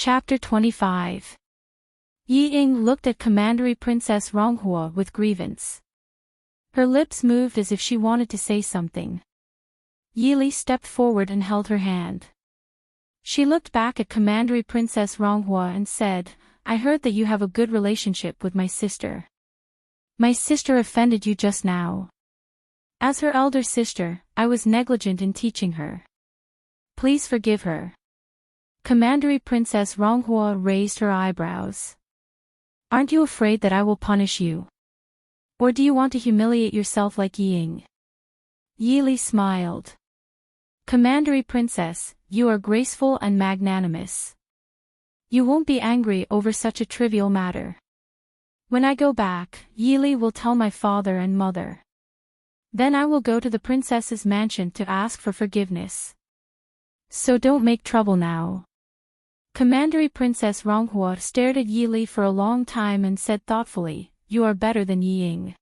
Chapter 25. Yi Ying looked at Commandery Princess Ronghua with grievance. Her lips moved as if she wanted to say something. Yi Li stepped forward and held her hand. She looked back at Commandery Princess Ronghua and said, "I heard that you have a good relationship with my sister. My sister offended you just now. As her elder sister, I was negligent in teaching her. Please forgive her." Commandery Princess Ronghua raised her eyebrows. "Aren't you afraid that I will punish you? Or do you want to humiliate yourself like Yi Ying?" Yi Li smiled. "Commandery Princess, you are graceful and magnanimous. You won't be angry over such a trivial matter. When I go back, Yi Li will tell my father and mother. Then I will go to the princess's mansion to ask for forgiveness. So don't make trouble now." Commandery Princess Ronghua stared at Yi Li for a long time and said thoughtfully, "You are better than Yi Ying.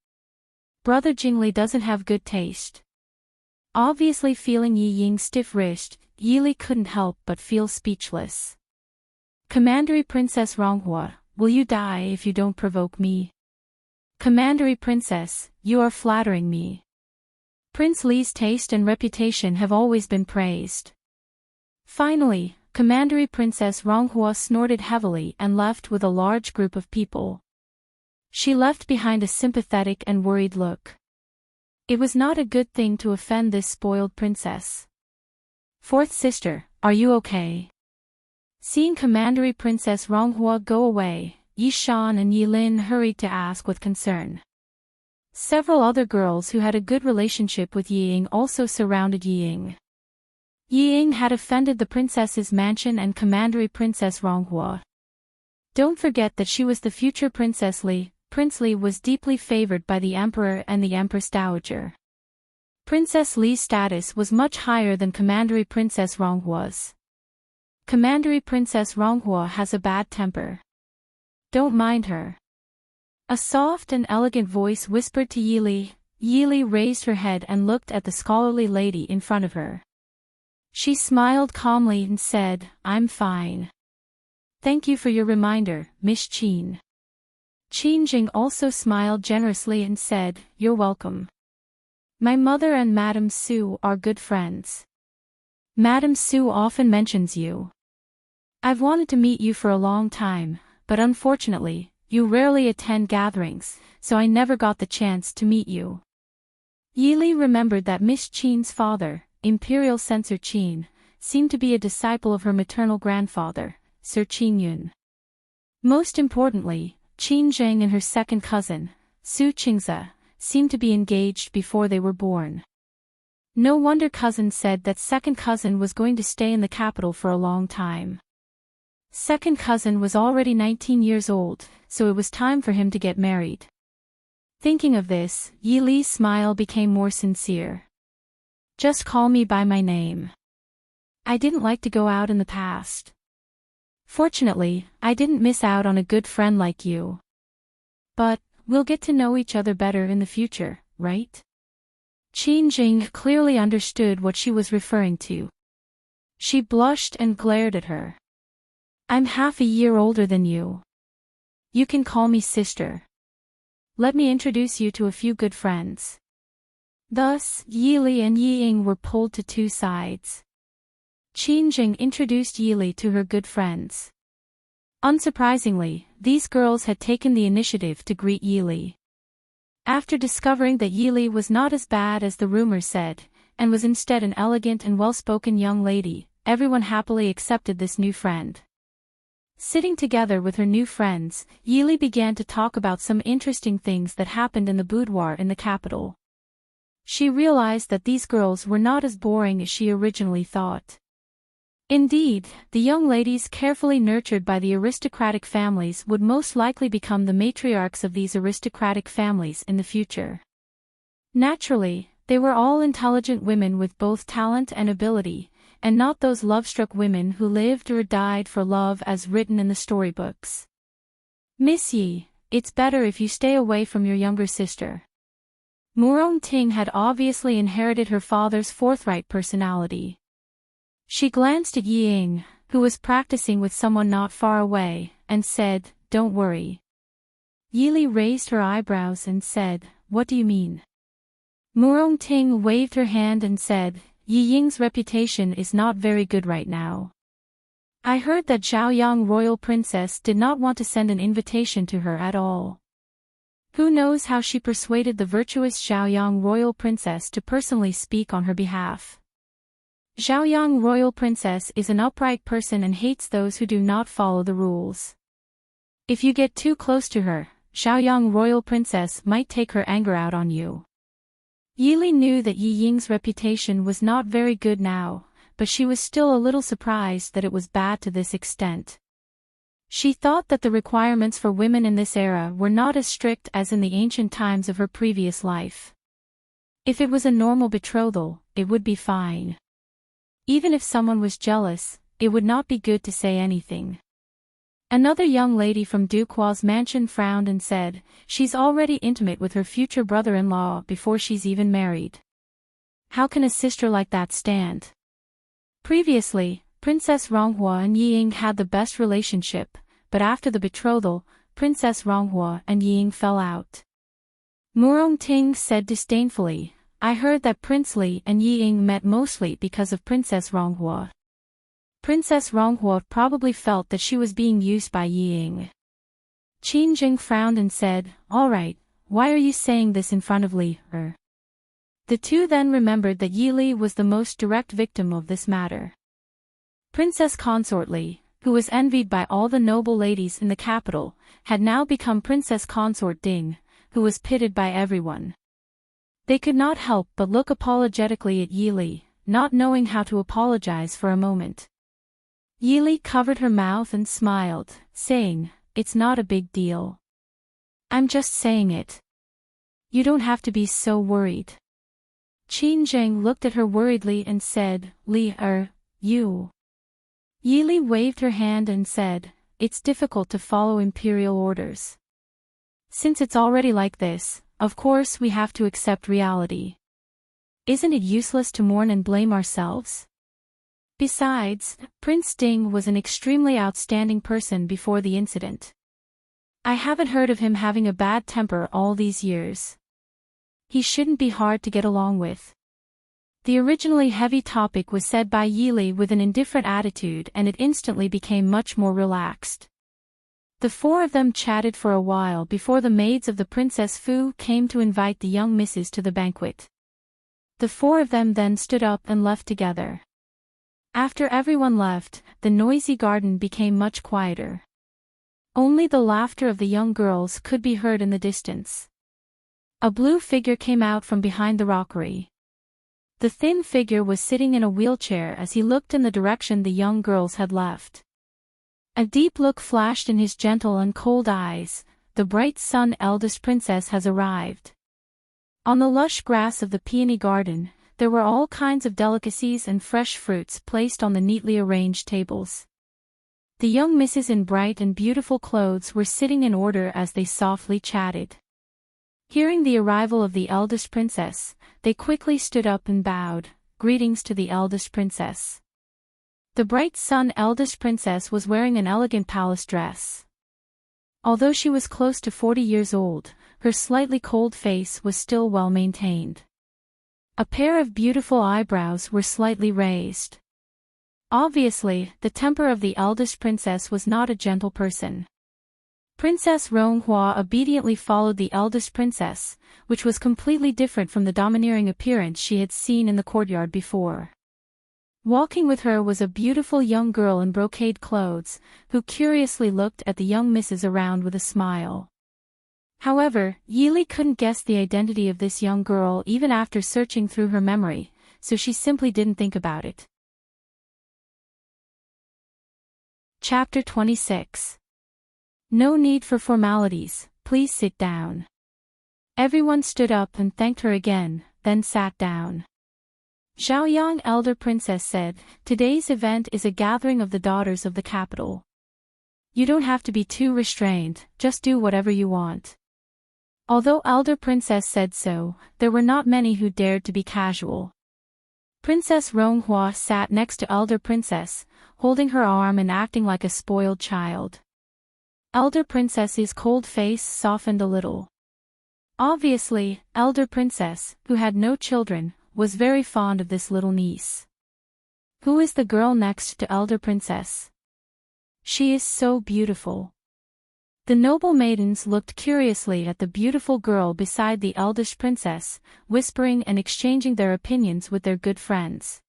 Brother Jingli doesn't have good taste." Obviously feeling Yi Ying stiff-wristed, Yi Li couldn't help but feel speechless. "Commandery Princess Ronghua, will you die if you don't provoke me?" "Commandery Princess, you are flattering me. Prince Li's taste and reputation have always been praised." Finally, Commandery Princess Ronghua snorted heavily and left with a large group of people. She left behind a sympathetic and worried look. It was not a good thing to offend this spoiled princess. "Fourth sister, are you okay?" Seeing Commandery Princess Ronghua go away, Yi Shan and Yi Lin hurried to ask with concern. Several other girls who had a good relationship with Yi Ying also surrounded Yi Ying. Yi Ying had offended the princess's mansion and Commandery Princess Ronghua. Don't forget that she was the future Princess Li. Prince Li was deeply favored by the Emperor and the Empress Dowager. Princess Li's status was much higher than Commandery Princess Ronghua's. Commandery Princess Ronghua has a bad temper. Don't mind her. A soft and elegant voice whispered to Yi Li. Yi Li raised her head and looked at the scholarly lady in front of her. She smiled calmly and said, "I'm fine. Thank you for your reminder, Miss Qin." Qin Jing also smiled generously and said, "You're welcome. My mother and Madame Su are good friends. Madame Su often mentions you. I've wanted to meet you for a long time, but unfortunately, you rarely attend gatherings, so I never got the chance to meet you." Yi Li remembered that Miss Qin's father, Imperial Censor Qin, seemed to be a disciple of her maternal grandfather, Sir Qin Yun. Most importantly, Qin Zheng and her second cousin, Su Qingze, seemed to be engaged before they were born. No wonder cousin said that second cousin was going to stay in the capital for a long time. Second cousin was already 19 years old, so it was time for him to get married. Thinking of this, Yi Li's smile became more sincere. "Just call me by my name. I didn't like to go out in the past. Fortunately, I didn't miss out on a good friend like you. But, we'll get to know each other better in the future, right?" Qin Jing clearly understood what she was referring to. She blushed and glared at her. "I'm half a year older than you. You can call me sister. Let me introduce you to a few good friends." Thus, Yi Li and Yi Ying were pulled to two sides. Qin Jing introduced Yi Li to her good friends. Unsurprisingly, these girls had taken the initiative to greet Yi Li. After discovering that Yi Li was not as bad as the rumors said, and was instead an elegant and well-spoken young lady, everyone happily accepted this new friend. Sitting together with her new friends, Yi Li began to talk about some interesting things that happened in the boudoir in the capital. She realized that these girls were not as boring as she originally thought. Indeed, the young ladies carefully nurtured by the aristocratic families would most likely become the matriarchs of these aristocratic families in the future. Naturally, they were all intelligent women with both talent and ability, and not those love-struck women who lived or died for love as written in the storybooks. "Miss Yi, it's better if you stay away from your younger sister." Murong Ting had obviously inherited her father's forthright personality. She glanced at Yi Ying, who was practicing with someone not far away, and said, "Don't worry." Yili raised her eyebrows and said, "What do you mean?" Murong-Ting waved her hand and said, "Yi Ying's reputation is not very good right now. I heard that Zhaoyang Royal Princess did not want to send an invitation to her at all. Who knows how she persuaded the virtuous Zhaoyang Royal Princess to personally speak on her behalf. Zhaoyang Royal Princess is an upright person and hates those who do not follow the rules. If you get too close to her, Zhaoyang Royal Princess might take her anger out on you." Yili knew that Yi Ying's reputation was not very good now, but she was still a little surprised that it was bad to this extent. She thought that the requirements for women in this era were not as strict as in the ancient times of her previous life. If it was a normal betrothal, it would be fine. Even if someone was jealous, it would not be good to say anything. Another young lady from Duquo's mansion frowned and said, "She's already intimate with her future brother-in-law before she's even married. How can a sister like that stand?" Previously, Princess Ronghua and Yi Ying had the best relationship, but after the betrothal, Princess Ronghua and Yi Ying fell out. Murong-Ting said disdainfully, "I heard that Prince Li and Yi Ying met mostly because of Princess Ronghua." Princess Ronghua probably felt that she was being used by Yi Ying. Qin Jing frowned and said, "All right, why are you saying this in front of Li? The two then remembered that Yi Li was the most direct victim of this matter. Princess Consort Li, who was envied by all the noble ladies in the capital, had now become Princess Consort Ding, who was pitied by everyone. They could not help but look apologetically at Yi Li, not knowing how to apologize for a moment. Yi Li covered her mouth and smiled, saying, "It's not a big deal. I'm just saying it. You don't have to be so worried." Qin Zheng looked at her worriedly and said, "Li, you." Yi Li waved her hand and said, "It's difficult to follow imperial orders. Since it's already like this, of course we have to accept reality. Isn't it useless to mourn and blame ourselves? Besides, Prince Ding was an extremely outstanding person before the incident. I haven't heard of him having a bad temper all these years. He shouldn't be hard to get along with." The originally heavy topic was said by Yi Li with an indifferent attitude, and it instantly became much more relaxed. The four of them chatted for a while before the maids of the Princess Fu came to invite the young misses to the banquet. The four of them then stood up and left together. After everyone left, the noisy garden became much quieter. Only the laughter of the young girls could be heard in the distance. A blue figure came out from behind the rockery. The thin figure was sitting in a wheelchair as he looked in the direction the young girls had left. A deep look flashed in his gentle and cold eyes. "The bright sun eldest princess has arrived." On the lush grass of the peony garden, there were all kinds of delicacies and fresh fruits placed on the neatly arranged tables. The young misses in bright and beautiful clothes were sitting in order as they softly chatted. Hearing the arrival of the eldest princess, they quickly stood up and bowed, "Greetings to the eldest princess." The bright sun eldest princess was wearing an elegant palace dress. Although she was close to 40 years old, her slightly cold face was still well maintained. A pair of beautiful eyebrows were slightly raised. Obviously, the temper of the eldest princess was not a gentle person. Princess Ronghua obediently followed the eldest princess, which was completely different from the domineering appearance she had seen in the courtyard before. Walking with her was a beautiful young girl in brocade clothes, who curiously looked at the young misses around with a smile. However, Yi Li couldn't guess the identity of this young girl even after searching through her memory, so she simply didn't think about it. Chapter 26. No need for formalities, please sit down. Everyone stood up and thanked her again, then sat down. Zhaoyang Elder Princess said, "Today's event is a gathering of the daughters of the capital. You don't have to be too restrained, just do whatever you want." Although Elder Princess said so, there were not many who dared to be casual. Princess Ronghua sat next to Elder Princess, holding her arm and acting like a spoiled child. Elder Princess's cold face softened a little. Obviously, Elder Princess, who had no children, was very fond of this little niece. Who is the girl next to Elder Princess? She is so beautiful. The noble maidens looked curiously at the beautiful girl beside the eldest princess, whispering and exchanging their opinions with their good friends.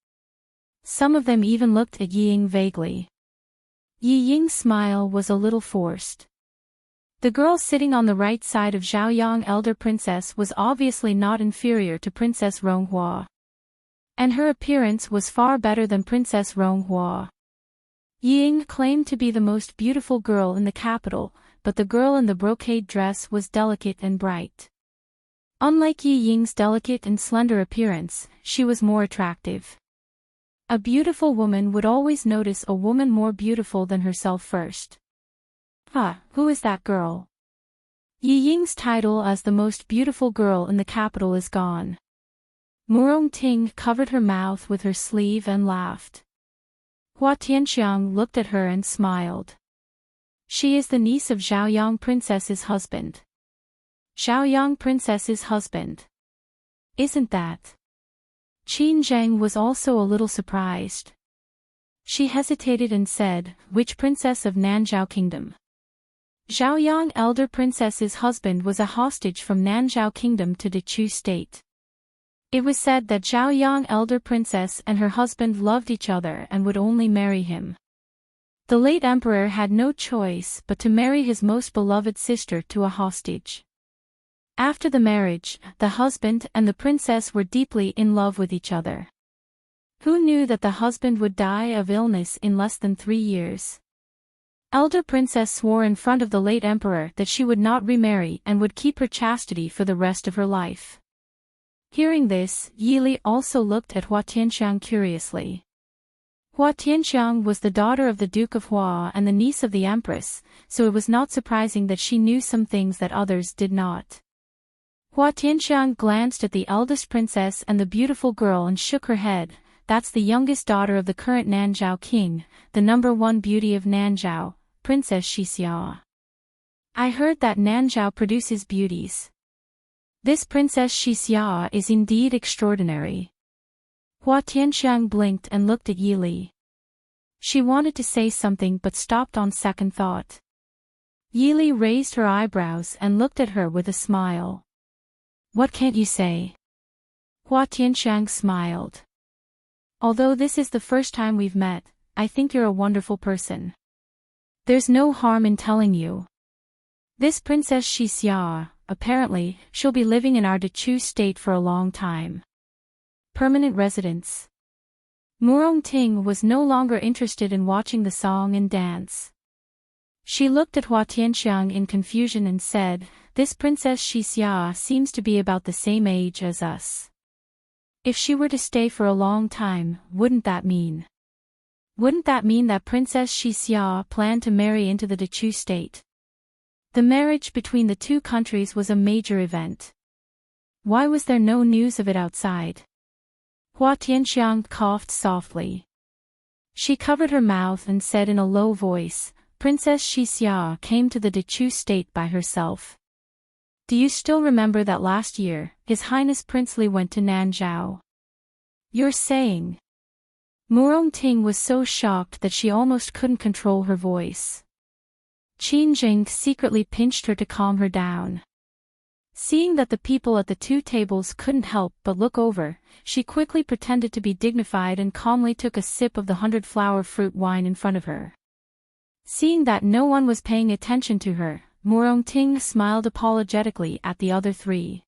Some of them even looked at Yi Ying vaguely. Yi Ying's smile was a little forced. The girl sitting on the right side of Zhaoyang Elder Princess was obviously not inferior to Princess Ronghua. And her appearance was far better than Princess Ronghua. Yi Ying claimed to be the most beautiful girl in the capital, but the girl in the brocade dress was delicate and bright. Unlike Yi Ying's delicate and slender appearance, she was more attractive. A beautiful woman would always notice a woman more beautiful than herself first. Who is that girl? Yi Ying's title as the most beautiful girl in the capital is gone. Murong Ting covered her mouth with her sleeve and laughed. Hua Tianxiang looked at her and smiled. She is the niece of Zhaoyang Princess's husband. Zhaoyang Princess's husband. Isn't that? Qin Zheng was also a little surprised. She hesitated and said, which princess of Nanzhao Kingdom? Zhaoyang Elder Princess's husband was a hostage from Nanzhao Kingdom to Dechu State. It was said that Zhaoyang Elder Princess and her husband loved each other and would only marry him. The late emperor had no choice but to marry his most beloved sister to a hostage. After the marriage, the husband and the princess were deeply in love with each other. Who knew that the husband would die of illness in less than 3 years? Elder Princess swore in front of the late emperor that she would not remarry and would keep her chastity for the rest of her life. Hearing this, Yi Li also looked at Hua Tianxiang curiously. Hua Tianxiang was the daughter of the Duke of Hua and the niece of the Empress, so it was not surprising that she knew some things that others did not. Hua Tianxiang glanced at the eldest princess and the beautiful girl and shook her head. That's the youngest daughter of the current Nanzhao king, the #1 beauty of Nanzhao, Princess Xixia. I heard that Nanzhao produces beauties. This Princess Xixia is indeed extraordinary. Hua Tianxiang blinked and looked at Yi Li. She wanted to say something but stopped on second thought. Yi Li raised her eyebrows and looked at her with a smile. What can't you say? Hua Tianxiang smiled. Although this is the first time we've met, I think you're a wonderful person. There's no harm in telling you. This Princess Xixia, apparently, she'll be living in our Dechu state for a long time. Permanent residence. Murong Ting was no longer interested in watching the song and dance. She looked at Hua Tianxiang in confusion and said, this Princess Xixia seems to be about the same age as us. If she were to stay for a long time, wouldn't that mean that Princess Xixia planned to marry into the Dechu state? The marriage between the two countries was a major event. Why was there no news of it outside? Hua Tianxiang coughed softly. She covered her mouth and said in a low voice, Princess Xixia came to the Dechu state by herself. Do you still remember that last year, His Highness Prince Li went to Nanzhao? You're saying? Murong Ting was so shocked that she almost couldn't control her voice. Qin Jing secretly pinched her to calm her down. Seeing that the people at the two tables couldn't help but look over, she quickly pretended to be dignified and calmly took a sip of the 100-flower fruit wine in front of her. Seeing that no one was paying attention to her, Murong Ting smiled apologetically at the other three.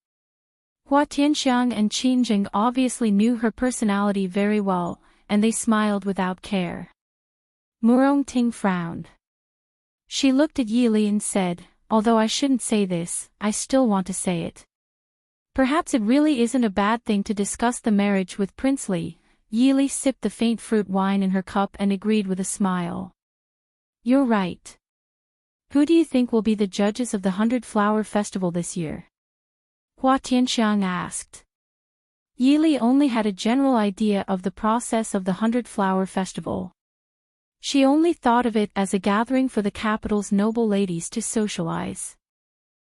Hua Tianxiang and Qin Jing obviously knew her personality very well, and they smiled without care. Murong Ting frowned. She looked at Yi Li and said, although I shouldn't say this, I still want to say it. Perhaps it really isn't a bad thing to discuss the marriage with Prince Li. Yi Li sipped the faint fruit wine in her cup and agreed with a smile. You're right. Who do you think will be the judges of the 100-Flower Festival this year? Hua Tianxiang asked. Yili only had a general idea of the process of the 100-Flower Festival. She only thought of it as a gathering for the capital's noble ladies to socialize.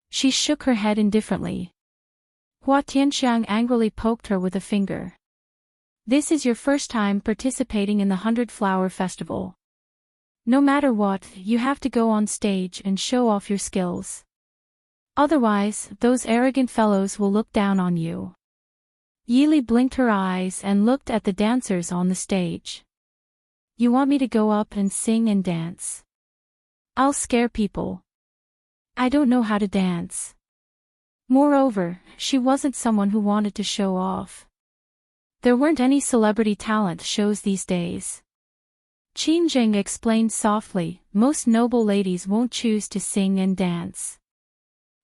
She shook her head indifferently. Hua Tianxiang angrily poked her with a finger. This is your first time participating in the 100-Flower Festival. No matter what, you have to go on stage and show off your skills. Otherwise, those arrogant fellows will look down on you. Yili blinked her eyes and looked at the dancers on the stage. You want me to go up and sing and dance? I'll scare people. I don't know how to dance. Moreover, she wasn't someone who wanted to show off. There weren't any celebrity talent shows these days. Qin Jing explained softly, most noble ladies won't choose to sing and dance.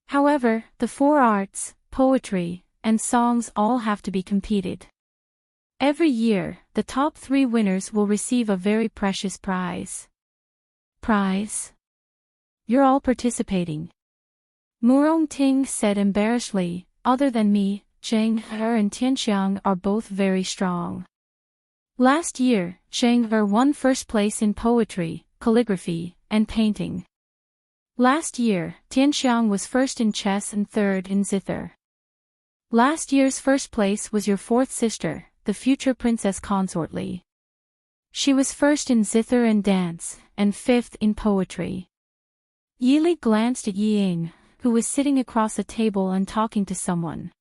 However, the 4 arts, poetry, and songs all have to be competed. Every year, the top 3 winners will receive a very precious prize. Prize? You're all participating. Murong Ting said embarrassedly, other than me, Zheng He and Tianxiang are both very strong. Last year, Zheng He won first place in poetry, calligraphy, and painting. Last year, Tianxiang was first in chess and third in zither. Last year's first place was your 4th sister, the future Princess Consort Li. She was first in zither and dance, and 5th in poetry. Yili glanced at Ying, who was sitting across a table and talking to someone.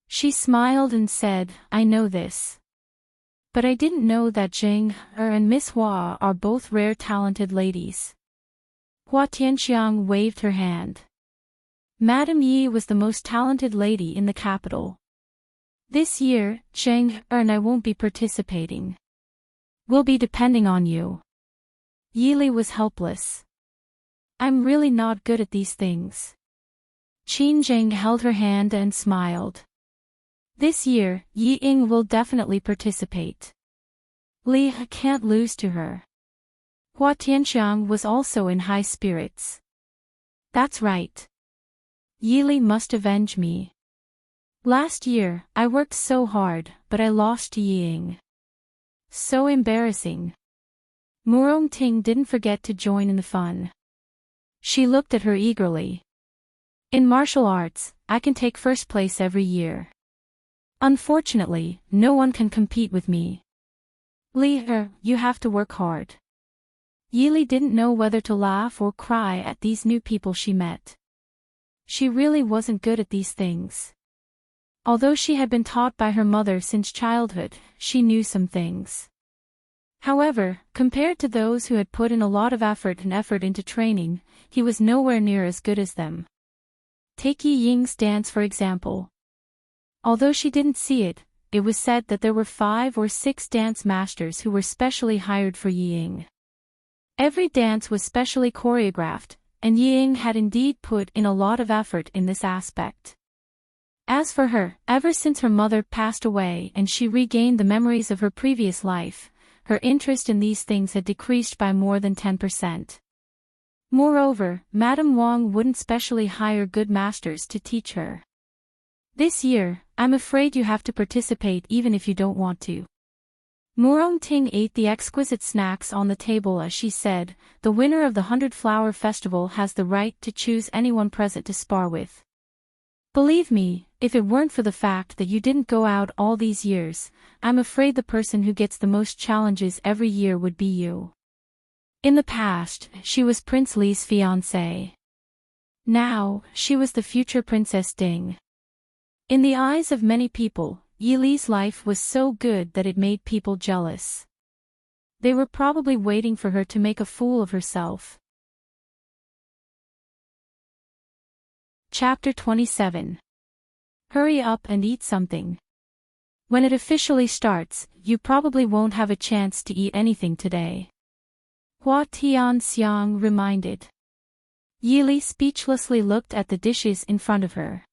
She smiled and said, I know this. But I didn't know that Zheng He and Miss Hua are both rare talented ladies. Hua Tianxiang waved her hand. Madame Yi was the most talented lady in the capital. This year, Zheng He and I won't be participating. We'll be depending on you. Yili was helpless. I'm really not good at these things. Qin Jing held her hand and smiled. This year, Yi Ying will definitely participate. Li He can't lose to her. Hua Tianxiang was also in high spirits. That's right. Yili must avenge me. Last year, I worked so hard, but I lost to Yi Ying. So embarrassing. Murong Ting didn't forget to join in the fun. She looked at her eagerly. In martial arts, I can take first place every year. Unfortunately, no one can compete with me. Li He, you have to work hard. Yili didn't know whether to laugh or cry at these new people she met. She really wasn't good at these things. Although she had been taught by her mother since childhood, she knew some things. However, compared to those who had put in a lot of effort into training, he was nowhere near as good as them. Take Yi Ying's dance for example. Although she didn't see it, it was said that there were 5 or 6 dance masters who were specially hired for Yi Ying. Every dance was specially choreographed, and Yi Ying had indeed put in a lot of effort in this aspect. As for her, ever since her mother passed away and she regained the memories of her previous life, her interest in these things had decreased by more than 10%. Moreover, Madame Wang wouldn't specially hire good masters to teach her. This year, I'm afraid you have to participate even if you don't want to. Murong Ting ate the exquisite snacks on the table as she said, the winner of the 100-Flower Festival has the right to choose anyone present to spar with. Believe me, if it weren't for the fact that you didn't go out all these years, I'm afraid the person who gets the most challenges every year would be you. In the past, she was Prince Li's fiancée. Now, she was the future Princess Ding. In the eyes of many people, Yi Li's life was so good that it made people jealous. They were probably waiting for her to make a fool of herself. Chapter 27. Hurry up and eat something. When it officially starts, you probably won't have a chance to eat anything today. Hua Tianxiang reminded. Yi Li speechlessly looked at the dishes in front of her.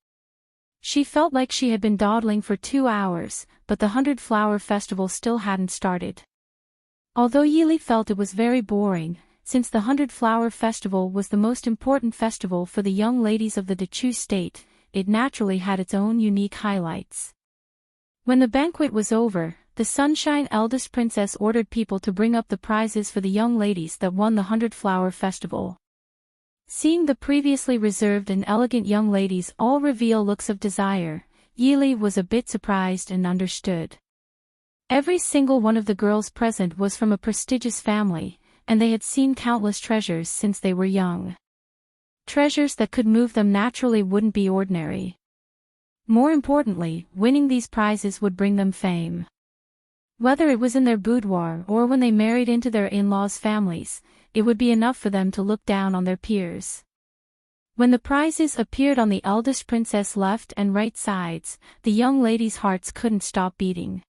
She felt like she had been dawdling for 2 hours, but the 100-Flower Festival still hadn't started. Although Yi Li felt it was very boring, since the 100-Flower Festival was the most important festival for the young ladies of the Dechu state, it naturally had its own unique highlights. When the banquet was over, the Sunshine eldest princess ordered people to bring up the prizes for the young ladies that won the 100-Flower Festival. Seeing the previously reserved and elegant young ladies all reveal looks of desire, Yili was a bit surprised and understood. Every single one of the girls present was from a prestigious family, and they had seen countless treasures since they were young. Treasures that could move them naturally wouldn't be ordinary. More importantly, winning these prizes would bring them fame. Whether it was in their boudoir or when they married into their in-laws' families, it would be enough for them to look down on their peers. When the prizes appeared on the eldest princess' left and right sides, the young ladies' hearts couldn't stop beating.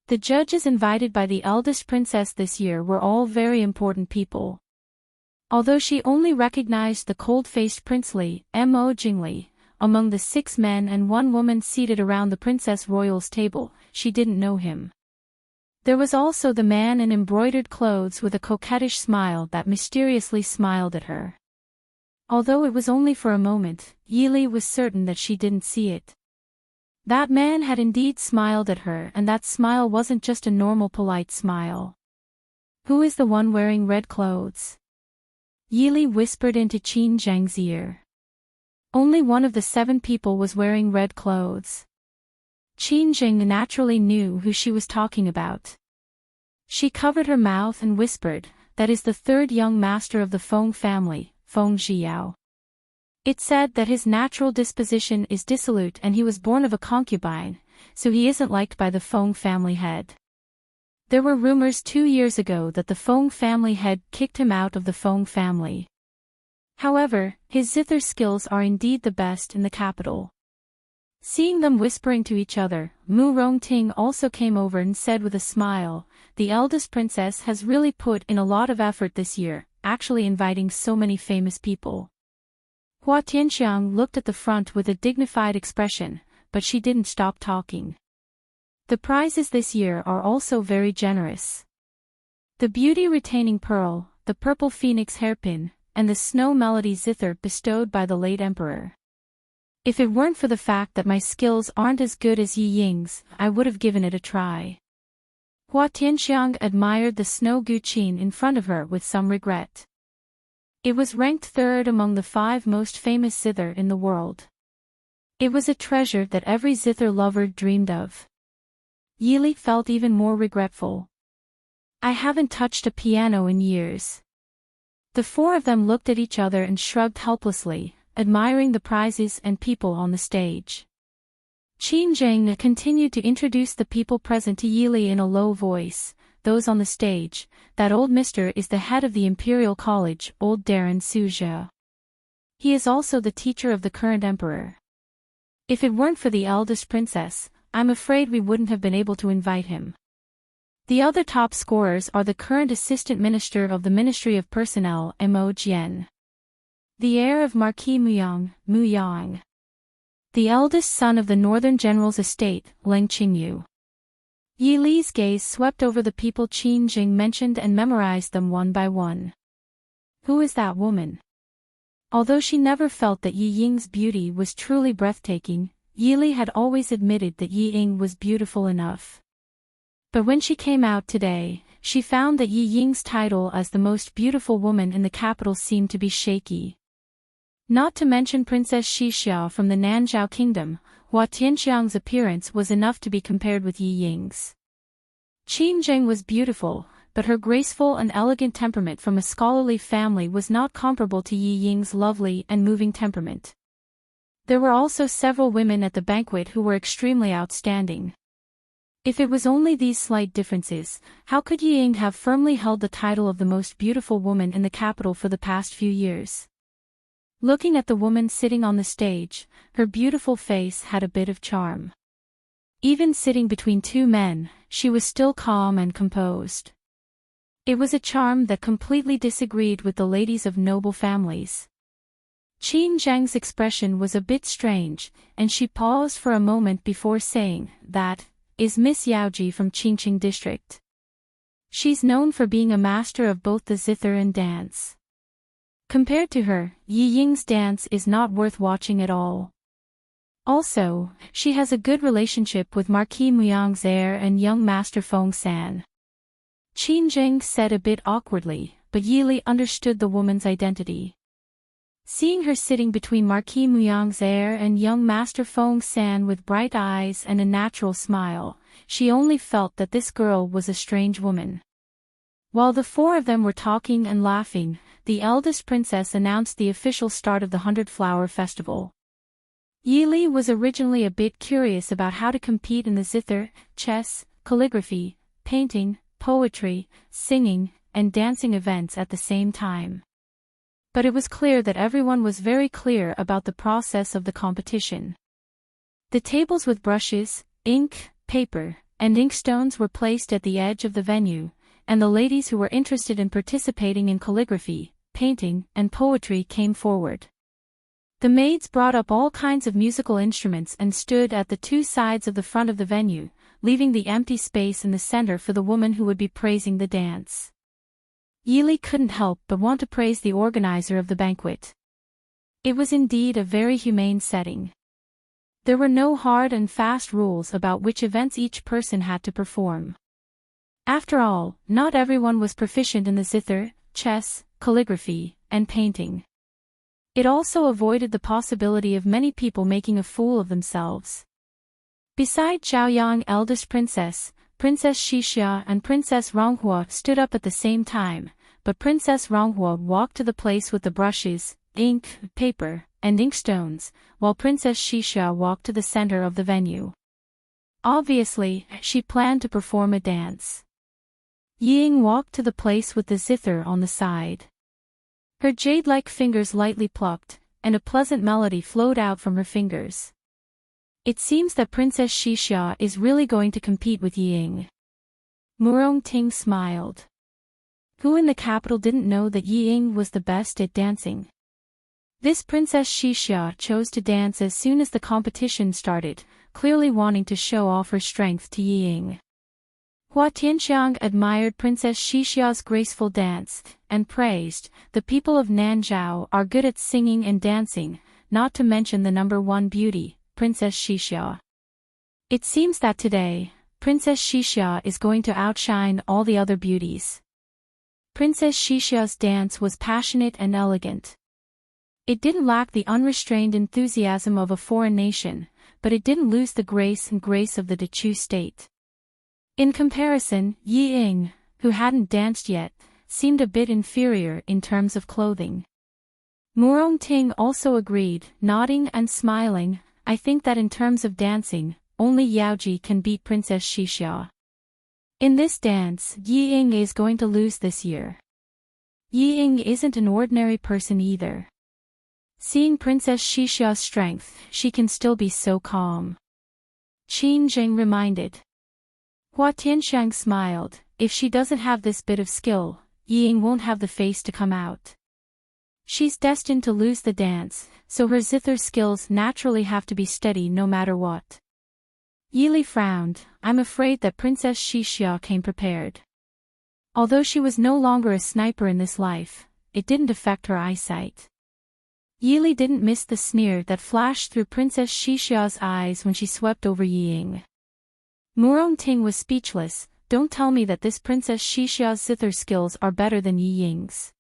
The judges invited by the eldest princess this year were all very important people. Although she only recognized the cold-faced princely, Mo Jingli, among the 6 men and 1 woman seated around the Princess Royal's table, she didn't know him. There was also the man in embroidered clothes with a coquettish smile that mysteriously smiled at her. Although it was only for a moment, Yili was certain that she didn't see it. That man had indeed smiled at her, and that smile wasn't just a normal polite smile. "Who is the one wearing red clothes?" Yili whispered into Qin Zhang's ear. Only one of the 7 people was wearing red clothes. Qin Zhang naturally knew who she was talking about. She covered her mouth and whispered, "That is the 3rd young master of the Feng family, Feng Zhiyao. It's said that his natural disposition is dissolute and he was born of a concubine, so he isn't liked by the Feng family head. There were rumors 2 years ago that the Feng family head kicked him out of the Feng family. However, his zither skills are indeed the best in the capital." Seeing them whispering to each other, Mu Rongting also came over and said with a smile, "The eldest princess has really put in a lot of effort this year, actually inviting so many famous people." Hua Tianxiang looked at the front with a dignified expression, but she didn't stop talking. The prizes this year are also very generous. The Beauty Retaining Pearl, the Purple Phoenix Hairpin, and the Snow Melody Zither bestowed by the late emperor. If it weren't for the fact that my skills aren't as good as Yi Ying's, I would have given it a try. Hua Tianxiang admired the snow guqin in front of her with some regret. It was ranked 3rd among the 5 most famous zither in the world. It was a treasure that every zither lover dreamed of. Yili felt even more regretful. "I haven't touched a piano in years." The 4 of them looked at each other and shrugged helplessly, admiring the prizes and people on the stage. Qin Zhang continued to introduce the people present to Yili in a low voice. "Those on the stage, that old mister is the head of the Imperial College, old Darren Suzhou. He is also the teacher of the current emperor. If it weren't for the eldest princess, I'm afraid we wouldn't have been able to invite him. The other top scorers are the current assistant minister of the Ministry of Personnel, Mo Jian. The heir of Marquis Muyang, Mu Yang. The eldest son of the Northern General's estate, Leng Qingyu." Yi Li's gaze swept over the people Qin Jing mentioned and memorized them one by one. Who is that woman? Although she never felt that Yi Ying's beauty was truly breathtaking, Yi Li had always admitted that Yi Ying was beautiful enough. But when she came out today, she found that Yi Ying's title as the most beautiful woman in the capital seemed to be shaky. Not to mention Princess Xixiao from the Nanzhao Kingdom, Hua Tianxiang's appearance was enough to be compared with Yi Ying's. Qin Zheng was beautiful, but her graceful and elegant temperament from a scholarly family was not comparable to Yi Ying's lovely and moving temperament. There were also several women at the banquet who were extremely outstanding. If it was only these slight differences, how could Yi Ying have firmly held the title of the most beautiful woman in the capital for the past few years? Looking at the woman sitting on the stage, her beautiful face had a bit of charm. Even sitting between 2 men, she was still calm and composed. It was a charm that completely disagreed with the ladies of noble families. Qin Zhang's expression was a bit strange, and she paused for a moment before saying, "That is Miss Yaoji from Qingqing district. She's known for being a master of both the zither and dance. Compared to her, Yi Ying's dance is not worth watching at all." Also, she has a good relationship with Marquis Muyang's heir and young Master Feng San. Qin Jing said a bit awkwardly, but Yili understood the woman's identity. Seeing her sitting between Marquis Muyang's heir and young Master Feng San with bright eyes and a natural smile, she only felt that this girl was a strange woman. While the four of them were talking and laughing, the eldest princess announced the official start of the 100-Flower Festival. Yili was originally a bit curious about how to compete in the zither, chess, calligraphy, painting, poetry, singing, and dancing events at the same time. But it was clear that everyone was very clear about the process of the competition. The tables with brushes, ink, paper, and inkstones were placed at the edge of the venue, and the ladies who were interested in participating in calligraphy, painting, and poetry came forward. The maids brought up all kinds of musical instruments and stood at the two sides of the front of the venue, leaving the empty space in the center for the woman who would be praising the dance. Yili couldn't help but want to praise the organizer of the banquet. It was indeed a very humane setting. There were no hard and fast rules about which events each person had to perform. After all, not everyone was proficient in the zither, chess, calligraphy, and painting. It also avoided the possibility of many people making a fool of themselves. Beside Zhaoyang, eldest princess, Princess Xixia and Princess Ronghua stood up at the same time, but Princess Ronghua walked to the place with the brushes, ink, paper, and inkstones, while Princess Xixia walked to the center of the venue. Obviously, she planned to perform a dance. Ying walked to the place with the zither on the side. Her jade-like fingers lightly plucked, and a pleasant melody flowed out from her fingers. It seems that Princess Xixia is really going to compete with Ying. Murong Ting smiled. Who in the capital didn't know that Ying was the best at dancing? This Princess Xixia chose to dance as soon as the competition started, clearly wanting to show off her strength to Ying. Hua Tianxiang admired Princess Xixia's graceful dance, and praised, "The people of Nanzhao are good at singing and dancing, not to mention the number one beauty, Princess Xixia." It seems that today, Princess Xixia is going to outshine all the other beauties. Princess Xixia's dance was passionate and elegant. It didn't lack the unrestrained enthusiasm of a foreign nation, but it didn't lose the grace of the Dechu state. In comparison, Ying, who hadn't danced yet, seemed a bit inferior in terms of clothing. Murong Ting also agreed, nodding and smiling, "I think that in terms of dancing, only Yaoji can beat Princess Xixia. In this dance, Ying is going to lose this year." Ying isn't an ordinary person either. Seeing Princess Xixia's strength, she can still be so calm. Qin Jing reminded. Hua Tianxiang smiled, "If she doesn't have this bit of skill, Ying won't have the face to come out. She's destined to lose the dance, so her zither skills naturally have to be steady no matter what." Yili frowned. "I'm afraid that Princess Xixia came prepared." Although she was no longer a sniper in this life, it didn't affect her eyesight. Yili didn't miss the sneer that flashed through Princess Xixia's eyes when she swept over Ying. Murong Ting was speechless. "Don't tell me that this Princess Xixia's zither skills are better than Ying's."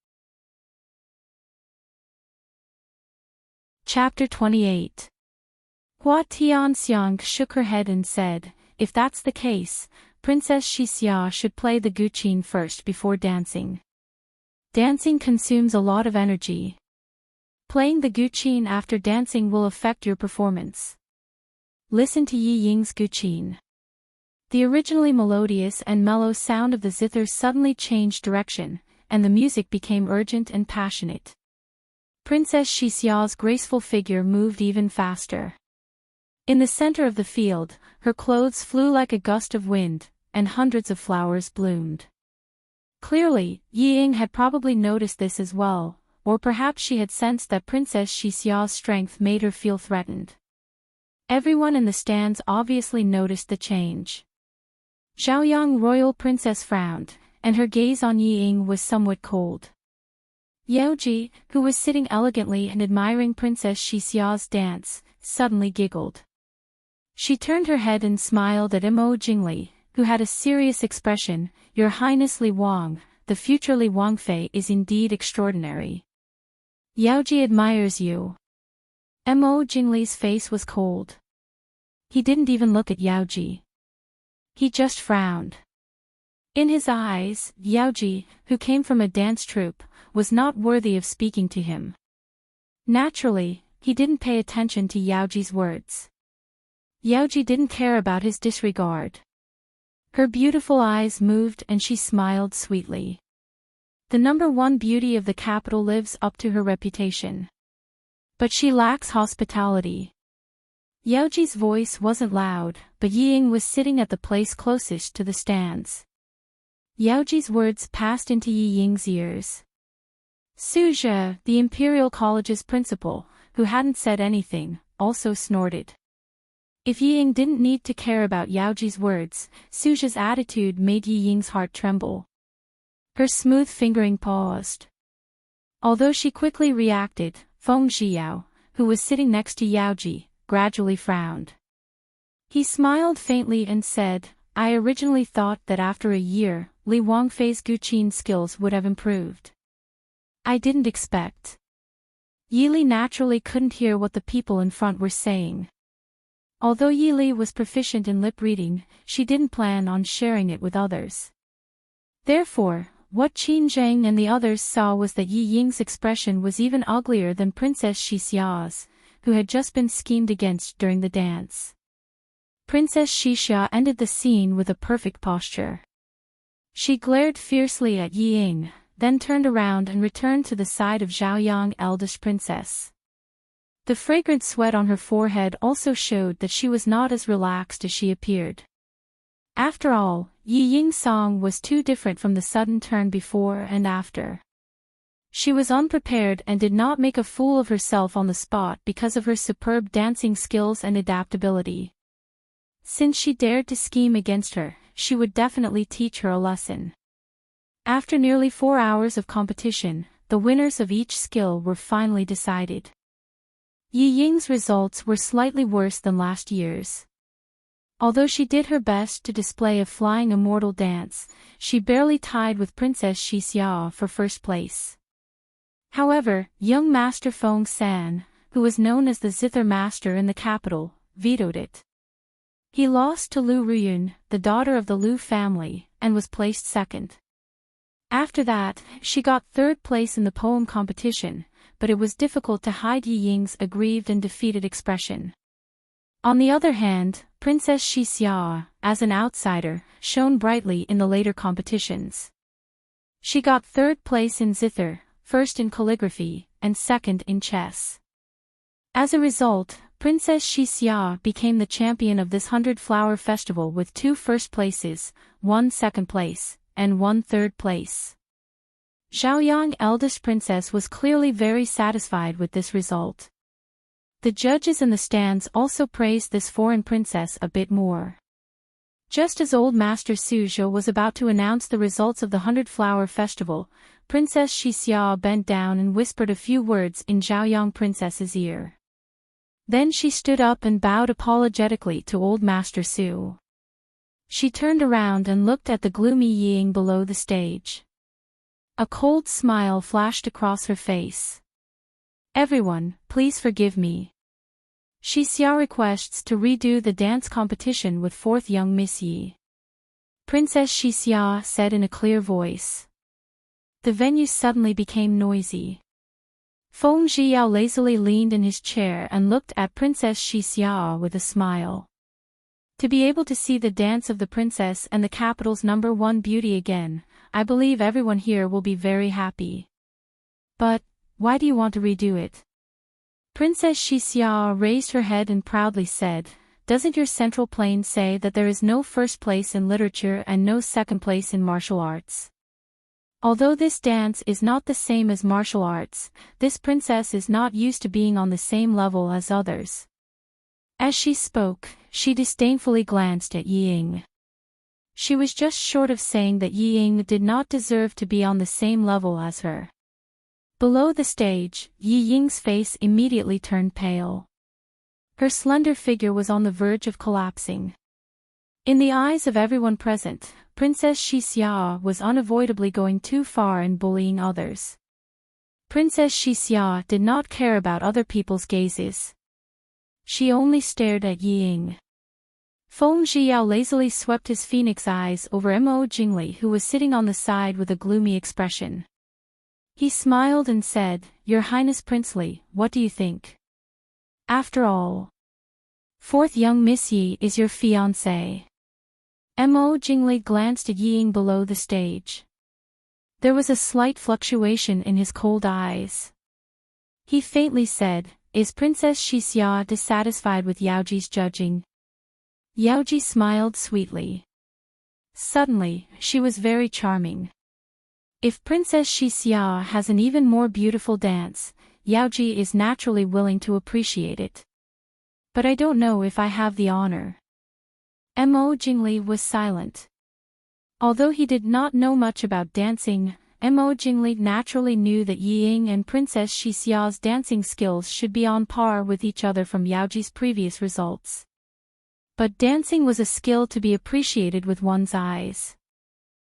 Chapter 28. Hua Tianxiang shook her head and said, "If that's the case, Princess Xixia should play the guqin first before dancing. Dancing consumes a lot of energy. Playing the guqin after dancing will affect your performance. Listen to Ying's guqin." The originally melodious and mellow sound of the zither suddenly changed direction, and the music became urgent and passionate. Princess Xixia's graceful figure moved even faster. In the center of the field, her clothes flew like a gust of wind, and hundreds of flowers bloomed. Clearly, Ying had probably noticed this as well, or perhaps she had sensed that Princess Xixia's strength made her feel threatened. Everyone in the stands obviously noticed the change. Zhaoyang royal princess frowned, and her gaze on Ying was somewhat cold. Yaoji, who was sitting elegantly and admiring Princess Xixia's dance, suddenly giggled. She turned her head and smiled at Mo Jingli, who had a serious expression. Your Highness Li Wang, the future Li Wangfei is indeed extraordinary. Yaoji admires you. Mo Jingli's face was cold. He didn't even look at Yaoji. He just frowned. In his eyes, Yaoji, who came from a dance troupe, was not worthy of speaking to him. Naturally, he didn't pay attention to Yaoji's words. Yaoji didn't care about his disregard. Her beautiful eyes moved and she smiled sweetly. The number one beauty of the capital lives up to her reputation. But she lacks hospitality. Yaoji's voice wasn't loud, but Yiying was sitting at the place closest to the stands. Yaoji's words passed into Yiying's ears. Suzhe, the Imperial College's principal, who hadn't said anything, also snorted. If Yiying didn't need to care about Yaoji's words, Suzhe's attitude made Yiying's heart tremble. Her smooth fingering paused. Although she quickly reacted, Feng Zhiyao, who was sitting next to Yaoji, gradually frowned. He smiled faintly and said, I originally thought that after a year, Li Wangfei's Guqin skills would have improved. I didn't expect. Yili naturally couldn't hear what the people in front were saying. Although Yili was proficient in lip reading, she didn't plan on sharing it with others. Therefore, what Qin Zheng and the others saw was that Yi Ying's expression was even uglier than Princess Xixia's, who had just been schemed against during the dance. Princess Xixia ended the scene with a perfect posture. She glared fiercely at Yi Ying, then turned around and returned to the side of Zhaoyang, eldest princess. The fragrant sweat on her forehead also showed that she was not as relaxed as she appeared. After all, Yi Ying's song was too different from the sudden turn before and after. She was unprepared and did not make a fool of herself on the spot because of her superb dancing skills and adaptability. Since she dared to scheme against her, she would definitely teach her a lesson. After nearly 4 hours of competition, the winners of each skill were finally decided. Yi Ying's results were slightly worse than last year's. Although she did her best to display a flying immortal dance, she barely tied with Princess Xixia for first place. However, young Master Feng San, who was known as the Zither Master in the capital, vetoed it. He lost to Lu Ruyun, the daughter of the Lu family, and was placed second. After that, she got third place in the poem competition, but it was difficult to hide Yi Ying's aggrieved and defeated expression. On the other hand, Princess Xixia, as an outsider, shone brightly in the later competitions. She got third place in Zither, first in calligraphy, and second in chess. As a result, Princess Xixia became the champion of this 100-flower festival with 2 first places, 1 second place, and 1 third place. Zhaoyang, eldest princess, was clearly very satisfied with this result. The judges in the stands also praised this foreign princess a bit more. Just as old Master Suzhou was about to announce the results of the 100-flower festival, Princess Xixia bent down and whispered a few words in Zhaoyang princess's ear. Then she stood up and bowed apologetically to old Master Su. She turned around and looked at the gloomy Ying below the stage. A cold smile flashed across her face. Everyone, please forgive me. Xixia requests to redo the dance competition with 4th young Miss Yi. Princess Xixia said in a clear voice. The venue suddenly became noisy. Feng Zhiyao lazily leaned in his chair and looked at Princess Xixia with a smile. To be able to see the dance of the princess and the capital's number one beauty again, I believe everyone here will be very happy. But, why do you want to redo it? Princess Xixia raised her head and proudly said, doesn't your central plane say that there is no first place in literature and no second place in martial arts? Although this dance is not the same as martial arts, this princess is not used to being on the same level as others. As she spoke, she disdainfully glanced at Yi Ying. She was just short of saying that Yi Ying did not deserve to be on the same level as her. Below the stage, Yi Ying's face immediately turned pale. Her slender figure was on the verge of collapsing. In the eyes of everyone present, Princess Xixia was unavoidably going too far in bullying others. Princess Xixia did not care about other people's gazes. She only stared at Ying. Feng Zhiyao lazily swept his phoenix eyes over Mo Jingli, who was sitting on the side with a gloomy expression. He smiled and said, "Your Highness Princely, what do you think? After all, fourth young Miss Yi is your fiancé." Mo Jingli glanced at Ying below the stage. There was a slight fluctuation in his cold eyes. He faintly said, "Is Princess Xixia dissatisfied with Yaoji's judging?" Yaoji smiled sweetly. Suddenly, she was very charming. If Princess Xixia has an even more beautiful dance, Yaoji is naturally willing to appreciate it. But I don't know if I have the honor. Mo Jingli was silent. Although he did not know much about dancing, Mo Jingli naturally knew that Ying and Princess Xixia's dancing skills should be on par with each other from Yaoji's previous results. But dancing was a skill to be appreciated with one's eyes.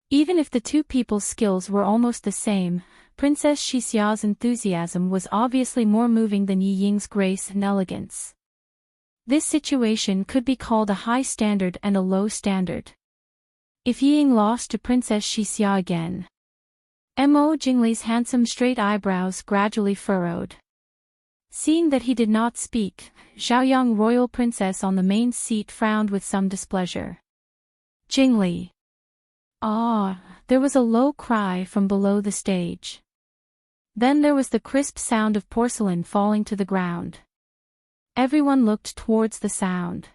Even if the two people's skills were almost the same, Princess Xixia's enthusiasm was obviously more moving than Yi Ying's grace and elegance. This situation could be called a high standard and a low standard. If Yi Ying lost to Princess Xixia again. Mo Jingli's handsome straight eyebrows gradually furrowed. Seeing that he did not speak, Xiaoyang royal princess on the main seat frowned with some displeasure. Jingli. Ah, there was a low cry from below the stage. Then there was the crisp sound of porcelain falling to the ground. Everyone looked towards the sound.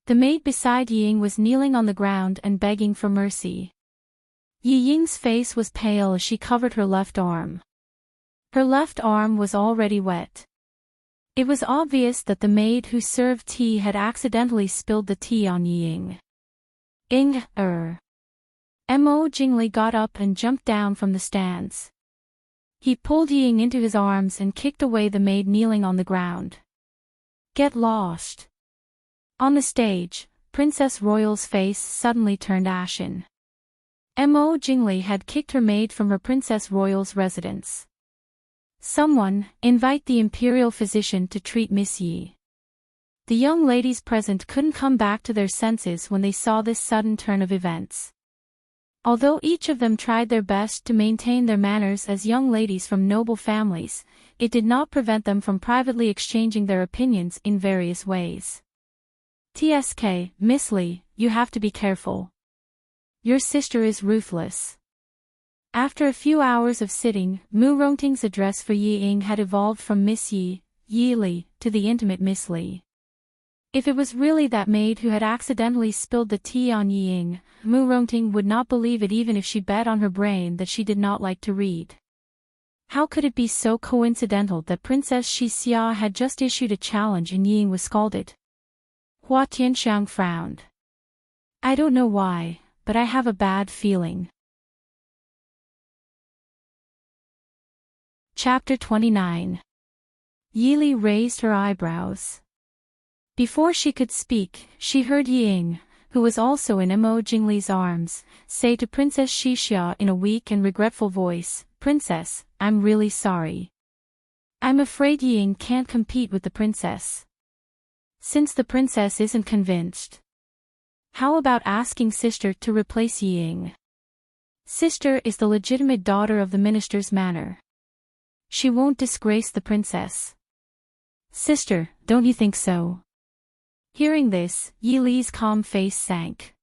The maid beside Ying was kneeling on the ground and begging for mercy. Yi Ying's face was pale as she covered her left arm. Her left arm was already wet. It was obvious that the maid who served tea had accidentally spilled the tea on Yi Ying. Mo Jingli got up and jumped down from the stands. He pulled Yi Ying into his arms and kicked away the maid kneeling on the ground. Get lost. On the stage, Princess Royal's face suddenly turned ashen. Mo Jingli had kicked her maid from her Princess Royal's residence. Someone, invite the imperial physician to treat Miss Yi. The young ladies present couldn't come back to their senses when they saw this sudden turn of events. Although each of them tried their best to maintain their manners as young ladies from noble families, it did not prevent them from privately exchanging their opinions in various ways. TSK, Miss Li, you have to be careful. Your sister is ruthless. After a few hours of sitting, Mu Rongting's address for Yi Ying had evolved from Miss Yi Li, to the intimate Miss Li. If it was really that maid who had accidentally spilled the tea on Yi Ying, Mu Rongting would not believe it even if she bet on her brain that she did not like to read. How could it be so coincidental that Princess Xixia had just issued a challenge and Yi Ying was scalded? Hua Tianxiang frowned. I don't know why, but I have a bad feeling. Chapter 29. Yi Li raised her eyebrows. Before she could speak, she heard Yi Ying, who was also in Mo Jingli's arms, say to Princess Xixia in a weak and regretful voice, "Princess, I'm really sorry. I'm afraid Yi Ying can't compete with the princess. Since the princess isn't convinced, how about asking sister to replace Yi Ying? Sister is the legitimate daughter of the minister's manor. She won't disgrace the princess." Sister, don't you think so? Hearing this, Yi Li's calm face sank.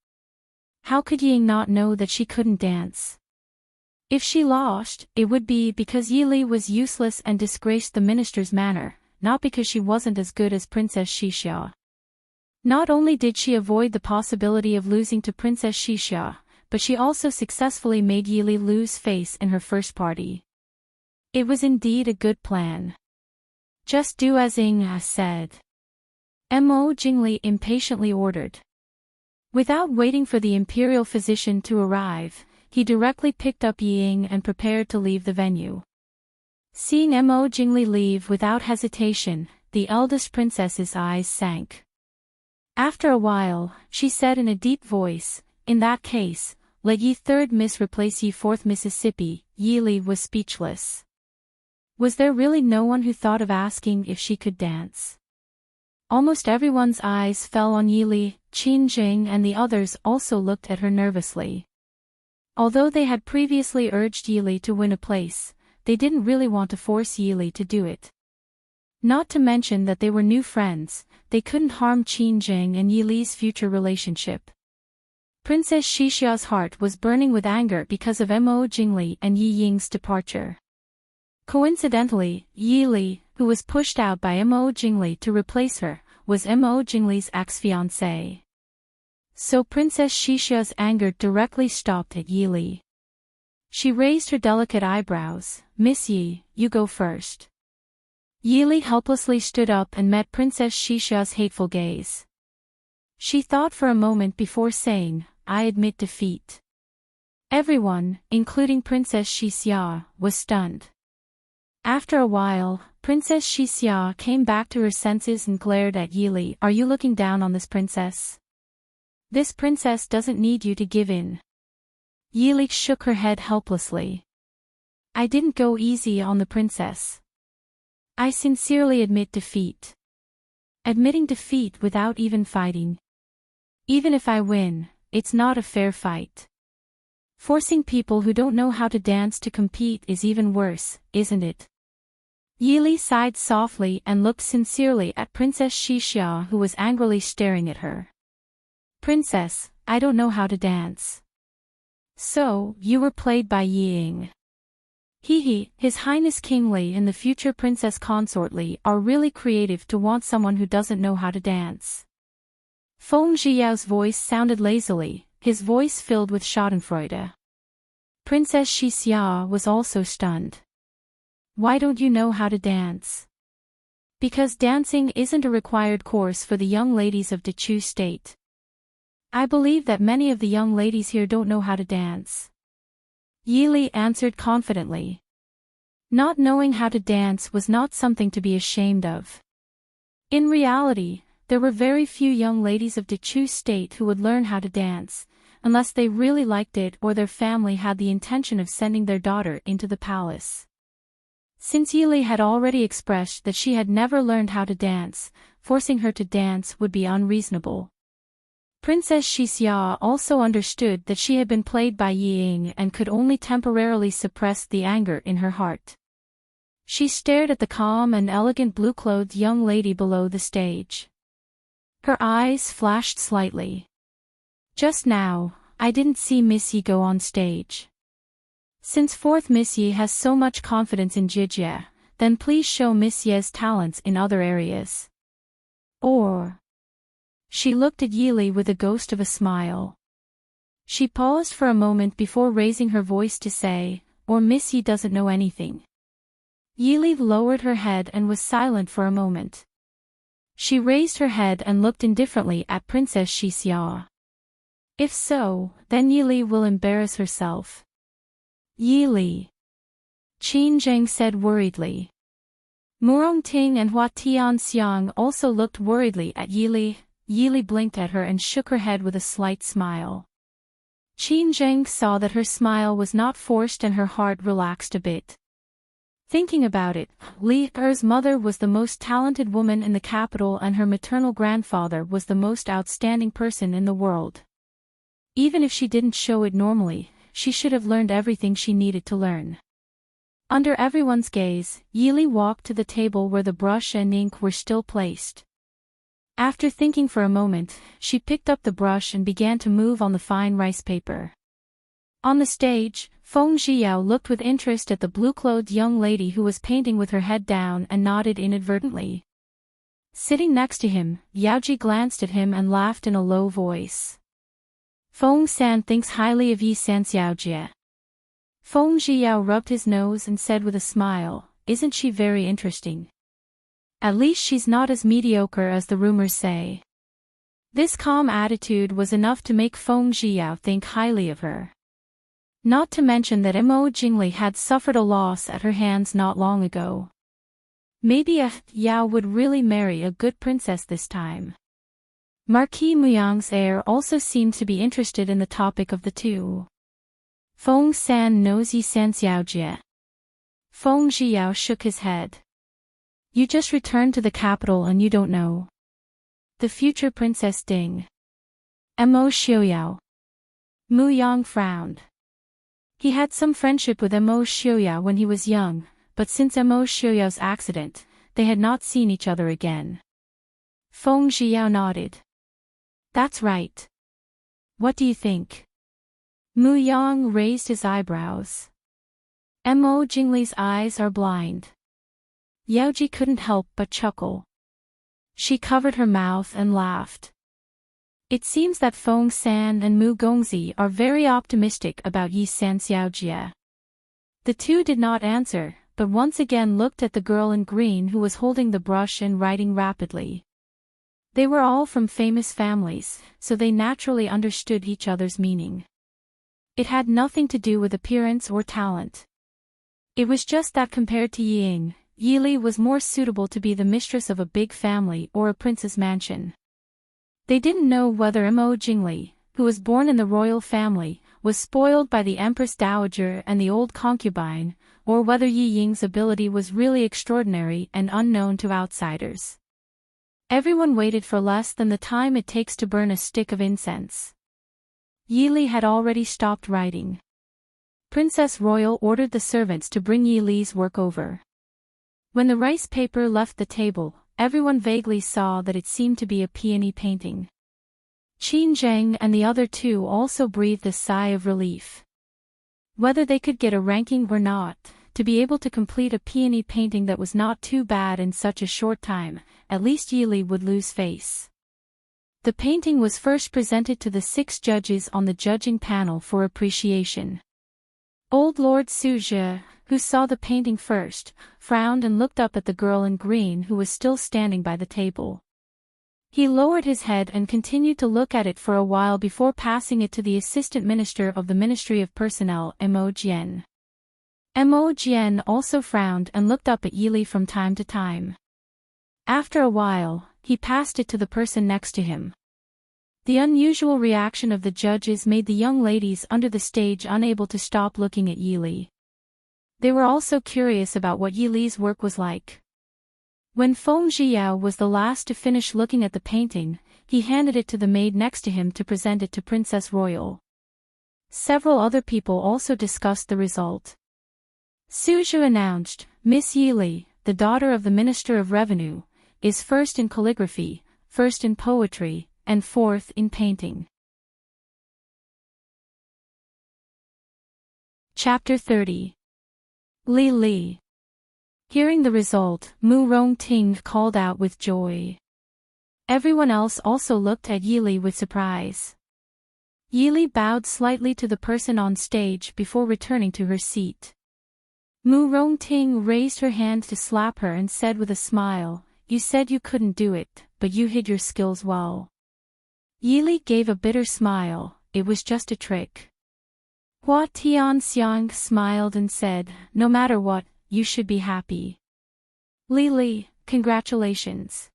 How could Yi Ying not know that she couldn't dance? If she lost, it would be because Yi Li was useless and disgraced the minister's manor, not because she wasn't as good as Princess Xixia. Not only did she avoid the possibility of losing to Princess Xixia, but she also successfully made Yi Li lose face in her first party. It was indeed a good plan. Just do as Ying said. Mo Jingli impatiently ordered. Without waiting for the imperial physician to arrive, he directly picked up Yi Ying and prepared to leave the venue. Seeing Mo Jingli leave without hesitation, the eldest princess's eyes sank. After a while, she said in a deep voice, "In that case, let ye third Miss replace ye fourth Mississippi." Yili was speechless. Was there really no one who thought of asking if she could dance? Almost everyone's eyes fell on Yili. Qin Jing and the others also looked at her nervously. Although they had previously urged Yili to win a place, they didn't really want to force Yili to do it. Not to mention that they were new friends, they couldn't harm Qin Jing and Yili's future relationship. Princess Xixia's heart was burning with anger because of Mo Jingli and Yi Ying's departure. Coincidentally, Yili, who was pushed out by Mo Jingli to replace her, was Mo Jingli's ex-fiancé. So Princess Xixia's anger directly stopped at Yili. She raised her delicate eyebrows. "Miss Yi, you go first." Yili helplessly stood up and met Princess Xixia's hateful gaze. She thought for a moment before saying, "I admit defeat." Everyone, including Princess Xixia, was stunned. After a while, Princess Xixia came back to her senses and glared at Yili. "Are you looking down on this princess? This princess doesn't need you to give in." Yili shook her head helplessly. "I didn't go easy on the princess. I sincerely admit defeat." Admitting defeat without even fighting. "Even if I win, it's not a fair fight. Forcing people who don't know how to dance to compete is even worse, isn't it?" Yili sighed softly and looked sincerely at Princess Xixia, who was angrily staring at her. "Princess, I don't know how to dance." "So, you were played by Yi Ying." His Highness King Li and the future Princess Consort Li are really creative to want someone who doesn't know how to dance. Feng Zhiyao's voice sounded lazily, his voice filled with schadenfreude. Princess Xixia was also stunned. "Why don't you know how to dance?" "Because dancing isn't a required course for the young ladies of Dechu State. I believe that many of the young ladies here don't know how to dance." Yili answered confidently. Not knowing how to dance was not something to be ashamed of. In reality, there were very few young ladies of Dechu State who would learn how to dance, unless they really liked it or their family had the intention of sending their daughter into the palace. Since Yili had already expressed that she had never learned how to dance, forcing her to dance would be unreasonable. Princess Xixia also understood that she had been played by Yi Ying and could only temporarily suppress the anger in her heart. She stared at the calm and elegant blue-clothed young lady below the stage. Her eyes flashed slightly. "Just now, I didn't see Miss Yi go on stage. Since fourth Miss Yi has so much confidence in Jijie, then please show Miss Ye's talents in other areas. Or..." She looked at Yili with a ghost of a smile. She paused for a moment before raising her voice to say, "Or Miss Yi doesn't know anything." Yili lowered her head and was silent for a moment. She raised her head and looked indifferently at Princess Xixia. If so, then Yili will embarrass herself. "Yili," Qin Zheng said worriedly. Murong Ting and Hua Tianxiang also looked worriedly at Yili. Yili blinked at her and shook her head with a slight smile. Qin Zheng saw that her smile was not forced and her heart relaxed a bit. Thinking about it, Li Er's mother was the most talented woman in the capital and her maternal grandfather was the most outstanding person in the world. Even if she didn't show it normally, she should have learned everything she needed to learn. Under everyone's gaze, Yili walked to the table where the brush and ink were still placed. After thinking for a moment, she picked up the brush and began to move on the fine rice paper. On the stage, Feng Zhiyao looked with interest at the blue-clothed young lady who was painting with her head down and nodded inadvertently. Sitting next to him, Yaoji glanced at him and laughed in a low voice. "Feng San thinks highly of Yi San Xiaojie." Feng Zhiyao rubbed his nose and said with a smile, "Isn't she very interesting? At least she's not as mediocre as the rumors say." This calm attitude was enough to make Feng Zhiyao think highly of her. Not to mention that Mo Jingli had suffered a loss at her hands not long ago. Maybe Yao would really marry a good princess this time. Marquis Muyang's heir also seemed to be interested in the topic of the two. Feng San knows Yi San Xiaojie. Feng Zhiyao shook his head. You just returned to the capital and you don't know. The future Princess Ding. Mo Xiuyao. Mu Yang frowned. He had some friendship with Mo Xiuyao when he was young, but since Mo Xiuyao's accident, they had not seen each other again. Feng Zhiyao nodded. That's right. What do you think? Mu Yang raised his eyebrows. Mo Jingli's eyes are blind. Yaoji couldn't help but chuckle. She covered her mouth and laughed. It seems that Feng San and Mu Gongzi are very optimistic about Yi San Xiaojie. The two did not answer, but once again looked at the girl in green who was holding the brush and writing rapidly. They were all from famous families, so they naturally understood each other's meaning. It had nothing to do with appearance or talent. It was just that compared to Ying, Yili was more suitable to be the mistress of a big family or a prince's mansion. They didn't know whether Mo Jingli, who was born in the royal family, was spoiled by the Empress Dowager and the old concubine, or whether Yi Ying's ability was really extraordinary and unknown to outsiders. Everyone waited for less than the time it takes to burn a stick of incense. Yili had already stopped writing. Princess Royal ordered the servants to bring Yili's work over. When the rice paper left the table, everyone vaguely saw that it seemed to be a peony painting. Qin Zheng and the other two also breathed a sigh of relief. Whether they could get a ranking or not, to be able to complete a peony painting that was not too bad in such a short time, at least Yili would lose face. The painting was first presented to the 6 judges on the judging panel for appreciation. Old Lord Suzhi, who saw the painting first, frowned and looked up at the girl in green who was still standing by the table. He lowered his head and continued to look at it for a while before passing it to the Assistant Minister of the Ministry of Personnel, Mo Jian. Mo Jian also frowned and looked up at Yili from time to time. After a while, he passed it to the person next to him. The unusual reaction of the judges made the young ladies under the stage unable to stop looking at Yili. They were also curious about what Yili's work was like. When Feng Zhiyao was the last to finish looking at the painting, he handed it to the maid next to him to present it to Princess Royal. Several other people also discussed the result. Suzhi announced, Miss Yili, the daughter of the Minister of Revenue, is first in calligraphy, first in poetry, and fourth in painting. Chapter 30. Li Li. Hearing the result, Mu Rongting called out with joy. Everyone else also looked at Yili with surprise. Yili bowed slightly to the person on stage before returning to her seat. Mu Rongting raised her hand to slap her and said with a smile, You said you couldn't do it, but you hid your skills well. Yili gave a bitter smile, it was just a trick. Hua Tianxiang smiled and said, No matter what, you should be happy. Li Li, congratulations.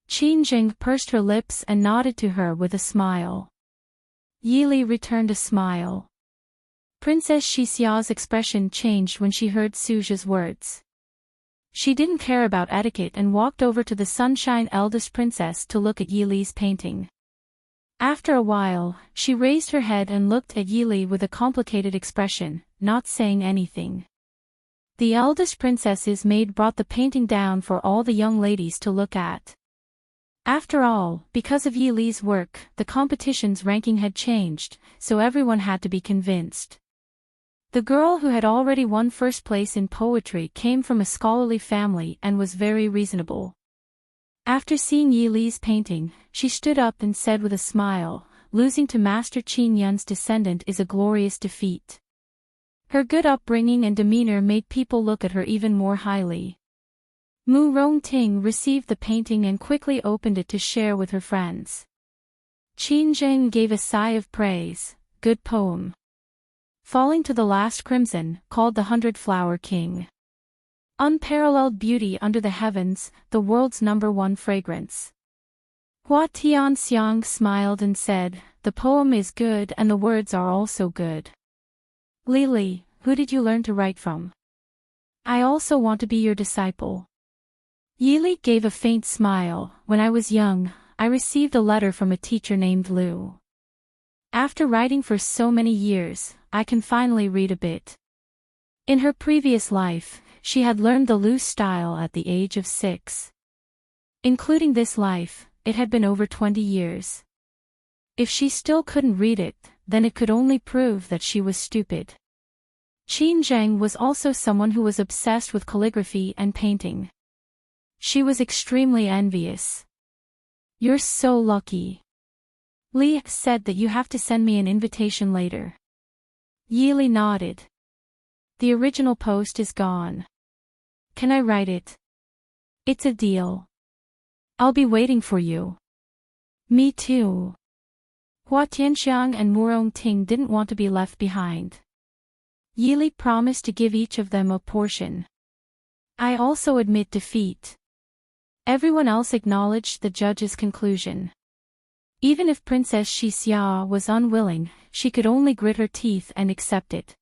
Qin Jing pursed her lips and nodded to her with a smile. Yili returned a smile. Princess Xixia's expression changed when she heard Suzhi's words. She didn't care about etiquette and walked over to the Sunshine eldest princess to look at Yili's painting. After a while, she raised her head and looked at Yili with a complicated expression, not saying anything. The eldest princess's maid brought the painting down for all the young ladies to look at. After all, because of Yili's work, the competition's ranking had changed, so everyone had to be convinced. The girl who had already won first place in poetry came from a scholarly family and was very reasonable. After seeing Yili's painting, she stood up and said with a smile, Losing to Master Qin Yun's descendant is a glorious defeat. Her good upbringing and demeanor made people look at her even more highly. Mu Rongting received the painting and quickly opened it to share with her friends. Qin Zheng gave a sigh of praise, Good poem. Falling to the last crimson, called the 100-Flower King. Unparalleled beauty under the heavens, the world's #1 fragrance. Hua Tianxiang smiled and said, the poem is good and the words are also good. Lily, who did you learn to write from? I also want to be your disciple. Yili gave a faint smile. When I was young, I received a letter from a teacher named Lu. After writing for so many years, I can finally read a bit. In her previous life, she had learned the Lu style at the age of 6. Including this life, it had been over 20 years. If she still couldn't read it, then it could only prove that she was stupid. Qin Zheng was also someone who was obsessed with calligraphy and painting. She was extremely envious. You're so lucky. Li said that you have to send me an invitation later. Yili nodded. The original post is gone. Can I write it? It's a deal. I'll be waiting for you. Me too. Hua Tianxiang and Murong Ting didn't want to be left behind. Yili promised to give each of them a portion. I also admit defeat. Everyone else acknowledged the judge's conclusion. Even if Princess Xixia was unwilling, she could only grit her teeth and accept it.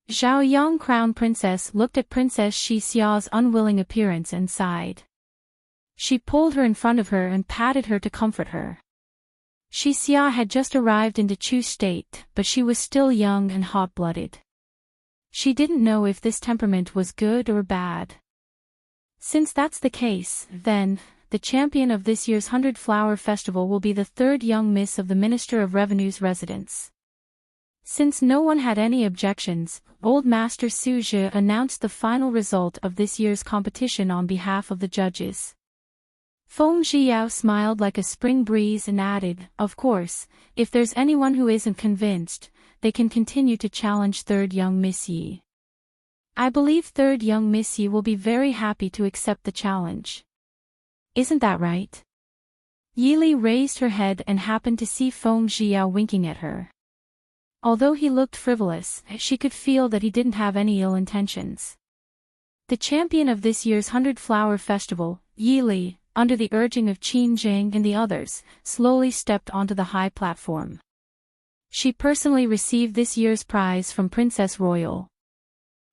Zhaoyang Crown Princess looked at Princess Xixia's unwilling appearance and sighed. She pulled her in front of her and patted her to comfort her. Xixia had just arrived into Chu state, but she was still young and hot-blooded. She didn't know if this temperament was good or bad. Since that's the case, then, the champion of this year's 100 Flower Festival will be the third young miss of the Minister of Revenue's residence. Since no one had any objections, Old Master Su Zhi announced the final result of this year's competition on behalf of the judges. Feng Zhiyao smiled like a spring breeze and added, of course, if there's anyone who isn't convinced, they can continue to challenge third young Miss Yi. I believe third young Miss Yi will be very happy to accept the challenge. Isn't that right? Yili raised her head and happened to see Feng Zhiyao winking at her. Although he looked frivolous, she could feel that he didn't have any ill intentions. The champion of this year's 100 Flower Festival, Yili, under the urging of Qin Zheng and the others, slowly stepped onto the high platform. She personally received this year's prize from Princess Royal.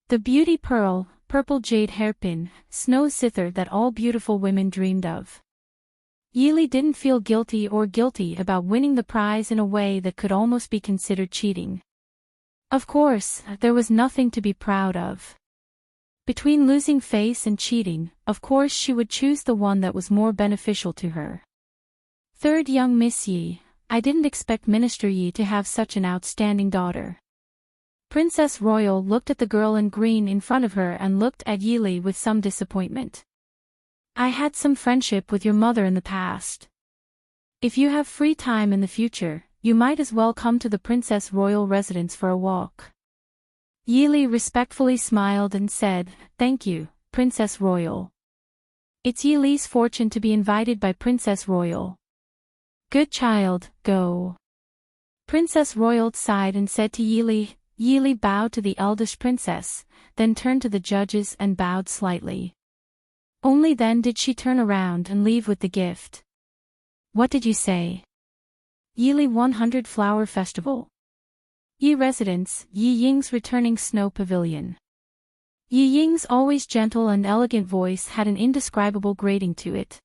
The beauty pearl, purple jade hairpin, snow zither that all beautiful women dreamed of. Yili didn't feel guilty about winning the prize in a way that could almost be considered cheating. Of course, there was nothing to be proud of. Between losing face and cheating, of course she would choose the one that was more beneficial to her. Third young Miss Yi, I didn't expect Minister Yi to have such an outstanding daughter. Princess Royal looked at the girl in green in front of her and looked at Yili with some disappointment. I had some friendship with your mother in the past. If you have free time in the future, you might as well come to the Princess Royal residence for a walk. Yili respectfully smiled and said, thank you, Princess Royal. It's Yili's fortune to be invited by Princess Royal. Good child, go. Princess Royal sighed and said to Yili. Yili bowed to the eldest princess, then turned to the judges and bowed slightly. Only then did she turn around and leave with the gift. What did you say? Yili 100 Flower Festival. Yi Residence, Yi Ying's returning snow pavilion. Yi Ying's always gentle and elegant voice had an indescribable grating to it.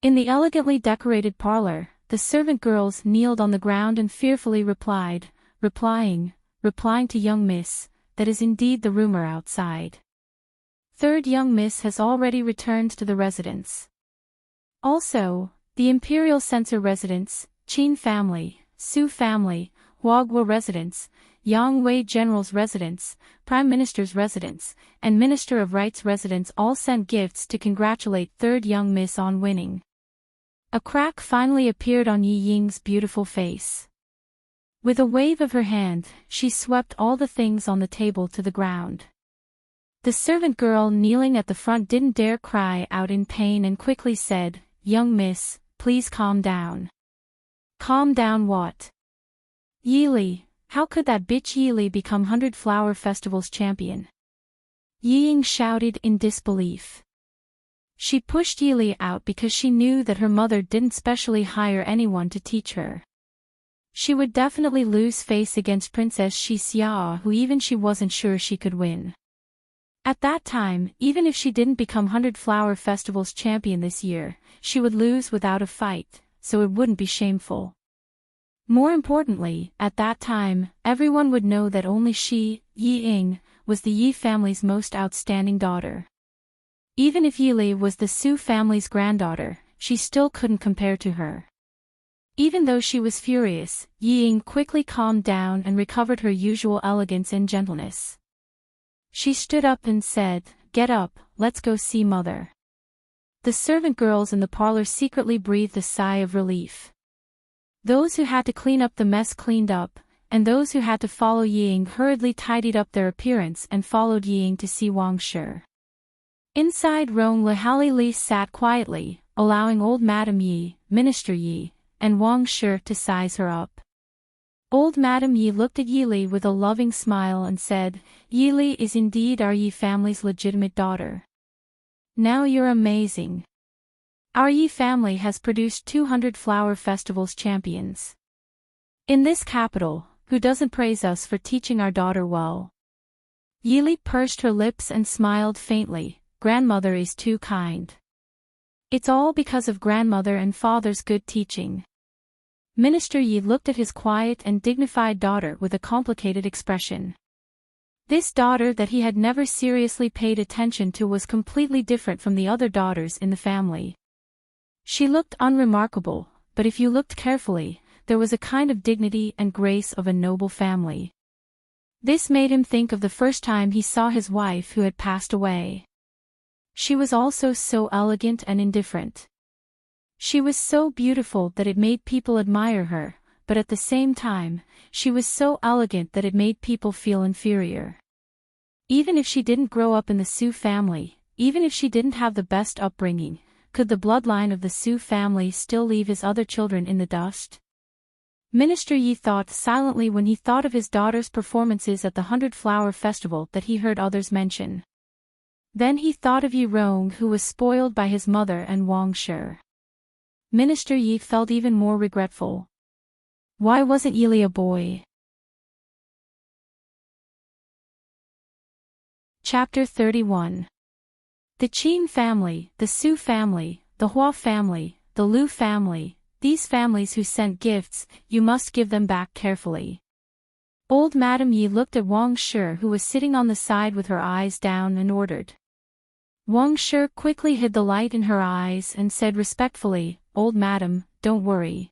In the elegantly decorated parlor, the servant girls kneeled on the ground and fearfully replying to young miss, that is indeed the rumor outside. Third young miss has already returned to the residence. Also, the imperial censor residence, Qin family, Su family, Huaguo residence, Yang Wei general's residence, prime minister's residence, and minister of rights residence all sent gifts to congratulate third young miss on winning. A crack finally appeared on Yi Ying's beautiful face. With a wave of her hand, she swept all the things on the table to the ground. The servant girl kneeling at the front didn't dare cry out in pain and quickly said, young miss, please calm down. Calm down what? Yili, how could that bitch Yili become 100 Flower Festival's champion? Ying shouted in disbelief. She pushed Yili out because she knew that her mother didn't specially hire anyone to teach her. She would definitely lose face against Princess Shi Xia, who even she wasn't sure she could win. At that time, even if she didn't become 100 Flower Festival's champion this year, she would lose without a fight, so it wouldn't be shameful. More importantly, at that time, everyone would know that only she, Ying, was the Yi family's most outstanding daughter. Even if Yili was the Su family's granddaughter, she still couldn't compare to her. Even though she was furious, Ying quickly calmed down and recovered her usual elegance and gentleness. She stood up and said, "Get up, let's go see mother." The servant girls in the parlor secretly breathed a sigh of relief. Those who had to clean up the mess cleaned up, and those who had to follow Ying hurriedly tidied up their appearance and followed Ying to see Wang Shi. Inside Rong Li sat quietly, allowing old Madame Yi, Minister Yi, and Wang Shi to size her up. Old Madame Yi looked at Yili with a loving smile and said, "Yili is indeed our Yi family's legitimate daughter. Now you're amazing. Our Yi family has produced 200 Flower Festival's champions. In this capital, who doesn't praise us for teaching our daughter well?" Yili pursed her lips and smiled faintly. "Grandmother is too kind. It's all because of grandmother and father's good teaching." Minister Yi looked at his quiet and dignified daughter with a complicated expression. This daughter that he had never seriously paid attention to was completely different from the other daughters in the family. She looked unremarkable, but if you looked carefully, there was a kind of dignity and grace of a noble family. This made him think of the first time he saw his wife who had passed away. She was also so elegant and indifferent. She was so beautiful that it made people admire her, but at the same time, she was so elegant that it made people feel inferior. Even if she didn't grow up in the Su family, even if she didn't have the best upbringing, could the bloodline of the Su family still leave his other children in the dust? Minister Yi thought silently when he thought of his daughter's performances at the 100 Flower Festival that he heard others mention. Then he thought of Yi Rong, who was spoiled by his mother, and Wang Shi. Minister Yi felt even more regretful. Why wasn't Yili a boy? Chapter 31. The Qin family, the Su family, the Hua family, the Lu family, these families who sent gifts, you must give them back carefully. Old Madame Yi looked at Wang Shi, who was sitting on the side with her eyes down, and ordered. Wang Shi quickly hid the light in her eyes and said respectfully, "Old Madam, don't worry.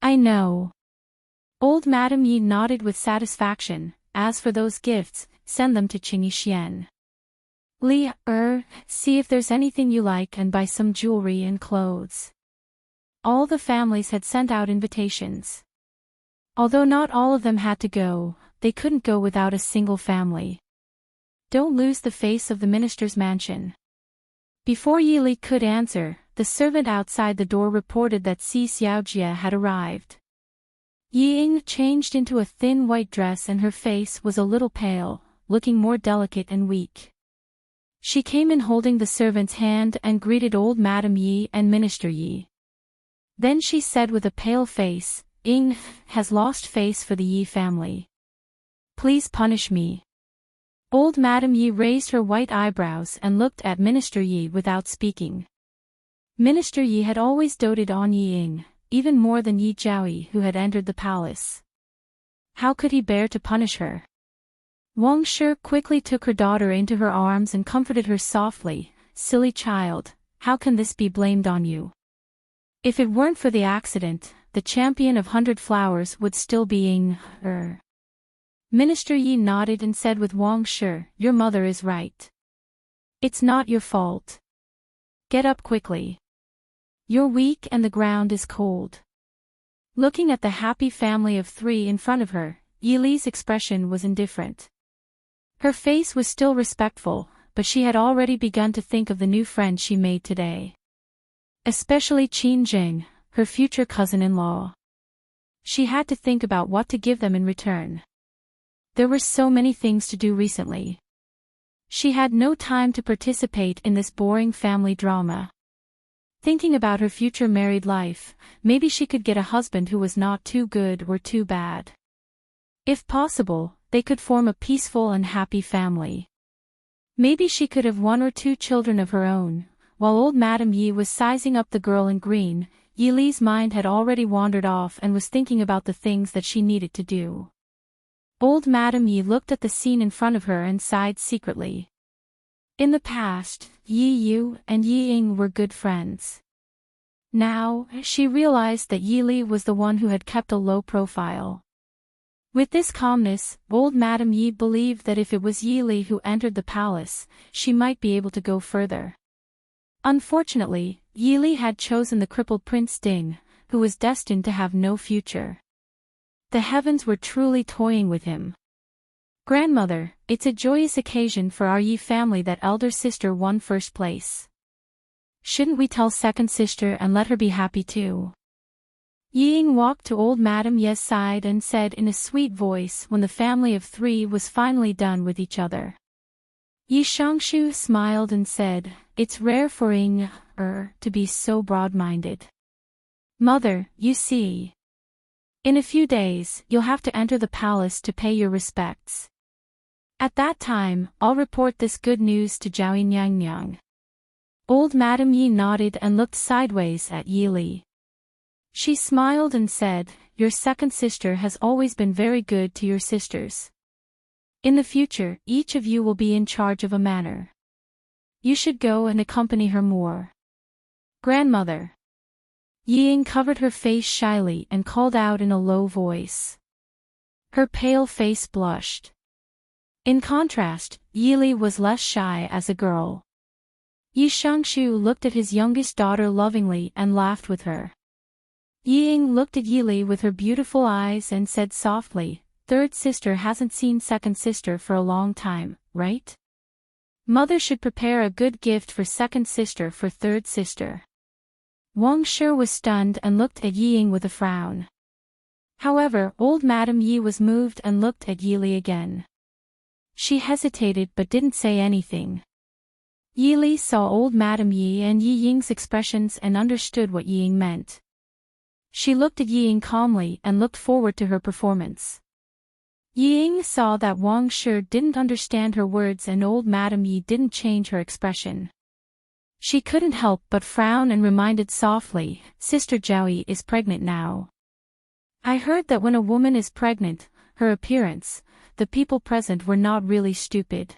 I know." Old Madame Yi nodded with satisfaction. "As for those gifts, send them to Qingyi Xian. See if there's anything you like and buy some jewelry and clothes." All the families had sent out invitations. Although not all of them had to go, they couldn't go without a single family. Don't lose the face of the minister's mansion. Before Yili could answer, the servant outside the door reported that Si Xiaojie had arrived. Ying changed into a thin white dress and her face was a little pale, looking more delicate and weak. She came in holding the servant's hand and greeted old Madame Yi and Minister Yi. Then she said with a pale face, "Ying has lost face for the Yi family. Please punish me." Old Madame Yi raised her white eyebrows and looked at Minister Yi without speaking. Minister Yi had always doted on Ying, even more than Yi Jiaoyi, who had entered the palace. How could he bear to punish her? Wang Shi quickly took her daughter into her arms and comforted her softly. "Silly child, how can this be blamed on you? If it weren't for the accident, the champion of 100 Flowers would still be Ying." Minister Yi nodded and said with Wang Shi, "Your mother is right. It's not your fault. Get up quickly. You're weak and the ground is cold." Looking at the happy family of 3 in front of her, Yili's expression was indifferent. Her face was still respectful, but she had already begun to think of the new friend she made today. Especially Qin Jing, her future cousin-in-law. She had to think about what to give them in return. There were so many things to do recently. She had no time to participate in this boring family drama. Thinking about her future married life, maybe she could get a husband who was not too good or too bad. If possible, they could form a peaceful and happy family. Maybe she could have 1 or 2 children of her own. While old Madame Yi was sizing up the girl in green, Yi Li's mind had already wandered off and was thinking about the things that she needed to do. Old Madame Yi looked at the scene in front of her and sighed secretly. In the past, Yi Yu and Yi Ying were good friends. Now, she realized that Yi Li was the one who had kept a low profile. With this calmness, old Madame Yi believed that if it was Yi Li who entered the palace, she might be able to go further. Unfortunately, Yi Li had chosen the crippled Prince Ding, who was destined to have no future. The heavens were truly toying with him. Grandmother, it's a joyous occasion for our Yi family that elder sister won first place. Shouldn't we tell second sister and let her be happy too? Yi Ying walked to old Madame Ye's side and said in a sweet voice when the family of 3 was finally done with each other. Yi Shangshu smiled and said, "It's rare for Ying to be so broad-minded. Mother, you see. In a few days, you'll have to enter the palace to pay your respects. At that time, I'll report this good news to Zhao Nyang." Old Madame Yi nodded and looked sideways at Yi Li. She smiled and said, "Your second sister has always been very good to your sisters. In the future, each of you will be in charge of a manor. You should go and accompany her more." "Grandmother." Yi Ying covered her face shyly and called out in a low voice. Her pale face blushed. In contrast, Yi Li was less shy as a girl. Yi Shangshu looked at his youngest daughter lovingly and laughed with her. Yi Ying looked at Yi Li with her beautiful eyes and said softly, "Third sister hasn't seen second sister for a long time, right? Mother should prepare a good gift for second sister for third sister." Wang Shi was stunned and looked at Yi Ying with a frown. However, old Madame Yi was moved and looked at Yi Li again. She hesitated but didn't say anything. Yi Li saw old Madame Yi and Yi Ying's expressions and understood what Yi Ying meant. She looked at Yi Ying calmly and looked forward to her performance. Yi Ying saw that Wang Shi didn't understand her words and old Madame Yi didn't change her expression. She couldn't help but frown and reminded softly, "Sister Zhao is pregnant now. I heard that when a woman is pregnant, her appearance, the people present were not really stupid."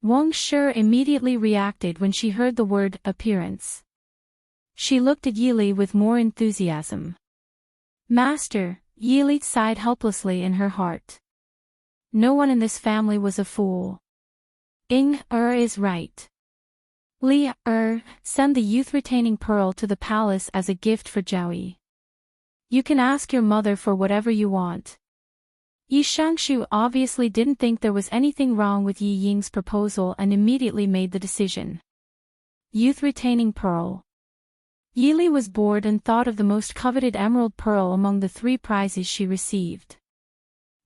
Wang Shi immediately reacted when she heard the word appearance. She looked at Yi Li with more enthusiasm. "Master," Yi Li sighed helplessly in her heart. No one in this family was a fool. Ying is right. Li send the youth retaining pearl to the palace as a gift for Zhao. You can ask your mother for whatever you want. Yi Shangshu obviously didn't think there was anything wrong with Yi Ying's proposal and immediately made the decision. Youth retaining pearl. Yi Li was bored and thought of the most coveted emerald pearl among the 3 prizes she received.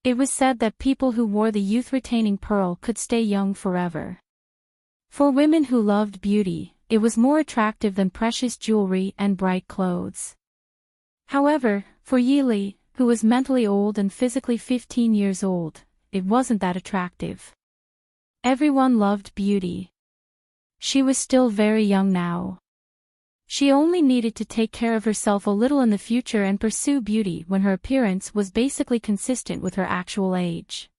It was said that people who wore the youth retaining pearl could stay young forever. For women who loved beauty, it was more attractive than precious jewelry and bright clothes. However, for Yi Li, who was mentally old and physically 15 years old, it wasn't that attractive. Everyone loved beauty. She was still very young now. She only needed to take care of herself a little in the future and pursue beauty when her appearance was basically consistent with her actual age.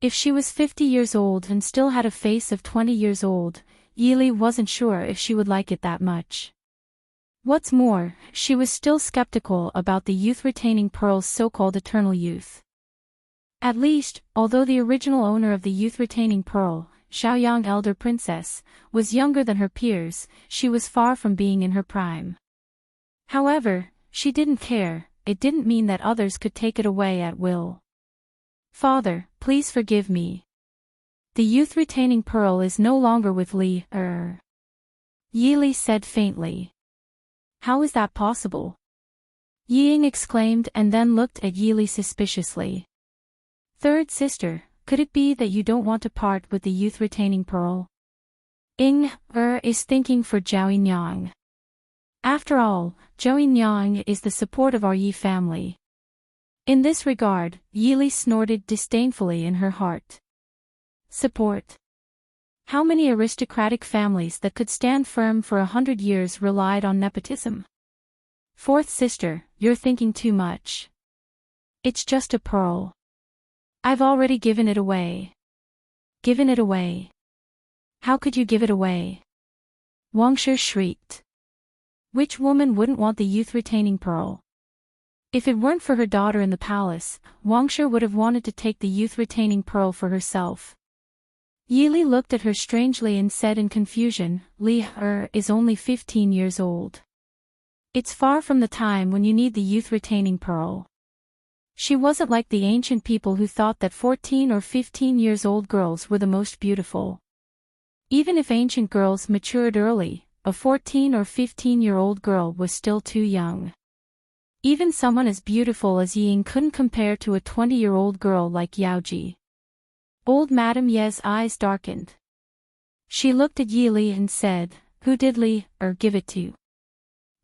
If she was 50 years old and still had a face of 20 years old, Yi Li wasn't sure if she would like it that much. What's more, she was still skeptical about the youth retaining pearl's so-called eternal youth. At least, although the original owner of the youth retaining pearl, Xiaoyang elder princess, was younger than her peers, she was far from being in her prime. However, she didn't care, it didn't mean that others could take it away at will. "Father, please forgive me. The youth retaining pearl is no longer with Li Yi Li said faintly. "How is that possible?" Yi Ying exclaimed and then looked at Yi Li suspiciously. "Third sister, Could it be that you don't want to part with the youth retaining pearl? Is thinking for Zhao Yinyang. After all, Zhao Yinyang is the support of our Yi family. In this regard, Yili snorted disdainfully in her heart. Support. How many aristocratic families that could stand firm for 100 years relied on nepotism? Fourth sister, you're thinking too much. It's just a pearl. I've already given it away. Given it away? How could you give it away? Wangshe shrieked. Which woman wouldn't want the youth retaining pearl? If it weren't for her daughter in the palace, Wangshe would have wanted to take the youth retaining pearl for herself. Yili looked at her strangely and said in confusion, Li is only 15 years old. It's far from the time when you need the youth retaining pearl. She wasn't like the ancient people who thought that 14 or 15 years old girls were the most beautiful. Even if ancient girls matured early, a 14 or 15-year-old girl was still too young. Even someone as beautiful as Ying couldn't compare to a 20-year-old girl like Yaoji. Old Madame Ye's eyes darkened. She looked at Yili and said, Who did Li give it to?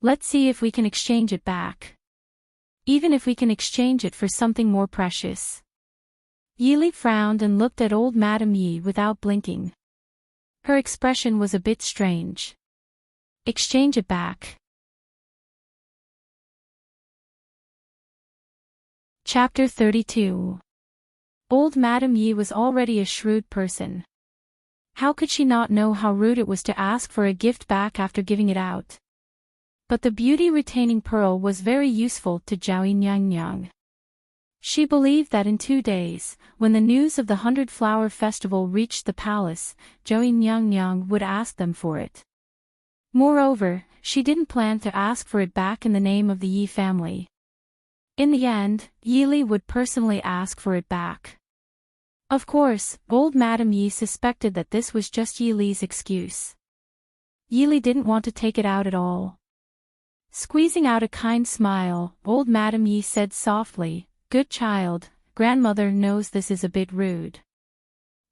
Let's see if we can exchange it back. Even if we can exchange it for something more precious. Yili frowned and looked at old Madame Yi without blinking. Her expression was a bit strange. Exchange it back. Chapter 32. Old Madame Yi was already a shrewd person. How could she not know how rude it was to ask for a gift back after giving it out? But the beauty retaining pearl was very useful to Zhao Yinyang. She believed that in 2 days, when the news of the 100-Flower Festival reached the palace, Zhao Yinyang would ask them for it. Moreover, she didn't plan to ask for it back in the name of the Yi family. In the end, Yili would personally ask for it back. Of course, old Madame Yi suspected that this was just Yili's excuse. Yili didn't want to take it out at all. Squeezing out a kind smile, old Madame Yi said softly, Good child, grandmother knows this is a bit rude.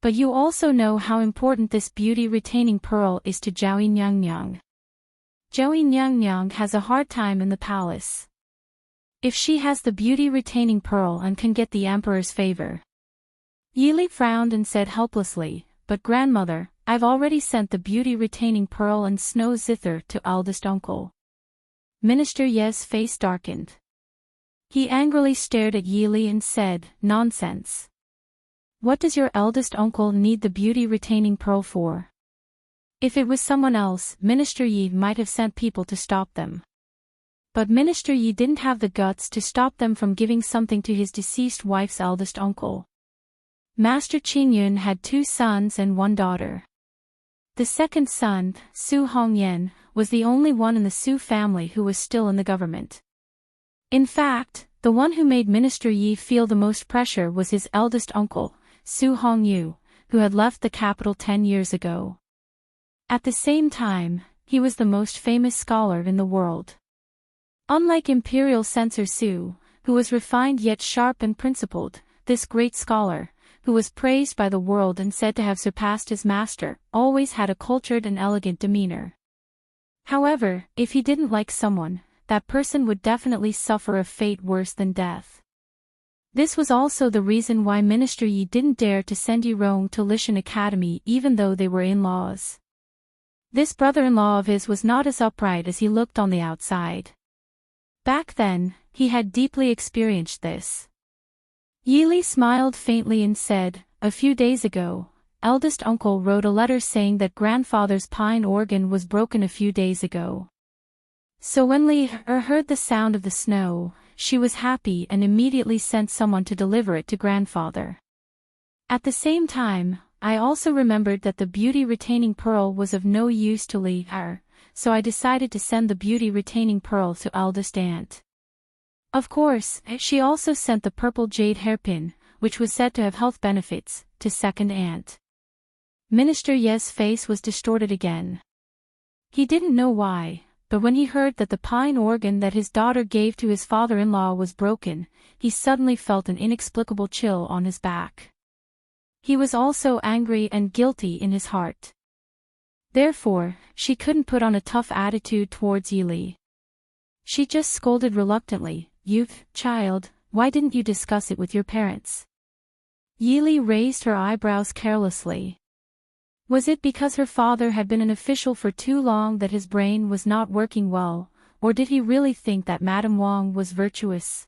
But you also know how important this beauty retaining pearl is to Zhao Yinyang. Zhao Yinyang has a hard time in the palace. If she has the beauty retaining pearl and can get the emperor's favor. Yili frowned and said helplessly, But grandmother, I've already sent the beauty retaining pearl and snow zither to eldest uncle. Minister Ye's face darkened. He angrily stared at Yili and said, Nonsense. What does your eldest uncle need the beauty retaining pearl for? If it was someone else, Minister Yi might have sent people to stop them. But Minister Yi didn't have the guts to stop them from giving something to his deceased wife's eldest uncle. Master Qingyun had 2 sons and 1 daughter. The second son, Su Hongyan, was the only one in the Su family who was still in the government. In fact, the one who made Minister Yi feel the most pressure was his eldest uncle, Su Hongyu, who had left the capital 10 years ago. At the same time, he was the most famous scholar in the world. Unlike imperial censor Su, who was refined yet sharp and principled, this great scholar, who was praised by the world and said to have surpassed his master, always had a cultured and elegant demeanor. However, if he didn't like someone, that person would definitely suffer a fate worse than death. This was also the reason why Minister Yi didn't dare to send Yirong to Lishan Academy even though they were in-laws. This brother-in-law of his was not as upright as he looked on the outside. Back then, he had deeply experienced this. Yili smiled faintly and said, A few days ago, eldest uncle wrote a letter saying that grandfather's pine organ was broken a few days ago. So when Li heard the sound of the snow, she was happy and immediately sent someone to deliver it to grandfather. At the same time, I also remembered that the beauty retaining pearl was of no use to Li, so I decided to send the beauty retaining pearl to eldest aunt. Of course, she also sent the purple jade hairpin, which was said to have health benefits, to second aunt. Minister Ye's face was distorted again. He didn't know why, but when he heard that the pine organ that his daughter gave to his father-in-law was broken, he suddenly felt an inexplicable chill on his back. He was also angry and guilty in his heart. Therefore, she couldn't put on a tough attitude towards Yili. She just scolded reluctantly, "You, child, why didn't you discuss it with your parents?" Yili raised her eyebrows carelessly. Was it because her father had been an official for too long that his brain was not working well, or did he really think that Madame Wang was virtuous?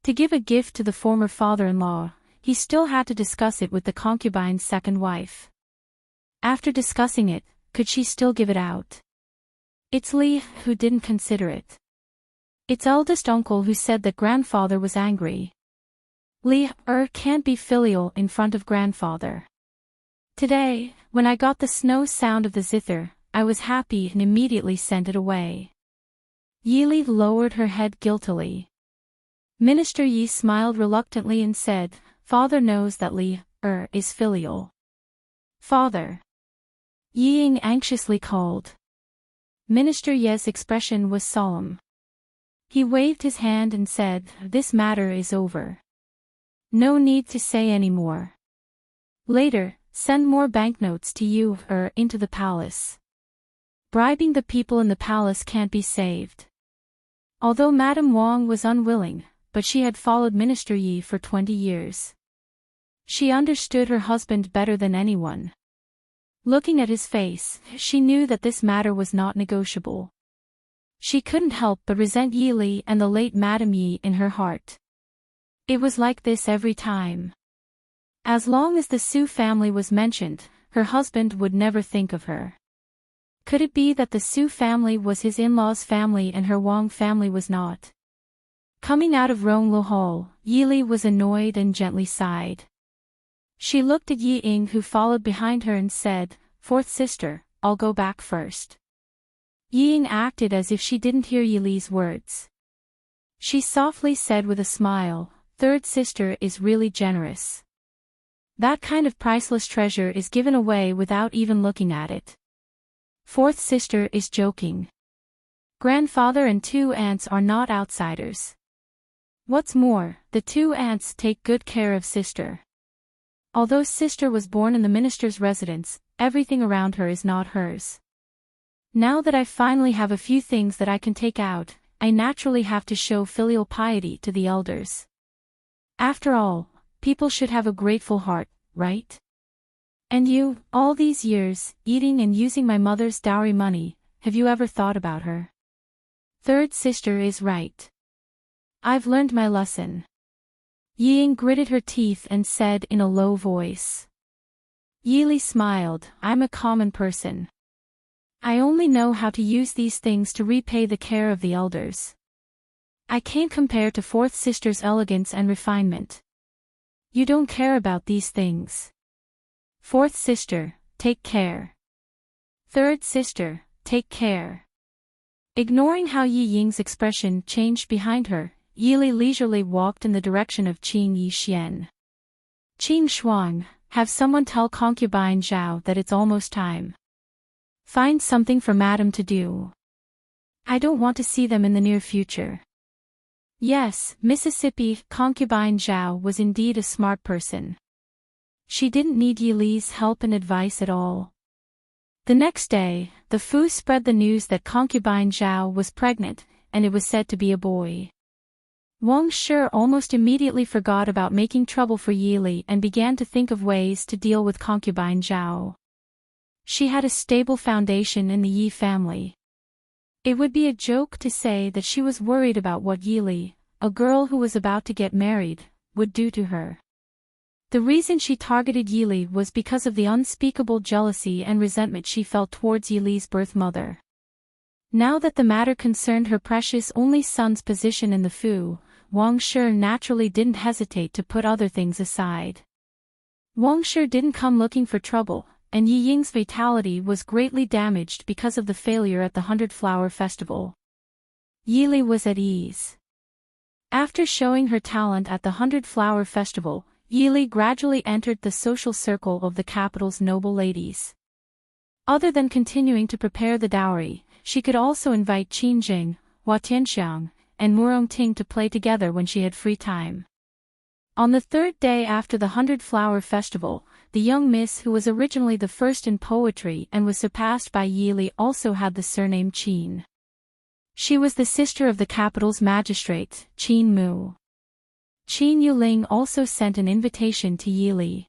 To give a gift to the former father-in-law, he still had to discuss it with the concubine's second wife. After discussing it, could she still give it out? It's Li who didn't consider it. It's eldest uncle who said that grandfather was angry. Li can't be filial in front of grandfather. Today, when I got the snow sound of the zither, I was happy and immediately sent it away. Yili lowered her head guiltily. Minister Yi smiled reluctantly and said, "Father knows that Li is filial." "Father?" Ying anxiously called. Minister Ye's expression was solemn. He waved his hand and said, "This matter is over. No need to say any more. Later, send more banknotes to you into the palace. Bribing the people in the palace can't be saved." Although Madame Wang was unwilling, but she had followed Minister Yi for 20 years. She understood her husband better than anyone. Looking at his face, she knew that this matter was not negotiable. She couldn't help but resent Yili and the late Madame Yi in her heart. It was like this every time. As long as the Su family was mentioned, her husband would never think of her. Could it be that the Su family was his in-laws' family and her Wang family was not? Coming out of Rollercoasters Hall, Yili was annoyed and gently sighed. She looked at Yi Ying who followed behind her and said, "Fourth sister, I'll go back first." Yi Ying acted as if she didn't hear Yili's words. She softly said with a smile, "Third sister is really generous. That kind of priceless treasure is given away without even looking at it. Fourth sister is joking. Grandfather and 2 aunts are not outsiders. What's more, the 2 aunts take good care of sister. Although sister was born in the minister's residence, everything around her is not hers. Now that I finally have a few things that I can take out, I naturally have to show filial piety to the elders. After all, people should have a grateful heart, right? And you, all these years, eating and using my mother's dowry money, have you ever thought about her? Third sister is right. I've learned my lesson." Ying gritted her teeth and said in a low voice. Yili smiled, "I'm a common person. I only know how to use these things to repay the care of the elders. I can't compare to fourth sister's elegance and refinement. You don't care about these things. Fourth sister, take care. Third sister, take care." Ignoring how Yi Ying's expression changed behind her, Yili leisurely walked in the direction of Qing Yixian. "Qing Shuang, have someone tell concubine Zhao that it's almost time. Find something for madam to do. I don't want to see them in the near future." Yes, Mississippi concubine Zhao was indeed a smart person. She didn't need Yili's help and advice at all. The next day, the Fu spread the news that concubine Zhao was pregnant, and it was said to be a boy. Wang Shi almost immediately forgot about making trouble for Yili and began to think of ways to deal with concubine Zhao. She had a stable foundation in the Yi family. It would be a joke to say that she was worried about what Yili, a girl who was about to get married, would do to her. The reason she targeted Yili was because of the unspeakable jealousy and resentment she felt towards Yili's birth mother. Now that the matter concerned her precious only son's position in the Fu, Wang Shi naturally didn't hesitate to put other things aside. Wang Shi didn't come looking for trouble, and Yi Ying's vitality was greatly damaged because of the failure at the 100-Flower Festival. Yili was at ease. After showing her talent at the 100-Flower Festival, Yili gradually entered the social circle of the capital's noble ladies. Other than continuing to prepare the dowry, she could also invite Qin Jing, Hua Tianxiang, and Murong Ting to play together when she had free time. On the third day after the 100-Flower Festival, the young miss who was originally the first in poetry and was surpassed by Yili also had the surname Qin. She was the sister of the capital's magistrate, Qin Mu. Qin Yuling also sent an invitation to Yili.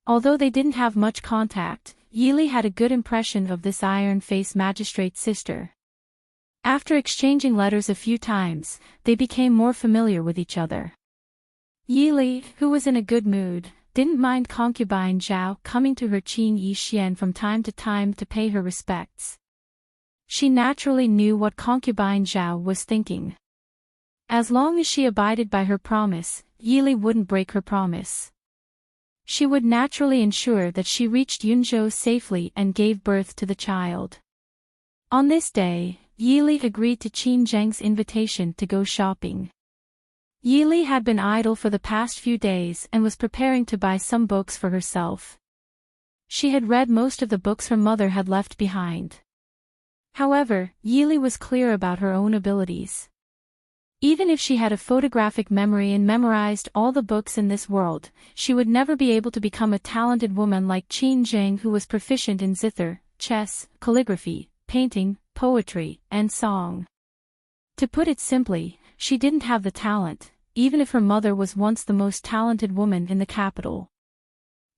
Although they didn't have much contact, Yili had a good impression of this iron-faced magistrate's sister. After exchanging letters a few times, they became more familiar with each other. Yili, who was in a good mood, didn't mind concubine Zhao coming to her Qin Yixian from time to pay her respects. She naturally knew what concubine Zhao was thinking. As long as she abided by her promise, Yili wouldn't break her promise. She would naturally ensure that she reached Yunzhou safely and gave birth to the child. On this day, Yili agreed to Qin Zheng's invitation to go shopping. Yili had been idle for the past few days and was preparing to buy some books for herself. She had read most of the books her mother had left behind. However, Yili was clear about her own abilities. Even if she had a photographic memory and memorized all the books in this world, she would never be able to become a talented woman like Qin Zheng, who was proficient in zither, chess, calligraphy, painting, poetry, and song. To put it simply, she didn't have the talent, even if her mother was once the most talented woman in the capital.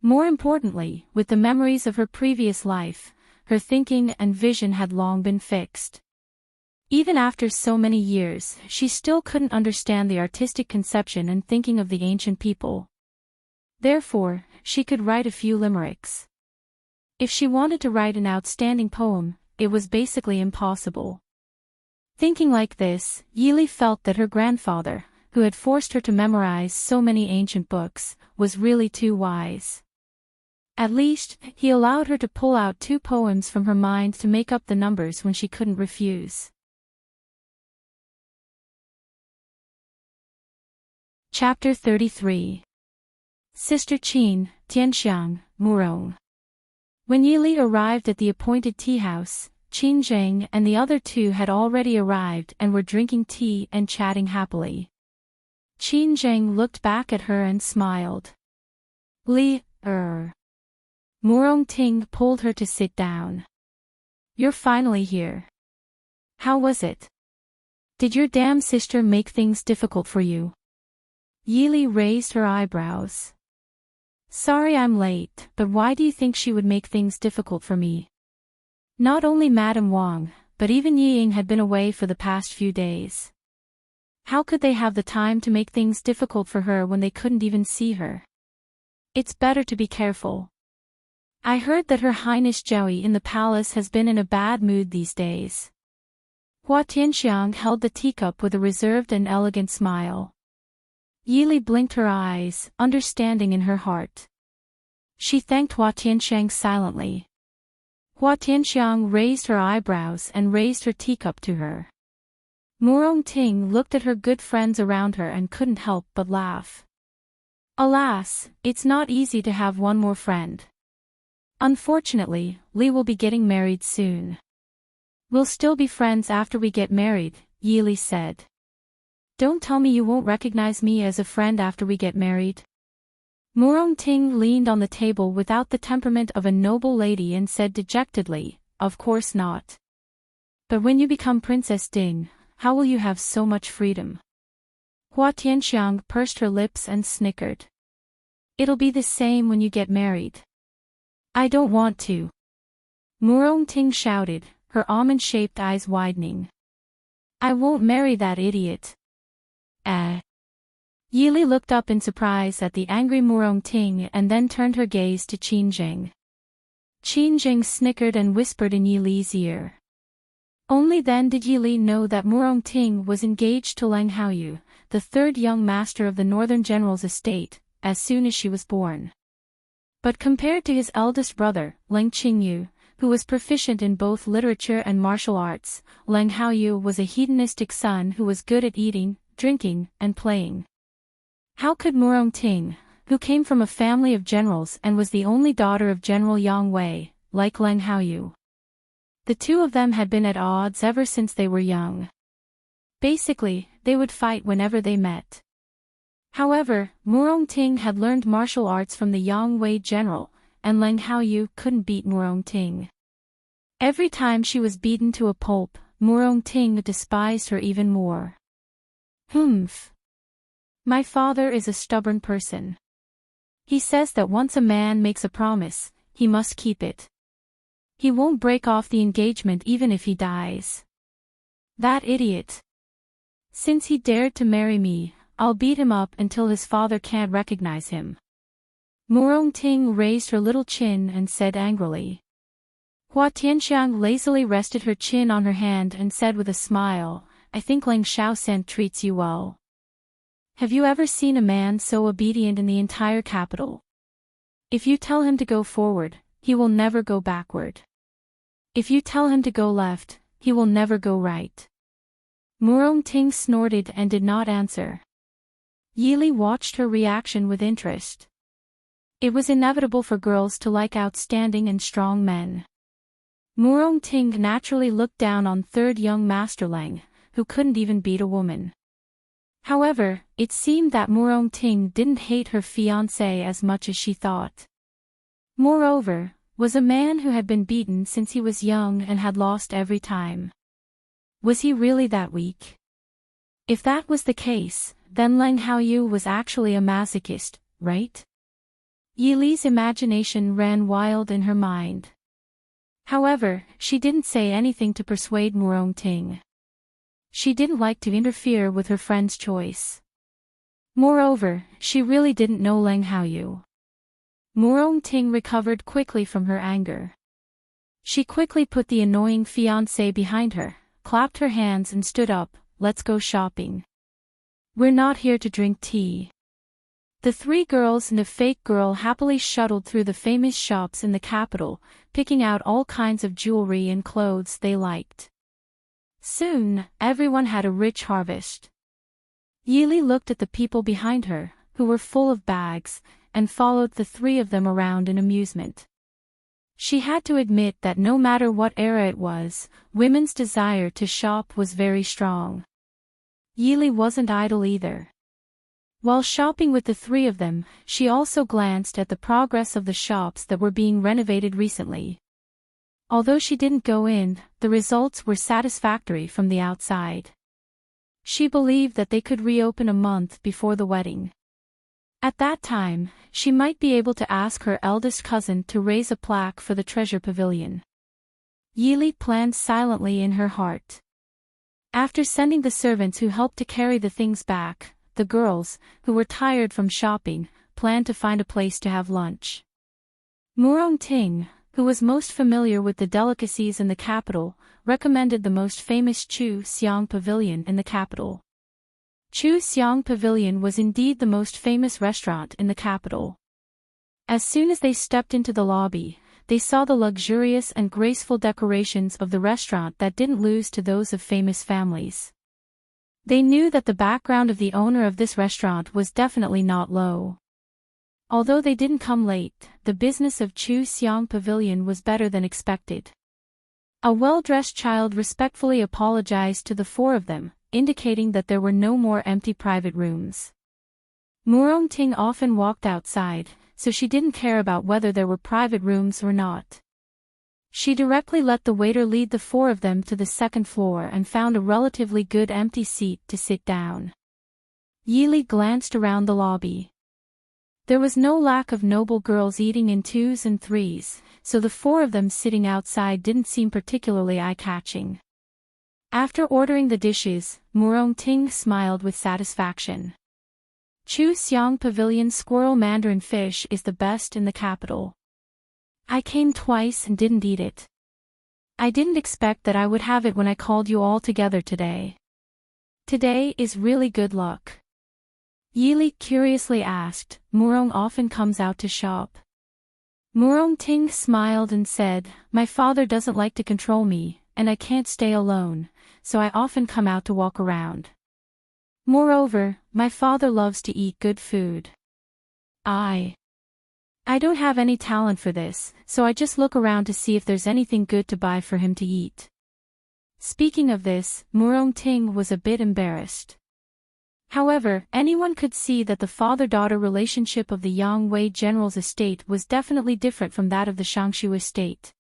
More importantly, with the memories of her previous life, her thinking and vision had long been fixed. Even after so many years, she still couldn't understand the artistic conception and thinking of the ancient people. Therefore, she could write a few limericks. If she wanted to write an outstanding poem, it was basically impossible. Thinking like this, Yili felt that her grandfather, who had forced her to memorize so many ancient books, was really too wise. At least, he allowed her to pull out 2 poems from her mind to make up the numbers when she couldn't refuse. Chapter 33. Sister Qin, Tianxiang, Murong. When Yili arrived at the appointed tea house, Qin Zheng and the other 2 had already arrived and were drinking tea and chatting happily. Qin Zheng looked back at her and smiled. Murong Ting pulled her to sit down. You're finally here. How was it? Did your damn sister make things difficult for you? Yili raised her eyebrows. Sorry I'm late, but why do you think she would make things difficult for me? Not only Madame Wang, but even Yiying had been away for the past few days. How could they have the time to make things difficult for her when they couldn't even see her? It's better to be careful. I heard that Her Highness Zhoui in the palace has been in a bad mood these days. Hua Tianxiang held the teacup with a reserved and elegant smile. Yili blinked her eyes, understanding in her heart. She thanked Hua Tianxiang silently. Hua Tianxiang raised her eyebrows and raised her teacup to her. Murong Ting looked at her good friends around her and couldn't help but laugh. Alas, it's not easy to have one more friend. Unfortunately, Li will be getting married soon. We'll still be friends after we get married, Yili said. Don't tell me you won't recognize me as a friend after we get married. Murong Ting leaned on the table without the temperament of a noble lady and said dejectedly, Of course not. But when you become Princess Ding, how will you have so much freedom? Hua Tianxiang pursed her lips and snickered. It'll be the same when you get married. I don't want to. Murong Ting shouted, her almond-shaped eyes widening. I won't marry that idiot. Yili looked up in surprise at the angry Murong Ting and then turned her gaze to Qin Zheng. Qin Zheng snickered and whispered in Yili's ear. Only then did Yili know that Murong Ting was engaged to Leng Haoyu, the 3rd young master of the Northern General's estate, as soon as she was born. But compared to his eldest brother, Leng Qingyu, who was proficient in both literature and martial arts, Leng Haoyu was a hedonistic son who was good at eating, drinking, and playing. How could Murong Ting, who came from a family of generals and was the only daughter of General Yang Wei, like Leng Haoyu? The 2 of them had been at odds ever since they were young. Basically, they would fight whenever they met. However, Murong Ting had learned martial arts from the Yang Wei general, and Leng Haoyu couldn't beat Murong Ting. Every time she was beaten to a pulp, Murong Ting despised her even more. Humph. My father is a stubborn person. He says that once a man makes a promise, he must keep it. He won't break off the engagement even if he dies. That idiot. Since he dared to marry me, I'll beat him up until his father can't recognize him. Murong Ting raised her little chin and said angrily. Hua Tianxiang lazily rested her chin on her hand and said with a smile, I think Leng Shaosen treats you well. Have you ever seen a man so obedient in the entire capital? If you tell him to go forward, he will never go backward. If you tell him to go left, he will never go right. Murong Ting snorted and did not answer. Yili watched her reaction with interest. It was inevitable for girls to like outstanding and strong men. Murong Ting naturally looked down on third young Master Leng, who couldn't even beat a woman. However, it seemed that Murong Ting didn't hate her fiancé as much as she thought. Moreover, was a man who had been beaten since he was young and had lost every time. Was he really that weak? If that was the case, then Leng Haoyu was actually a masochist, right? Yili's imagination ran wild in her mind. However, she didn't say anything to persuade Murong Ting. She didn't like to interfere with her friend's choice. Moreover, she really didn't know Leng Haoyu. Murong Ting recovered quickly from her anger. She quickly put the annoying fiancé behind her, clapped her hands and stood up. Let's go shopping. We're not here to drink tea. The three girls and a fake girl happily shuttled through the famous shops in the capital, picking out all kinds of jewelry and clothes they liked. Soon, everyone had a rich harvest. Yili looked at the people behind her, who were full of bags, and followed the three of them around in amusement. She had to admit that no matter what era it was, women's desire to shop was very strong. Yili wasn't idle either. While shopping with the three of them, she also glanced at the progress of the shops that were being renovated recently. Although she didn't go in, the results were satisfactory from the outside. She believed that they could reopen a month before the wedding. At that time, she might be able to ask her eldest cousin to raise a plaque for the treasure pavilion. Yili planned silently in her heart. After sending the servants who helped to carry the things back, the girls, who were tired from shopping, planned to find a place to have lunch. Murong Ting, who was most familiar with the delicacies in the capital, recommended the most famous Chu Xiang Pavilion in the capital. Chu Xiang Pavilion was indeed the most famous restaurant in the capital. As soon as they stepped into the lobby, they saw the luxurious and graceful decorations of the restaurant that didn't lose to those of famous families. They knew that the background of the owner of this restaurant was definitely not low. Although they didn't come late, the business of Chu Xiang Pavilion was better than expected. A well-dressed child respectfully apologized to the four of them, indicating that there were no more empty private rooms. Murong Ting often walked outside, so she didn't care about whether there were private rooms or not. She directly let the waiter lead the four of them to the second floor and found a relatively good empty seat to sit down. Yili glanced around the lobby. There was no lack of noble girls eating in twos and threes, so the four of them sitting outside didn't seem particularly eye-catching. After ordering the dishes, Murong Ting smiled with satisfaction. Chu Xiang Pavilion squirrel mandarin fish is the best in the capital. I came twice and didn't eat it. I didn't expect that I would have it when I called you all together today. Today is really good luck. Yili curiously asked, Murong often comes out to shop. Murong Ting smiled and said, my father doesn't like to control me, and I can't stay alone, so I often come out to walk around. Moreover, my father loves to eat good food. I don't have any talent for this, so I just look around to see if there's anything good to buy for him to eat. Speaking of this, Murong Ting was a bit embarrassed. However, anyone could see that the father-daughter relationship of the Yang Wei general's estate was definitely different from that of the Shangshu estate.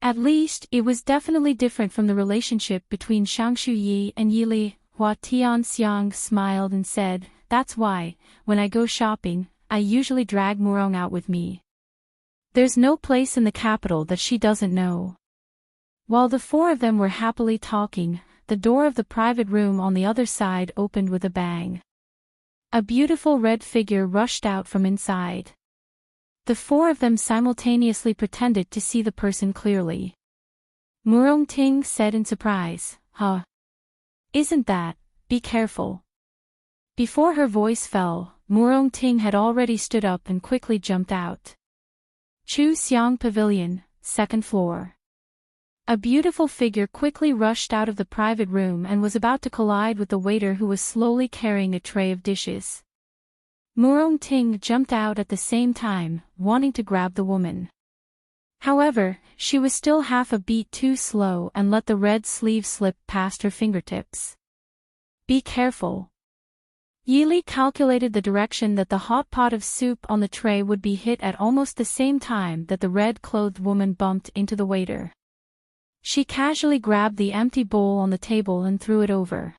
At least, it was definitely different from the relationship between Shangshu Yi and Yili. Hua Tianxiang smiled and said, "That's why, when I go shopping, I usually drag Murong out with me. There's no place in the capital that she doesn't know." While the four of them were happily talking, the door of the private room on the other side opened with a bang. A beautiful red figure rushed out from inside. The four of them simultaneously pretended to see the person clearly. Murong Ting said in surprise, "Huh? Isn't that, be careful." Before her voice fell, Murong Ting had already stood up and quickly jumped out. Chu Xiang Pavilion, second floor. A beautiful figure quickly rushed out of the private room and was about to collide with the waiter who was slowly carrying a tray of dishes. Murong Ting jumped out at the same time, wanting to grab the woman. However, she was still half a beat too slow and let the red sleeve slip past her fingertips. "Be careful." Yili calculated the direction that the hot pot of soup on the tray would be hit at almost the same time that the red-clothed woman bumped into the waiter. She casually grabbed the empty bowl on the table and threw it over.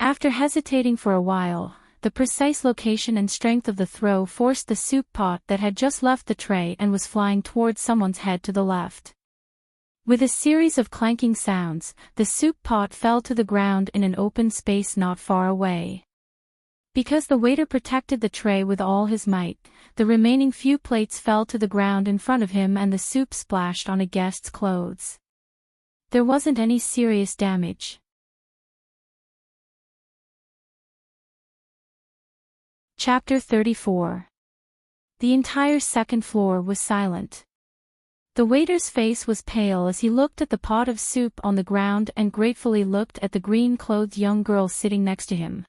After hesitating for a while, the precise location and strength of the throw forced the soup pot that had just left the tray and was flying towards someone's head to the left. With a series of clanking sounds, the soup pot fell to the ground in an open space not far away. Because the waiter protected the tray with all his might, the remaining few plates fell to the ground in front of him and the soup splashed on a guest's clothes. There wasn't any serious damage. Chapter 34. The entire second floor was silent. The waiter's face was pale as he looked at the pot of soup on the ground and gratefully looked at the green-clothed young girl sitting next to him.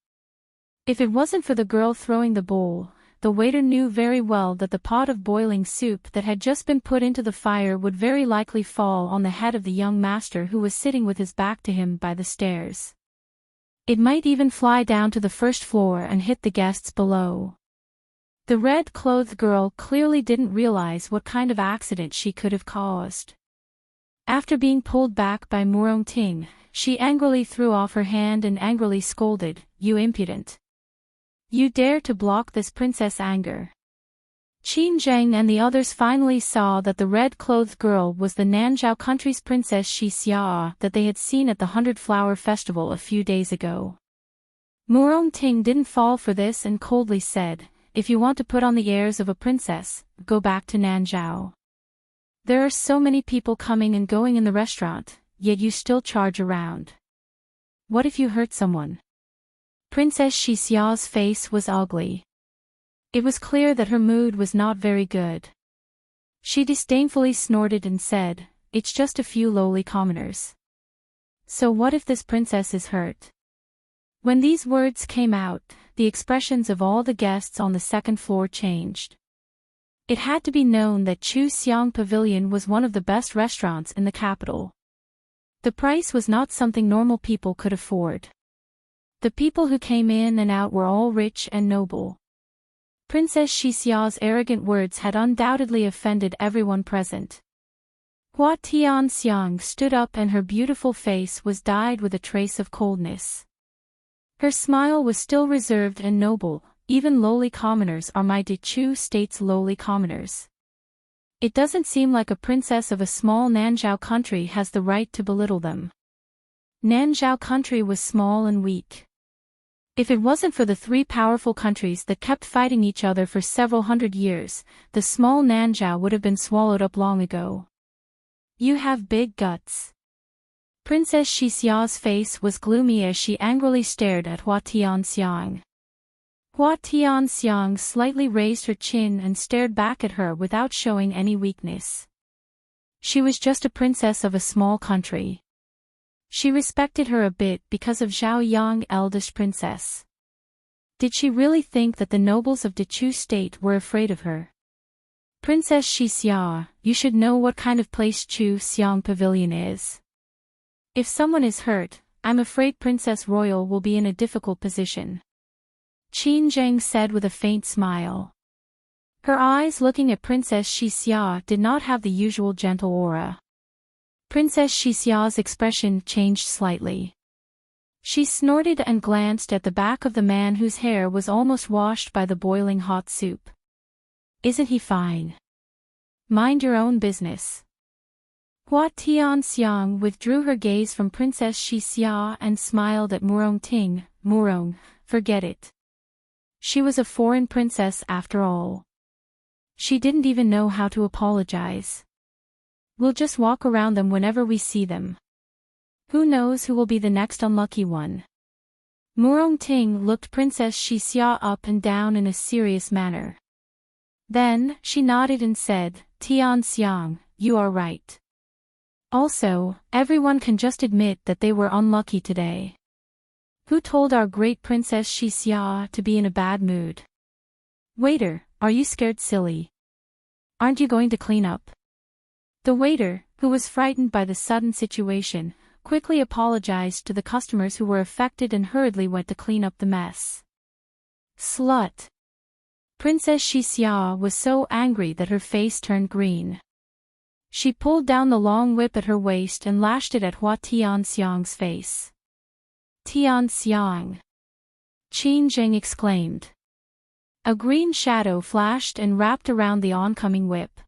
If it wasn't for the girl throwing the bowl, the waiter knew very well that the pot of boiling soup that had just been put into the fire would very likely fall on the head of the young master who was sitting with his back to him by the stairs. It might even fly down to the first floor and hit the guests below. The red-clothed girl clearly didn't realize what kind of accident she could have caused. After being pulled back by Murong Ting, she angrily threw off her hand and angrily scolded, "You impudent! You dare to block this princess' anger." Qin Zheng and the others finally saw that the red-clothed girl was the Nanzhao country's Princess Shi Xia that they had seen at the 100-Flower Festival a few days ago. Murong Ting didn't fall for this and coldly said, "If you want to put on the airs of a princess, go back to Nanzhao. There are so many people coming and going in the restaurant, yet you still charge around. What if you hurt someone?" Princess Shi Xia's face was ugly. It was clear that her mood was not very good. She disdainfully snorted and said, "It's just a few lowly commoners. So what if this princess is hurt?" When these words came out, the expressions of all the guests on the second floor changed. It had to be known that Chu Xiang Pavilion was one of the best restaurants in the capital. The price was not something normal people could afford. The people who came in and out were all rich and noble. Princess Shi Xia's arrogant words had undoubtedly offended everyone present. Hua Tianxiang stood up and her beautiful face was dyed with a trace of coldness. Her smile was still reserved and noble. "Even lowly commoners are my Chu state's lowly commoners. It doesn't seem like a princess of a small Nanzhao country has the right to belittle them." Nanzhao country was small and weak. If it wasn't for the three powerful countries that kept fighting each other for several hundred years, the small Nanzhao would have been swallowed up long ago. "You have big guts." Princess Shi Xia's face was gloomy as she angrily stared at Hua Tianxiang. Hua Tianxiang slightly raised her chin and stared back at her without showing any weakness. She was just a princess of a small country. She respected her a bit because of Zhao Yang, eldest princess. Did she really think that the nobles of Chu state were afraid of her? "Princess Shi Xia, you should know what kind of place Chu Xiang Pavilion is. If someone is hurt, I'm afraid Princess Royal will be in a difficult position. Qin Zheng said with a faint smile. Her eyes looking at Princess Xixia did not have the usual gentle aura. Princess Xixia's expression changed slightly. She snorted and glanced at the back of the man whose hair was almost washed by the boiling hot soup. Isn't he fine? Mind your own business. Hua Tianxiang withdrew her gaze from Princess Xixia and smiled at Murong Ting. Murong, forget it. She was a foreign princess after all. She didn't even know how to apologize. We'll just walk around them whenever we see them. Who knows who will be the next unlucky one? Murong Ting looked Princess Xixia up and down in a serious manner. Then, she nodded and said, Tianxiang, you are right. Also, everyone can just admit that they were unlucky today. Who told our great Princess Xixia to be in a bad mood? Waiter, are you scared silly? Aren't you going to clean up? The waiter, who was frightened by the sudden situation, quickly apologized to the customers who were affected and hurriedly went to clean up the mess. Slut! Princess Xixia was so angry that her face turned green. She pulled down the long whip at her waist and lashed it at Hua Tianxiang's face. Tianxiang! Qin Zheng exclaimed. A green shadow flashed and wrapped around the oncoming whip.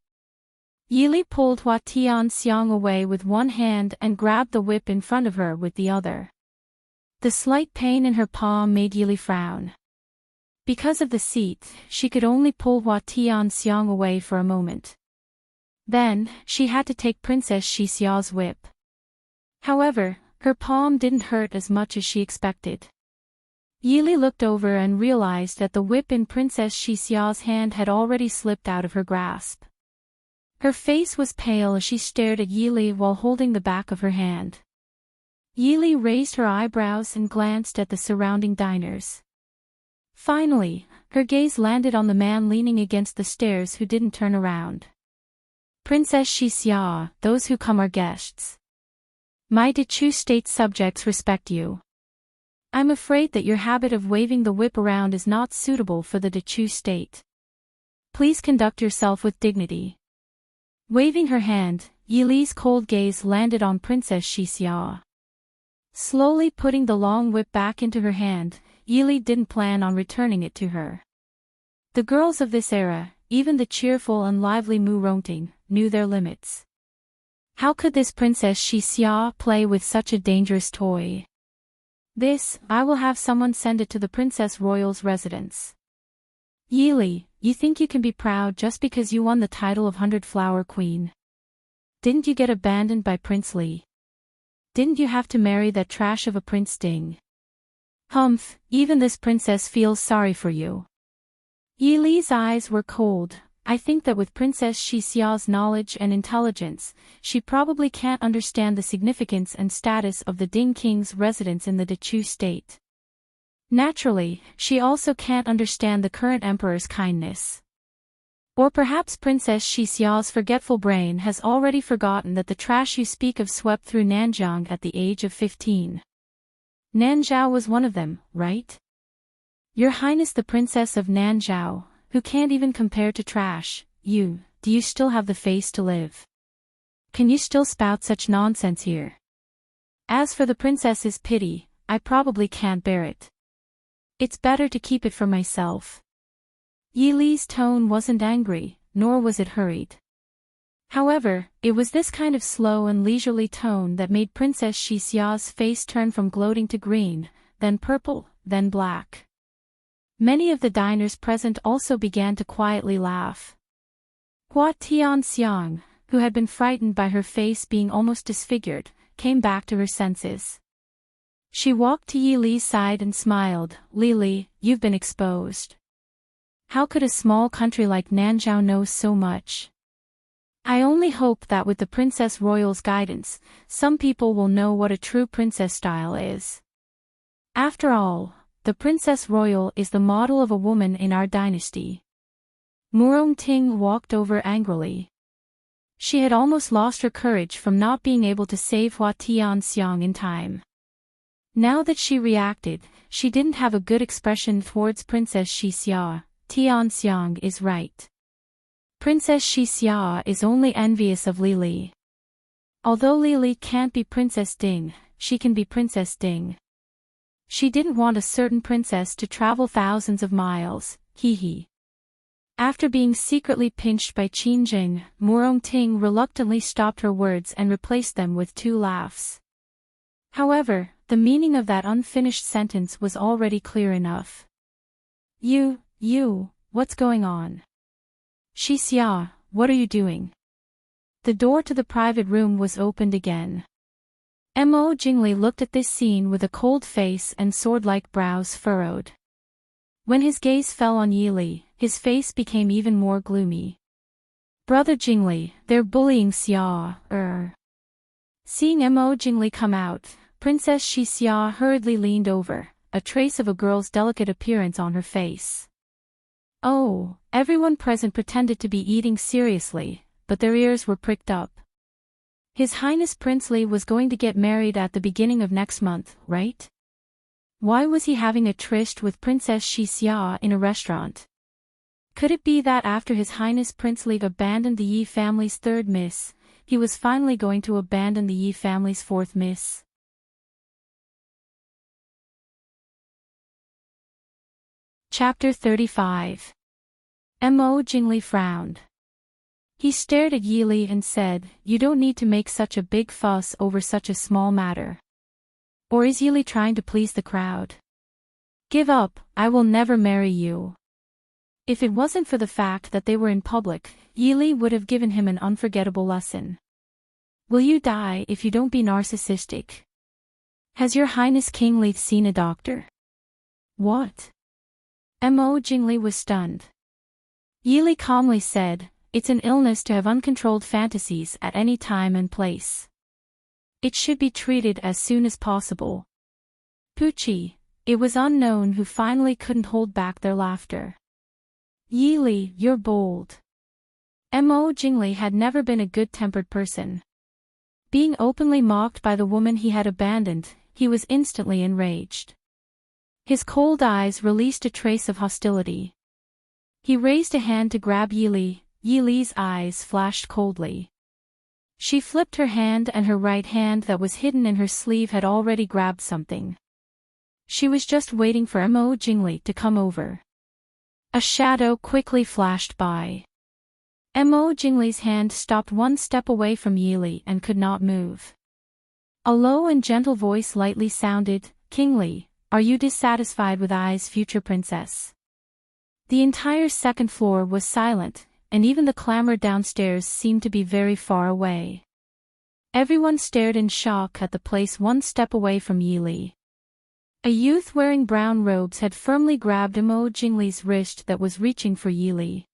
Yili pulled Hua Tianxiang away with one hand and grabbed the whip in front of her with the other. The slight pain in her palm made Yili frown. Because of the seat, she could only pull Hua Tianxiang away for a moment. Then, she had to take Princess Xixia's whip. However, her palm didn't hurt as much as she expected. Yili looked over and realized that the whip in Princess Xixia's hand had already slipped out of her grasp. Her face was pale as she stared at Yili while holding the back of her hand. Yili raised her eyebrows and glanced at the surrounding diners. Finally, her gaze landed on the man leaning against the stairs who didn't turn around. Princess Xixia, those who come are guests. My Dechu state subjects respect you. I'm afraid that your habit of waving the whip around is not suitable for the Dechu state. Please conduct yourself with dignity. Waving her hand, Yili's cold gaze landed on Princess Xixia. Slowly putting the long whip back into her hand, Yili didn't plan on returning it to her. The girls of this era, even the cheerful and lively Murong Ting, knew their limits. How could this Princess Xixia play with such a dangerous toy? This, I will have someone send it to the Princess Royal's residence. Yili, you think you can be proud just because you won the title of 100-Flower Queen? Didn't you get abandoned by Prince Li? Didn't you have to marry that trash of a Prince Ding? Humph, even this princess feels sorry for you. Yili's eyes were cold. I think that with Princess Xixia's knowledge and intelligence, she probably can't understand the significance and status of the Ding King's residence in the Dechu state. Naturally, she also can't understand the current emperor's kindness. Or perhaps Princess Xixia's forgetful brain has already forgotten that the trash you speak of swept through Nanjiang at the age of 15. Nanzhao was one of them, right? Your Highness the Princess of Nanzhao, who can't even compare to trash, do you still have the face to live? Can you still spout such nonsense here? As for the princess's pity, I probably can't bear it. It's better to keep it for myself. Yili's tone wasn't angry, nor was it hurried. However, it was this kind of slow and leisurely tone that made Princess Xixia's face turn from gloating to green, then purple, then black. Many of the diners present also began to quietly laugh. Hua Tianxiang, who had been frightened by her face being almost disfigured, came back to her senses. She walked to Yili's side and smiled. Li, you've been exposed. How could a small country like Nanzhao know so much? I only hope that with the Princess Royal's guidance, some people will know what a true princess style is. After all, the Princess Royal is the model of a woman in our dynasty. Murong Ting walked over angrily. She had almost lost her courage from not being able to save Hua Tianxiang in time. Now that she reacted, she didn't have a good expression towards Princess Xixia. Tianxiang is right. Princess Xixia is only envious of Lili. Although Lili can't be Princess Ding, she can be Princess Ding. She didn't want a certain princess to travel thousands of miles, hee. After being secretly pinched by Qingjing, Murongting reluctantly stopped her words and replaced them with two laughs. However, the meaning of that unfinished sentence was already clear enough. What's going on? Xixia, what are you doing? The door to the private room was opened again. Mo Jingli looked at this scene with a cold face and sword-like brows furrowed. When his gaze fell on Yili, his face became even more gloomy. Brother Jingli, they're bullying Xia. Seeing Mo Jingli come out, Princess Xixia hurriedly leaned over, a trace of a girl's delicate appearance on her face. Oh, everyone present pretended to be eating seriously, but their ears were pricked up. His Highness Prince Li was going to get married at the beginning of next month, right? Why was he having a tryst with Princess Xixia in a restaurant? Could it be that after His Highness Prince Li abandoned the Yi family's third miss, he was finally going to abandon the Yi family's fourth miss? Chapter 35. Mo Jingli frowned. He stared at Yili and said, "You don't need to make such a big fuss over such a small matter. Or is Yili trying to please the crowd? Give up, I will never marry you." If it wasn't for the fact that they were in public, Yili would have given him an unforgettable lesson. Will you die if you don't be narcissistic? Has your Highness King Li seen a doctor? What? Mo Jingli was stunned. Yili calmly said, "It's an illness to have uncontrolled fantasies at any time and place. It should be treated as soon as possible." Pucci, it was unknown who finally couldn't hold back their laughter. Yili, you're bold. Mo Jingli had never been a good-tempered person. Being openly mocked by the woman he had abandoned, he was instantly enraged. His cold eyes released a trace of hostility. He raised a hand to grab Yili. Yili's eyes flashed coldly. She flipped her hand and her right hand that was hidden in her sleeve had already grabbed something. She was just waiting for Mo Jingli to come over. A shadow quickly flashed by. Mo Jingli's hand stopped one step away from Yili and could not move. A low and gentle voice lightly sounded, "King Li, are you dissatisfied with Ai's future princess?" The entire second floor was silent, and even the clamor downstairs seemed to be very far away. Everyone stared in shock at the place one step away from Yili. A youth wearing brown robes had firmly grabbed Mo Jingli's wrist that was reaching for Yili.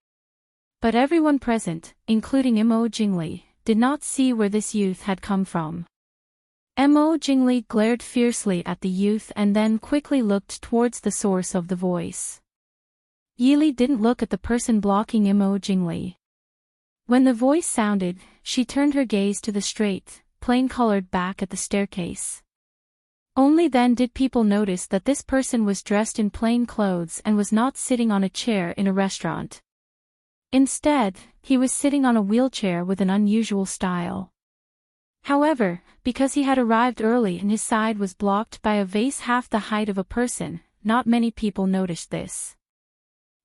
But everyone present, including Mo Jingli, did not see where this youth had come from. Mo Jingli glared fiercely at the youth and then quickly looked towards the source of the voice. Yili didn't look at the person blocking Mo Jingli. When the voice sounded, she turned her gaze to the straight, plain-colored back at the staircase. Only then did people notice that this person was dressed in plain clothes and was not sitting on a chair in a restaurant. Instead, he was sitting on a wheelchair with an unusual style. However, because he had arrived early and his side was blocked by a vase half the height of a person, not many people noticed this.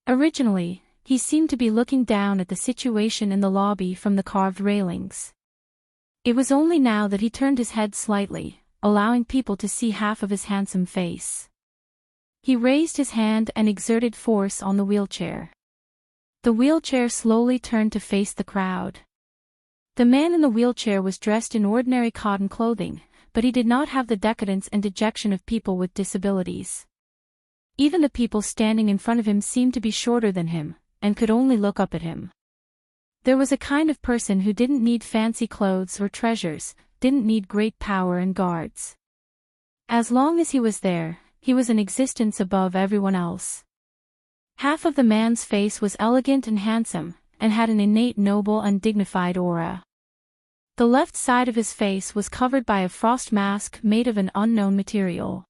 Originally, he seemed to be looking down at the situation in the lobby from the carved railings. It was only now that he turned his head slightly, allowing people to see half of his handsome face. He raised his hand and exerted force on the wheelchair. The wheelchair slowly turned to face the crowd. The man in the wheelchair was dressed in ordinary cotton clothing, but he did not have the decadence and dejection of people with disabilities. Even the people standing in front of him seemed to be shorter than him, and could only look up at him. There was a kind of person who didn't need fancy clothes or treasures, didn't need great power and guards. As long as he was there, he was an existence above everyone else. Half of the man's face was elegant and handsome, and had an innate noble and dignified aura. The left side of his face was covered by a frost mask made of an unknown material.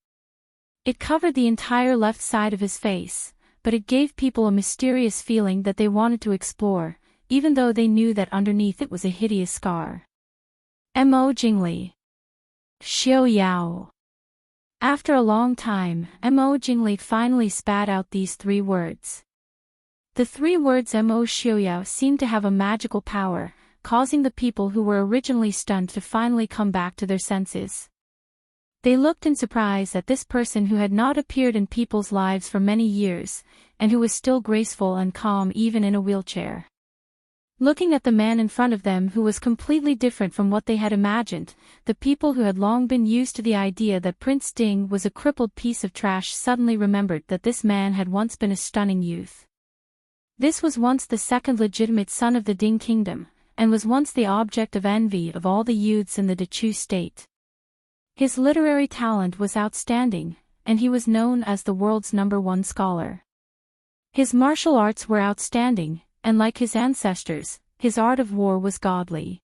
It covered the entire left side of his face, but it gave people a mysterious feeling that they wanted to explore, even though they knew that underneath it was a hideous scar. Mo Jingli. Xiao Yao. After a long time, Mo Jingli finally spat out these 3 words. The 3 words Mo Xiaoyao seemed to have a magical power, causing the people who were originally stunned to finally come back to their senses. They looked in surprise at this person who had not appeared in people's lives for many years, and who was still graceful and calm even in a wheelchair. Looking at the man in front of them who was completely different from what they had imagined, the people who had long been used to the idea that Prince Ding was a crippled piece of trash suddenly remembered that this man had once been a stunning youth. This was once the second legitimate son of the Ding kingdom, and was once the object of envy of all the youths in the Dechu state. His literary talent was outstanding, and he was known as the world's #1 scholar. His martial arts were outstanding, and like his ancestors, his art of war was godly.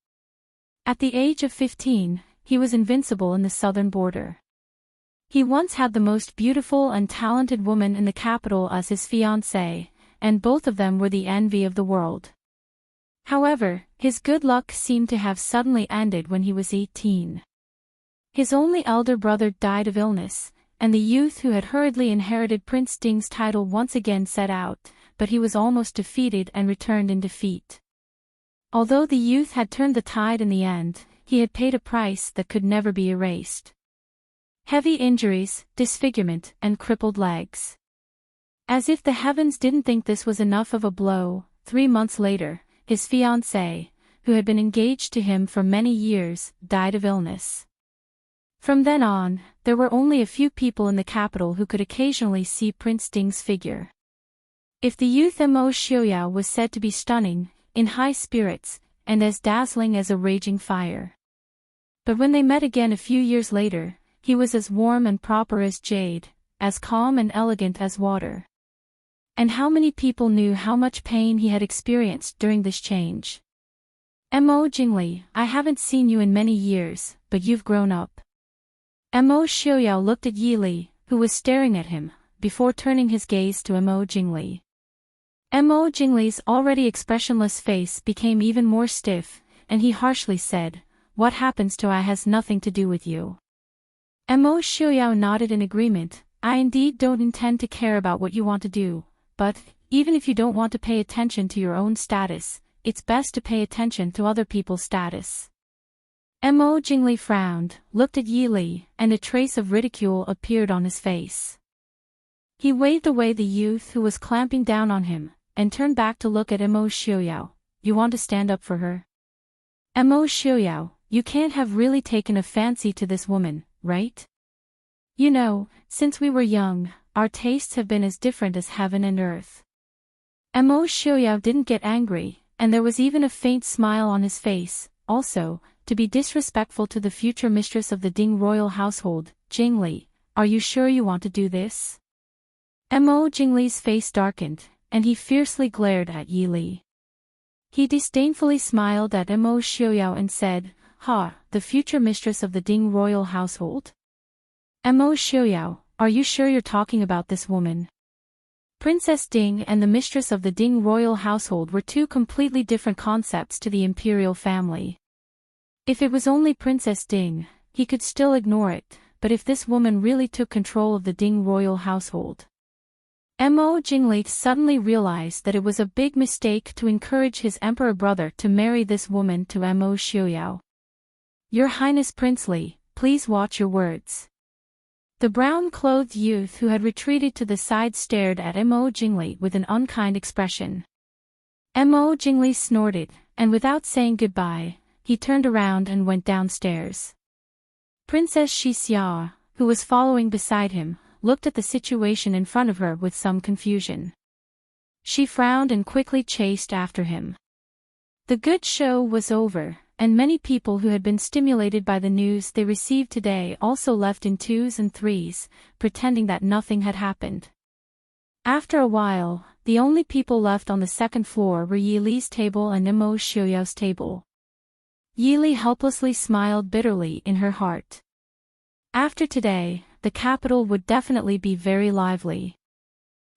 At the age of 15, he was invincible in the southern border. He once had the most beautiful and talented woman in the capital as his fiancée, and both of them were the envy of the world. However, his good luck seemed to have suddenly ended when he was 18. His only elder brother died of illness, and the youth who had hurriedly inherited Prince Ding's title once again set out, but he was almost defeated and returned in defeat. Although the youth had turned the tide in the end, he had paid a price that could never be erased. Heavy injuries, disfigurement, and crippled legs. As if the heavens didn't think this was enough of a blow, 3 months later, his fiancée, who had been engaged to him for many years, died of illness. From then on, there were only a few people in the capital who could occasionally see Prince Ding's figure. If the youth Mo Xiaoyao was said to be stunning, in high spirits, and as dazzling as a raging fire. But when they met again a few years later, he was as warm and proper as jade, as calm and elegant as water. And how many people knew how much pain he had experienced during this change? Mo Jingli, I haven't seen you in many years, but you've grown up. Mo Xiaoyao looked at Yi Li, who was staring at him, before turning his gaze to Mo Jingli. Mo Jingli's already expressionless face became even more stiff, and he harshly said, "What happens to I has nothing to do with you." Mo Xiaoyao nodded in agreement. "I indeed don't intend to care about what you want to do, but, even if you don't want to pay attention to your own status, it's best to pay attention to other people's status." Mo Jingli frowned, looked at Yi Li, and a trace of ridicule appeared on his face. He waved away the youth who was clamping down on him, and turned back to look at Mo Xiaoyao. "You want to stand up for her? Mo Xiaoyao, you can't have really taken a fancy to this woman, right? You know, since we were young, our tastes have been as different as heaven and earth." Mo Xiaoyao didn't get angry, and there was even a faint smile on his face. Also, to be disrespectful to the future mistress of the Ding royal household, Jingli, are you sure you want to do this? Mo Jingli's face darkened, and he fiercely glared at Yi Li. He disdainfully smiled at Mo Xiaoyao and said, "Ha, the future mistress of the Ding royal household? Mo Xiaoyao, are you sure you're talking about this woman?" Princess Ding and the mistress of the Ding royal household were 2 completely different concepts to the imperial family. If it was only Princess Ding, he could still ignore it, but if this woman really took control of the Ding royal household. Mo Jingli suddenly realized that it was a big mistake to encourage his emperor brother to marry this woman to Mo Xiaoyao. "Your Highness Prince Li, please watch your words." The brown-clothed youth who had retreated to the side stared at Mo Jingli with an unkind expression. Mo Jingli snorted, and without saying goodbye, he turned around and went downstairs. Princess Xixia, who was following beside him, looked at the situation in front of her with some confusion. She frowned and quickly chased after him. The good show was over, and many people who had been stimulated by the news they received today also left in 2s and 3s, pretending that nothing had happened. After a while, the only people left on the second floor were Yi Li's table and Mo Xiaoyao's table. Yili helplessly smiled bitterly in her heart. After today, the capital would definitely be very lively.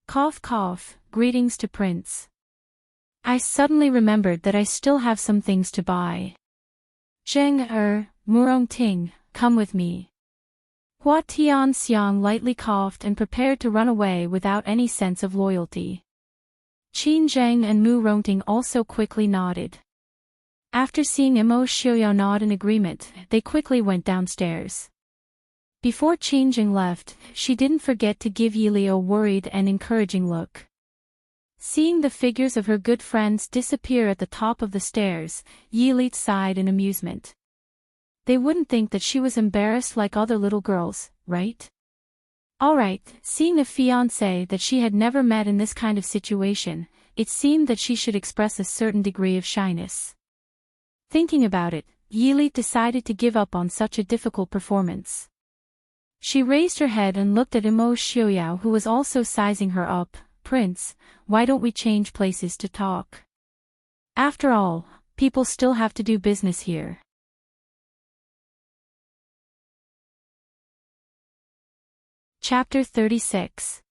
Cough cough, greetings to Prince. I suddenly remembered that I still have some things to buy. Zheng Murong Ting, come with me. Hua Tianxiang lightly coughed and prepared to run away without any sense of loyalty. Qin Zheng and Mu Rongting also quickly nodded. After seeing Mo Xiuyao nod in agreement, they quickly went downstairs. Before Qin Zheng left, she didn't forget to give Yili a worried and encouraging look. Seeing the figures of her good friends disappear at the top of the stairs, Yili sighed in amusement. They wouldn't think that she was embarrassed like other little girls, right? Alright, seeing a fiancé that she had never met in this kind of situation, it seemed that she should express a certain degree of shyness. Thinking about it, Yili decided to give up on such a difficult performance. She raised her head and looked at Mo Xiuyao, who was also sizing her up. Prince, why don't we change places to talk? After all, people still have to do business here. Chapter 36.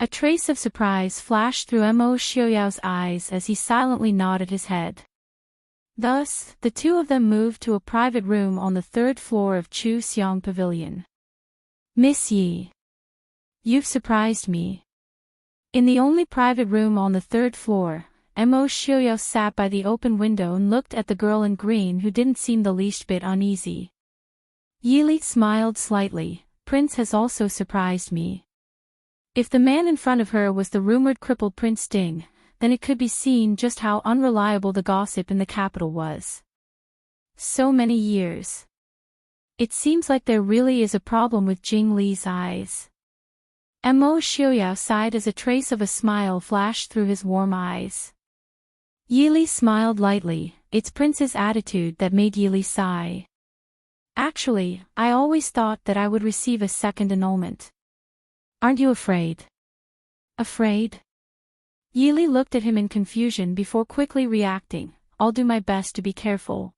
A trace of surprise flashed through Mo Xiuyao's eyes as he silently nodded his head. Thus, the two of them moved to a private room on the third floor of Chu Xiong Pavilion. Miss Yi. You've surprised me. In the only private room on the third floor, Mo Xiuyao sat by the open window and looked at the girl in green who didn't seem the least bit uneasy. Yili smiled slightly. Prince has also surprised me. If the man in front of her was the rumored crippled Prince Ding, then it could be seen just how unreliable the gossip in the capital was. So many years. It seems like there really is a problem with Jing Li's eyes. Mo Xiuyao sighed as a trace of a smile flashed through his warm eyes. Yili smiled lightly. It's Prince's attitude that made Yili sigh. Actually, I always thought that I would receive a second annulment. Aren't you afraid? Afraid? Yili looked at him in confusion before quickly reacting. I'll do my best to be careful.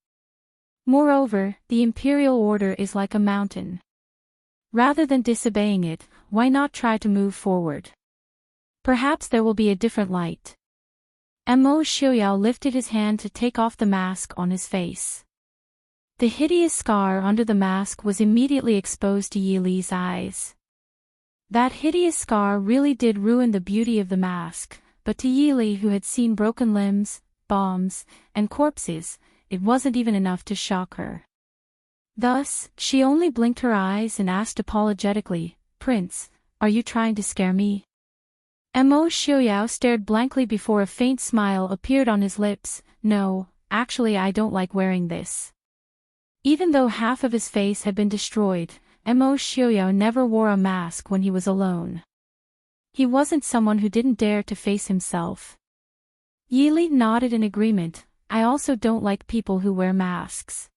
Moreover, the imperial order is like a mountain. Rather than disobeying it, why not try to move forward? Perhaps there will be a different light. Mo Xiuyao lifted his hand to take off the mask on his face. The hideous scar under the mask was immediately exposed to Yili's eyes. That hideous scar really did ruin the beauty of the mask, but to Yili, who had seen broken limbs, bombs, and corpses, it wasn't even enough to shock her. Thus, she only blinked her eyes and asked apologetically, Prince, are you trying to scare me? Mo Xiuyao stared blankly before a faint smile appeared on his lips. No, actually I don't like wearing this. Even though half of his face had been destroyed, Mo Xiuyao never wore a mask when he was alone. He wasn't someone who didn't dare to face himself. Yili nodded in agreement. I also don't like people who wear masks.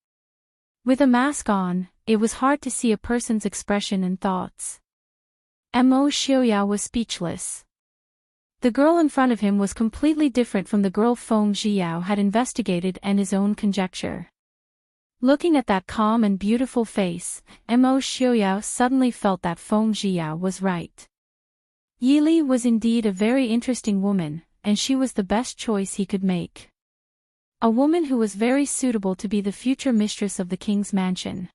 With a mask on, it was hard to see a person's expression and thoughts. Mo Xiuyao was speechless. The girl in front of him was completely different from the girl Feng Zhiyao had investigated and his own conjecture. Looking at that calm and beautiful face, Mo Xiuyao suddenly felt that Feng Zhiyao was right. Yili was indeed a very interesting woman, and she was the best choice he could make. A woman who was very suitable to be the future mistress of the king's mansion.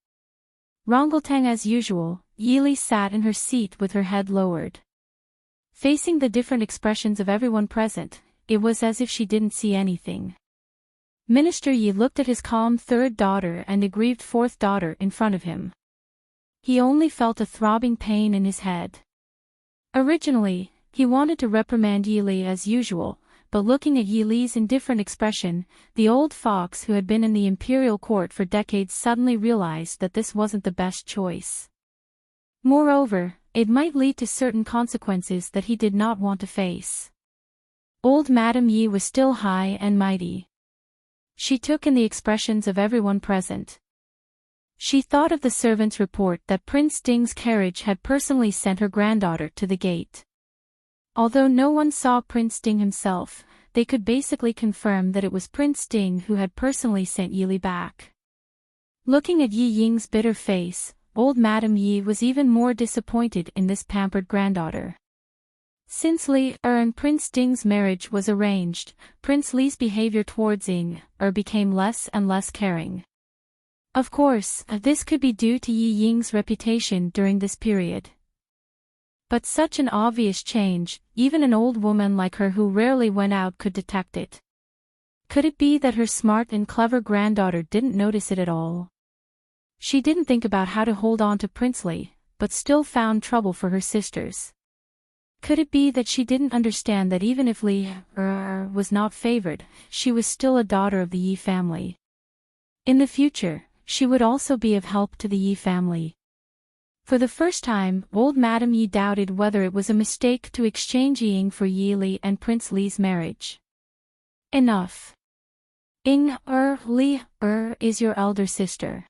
Rongeltang as usual, Yili sat in her seat with her head lowered. Facing the different expressions of everyone present, it was as if she didn't see anything. Minister Yi looked at his calm third daughter and aggrieved fourth daughter in front of him. He only felt a throbbing pain in his head. Originally, he wanted to reprimand Yili as usual, but looking at Yili's indifferent expression, the old fox who had been in the imperial court for decades suddenly realized that this wasn't the best choice. Moreover, it might lead to certain consequences that he did not want to face. Old Madame Yi was still high and mighty. She took in the expressions of everyone present. She thought of the servant's report that Prince Ding's carriage had personally sent her granddaughter to the gate. Although no one saw Prince Ding himself, they could basically confirm that it was Prince Ding who had personally sent Yili back. Looking at Yi Ying's bitter face, old Madame Yi was even more disappointed in this pampered granddaughter. Since Li and Prince Ding's marriage was arranged, Prince Li's behavior towards Ying became less and less caring. Of course, this could be due to Yi Ying's reputation during this period. But such an obvious change, even an old woman like her who rarely went out could detect it. Could it be that her smart and clever granddaughter didn't notice it at all? She didn't think about how to hold on to Prince Li, but still found trouble for her sisters. Could it be that she didn't understand that even if Li was not favored, she was still a daughter of the Yi family? In the future, she would also be of help to the Yi family. For the first time, old Madame Yi doubted whether it was a mistake to exchange Ying for Yi Li and Prince Li's marriage. Enough. Li is your elder sister.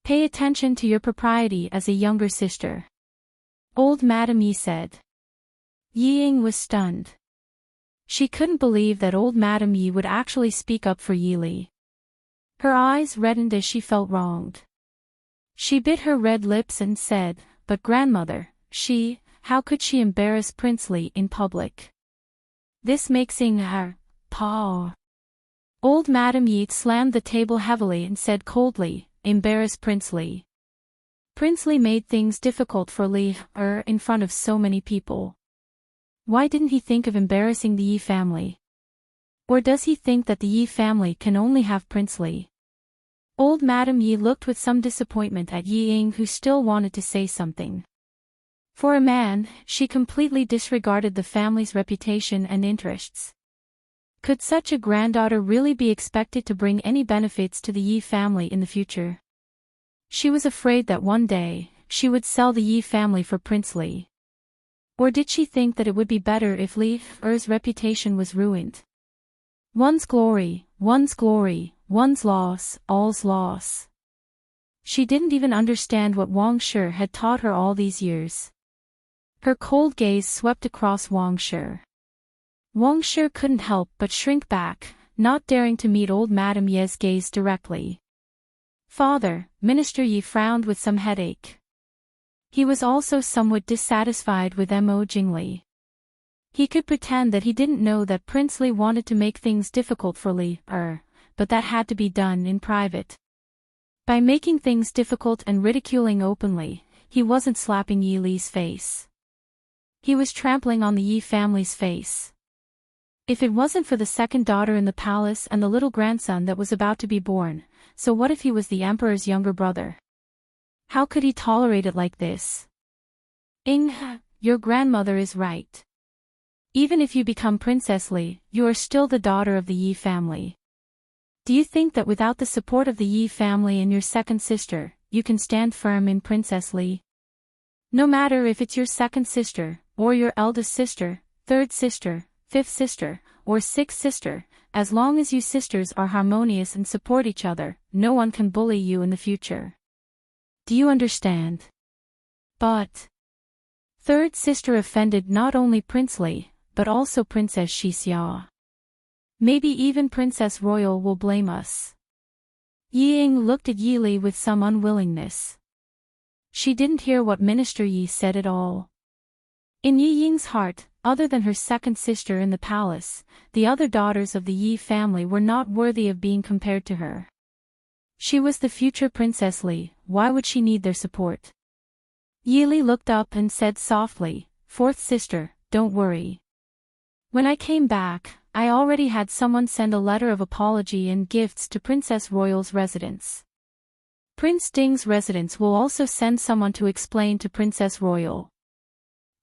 Pay attention to your propriety as a younger sister. Old Madame Yi said. Ying was stunned. She couldn't believe that old Madame Yi would actually speak up for Yi Li. Her eyes reddened as she felt wronged. She bit her red lips and said, "But grandmother, how could she embarrass Prince Li in public? This makes her, pa." Old Madame Yi slammed the table heavily and said coldly, "Embarrass Prince Li. Prince Li made things difficult for Li in front of so many people. Why didn't he think of embarrassing the Yi family? Or does he think that the Yi family can only have Prince Li?" Old Madame Yi looked with some disappointment at Yi Ying, who still wanted to say something. For a man, she completely disregarded the family's reputation and interests. Could such a granddaughter really be expected to bring any benefits to the Yi family in the future? She was afraid that one day, she would sell the Yi family for Prince Li. Or did she think that it would be better if Li's reputation was ruined? One's glory, one's loss, all's loss. She didn't even understand what Wang Shi had taught her all these years. Her cold gaze swept across Wang Shi. Wang Shi couldn't help but shrink back, not daring to meet old Madame Yi's gaze directly. "Father," Minister Yi frowned with some headache. He was also somewhat dissatisfied with Mo Jingli. He could pretend that he didn't know that Prince Li wanted to make things difficult for Li, but that had to be done in private. By making things difficult and ridiculing openly, he wasn't slapping Yi Li's face. He was trampling on the Yi family's face. If it wasn't for the second daughter in the palace and the little grandson that was about to be born, so what if he was the emperor's younger brother? How could he tolerate it like this? Your grandmother is right. Even if you become Princess Li, you are still the daughter of the Yi family. Do you think that without the support of the Yi family and your second sister, you can stand firm in Princess Li? No matter if it's your second sister, or your eldest sister, third sister, fifth sister, or sixth sister, as long as you sisters are harmonious and support each other, no one can bully you in the future. Do you understand? But third sister offended not only Prince Li, but also Princess Xixia. Maybe even Princess Royal will blame us. Yi Ying looked at Yi Li with some unwillingness. She didn't hear what Minister Yi said at all. In Yi Ying's heart, other than her second sister in the palace, the other daughters of the Yi family were not worthy of being compared to her. She was the future Princess Li, why would she need their support? Yi Li looked up and said softly, "Fourth sister, don't worry. When I came back, I already had someone send a letter of apology and gifts to Princess Royal's residence. Prince Ding's residence will also send someone to explain to Princess Royal.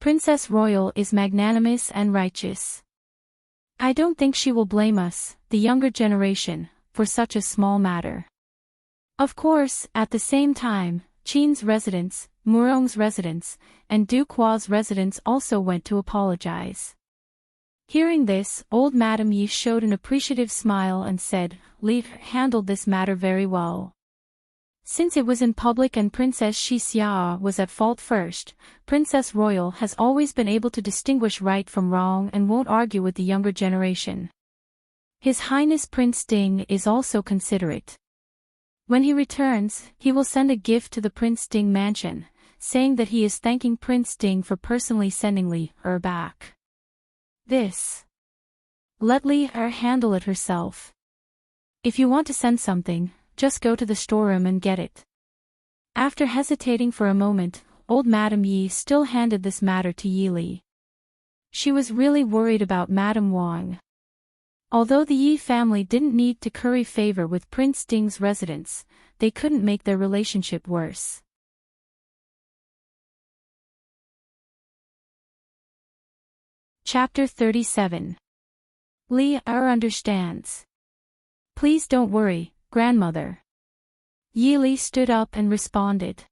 Princess Royal is magnanimous and righteous. I don't think she will blame us, the younger generation, for such a small matter." Of course, at the same time, Qin's residence, Murong's residence, and Duke Hua's residence also went to apologize. Hearing this, old Madame Yi showed an appreciative smile and said, "Li handled this matter very well. Since it was in public and Princess Xia was at fault first, Princess Royal has always been able to distinguish right from wrong and won't argue with the younger generation. His Highness Prince Ding is also considerate. When he returns, he will send a gift to the Prince Ding mansion, saying that he is thanking Prince Ding for personally sending Li Er back. Let Li Er handle it herself. If you want to send something, just go to the storeroom and get it. After hesitating for a moment, old Madame Yi still handed this matter to Yi Li. She was really worried about Madame Wang. Although the Yi family didn't need to curry favor with Prince Ding's residents, they couldn't make their relationship worse. Chapter 37. Li Er understands. Please don't worry, grandmother. Yi Li stood up and responded.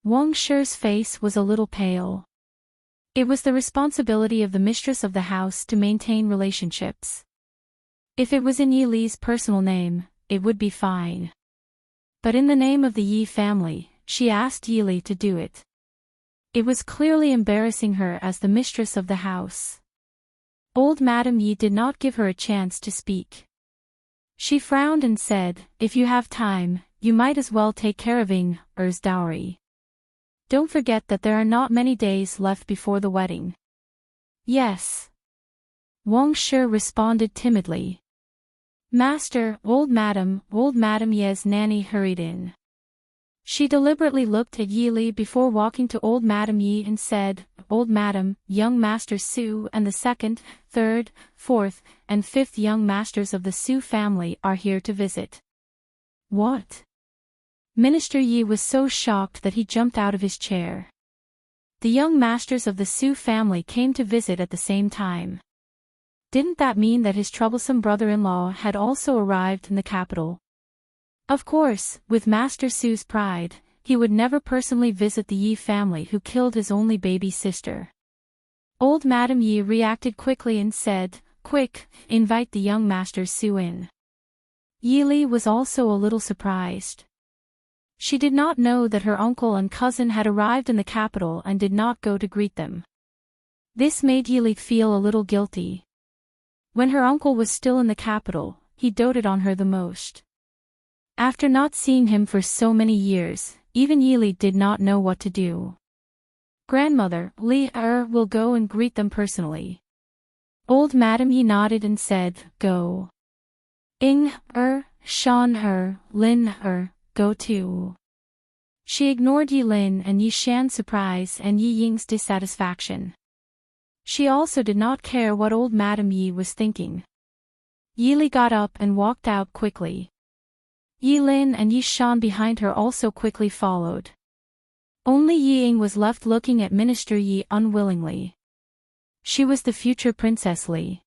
Wang Shi's face was a little pale. It was the responsibility of the mistress of the house to maintain relationships. If it was in Yi Li's personal name, it would be fine. But in the name of the Yi family, she asked Yi Li to do it. It was clearly embarrassing her as the mistress of the house. Old Madame Yi did not give her a chance to speak. She frowned and said, if you have time, you might as well take care of Ing Er's dowry. Don't forget that there are not many days left before the wedding. Yes. Wang Shi responded timidly. Master, old Madame Ye's nanny hurried in. She deliberately looked at Yi Li before walking to old Madame Yi and said, Old Madame, young Master Su and the second, third, fourth, and fifth young masters of the Su family are here to visit. What? Minister Yi was so shocked that he jumped out of his chair. The young masters of the Su family came to visit at the same time. Didn't that mean that his troublesome brother-in-law had also arrived in the capital? Of course, with Master Su's pride, he would never personally visit the Yi family who killed his only baby sister. Old Madame Yi reacted quickly and said, Quick, invite the young Master Su in. Yi Li was also a little surprised. She did not know that her uncle and cousin had arrived in the capital and did not go to greet them. This made Yi Li feel a little guilty. When her uncle was still in the capital, he doted on her the most. After not seeing him for so many years, even Yi Li did not know what to do. Grandmother, Li Er will go and greet them personally. Old Madame Yi nodded and said, Go. Ing Shan Lin go too. She ignored Yi Lin and Yi Shan's surprise and Yi Ying's dissatisfaction. She also did not care what old Madame Yi was thinking. Yi Li got up and walked out quickly. Yi Lin and Yi Shan behind her also quickly followed. Only Yi Ying was left looking at Minister Yi unwillingly. She was the future Princess Li.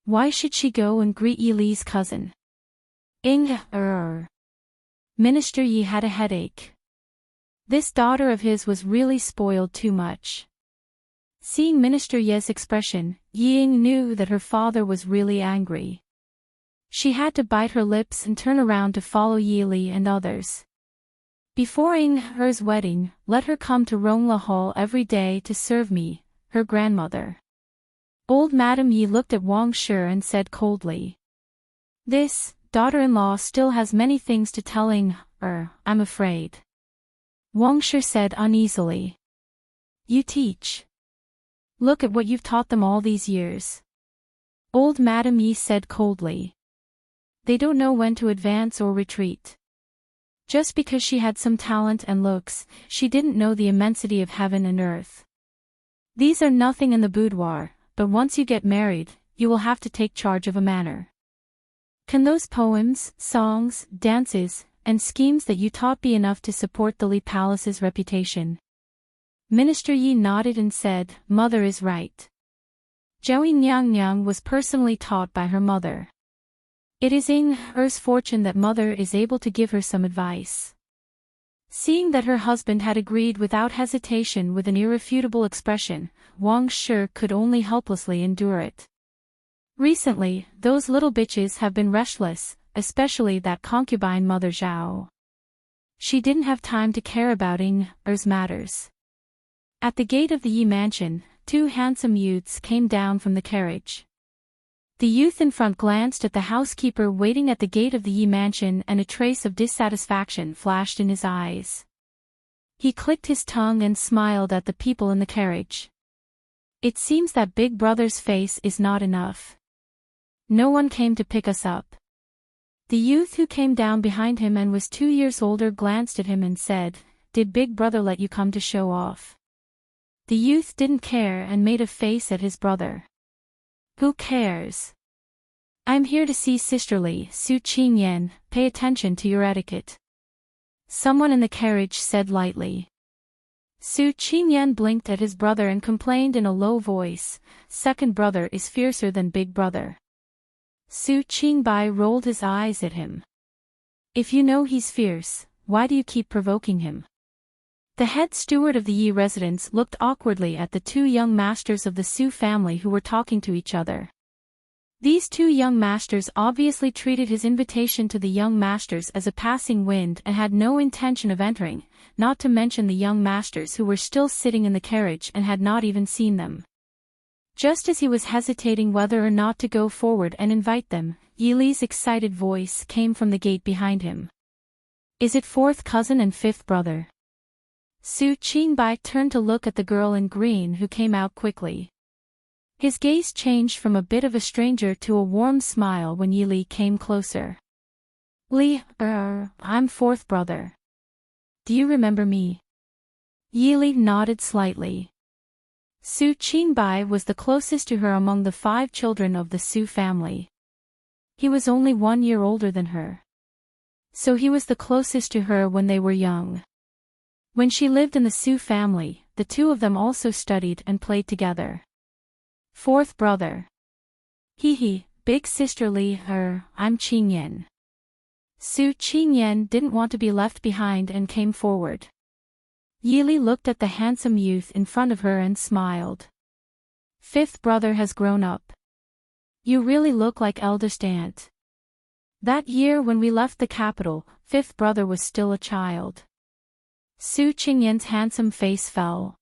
Why should she go and greet Yi Li's cousin? Minister Yi had a headache. This daughter of his was really spoiled too much. Seeing Minister Ye's expression, Yi Ying knew that her father was really angry. She had to bite her lips and turn around to follow Yi Li and others. Before Ing Er's wedding, let her come to Rongla Hall every day to serve me, her grandmother. Old Madame Yi looked at Wang Shi and said coldly. This daughter-in-law still has many things to tell Ing I'm afraid. Wang Shi said uneasily. You teach. Look at what you've taught them all these years. Old Madame Yi said coldly. They don't know when to advance or retreat. Just because she had some talent and looks, she didn't know the immensity of heaven and earth. These are nothing in the boudoir, but once you get married, you will have to take charge of a manor. Can those poems, songs, dances, and schemes that you taught be enough to support the Li Palace's reputation? Minister Yi nodded and said, Mother is right. Zhou Nyang was personally taught by her mother. It is Ing Er's fortune that Mother is able to give her some advice. Seeing that her husband had agreed without hesitation with an irrefutable expression, Wang Shi could only helplessly endure it. Recently, those little bitches have been restless, especially that concubine Mother Zhao. She didn't have time to care about Immerse matters. At the gate of the Yi mansion, two handsome youths came down from the carriage. The youth in front glanced at the housekeeper waiting at the gate of the Yi mansion, and a trace of dissatisfaction flashed in his eyes. He clicked his tongue and smiled at the people in the carriage. It seems that Big Brother's face is not enough. No one came to pick us up. The youth who came down behind him and was 2 years older glanced at him and said, "Did Big Brother let you come to show off?" The youth didn't care and made a face at his brother. "Who cares? I'm here to see sisterly Su Qingyan, pay attention to your etiquette," someone in the carriage said lightly. Su Qingyan blinked at his brother and complained in a low voice, "Second brother is fiercer than Big Brother." Su Qingbai rolled his eyes at him. "If you know he's fierce, why do you keep provoking him?" The head steward of the Yi residence looked awkwardly at the two young masters of the Su family who were talking to each other. These two young masters obviously treated his invitation to the young masters as a passing wind and had no intention of entering, not to mention the young masters who were still sitting in the carriage and had not even seen them. Just as he was hesitating whether or not to go forward and invite them, Yili's excited voice came from the gate behind him. "Is it fourth cousin and fifth brother?" Su Qingbai turned to look at the girl in green who came out quickly. His gaze changed from a bit of a stranger to a warm smile when Yili came closer. I'm fourth brother. Do you remember me?" Yili nodded slightly. Su Qingbai was the closest to her among the 5 children of the Su family. He was only 1 year older than her. So he was the closest to her when they were young. When she lived in the Su family, the two of them also studied and played together. "Fourth brother. He, big sister I'm Qingyan." Su Qingyan didn't want to be left behind and came forward. Yili looked at the handsome youth in front of her and smiled. "Fifth brother has grown up. You really look like eldest aunt." That year when we left the capital, fifth brother was still a child. Su Qingyan's handsome face fell.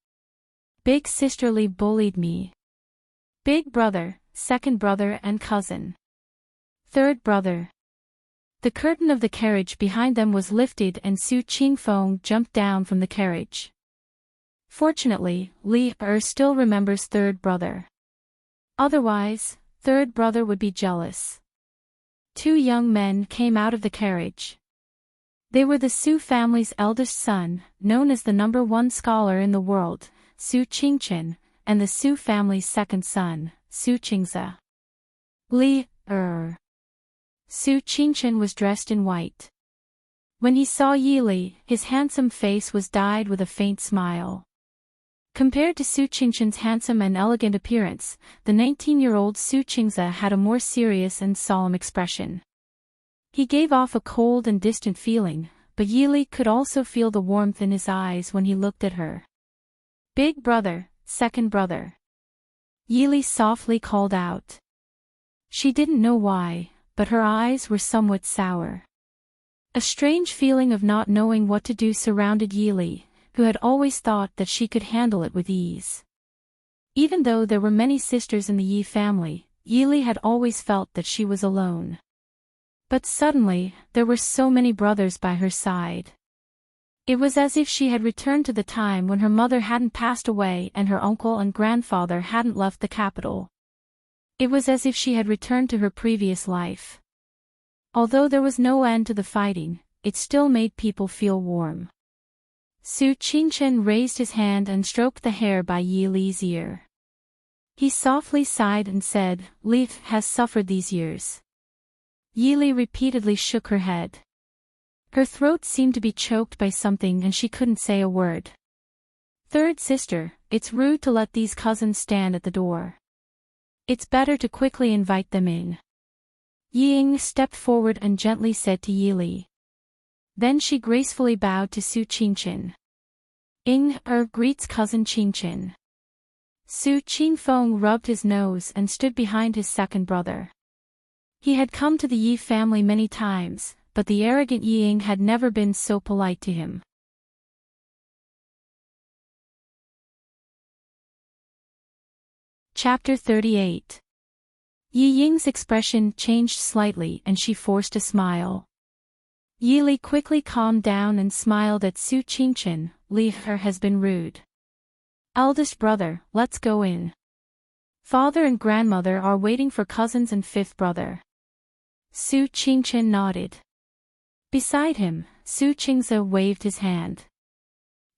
"Big sisterly bullied me. Big brother, second brother and cousin. Third brother." The curtain of the carriage behind them was lifted and Su Qingfeng jumped down from the carriage. Fortunately, still remembers third brother. Otherwise, third brother would be jealous. 2 young men came out of the carriage. They were the Su family's eldest son, known as the #1 scholar in the world, Su Qingchen, and the Su family's second son, Su Qingze. Su Qingchen was dressed in white. When he saw Yili, his handsome face was dyed with a faint smile. Compared to Su Qingchen's handsome and elegant appearance, the 19-year-old Su Qingze had a more serious and solemn expression. He gave off a cold and distant feeling, but Yili could also feel the warmth in his eyes when he looked at her. "Big brother, second brother," Yili softly called out. She didn't know why, but her eyes were somewhat sour. A strange feeling of not knowing what to do surrounded Yili, who had always thought that she could handle it with ease. Even though there were many sisters in the Yi family, Yili had always felt that she was alone. But suddenly, there were so many brothers by her side. It was as if she had returned to the time when her mother hadn't passed away and her uncle and grandfather hadn't left the capital. It was as if she had returned to her previous life. Although there was no end to the fighting, it still made people feel warm. Su Qingchen raised his hand and stroked the hair by Yili's ear. He softly sighed and said, "Leaf has suffered these years." Yili repeatedly shook her head. Her throat seemed to be choked by something and she couldn't say a word. "Third sister, it's rude to let these cousins stand at the door. It's better to quickly invite them in." Ying stepped forward and gently said to Yili. Then she gracefully bowed to Su Qingchen. Greets cousin Qingchen." Su Qingfeng rubbed his nose and stood behind his second brother. He had come to the Yi family many times, but the arrogant Ying had never been so polite to him. Chapter 38. Yi Ying's expression changed slightly and she forced a smile. Yi Li quickly calmed down and smiled at Su Qingchen. Li Her has been rude. Eldest brother, let's go in. Father and grandmother are waiting for cousins and fifth brother. Su Qingchen nodded. Beside him, Su Qingze waved his hand.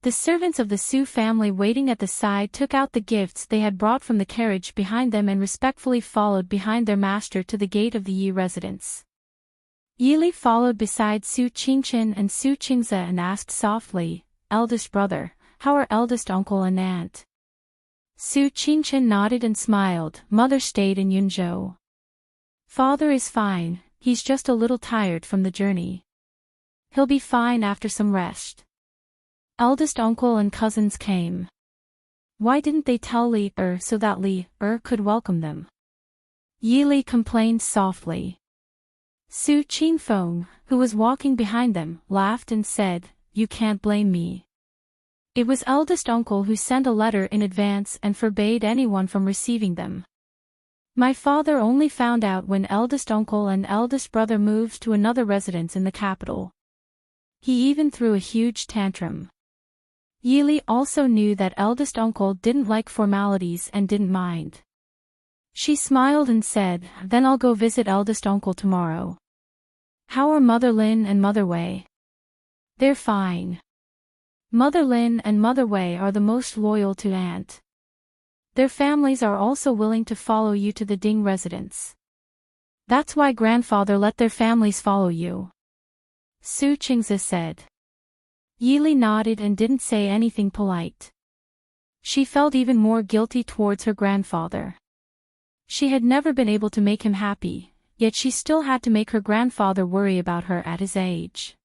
The servants of the Su family waiting at the side took out the gifts they had brought from the carriage behind them and respectfully followed behind their master to the gate of the Yi residence. Yi Li followed beside Su Qingchen and Su Qingze and asked softly, "Eldest brother, how are eldest uncle and aunt?" Su Qingchen nodded and smiled. Mother stayed in Yunzhou. Father is fine, he's just a little tired from the journey. He'll be fine after some rest. Eldest uncle and cousins came. Why didn't they tell Li so that Li could welcome them? Yi Li complained softly. Su Qingfeng, who was walking behind them, laughed and said, "You can't blame me. It was eldest uncle who sent a letter in advance and forbade anyone from receiving them. My father only found out when eldest uncle and eldest brother moved to another residence in the capital. He even threw a huge tantrum." Yi Li also knew that eldest uncle didn't like formalities and didn't mind. She smiled and said, "Then I'll go visit eldest uncle tomorrow." How are Mother Lin and Mother Wei? They're fine. Mother Lin and Mother Wei are the most loyal to aunt. Their families are also willing to follow you to the Ding residence. That's why grandfather let their families follow you. Su Qingze said. Yi Li nodded and didn't say anything polite. She felt even more guilty towards her grandfather. She had never been able to make him happy, yet she still had to make her grandfather worry about her at his age.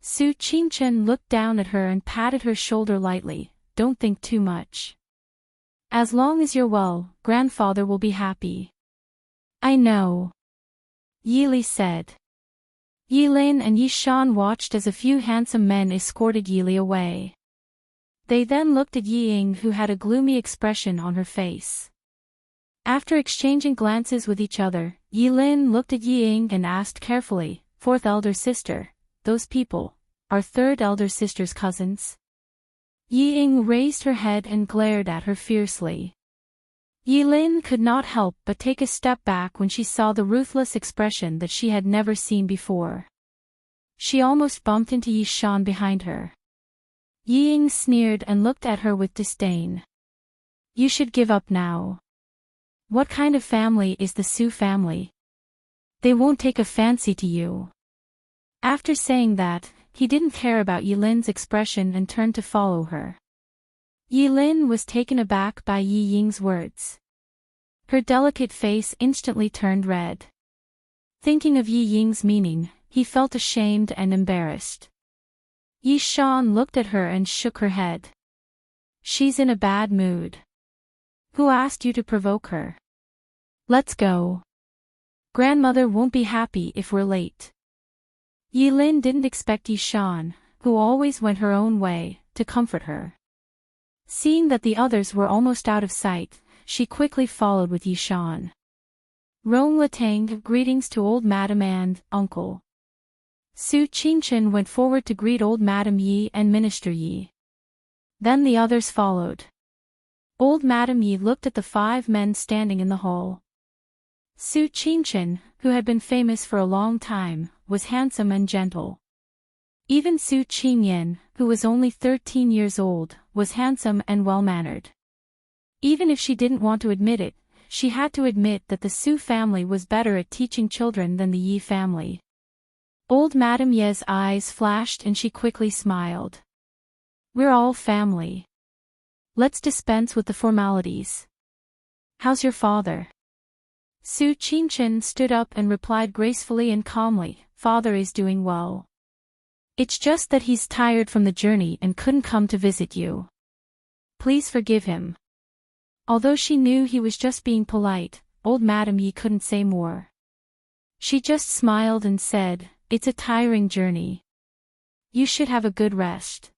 Su Qingchen looked down at her and patted her shoulder lightly. "Don't think too much. As long as you're well, grandfather will be happy." "I know," Yi Li said. Yi Lin and Yi Shan watched as a few handsome men escorted Yi Li away. They then looked at Yi Ying, who had a gloomy expression on her face. After exchanging glances with each other, Yi Lin looked at Yi Ying and asked carefully, "Fourth elder sister, those people, are third elder sister's cousins?" Yi Ying raised her head and glared at her fiercely. Yi Lin could not help but take a step back when she saw the ruthless expression that she had never seen before. She almost bumped into Yi Shan behind her. Yi Ying sneered and looked at her with disdain. "You should give up now. What kind of family is the Su family? They won't take a fancy to you." After saying that, he didn't care about Yi Lin's expression and turned to follow her. Yi Lin was taken aback by Yi Ying's words. Her delicate face instantly turned red. Thinking of Yi Ying's meaning, he felt ashamed and embarrassed. Yi Shan looked at her and shook her head. "She's in a bad mood. Who asked you to provoke her? Let's go. Grandmother won't be happy if we're late." Yi Lin didn't expect Yi Shan, who always went her own way, to comfort her. Seeing that the others were almost out of sight, she quickly followed with Yi Shan. Rong Latang, greetings to old Madam and uncle. Su Qingchen went forward to greet old Madam Yi and Minister Yi. Then the others followed. Old Madam Yi looked at the 5 men standing in the hall. Su Qingchen, who had been famous for a long time, was handsome and gentle. Even Su Qingyan, who was only 13 years old, was handsome and well-mannered. Even if she didn't want to admit it, she had to admit that the Su family was better at teaching children than the Yi family. Old Madam Ye's eyes flashed and she quickly smiled. "We're all family. Let's dispense with the formalities. How's your father?" Su Qingchen stood up and replied gracefully and calmly, "Father is doing well. It's just that he's tired from the journey and couldn't come to visit you. Please forgive him." Although she knew he was just being polite, old Madam Yi couldn't say more. She just smiled and said, it's a tiring journey. You should have a good rest.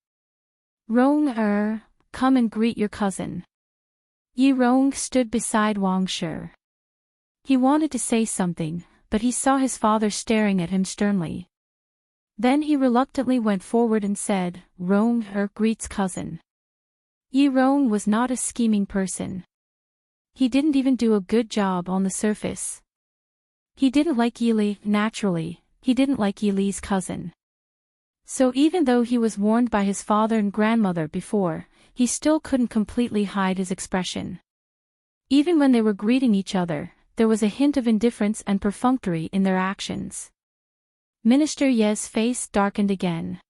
Rong, come and greet your cousin. Yi Rong stood beside Wang Shi. He wanted to say something, but he saw his father staring at him sternly. Then he reluctantly went forward and said, Rong greets cousin. Yi Rong was not a scheming person. He didn't even do a good job on the surface. He didn't like Yi Li, naturally, he didn't like Yi Li's cousin. So even though he was warned by his father and grandmother before, he still couldn't completely hide his expression. Even when they were greeting each other, there was a hint of indifference and perfunctory in their actions. Minister Ye's face darkened again.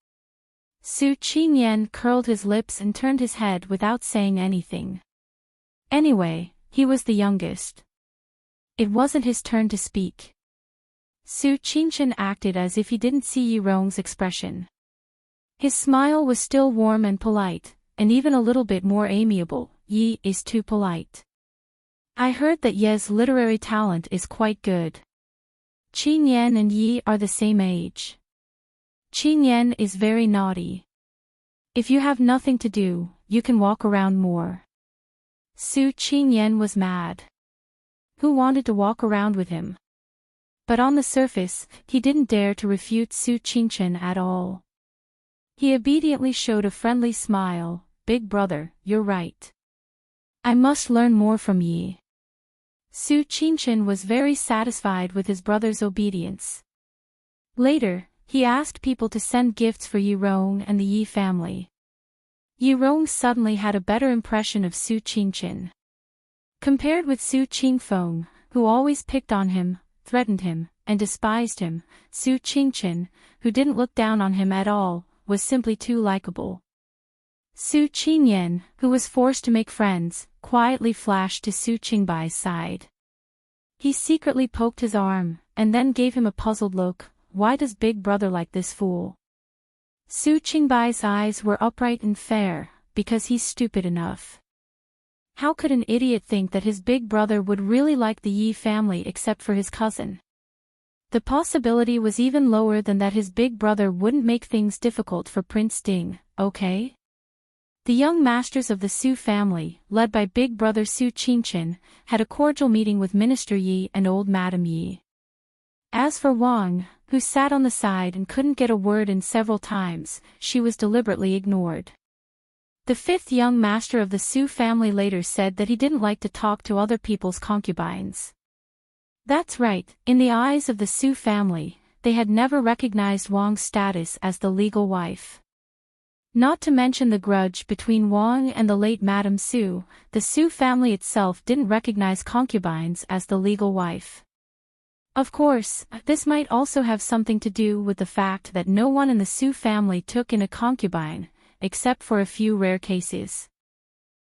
Su Qingyan curled his lips and turned his head without saying anything. Anyway, he was the youngest. It wasn't his turn to speak. Su Qingyan acted as if he didn't see Yi Rong's expression. His smile was still warm and polite, and even a little bit more amiable. Yi is too polite. I heard that Ye's literary talent is quite good. Qingyan and Yi are the same age. Qingyan is very naughty. If you have nothing to do, you can walk around more. Su Qingyan was mad. Who wanted to walk around with him? But on the surface, he didn't dare to refute Su Qingyan at all. He obediently showed a friendly smile. Big brother, you're right. I must learn more from Yi. Su Qingyan was very satisfied with his brother's obedience. Later, he asked people to send gifts for Yi Rong and the Yi family. Yi Rong suddenly had a better impression of Su Qingyan. Compared with Su Qingfeng, who always picked on him, threatened him, and despised him, Su Qingyan, who didn't look down on him at all, was simply too likable. Su Qingyan, who was forced to make friends, quietly flashed to Su Qingbai's side. He secretly poked his arm, and then gave him a puzzled look. Why does big brother like this fool? Su Qingbai's eyes were upright and fair, because he's stupid enough. How could an idiot think that his big brother would really like the Yi family except for his cousin? The possibility was even lower than that his big brother wouldn't make things difficult for Prince Ding, okay? The young masters of the Su family, led by big brother Su Qingyan, had a cordial meeting with Minister Yi and old Madam Yi. As for Wang, who sat on the side and couldn't get a word in several times, she was deliberately ignored. The fifth young master of the Su family later said that he didn't like to talk to other people's concubines. That's right, in the eyes of the Su family, they had never recognized Wang's status as the legal wife. Not to mention the grudge between Wang and the late Madame Su, the Su family itself didn't recognize concubines as the legal wife. Of course, this might also have something to do with the fact that no one in the Su family took in a concubine, except for a few rare cases.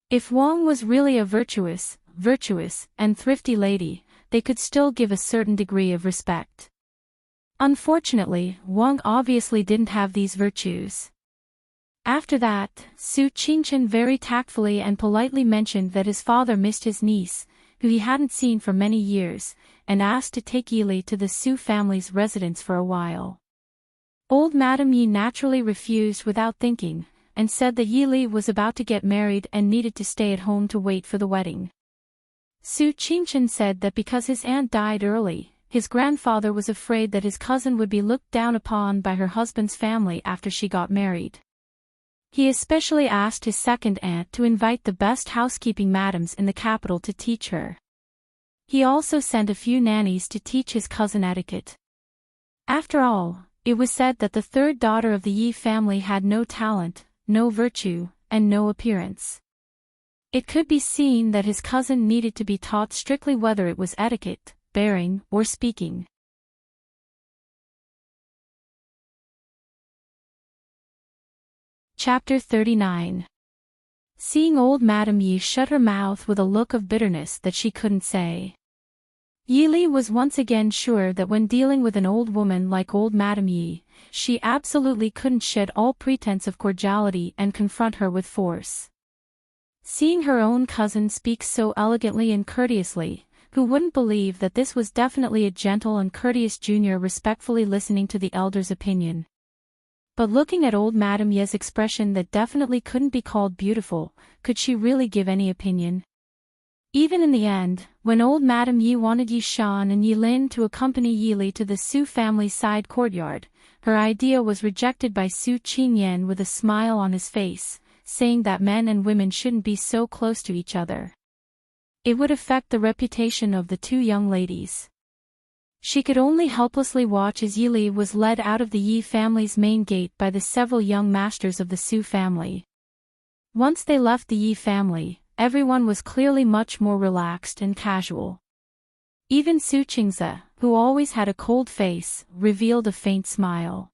If Wang was really a virtuous, and thrifty lady, they could still give a certain degree of respect. Unfortunately, Wang obviously didn't have these virtues. After that, Su Qingyan very tactfully and politely mentioned that his father missed his niece, who he hadn't seen for many years, and asked to take Yi Li to the Su family's residence for a while. Old Madame Yi naturally refused without thinking, and said that Yi Li was about to get married and needed to stay at home to wait for the wedding. Su Qingyan said that because his aunt died early, his grandfather was afraid that his cousin would be looked down upon by her husband's family after she got married. He especially asked his second aunt to invite the best housekeeping madams in the capital to teach her. He also sent a few nannies to teach his cousin etiquette. After all, it was said that the third daughter of the Yi family had no talent, no virtue, and no appearance. It could be seen that his cousin needed to be taught strictly whether it was etiquette, bearing, or speaking. Chapter 39. Seeing old Madame Yi shut her mouth with a look of bitterness that she couldn't say. Yi Li was once again sure that when dealing with an old woman like old Madame Yi, she absolutely couldn't shed all pretense of cordiality and confront her with force. Seeing her own cousin speak so elegantly and courteously, who wouldn't believe that this was definitely a gentle and courteous junior respectfully listening to the elder's opinion. But looking at old Madame Ye's expression that definitely couldn't be called beautiful, could she really give any opinion? Even in the end, when old Madame Ye wanted Yi Shan and Yi Lin to accompany Yi Li to the Su family's side courtyard, her idea was rejected by Su Qingyan with a smile on his face, saying that men and women shouldn't be so close to each other. It would affect the reputation of the two young ladies. She could only helplessly watch as Yi Li was led out of the Yi family's main gate by the several young masters of the Su family. Once they left the Yi family, everyone was clearly much more relaxed and casual. Even Su Qingze, who always had a cold face, revealed a faint smile.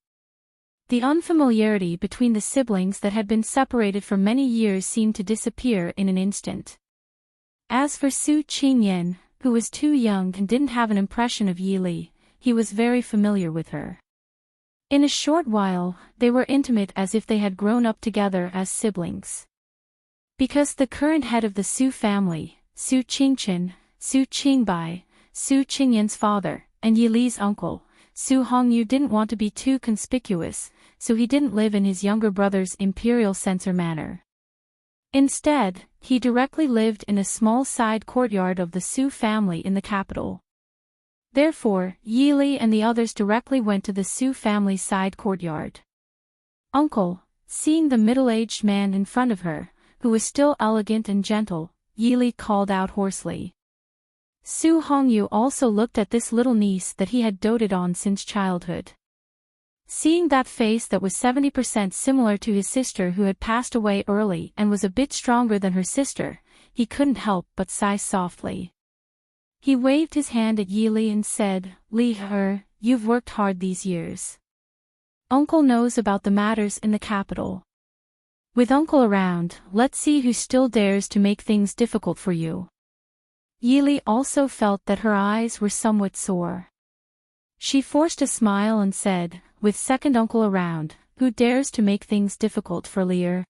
The unfamiliarity between the siblings that had been separated for many years seemed to disappear in an instant. As for Su Qingyan, who was too young and didn't have an impression of Yi Li, he was very familiar with her. In a short while, they were intimate as if they had grown up together as siblings. Because the current head of the Su family, Su Qingchen, Su Qingbai, Su Qingyan's father, and Yi Li's uncle, Su Hongyu didn't want to be too conspicuous, so he didn't live in his younger brother's imperial censor manor. Instead, he directly lived in a small side courtyard of the Su family in the capital. Therefore, Yi Li and the others directly went to the Su family's side courtyard. "Uncle," seeing the middle-aged man in front of her, who was still elegant and gentle, Yi Li called out hoarsely. Su Hongyu also looked at this little niece that he had doted on since childhood. Seeing that face that was 70% similar to his sister who had passed away early and was a bit stronger than her sister, he couldn't help but sigh softly. He waved his hand at Yi Li and said, "Li, you've worked hard these years. Uncle knows about the matters in the capital. With Uncle around, let's see who still dares to make things difficult for you." Yi Li also felt that her eyes were somewhat sore. She forced a smile and said, "With second uncle around, who dares to make things difficult for Li?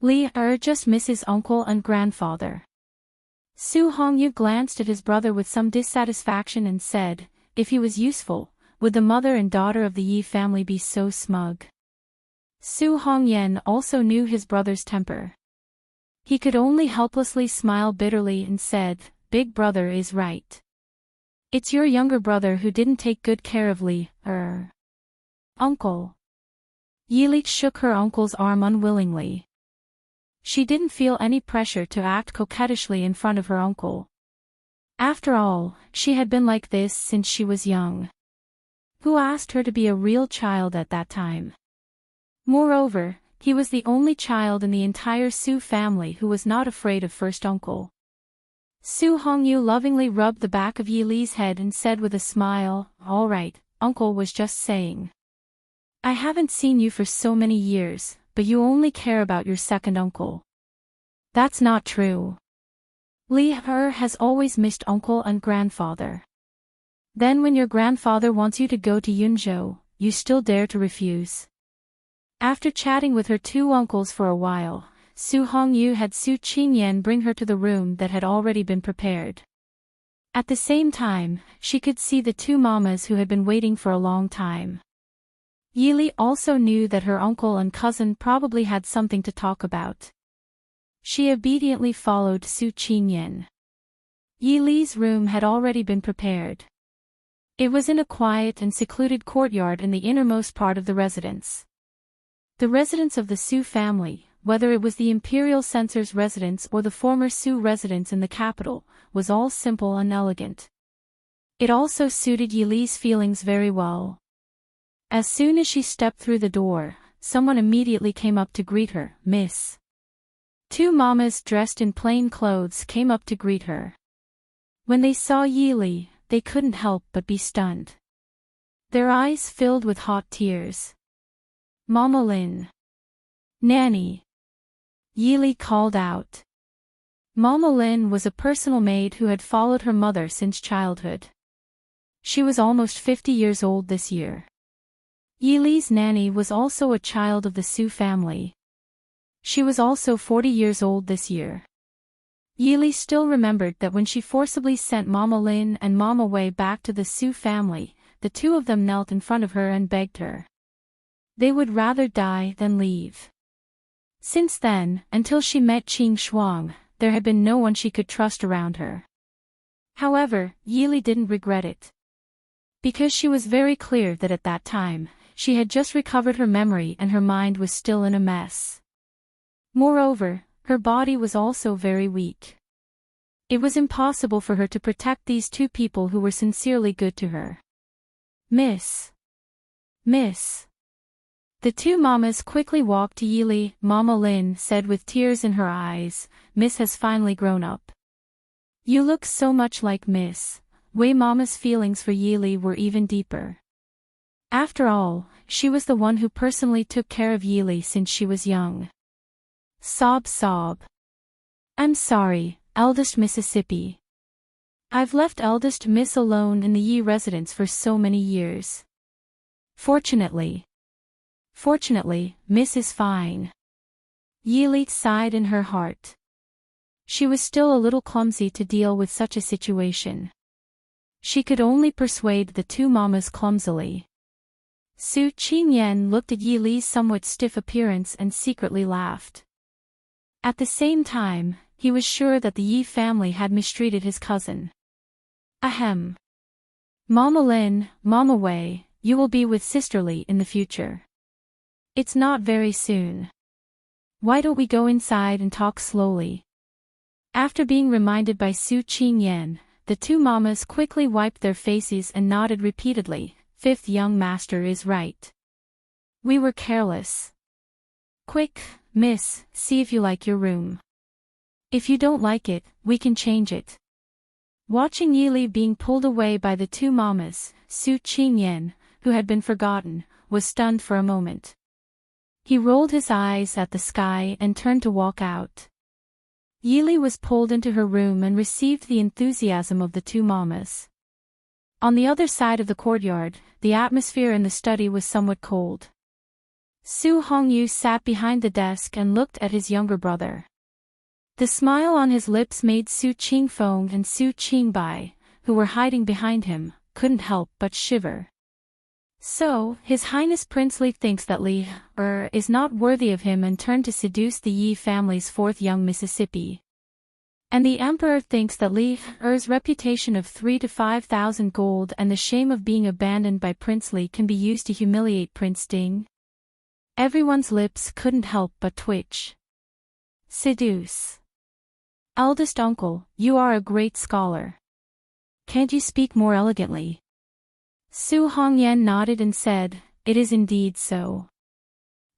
Li just misses uncle and grandfather." Su Hongyu glanced at his brother with some dissatisfaction and said, "If he was useful, would the mother and daughter of the Yi family be so smug?" Su Hongyan also knew his brother's temper. He could only helplessly smile bitterly and said, "Big brother is right. It's your younger brother who didn't take good care of Li, Uncle." Yi Li shook her uncle's arm unwillingly. She didn't feel any pressure to act coquettishly in front of her uncle. After all, she had been like this since she was young. Who asked her to be a real child at that time? Moreover, he was the only child in the entire Su family who was not afraid of first uncle. Su Hongyu lovingly rubbed the back of Yi Li's head and said with a smile, "All right, uncle was just saying. I haven't seen you for so many years, but you only care about your second uncle. That's not true. Li has always missed uncle and grandfather. Then when your grandfather wants you to go to Yunzhou, you still dare to refuse." After chatting with her two uncles for a while, Su Hongyu had Su Qingyan bring her to the room that had already been prepared. At the same time, she could see the two mamas who had been waiting for a long time. Yi Li also knew that her uncle and cousin probably had something to talk about. She obediently followed Su Qingyan. Yi Li's room had already been prepared. It was in a quiet and secluded courtyard in the innermost part of the residence. The residence of the Su family, whether it was the imperial censor's residence or the former Su residence in the capital, was all simple and elegant. It also suited Yi Li's feelings very well. As soon as she stepped through the door, someone immediately came up to greet her. "Miss." Two mamas dressed in plain clothes came up to greet her. When they saw Yi Li, they couldn't help but be stunned. Their eyes filled with hot tears. "Mama Lin." "Nanny." Yi Li called out. Mama Lin was a personal maid who had followed her mother since childhood. She was almost 50 years old this year. Yi Li's nanny was also a child of the Su family. She was also 40 years old this year. Yili still remembered that when she forcibly sent Mama Lin and Mama Wei back to the Su family, the two of them knelt in front of her and begged her. They would rather die than leave. Since then, until she met Qing Shuang, there had been no one she could trust around her. However, Yili didn't regret it. Because she was very clear that at that time, she had just recovered her memory and her mind was still in a mess. Moreover, her body was also very weak. It was impossible for her to protect these two people who were sincerely good to her. Miss. The two mamas quickly walked to Yili. Mama Lin said with tears in her eyes, Miss has finally grown up. You look so much like Miss. Wei Mama's feelings for Yili were even deeper. After all, she was the one who personally took care of Yili since she was young. Sob. I'm sorry, eldest Mississippi. I've left eldest Miss alone in the Yi residence for so many years. Fortunately, Miss is fine. Yili sighed in her heart. She was still a little clumsy to deal with such a situation. She could only persuade the two mamas clumsily. Su Qingyan looked at Yili's somewhat stiff appearance and secretly laughed. At the same time, he was sure that the Yi family had mistreated his cousin. Ahem. Mama Lin, Mama Wei, you will be with Sister Li in the future. It's not very soon. Why don't we go inside and talk slowly? After being reminded by Su Qingyan, the two mamas quickly wiped their faces and nodded repeatedly. Fifth young master is right. We were careless. Quick, miss, see if you like your room. If you don't like it, we can change it. Watching Yili being pulled away by the two mamas, Su Qingyan, who had been forgotten, was stunned for a moment. He rolled his eyes at the sky and turned to walk out. Yili was pulled into her room and received the enthusiasm of the two mamas. On the other side of the courtyard, the atmosphere in the study was somewhat cold. Su Hongyu sat behind the desk and looked at his younger brother. The smile on his lips made Su Qingfeng and Su Qingbai, who were hiding behind him, couldn't help but shiver. So, His Highness Prince Li thinks that Li is not worthy of him and turned to seduce the Yi family's fourth young Mississippi. And the Emperor thinks that Li's reputation of 3,000 to 5,000 gold and the shame of being abandoned by Prince Li can be used to humiliate Prince Ding. Everyone's lips couldn't help but twitch. Seduce. Eldest uncle, you are a great scholar. Can't you speak more elegantly? Su Hongyan nodded and said, it is indeed so.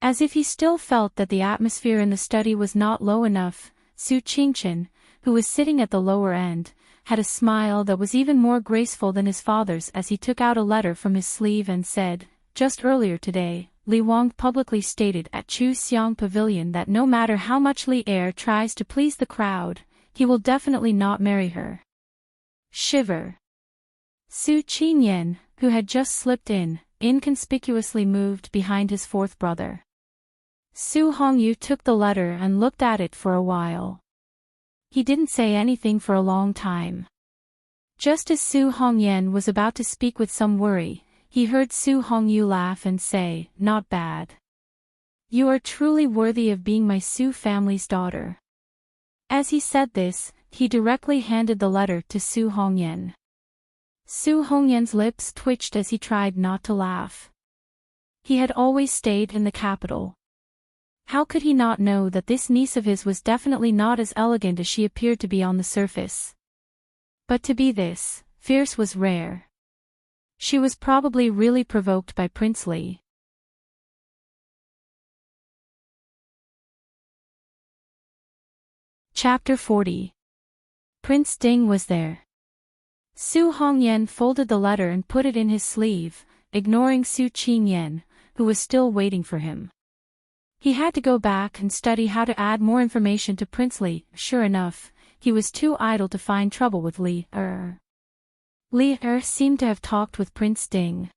As if he still felt that the atmosphere in the study was not low enough, Su Qingchen, who was sitting at the lower end, had a smile that was even more graceful than his father's as he took out a letter from his sleeve and said, just earlier today, Li Wang publicly stated at Chu Xiang Pavilion that no matter how much Li Er tries to please the crowd, he will definitely not marry her. Shiver. Su Qingyan, who had just slipped in, inconspicuously moved behind his fourth brother. Su Hongyu took the letter and looked at it for a while. He didn't say anything for a long time. Just as Su Hongyan was about to speak with some worry, he heard Su Hongyu laugh and say, not bad. You are truly worthy of being my Su family's daughter. As he said this, he directly handed the letter to Su Hongyan. Su Hongyan's lips twitched as he tried not to laugh. He had always stayed in the capital. How could he not know that this niece of his was definitely not as elegant as she appeared to be on the surface? But to be this fierce was rare. She was probably really provoked by Prince Li. Chapter 40. Prince Ding was there. Su Hongyan folded the letter and put it in his sleeve, ignoring Su Qingyan, who was still waiting for him. He had to go back and study how to add more information to Prince Li. Sure enough, he was too idle to find trouble with Li Er. Li Er seemed to have talked with Prince Ding.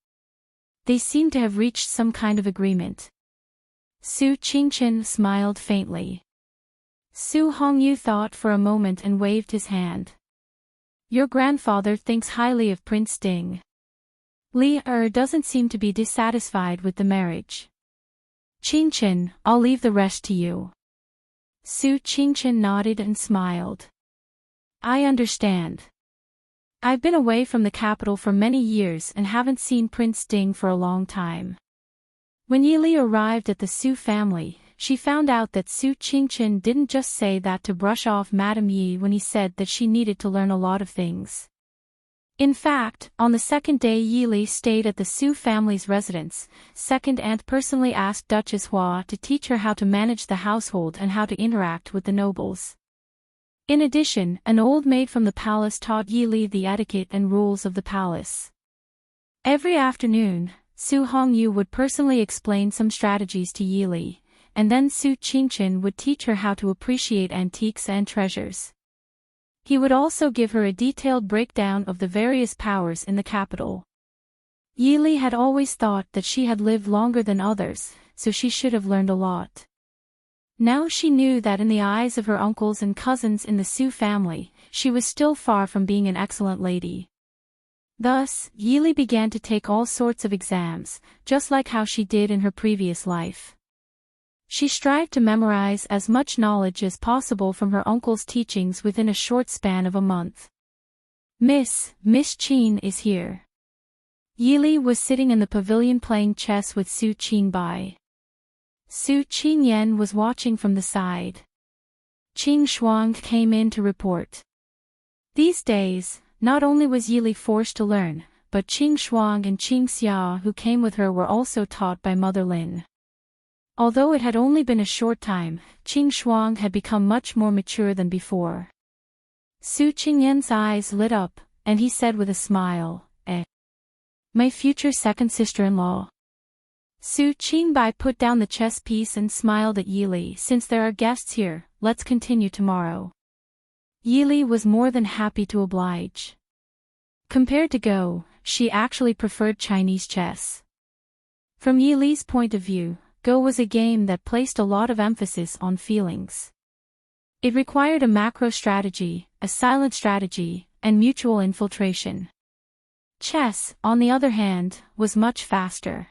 They seemed to have reached some kind of agreement. Su Qingchen smiled faintly. Su Hongyu thought for a moment and waved his hand. Your grandfather thinks highly of Prince Ding. Li doesn't seem to be dissatisfied with the marriage. Qingchen, I'll leave the rest to you. Su Qingchen nodded and smiled. I understand. I've been away from the capital for many years and haven't seen Prince Ding for a long time. When Yili arrived at the Su family, she found out that Su Qingchen didn't just say that to brush off Madame Yi when he said that she needed to learn a lot of things. In fact, on the second day Yili stayed at the Su family's residence, second aunt personally asked Duchess Hua to teach her how to manage the household and how to interact with the nobles. In addition, an old maid from the palace taught Yili the etiquette and rules of the palace. Every afternoon, Su Hongyu would personally explain some strategies to Yili, and then Su Qingchen would teach her how to appreciate antiques and treasures. He would also give her a detailed breakdown of the various powers in the capital. Yili had always thought that she had lived longer than others, so she should have learned a lot. Now she knew that in the eyes of her uncles and cousins in the Su family, she was still far from being an excellent lady. Thus, Yili began to take all sorts of exams, just like how she did in her previous life. She strived to memorize as much knowledge as possible from her uncle's teachings within a short span of a month. Miss Qin is here. Yili was sitting in the pavilion playing chess with Su Qingbai. Su Qingyan was watching from the side. Qing Shuang came in to report. These days, not only was Yili forced to learn, but Qing Shuang and Qing Xia who came with her were also taught by Mother Lin. Although it had only been a short time, Qing Shuang had become much more mature than before. Su Qingyan's eyes lit up, and he said with a smile, My future second sister-in-law. Su Qingbai put down the chess piece and smiled at Yili. Since there are guests here, let's continue tomorrow. Yili was more than happy to oblige. Compared to Go, she actually preferred Chinese chess. From Yili's point of view, Go was a game that placed a lot of emphasis on feelings. It required a macro strategy, a silent strategy, and mutual infiltration. Chess, on the other hand, was much faster.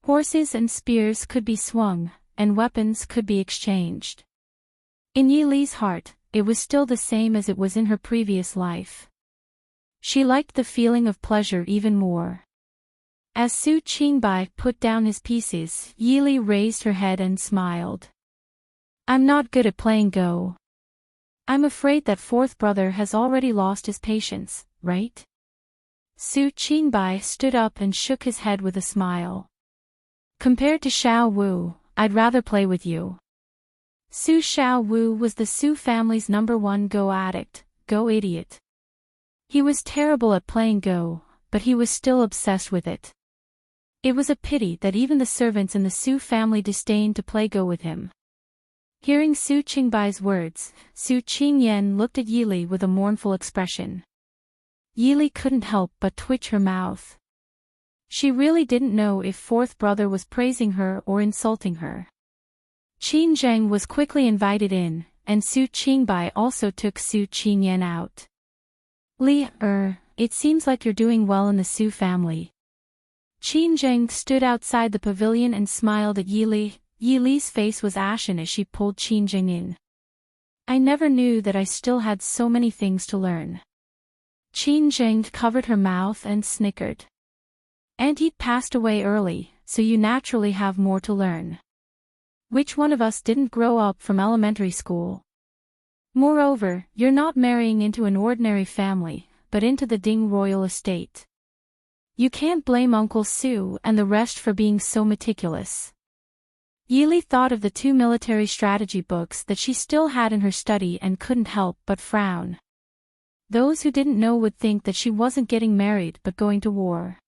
Horses and spears could be swung, and weapons could be exchanged. In Yili's heart, it was still the same as it was in her previous life. She liked the feeling of pleasure even more. As Su Qingbai put down his pieces, Yili raised her head and smiled. I'm not good at playing Go. I'm afraid that fourth brother has already lost his patience, right? Su Qingbai stood up and shook his head with a smile. Compared to Xiao Wu, I'd rather play with you. Su Xiao Wu was the Su family's #1 Go addict, Go idiot. He was terrible at playing Go, but he was still obsessed with it. It was a pity that even the servants in the Su family disdained to play Go with him. Hearing Su Qingbai's words, Su Qingyan looked at Yili with a mournful expression. Yili couldn't help but twitch her mouth. She really didn't know if fourth brother was praising her or insulting her. Qin Zheng was quickly invited in, and Su Qingbai also took Su Qingyan out. Li, it seems like you're doing well in the Su family. Qin Zheng stood outside the pavilion and smiled at Yili. Yili's face was ashen as she pulled Qin Zheng in. I never knew that I still had so many things to learn. Qin Zheng covered her mouth and snickered. Auntie passed away early, so you naturally have more to learn. Which one of us didn't grow up from elementary school? Moreover, you're not marrying into an ordinary family, but into the Ding royal estate. You can't blame Uncle Su and the rest for being so meticulous. Yili thought of the 2 military strategy books that she still had in her study and couldn't help but frown. Those who didn't know would think that she wasn't getting married but going to war.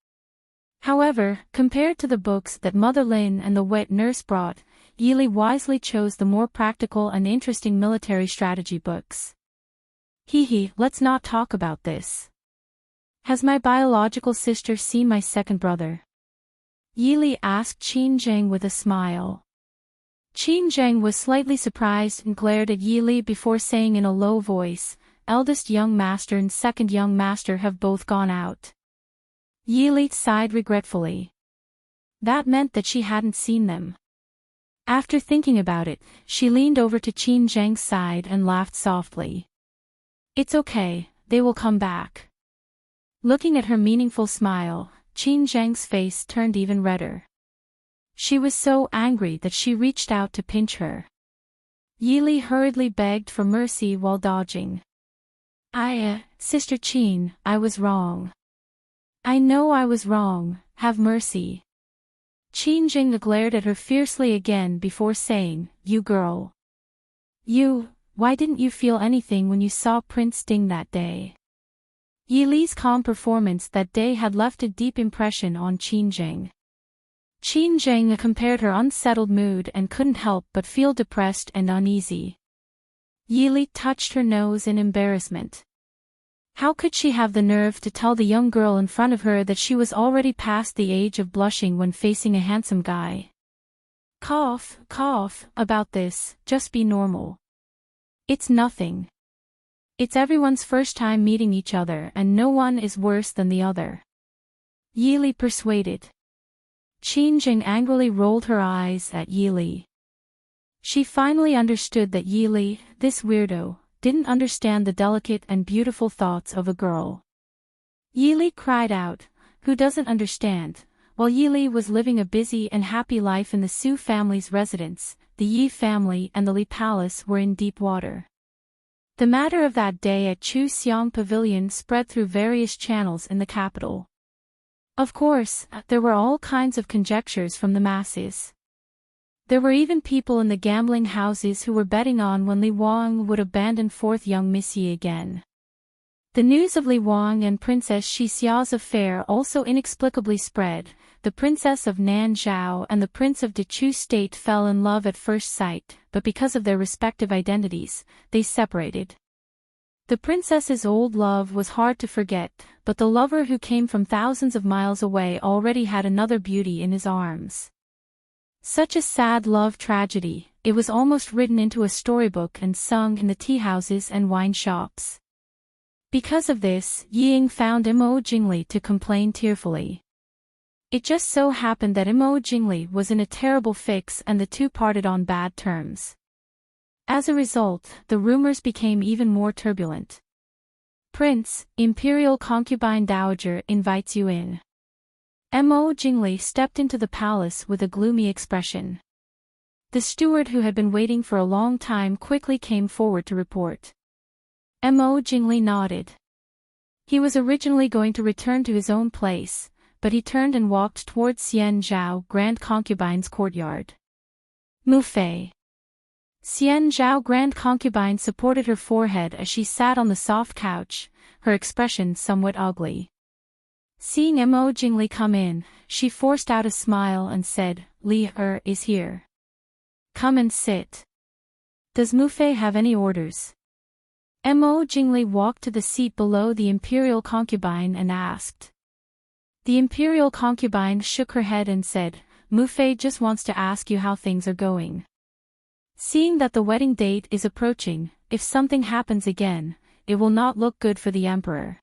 However, compared to the books that Mother Lin and the wet nurse brought, Yili wisely chose the more practical and interesting military strategy books. Let's not talk about this. Has my biological sister seen my second brother? Yili asked Qin Zheng with a smile. Qin Zheng was slightly surprised and glared at Yi Li before saying in a low voice, "Eldest young master and second young master have both gone out." Yi Li sighed regretfully. That meant that she hadn't seen them. After thinking about it, she leaned over to Qin Zheng's side and laughed softly. "It's okay, they will come back." Looking at her meaningful smile, Qin Zheng's face turned even redder. She was so angry that she reached out to pinch her. Yi Li hurriedly begged for mercy while dodging. Sister Qin, I was wrong. I know I was wrong, have mercy." Qin Zheng glared at her fiercely again before saying, "You girl. Why didn't you feel anything when you saw Prince Ding that day?" Yi Li's calm performance that day had left a deep impression on Qin Zheng. Qin Zheng compared her unsettled mood and couldn't help but feel depressed and uneasy. Yi Li touched her nose in embarrassment. How could she have the nerve to tell the young girl in front of her that she was already past the age of blushing when facing a handsome guy? Cough, about this, just be normal. It's nothing. It's everyone's first time meeting each other and no one is worse than the other. Yi Li persuaded. Qin Zheng angrily rolled her eyes at Yi Li. She finally understood that Yi Li, this weirdo, didn't understand the delicate and beautiful thoughts of a girl. Yi Li cried out, "Who doesn't understand?" While Yi Li was living a busy and happy life in the Su family's residence, the Yi family and the Li Palace were in deep water. The matter of that day at Chu Xiang Pavilion spread through various channels in the capital. Of course, there were all kinds of conjectures from the masses. There were even people in the gambling houses who were betting on when Li Wang would abandon fourth young Miss Yi again. The news of Li Wang and Princess Xixia's affair also inexplicably spread. The Princess of Nanzhao and the Prince of Dechu State fell in love at first sight, but because of their respective identities, they separated. The princess's old love was hard to forget, but the lover who came from thousands of miles away already had another beauty in his arms. Such a sad love tragedy, it was almost written into a storybook and sung in the tea-houses and wine shops. Because of this, Ying found Mo Jingli to complain tearfully. It just so happened that Mo Jingli was in a terrible fix and the two parted on bad terms. As a result, the rumors became even more turbulent. "Prince, Imperial Concubine Dowager invites you in." Mo Jingli stepped into the palace with a gloomy expression. The steward who had been waiting for a long time quickly came forward to report. Mo Jingli nodded. He was originally going to return to his own place, but he turned and walked towards Xian Zhao Grand Concubine's courtyard. "Mu Fei." Xian Zhao Grand Concubine supported her forehead as she sat on the soft couch, her expression somewhat ugly. Seeing Mo Jingli come in, she forced out a smile and said, "Li is here. Come and sit. Does Mu Fei have any orders?" Mo Jingli walked to the seat below the Imperial Concubine and asked. The Imperial Concubine shook her head and said, "Mu Fei just wants to ask you how things are going. Seeing that the wedding date is approaching, if something happens again, it will not look good for the emperor."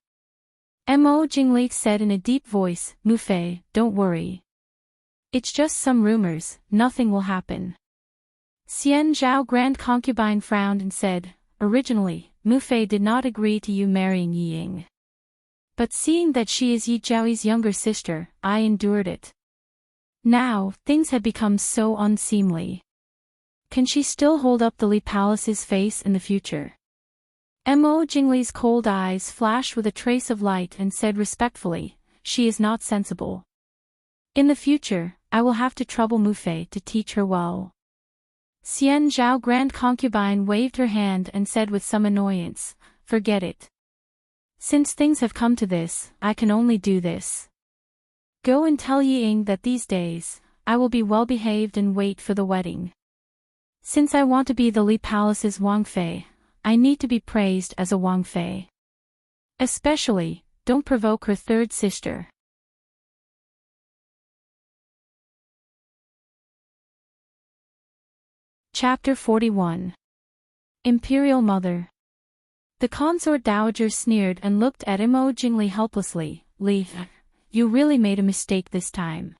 Mo Jingli said in a deep voice, "Mu Fei, don't worry. It's just some rumors, nothing will happen." Xian Zhao Grand Concubine frowned and said, "Originally, Mu Fei did not agree to you marrying Yi Ying. But seeing that she is Yi Zhaoyi's younger sister, I endured it. Now, things had become so unseemly. Can she still hold up the Li Palace's face in the future?" Mo Jingli's cold eyes flashed with a trace of light and said respectfully, "She is not sensible. In the future, I will have to trouble Mu Fei to teach her well." Xian Zhao Grand Concubine waved her hand and said with some annoyance, "Forget it. Since things have come to this, I can only do this. Go and tell Yi Ying that these days, I will be well behaved and wait for the wedding. Since I want to be the Li Palace's Wang Fei, I need to be praised as a Wang Fei. Especially, don't provoke her third sister." Chapter 41. Imperial Mother. The consort dowager sneered and looked at Imo Jingli helplessly. Li, you really made a mistake this time.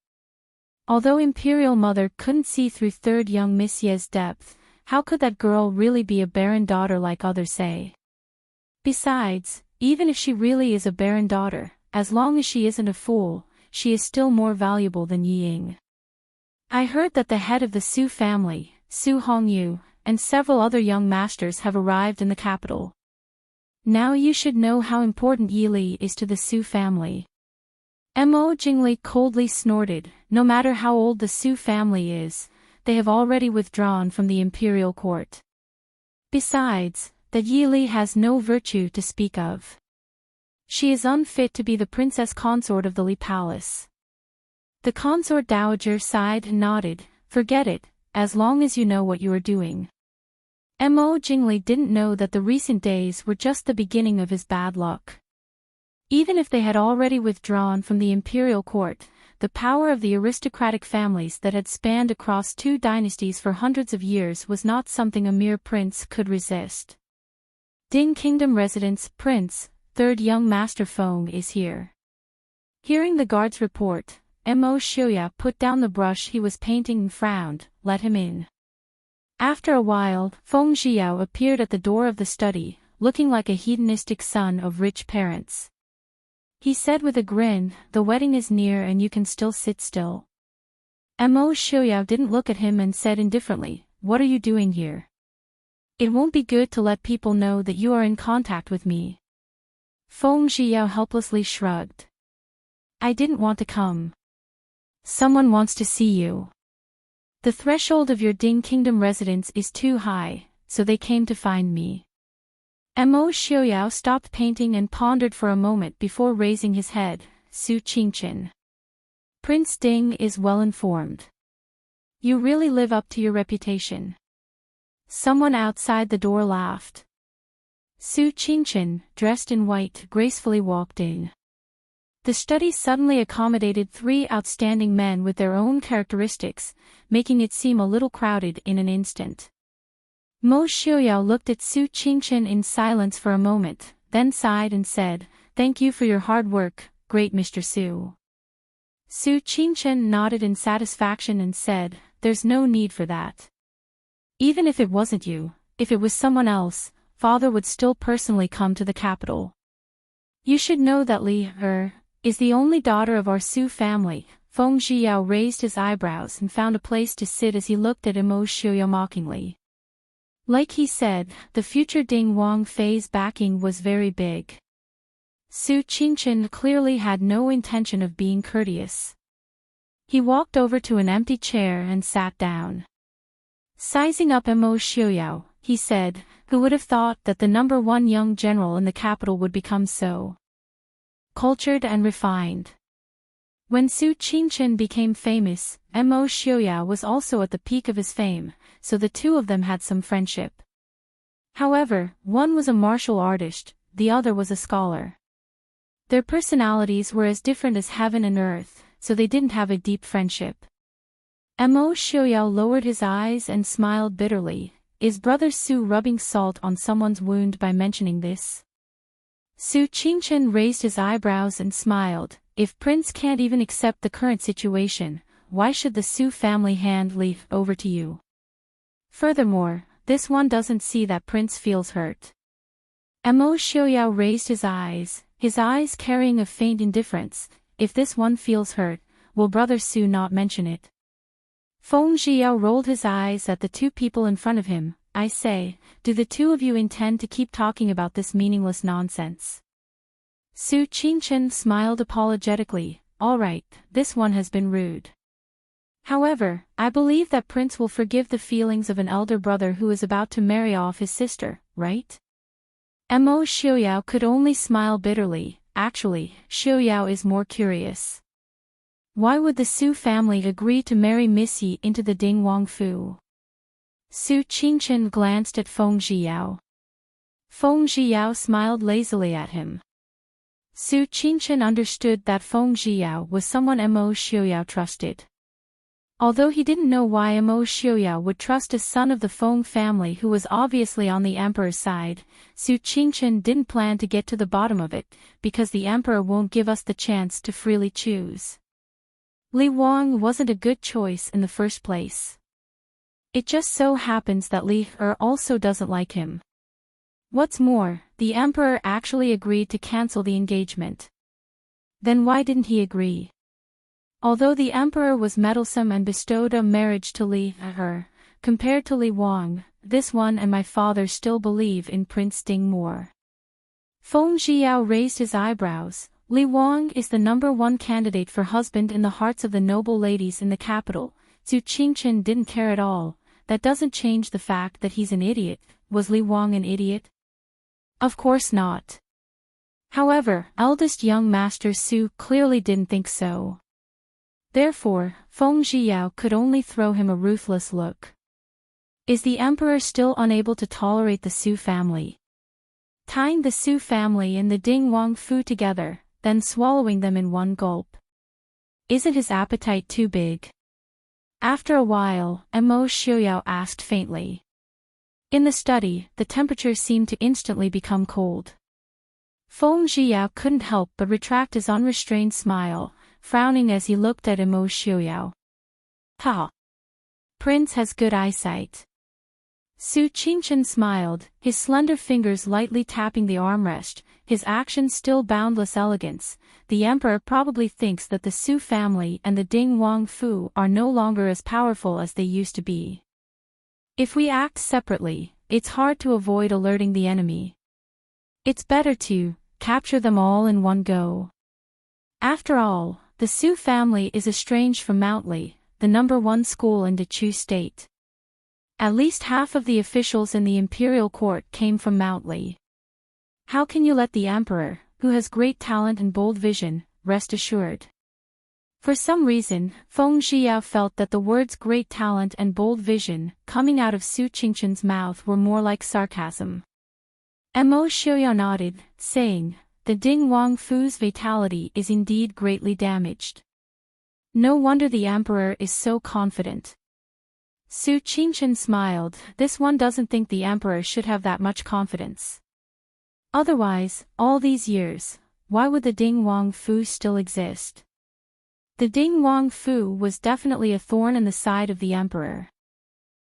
Although Imperial Mother couldn't see through third young Miss Ye's depth, how could that girl really be a barren daughter like others say? Besides, even if she really is a barren daughter, as long as she isn't a fool, she is still more valuable than Yi Ying. I heard that the head of the Su family, Su Hongyu, and several other young masters have arrived in the capital. Now you should know how important Yi Li is to the Su family. Mo Jingli coldly snorted. No matter how old the Su family is, they have already withdrawn from the imperial court. Besides, that Yi Li has no virtue to speak of. She is unfit to be the princess consort of the Li Palace. The consort dowager sighed and nodded. Forget it, as long as you know what you are doing. Mo Jingli didn't know that the recent days were just the beginning of his bad luck. Even if they had already withdrawn from the imperial court, the power of the aristocratic families that had spanned across 2 dynasties for hundreds of years was not something a mere prince could resist. Ding Kingdom Residence, Prince, third young master Feng is here. Hearing the guard's report, Mo Xiuya put down the brush he was painting and frowned. Let him in. After a while, Feng Xiao appeared at the door of the study, looking like a hedonistic son of rich parents. He said with a grin, the wedding is near and you can still sit still. Mo Xiuya didn't look at him and said indifferently, what are you doing here? It won't be good to let people know that you are in contact with me. Feng Xiao helplessly shrugged. I didn't want to come. Someone wants to see you. The threshold of your Ding Kingdom residence is too high, so they came to find me. Mo Xiuyao stopped painting and pondered for a moment before raising his head. Su Qingchen. Prince Ding is well informed. You really live up to your reputation. Someone outside the door laughed. Su Qingchen, dressed in white, gracefully walked in. The study suddenly accommodated 3 outstanding men with their own characteristics, making it seem a little crowded in an instant. Mo Xiuyao looked at Su Qingchen in silence for a moment, then sighed and said, Thank you for your hard work, great Mr. Su. Su Qingchen nodded in satisfaction and said, There's no need for that. Even if it wasn't you, if it was someone else, Father would still personally come to the capital. You should know that Li is the only daughter of our Su family. Feng Xiao raised his eyebrows and found a place to sit as he looked at Mo Xiuyao mockingly. Like he said, the future Ding Wang Fei's backing was very big. Su Qingchen clearly had no intention of being courteous. He walked over to an empty chair and sat down. Sizing up Mo Xiuyao, he said, Who would have thought that the #1 young general in the capital would become so cultured and refined? When Su Qingchen became famous, Mo Xiuyao was also at the peak of his fame, so the two of them had some friendship. However, one was a martial artist, the other was a scholar. Their personalities were as different as heaven and earth, so they didn't have a deep friendship. Mo Xiuyao lowered his eyes and smiled bitterly. Is Brother Su rubbing salt on someone's wound by mentioning this? Su Qingchen raised his eyebrows and smiled. If Prince can't even accept the current situation, why should the Su family hand Li over to you? Furthermore, this one doesn't see that Prince feels hurt. Mo Xiuyao raised his eyes carrying a faint indifference. If this one feels hurt, will Brother Su not mention it? Feng Xiao rolled his eyes at the 2 people in front of him. I say, do the 2 of you intend to keep talking about this meaningless nonsense? Su Qingchen smiled apologetically. All right, this one has been rude. However, I believe that Prince will forgive the feelings of an elder brother who is about to marry off his sister, right? Mo Xiuyao could only smile bitterly. Actually, Xiuyao is more curious. Why would the Su family agree to marry Miss Yi into the Ding Wangfu? Su Qingchen glanced at Feng Xiao. Feng Xiao smiled lazily at him. Su Qingchen understood that Feng Xiao was someone Mo Xiuyao trusted. Although he didn't know why Emo Xiuyao would trust a son of the Feng family who was obviously on the emperor's side, Su Qingchen didn't plan to get to the bottom of it, because the emperor won't give us the chance to freely choose. Li Wang wasn't a good choice in the first place. It just so happens that Li Er also doesn't like him. What's more, the emperor actually agreed to cancel the engagement. Then why didn't he agree? Although the emperor was meddlesome and bestowed a marriage to Li Er, compared to Li Wang, this one and my father still believe in Prince Ding more. Feng Zhiyao raised his eyebrows. Li Wang is the #1 candidate for husband in the hearts of the noble ladies in the capital. Su Qingchen didn't care at all. That doesn't change the fact that he's an idiot. Was Li Wang an idiot? Of course not. However, eldest young master Su clearly didn't think so. Therefore, Feng Zhiyao could only throw him a ruthless look. Is the emperor still unable to tolerate the Su family? Tying the Su family and the Ding Wang Fu together, then swallowing them in one gulp. Isn't his appetite too big? After a while, Emo Xiuyao asked faintly. In the study, the temperature seemed to instantly become cold. Feng Zhiyao couldn't help but retract his unrestrained smile, frowning as he looked at Emo Xiuyao. Ha! Prince has good eyesight. Su Qingchen smiled, his slender fingers lightly tapping the armrest, his actions still boundless elegance. The emperor probably thinks that the Su family and the Ding Wang Fu are no longer as powerful as they used to be. If we act separately, it's hard to avoid alerting the enemy. It's better to capture them all in one go. After all, the Su family is estranged from Mount Li, the #1 school in Dechu State. At least half of the officials in the imperial court came from Mount Li. How can you let the emperor, who has great talent and bold vision, rest assured? For some reason, Feng Zhiyao felt that the words great talent and bold vision coming out of Su Qingchen's mouth were more like sarcasm. Emo Xiuyao nodded, saying, the Ding Wang Fu's vitality is indeed greatly damaged. No wonder the emperor is so confident. Su Qingchen smiled. This one doesn't think the emperor should have that much confidence. Otherwise, all these years, why would the Ding Wang Fu still exist? The Ding Wang Fu was definitely a thorn in the side of the emperor.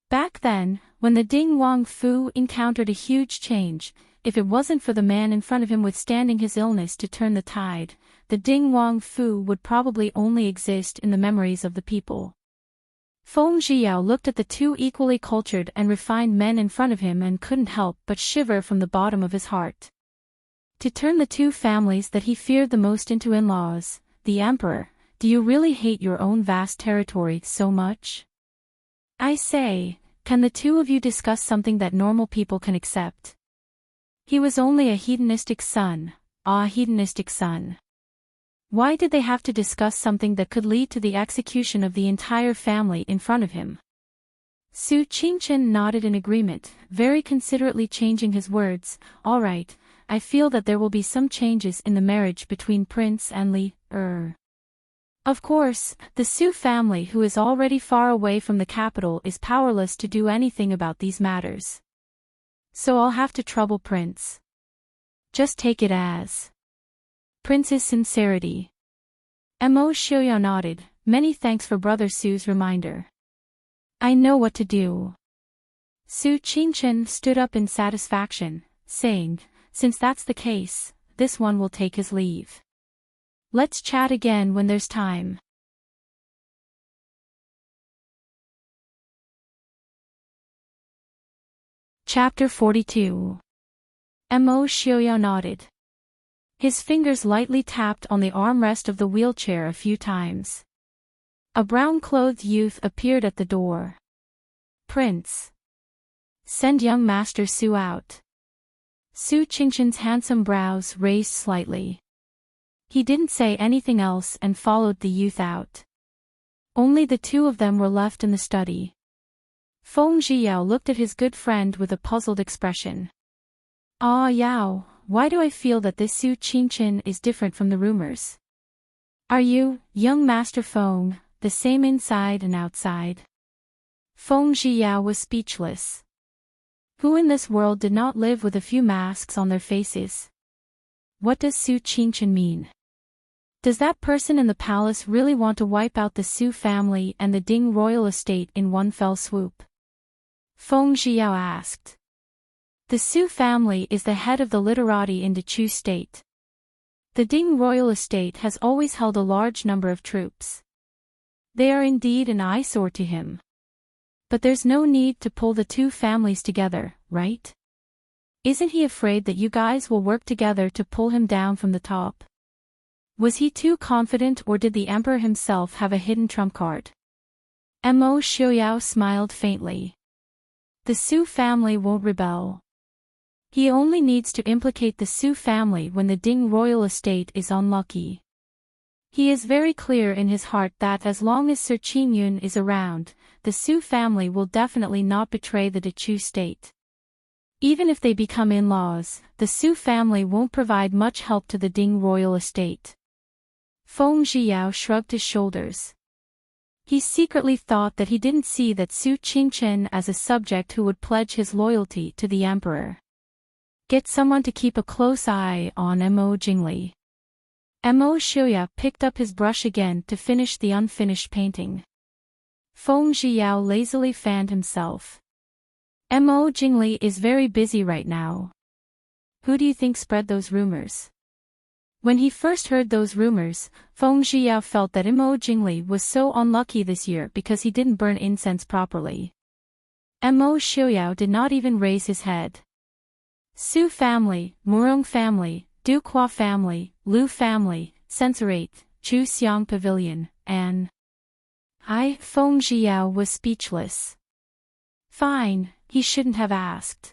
Back then, when the Ding Wang Fu encountered a huge change, if it wasn't for the man in front of him withstanding his illness to turn the tide, the Ding Wang Fu would probably only exist in the memories of the people. Feng Zhiyao looked at the two equally cultured and refined men in front of him and couldn't help but shiver from the bottom of his heart. To turn the two families that he feared the most into in-laws, the emperor, do you really hate your own vast territory so much? I say, can the two of you discuss something that normal people can accept? He was only a hedonistic son, a hedonistic son. Why did they have to discuss something that could lead to the execution of the entire family in front of him? Su Qingchen nodded in agreement, very considerately changing his words. All right, I feel that there will be some changes in the marriage between Prince and Li Er. Of course, the Su family who is already far away from the capital is powerless to do anything about these matters. So I'll have to trouble Prince. Just take it as Prince's sincerity. Emo Xiuyao nodded. Many thanks for Brother Su's reminder. I know what to do. Su Qingchen stood up in satisfaction, saying, since that's the case, this one will take his leave. Let's chat again when there's time. Chapter 42. Emo Xiuyao nodded. His fingers lightly tapped on the armrest of the wheelchair a few times. A brown-clothed youth appeared at the door. Prince. Send young Master Su out. Su Qingchen's handsome brows raised slightly. He didn't say anything else and followed the youth out. Only the two of them were left in the study. Feng Zhiyao looked at his good friend with a puzzled expression. Ah Yao, why do I feel that this Su Qingchen is different from the rumors? Are you, young Master Feng, the same inside and outside. Feng Zhiyao was speechless. Who in this world did not live with a few masks on their faces? What does Su Qingchen mean? Does that person in the palace really want to wipe out the Su family and the Ding royal estate in one fell swoop? Feng Zhiyao asked. The Su family is the head of the literati in the Chu state. The Ding royal estate has always held a large number of troops. They are indeed an eyesore to him. But there's no need to pull the two families together, right? Isn't he afraid that you guys will work together to pull him down from the top? Was he too confident, or did the emperor himself have a hidden trump card? Mo Xiaoyao smiled faintly. The Su family won't rebel. He only needs to implicate the Su family when the Ding royal estate is unlucky. He is very clear in his heart that as long as Sir Qingyun is around, the Su family will definitely not betray the Chu state. Even if they become in-laws, the Su family won't provide much help to the Ding royal estate. Feng Zhiyao shrugged his shoulders. He secretly thought that he didn't see that Su Qingchen as a subject who would pledge his loyalty to the emperor. Get someone to keep a close eye on Mo Jingli. Mo Xiaoya picked up his brush again to finish the unfinished painting. Feng Zhiyao lazily fanned himself. Mo Jingli is very busy right now. Who do you think spread those rumors? When he first heard those rumors, Feng Zhiyao felt that Mo Jingli was so unlucky this year because he didn't burn incense properly. Mo Xiaoyao did not even raise his head. Su family, Murong family, Duqua family, Lu family, Censorate, Chu Xiang Pavilion, and Feng Zhiyao was speechless. Fine, he shouldn't have asked.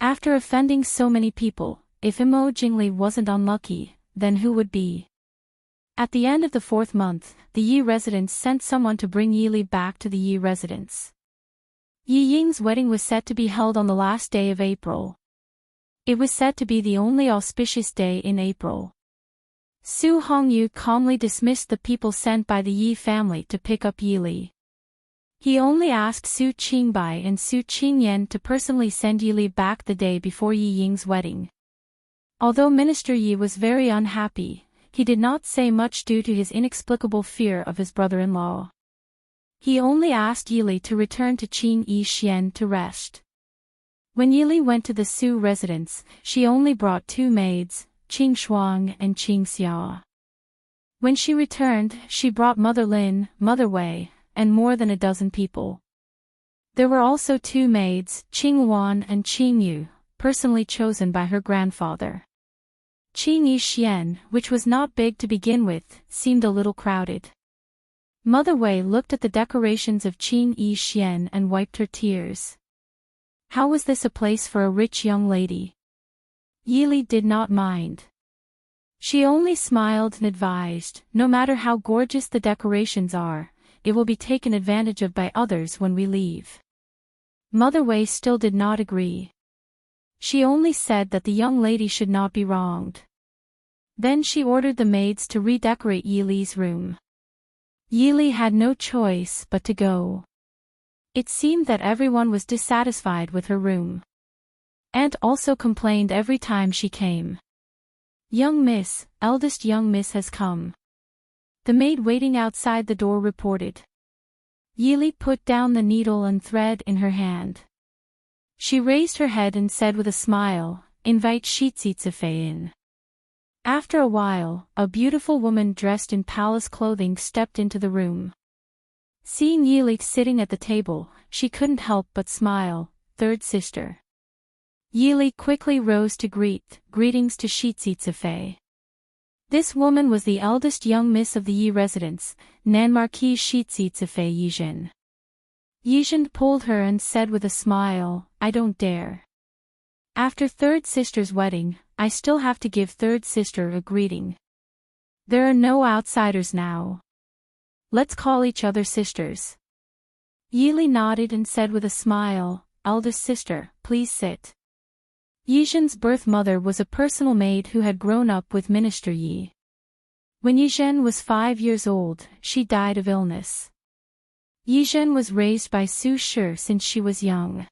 After offending so many people, if Mo Jingli wasn't unlucky, then who would be? At the end of the 4th month, the Yi residence sent someone to bring Yi Li back to the Yi residence. Yi Ying's wedding was set to be held on the last day of April. It was said to be the only auspicious day in April. Su Hongyu calmly dismissed the people sent by the Yi family to pick up Yi Li. He only asked Su Qingbai and Su Qingyan to personally send Yi Li back the day before Yi Ying's wedding. Although Minister Yi was very unhappy, he did not say much due to his inexplicable fear of his brother-in-law. He only asked Yi Li to return to Qing Yi Xian to rest. When Yi Li went to the Su residence, she only brought 2 maids, Qing Shuang and Qing Xia. When she returned, she brought Mother Lin, Mother Wei, and more than a dozen people. There were also 2 maids, Qing Wan and Qing Yu, personally chosen by her grandfather. Qing Yi Xian, which was not big to begin with, seemed a little crowded. Mother Wei looked at the decorations of Qing Yi Xian and wiped her tears. How was this a place for a rich young lady? Yi Li did not mind. She only smiled and advised, no matter how gorgeous the decorations are, it will be taken advantage of by others when we leave. Mother Wei still did not agree. She only said that the young lady should not be wronged. Then she ordered the maids to redecorate Yi Li's room. Yi Li had no choice but to go. It seemed that everyone was dissatisfied with her room. Aunt also complained every time she came. Young miss, eldest young miss has come. The maid waiting outside the door reported. Yi Li put down the needle and thread in her hand. She raised her head and said with a smile, "Invite Shizifei in." After a while, a beautiful woman dressed in palace clothing stepped into the room. Seeing Yi Li sitting at the table, she couldn't help but smile. "Third sister." Yi Li quickly rose to greetings to Shizifei. This woman was the eldest young miss of the Yi residence, Nan Marquise Shizifei Yizhen. Yizhen pulled her and said with a smile, "I don't dare. After third sister's wedding, I still have to give third sister a greeting. There are no outsiders now. Let's call each other sisters." Yi Li nodded and said with a smile, "Eldest sister, please sit." Yizhen's birth mother was a personal maid who had grown up with Minister Yi. When Yizhen was 5 years old, she died of illness. Yizhen was raised by Su Shi since she was young.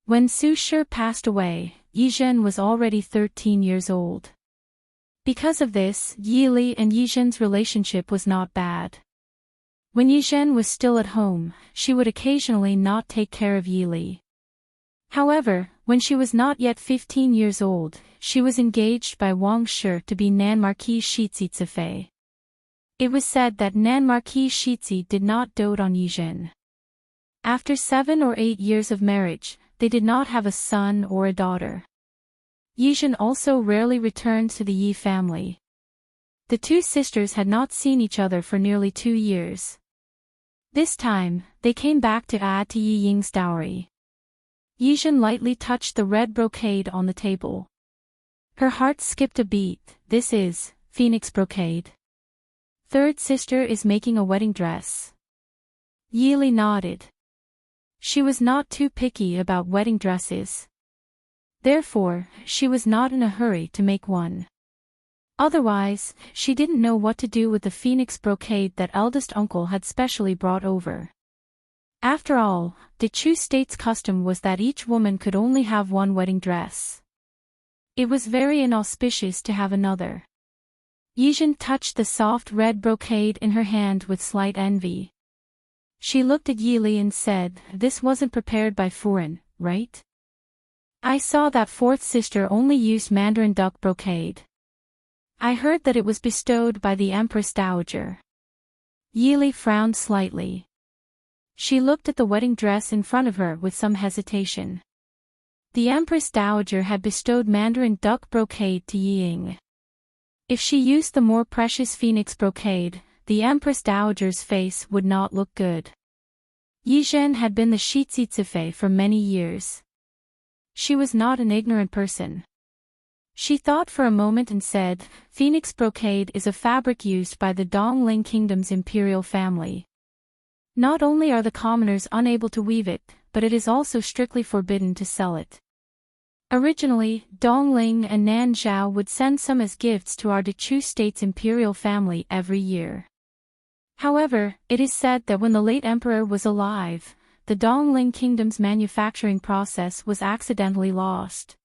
When Su Shi passed away, Yizhen was already 13 years old. Because of this, Yili and Yizhen's relationship was not bad. When Yizhen was still at home, she would occasionally not take care of Yili. However, when she was not yet 15 years old, she was engaged by Wang Shi to be Nan Marquis Shizhi. It was said that Nan Marquis Shizhi did not dote on Yizhen. After 7 or 8 years of marriage, they did not have a son or a daughter. Yizhen also rarely returned to the Yi family. The two sisters had not seen each other for nearly 2 years. This time, they came back to add to Yi Ying's dowry. Yizhen lightly touched the red brocade on the table. Her heart skipped a beat. This is phoenix brocade. Third sister is making a wedding dress. Yili nodded. She was not too picky about wedding dresses. Therefore, she was not in a hurry to make one. Otherwise, she didn't know what to do with the phoenix brocade that eldest uncle had specially brought over. After all, the Chu state's custom was that each woman could only have one wedding dress. It was very inauspicious to have another. Yizhen touched the soft red brocade in her hand with slight envy. She looked at Yili and said, "This wasn't prepared by Furen, right? I saw that fourth sister only used mandarin duck brocade. I heard that it was bestowed by the Empress Dowager." Yili frowned slightly. She looked at the wedding dress in front of her with some hesitation. The Empress Dowager had bestowed mandarin duck brocade to Yi Ying. If she used the more precious phoenix brocade, the Empress Dowager's face would not look good. Yizhen had been the Shizhi for many years. She was not an ignorant person. She thought for a moment and said, "Phoenix brocade is a fabric used by the Dongling Kingdom's imperial family. Not only are the commoners unable to weave it, but it is also strictly forbidden to sell it. Originally, Dongling and Nanzhao would send some as gifts to our Dechu state's imperial family every year. However, it is said that when the late emperor was alive, the Dongling Kingdom's manufacturing process was accidentally lost.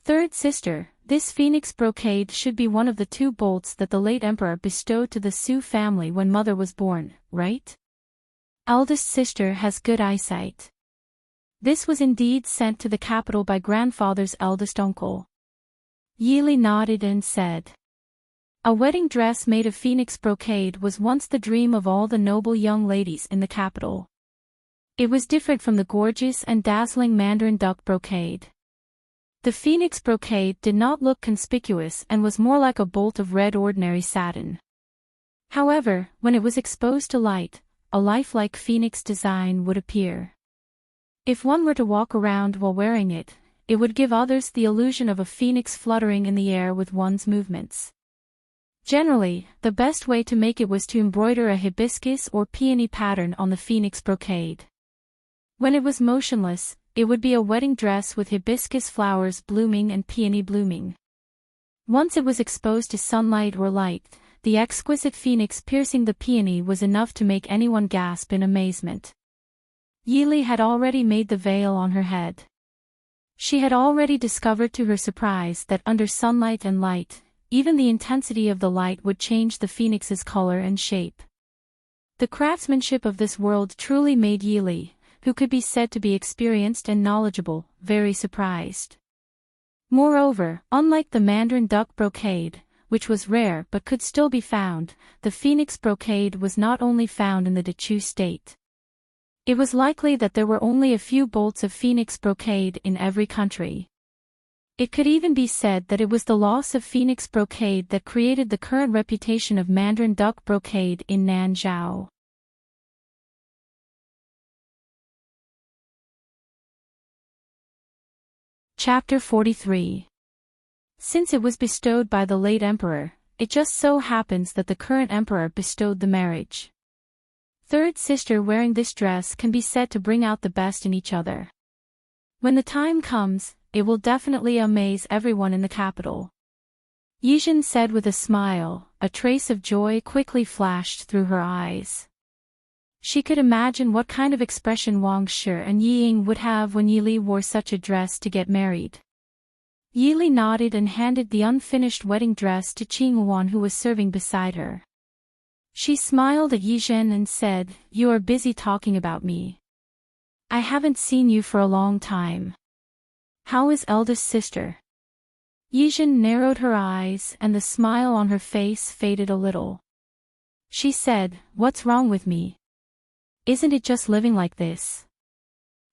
Third sister, this phoenix brocade should be one of the 2 bolts that the late emperor bestowed to the Su family when mother was born, right? Eldest sister has good eyesight. This was indeed sent to the capital by grandfather's eldest uncle." Yili nodded and said, "A wedding dress made of phoenix brocade was once the dream of all the noble young ladies in the capital. It was different from the gorgeous and dazzling mandarin duck brocade. The phoenix brocade did not look conspicuous and was more like a bolt of red ordinary satin. However, when it was exposed to light, a lifelike phoenix design would appear. If one were to walk around while wearing it, it would give others the illusion of a phoenix fluttering in the air with one's movements. Generally, the best way to make it was to embroider a hibiscus or peony pattern on the phoenix brocade. When it was motionless, it would be a wedding dress with hibiscus flowers blooming and peony blooming. Once it was exposed to sunlight or light, the exquisite phoenix piercing the peony was enough to make anyone gasp in amazement. Yili had already made the veil on her head. She had already discovered to her surprise that under sunlight and light, even the intensity of the light would change the phoenix's color and shape. The craftsmanship of this world truly made Yili, who could be said to be experienced and knowledgeable, very surprised. Moreover, unlike the mandarin duck brocade, which was rare but could still be found, the phoenix brocade was not only found in the Dechu state. It was likely that there were only a few bolts of phoenix brocade in every country. It could even be said that it was the loss of phoenix brocade that created the current reputation of mandarin duck brocade in Nanzhao. Chapter 43. Since it was bestowed by the late emperor, it just so happens that the current emperor bestowed the marriage. Third sister wearing this dress can be said to bring out the best in each other. When the time comes, it will definitely amaze everyone in the capital. Yijin said with a smile. A trace of joy quickly flashed through her eyes. She could imagine what kind of expression Wang Shi and Yi Ying would have when Yi Li wore such a dress to get married. Yi Li nodded and handed the unfinished wedding dress to Qing Wan, who was serving beside her. She smiled at Yijin and said, "You are busy talking about me. I haven't seen you for a long time. How is eldest sister?" Yijin narrowed her eyes and the smile on her face faded a little. She said, "What's wrong with me? Isn't it just living like this?"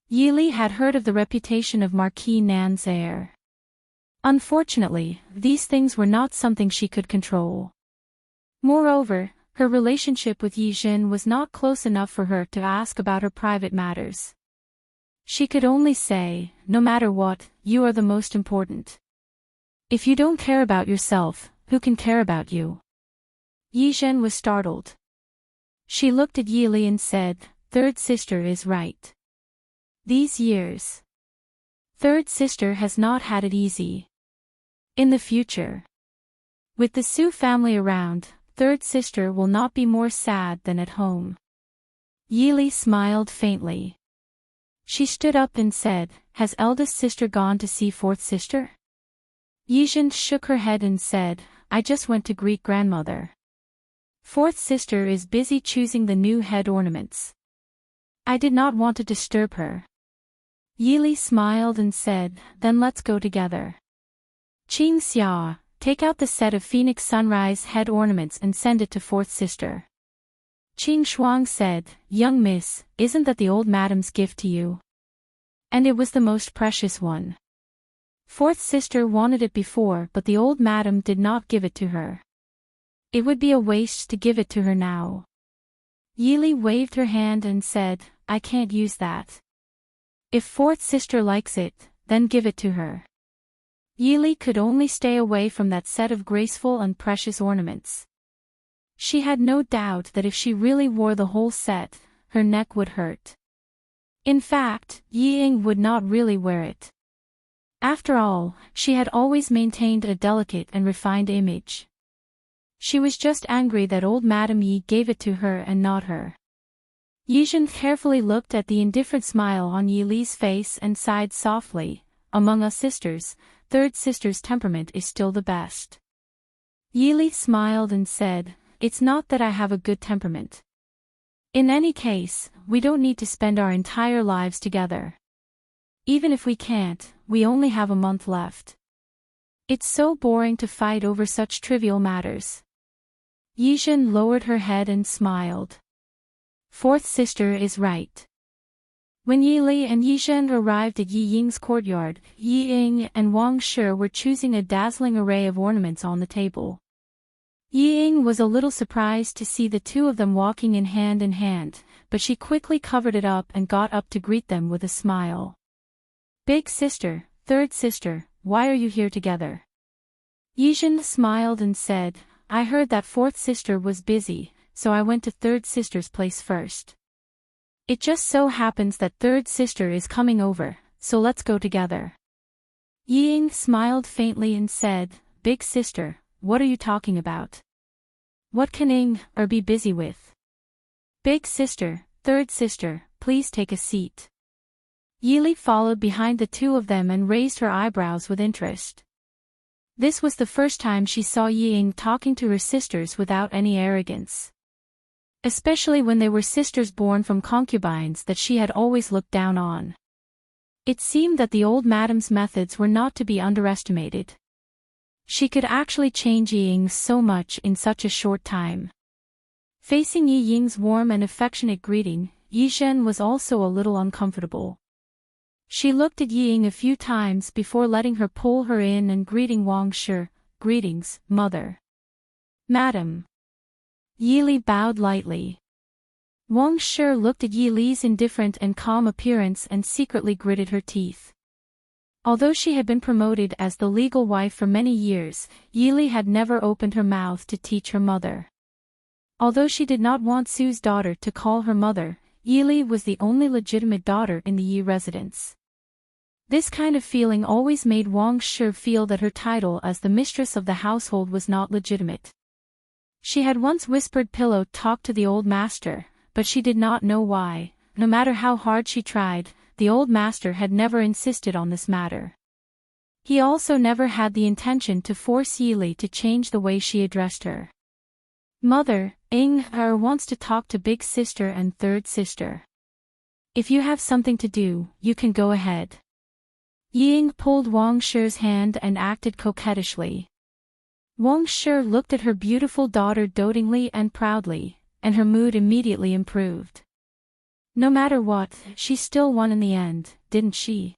Yi Li had heard of the reputation of Marquis Nan's heir. Unfortunately, these things were not something she could control. Moreover, her relationship with Yijin was not close enough for her to ask about her private matters. She could only say, "No matter what, you are the most important. If you don't care about yourself, who can care about you?" Yijin was startled. She looked at Yi Li and said, "Third sister is right. These years, third sister has not had it easy. In the future, with the Su family around, third sister will not be more sad than at home." Yi Li smiled faintly. She stood up and said, "Has eldest sister gone to see fourth sister?" Yijin shook her head and said, "I just went to greet grandmother. Fourth sister is busy choosing the new head ornaments. I did not want to disturb her." Yi Li smiled and said, "Then let's go together. Qing Xia, take out the set of Phoenix Sunrise head ornaments and send it to fourth sister." Qing Shuang said, "Young miss, isn't that the old madam's gift to you? And it was the most precious one. Fourth sister wanted it before, but the old madam did not give it to her. It would be a waste to give it to her now." Yi Li waved her hand and said, "I can't use that. If fourth sister likes it, then give it to her." Yi Li could only stay away from that set of graceful and precious ornaments. She had no doubt that if she really wore the whole set, her neck would hurt. In fact, Yi Ying would not really wear it. After all, she had always maintained a delicate and refined image. She was just angry that old Madame Yi gave it to her and not her. Yijin carefully looked at the indifferent smile on Yi Li's face and sighed softly. "Among us sisters, third sister's temperament is still the best." Yi Li smiled and said, "It's not that I have a good temperament. In any case, we don't need to spend our entire lives together. Even if we can't, we only have a month left. It's so boring to fight over such trivial matters." Yijin lowered her head and smiled. Fourth sister is right. When Yi Li and Yijin arrived at Yi Ying's courtyard, Yi Ying and Wang Shi were choosing a dazzling array of ornaments on the table. Yi Ying was a little surprised to see the two of them walking in hand, but she quickly covered it up and got up to greet them with a smile. "Big sister, third sister, why are you here together?" Yijin smiled and said, "I heard that fourth sister was busy, so I went to third sister's place first. It just so happens that third sister is coming over, so let's go together." Yi Ying smiled faintly and said, "Big sister, what are you talking about? What can Ying or be busy with? Big sister, third sister, please take a seat." Yi Li followed behind the two of them and raised her eyebrows with interest. This was the first time she saw Yi Ying talking to her sisters without any arrogance. Especially when they were sisters born from concubines that she had always looked down on. It seemed that the old madam's methods were not to be underestimated. She could actually change Yi Ying so much in such a short time. Facing Yi Ying's warm and affectionate greeting, Yizhen was also a little uncomfortable. She looked at Yi Ying a few times before letting her pull her in and greeting Wang Shi, "Greetings, mother." "Madam." Yi Li bowed lightly. Wang Shi looked at Yi Li's indifferent and calm appearance and secretly gritted her teeth. Although she had been promoted as the legal wife for many years, Yi Li had never opened her mouth to teach her mother. Although she did not want Su's daughter to call her mother, Yi Li was the only legitimate daughter in the Yi residence. This kind of feeling always made Wang Shi feel that her title as the mistress of the household was not legitimate. She had once whispered pillow talk to the old master, but she did not know why. No matter how hard she tried, the old master had never insisted on this matter. He also never had the intention to force Yili to change the way she addressed her. Mother, wants to talk to big sister and third sister. If you have something to do, you can go ahead. Ying pulled Wang Shi's hand and acted coquettishly. Wang Shi looked at her beautiful daughter dotingly and proudly, and her mood immediately improved. No matter what, she still won in the end, didn't she?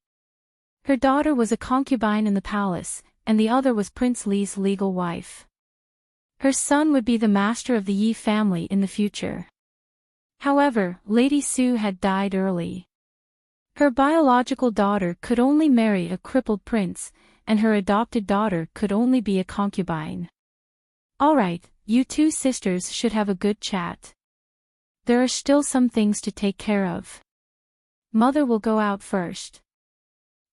Her daughter was a concubine in the palace, and the other was Prince Li's legal wife. Her son would be the master of the Yi family in the future. However, Lady Su had died early. Her biological daughter could only marry a crippled prince, and her adopted daughter could only be a concubine. Alright, you two sisters should have a good chat. There are still some things to take care of. Mother will go out first.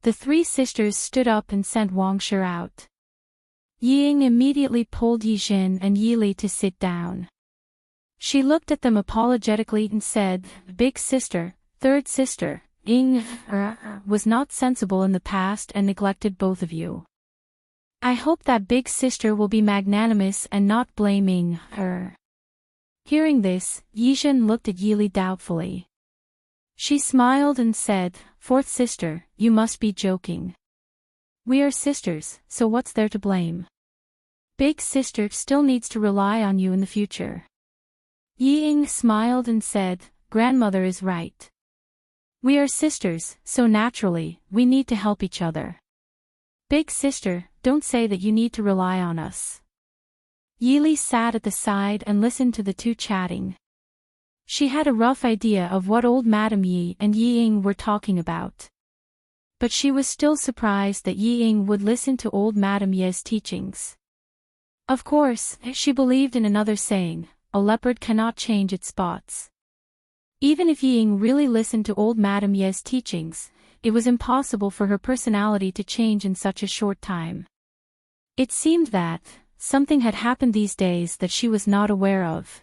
The three sisters stood up and sent Wang Shi out. Ying immediately pulled Yijin and Yili to sit down. She looked at them apologetically and said, Big sister, third sister, was not sensible in the past and neglected both of you. I hope that big sister will be magnanimous and not blaming her. Hearing this, Yijin looked at Yili doubtfully. She smiled and said, Fourth sister, you must be joking. We are sisters, so what's there to blame? Big sister still needs to rely on you in the future. Ying smiled and said, Grandmother is right. We are sisters, so naturally, we need to help each other. Big sister, don't say that you need to rely on us. Yili sat at the side and listened to the two chatting. She had a rough idea of what old Madame Yi and Ying were talking about. But she was still surprised that Ying would listen to old Madame Yi's teachings. Of course, she believed in another saying, a leopard cannot change its spots. Even if Ying really listened to old Madame Yi's teachings, it was impossible for her personality to change in such a short time. It seemed that something had happened these days that she was not aware of.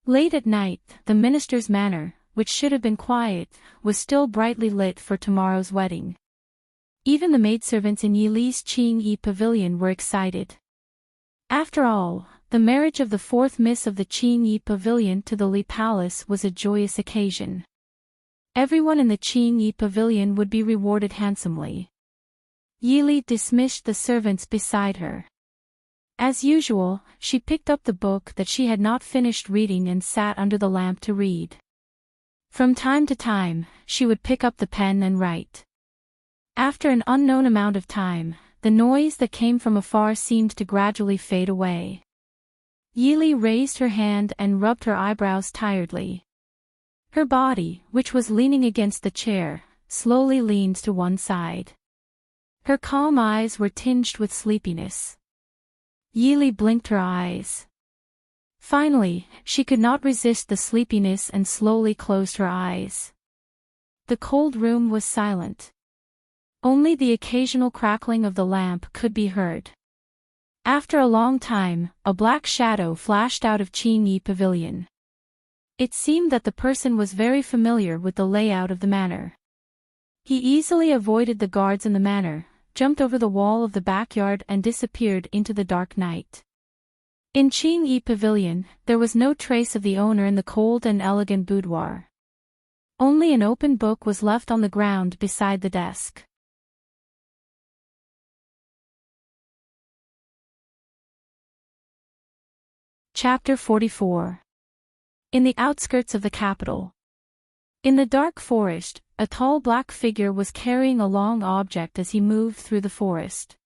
Late at night, the minister's manor, which should have been quiet, was still brightly lit for tomorrow's wedding. Even the maidservants in Yili's Qingyi pavilion were excited. After all, the marriage of the fourth miss of the Qingyi pavilion to the Li Palace was a joyous occasion. Everyone in the Qingyi pavilion would be rewarded handsomely. Yili dismissed the servants beside her. As usual, she picked up the book that she had not finished reading and sat under the lamp to read. From time to time, she would pick up the pen and write. After an unknown amount of time, the noise that came from afar seemed to gradually fade away. Yili raised her hand and rubbed her eyebrows tiredly. Her body, which was leaning against the chair, slowly leaned to one side. Her calm eyes were tinged with sleepiness. Yili blinked her eyes. Finally, she could not resist the sleepiness and slowly closed her eyes. The cold room was silent. Only the occasional crackling of the lamp could be heard. After a long time, a black shadow flashed out of Qingyi Pavilion. It seemed that the person was very familiar with the layout of the manor. He easily avoided the guards in the manor, jumped over the wall of the backyard and disappeared into the dark night. In Qingyi Pavilion, there was no trace of the owner in the cold and elegant boudoir. Only an open book was left on the ground beside the desk. Chapter 44. In the outskirts of the capital. In the dark forest, a tall black figure was carrying a long object as he moved through the forest.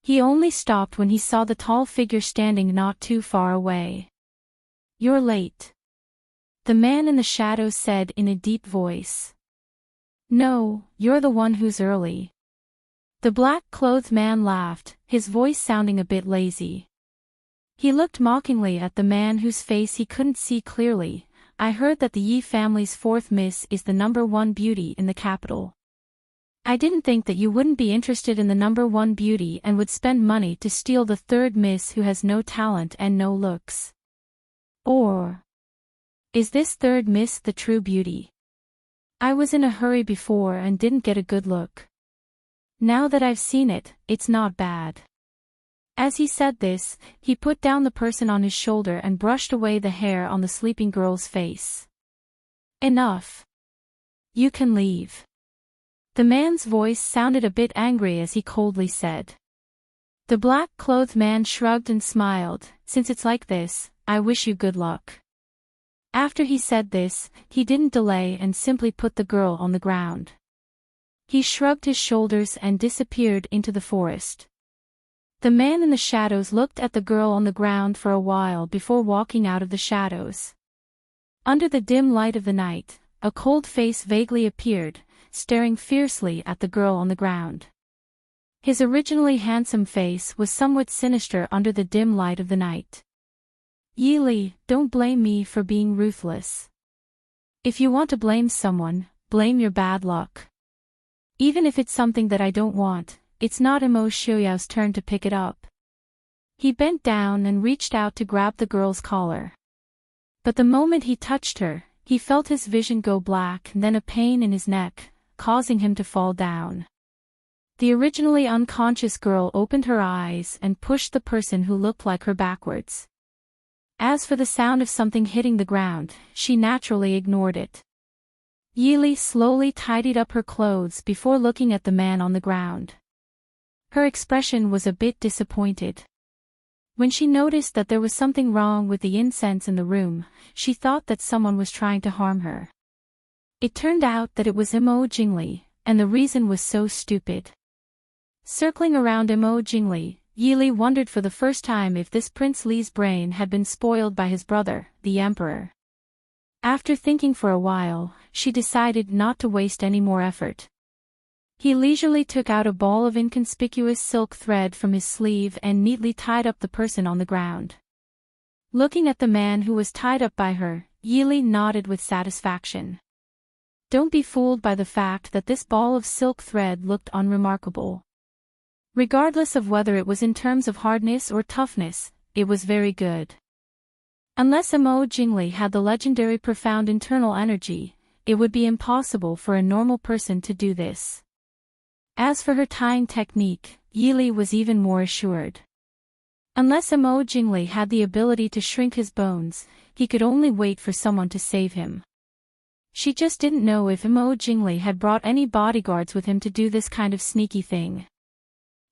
He only stopped when he saw the tall figure standing not too far away. "You're late," the man in the shadows said in a deep voice. "No, you're the one who's early." The black-clothed man laughed, his voice sounding a bit lazy. He looked mockingly at the man whose face he couldn't see clearly. "I heard that the Yi family's fourth miss is the #1 beauty in the capital." I didn't think that you wouldn't be interested in the number one beauty and would spend money to steal the third miss who has no talent and no looks. Or is this third miss the true beauty? I was in a hurry before and didn't get a good look. Now that I've seen it, it's not bad. As he said this, he put down the person on his shoulder and brushed away the hair on the sleeping girl's face. Enough. You can leave. The man's voice sounded a bit angry as he coldly said. The black-clothed man shrugged and smiled. Since it's like this, I wish you good luck. After he said this, he didn't delay and simply put the girl on the ground. He shrugged his shoulders and disappeared into the forest. The man in the shadows looked at the girl on the ground for a while before walking out of the shadows. Under the dim light of the night, a cold face vaguely appeared, staring fiercely at the girl on the ground. His originally handsome face was somewhat sinister under the dim light of the night. Yili, don't blame me for being ruthless. If you want to blame someone, blame your bad luck. Even if it's something that I don't want, it's not Imo Shioyao's turn to pick it up. He bent down and reached out to grab the girl's collar. But the moment he touched her, he felt his vision go black and then a pain in his neck, causing him to fall down. The originally unconscious girl opened her eyes and pushed the person who looked like her backwards. As for the sound of something hitting the ground, she naturally ignored it. Yili slowly tidied up her clothes before looking at the man on the ground. Her expression was a bit disappointed. When she noticed that there was something wrong with the incense in the room, she thought that someone was trying to harm her. It turned out that it was Imo Jingli, and the reason was so stupid. Circling around Imo Jingli, Yili wondered for the first time if this Prince Li's brain had been spoiled by his brother, the Emperor. After thinking for a while, she decided not to waste any more effort. He leisurely took out a ball of inconspicuous silk thread from his sleeve and neatly tied up the person on the ground. Looking at the man who was tied up by her, Yili nodded with satisfaction. Don't be fooled by the fact that this ball of silk thread looked unremarkable. Regardless of whether it was in terms of hardness or toughness, it was very good. Unless Imo Jingli had the legendary profound internal energy, it would be impossible for a normal person to do this. As for her tying technique, Yili was even more assured. Unless Imo Jingli had the ability to shrink his bones, he could only wait for someone to save him. She just didn't know if Imo Jingli had brought any bodyguards with him to do this kind of sneaky thing.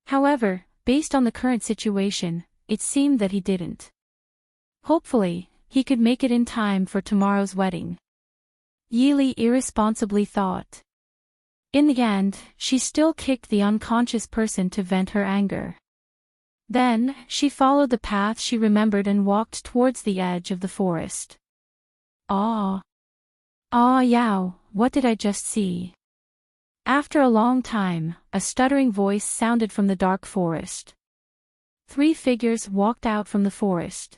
However, based on the current situation, it seemed that he didn't. Hopefully, he could make it in time for tomorrow's wedding. Yili irresponsibly thought. In the end, she still kicked the unconscious person to vent her anger. Then, she followed the path she remembered and walked towards the edge of the forest. Yao, what did I just see? After a long time, a stuttering voice sounded from the dark forest. 3 figures walked out from the forest.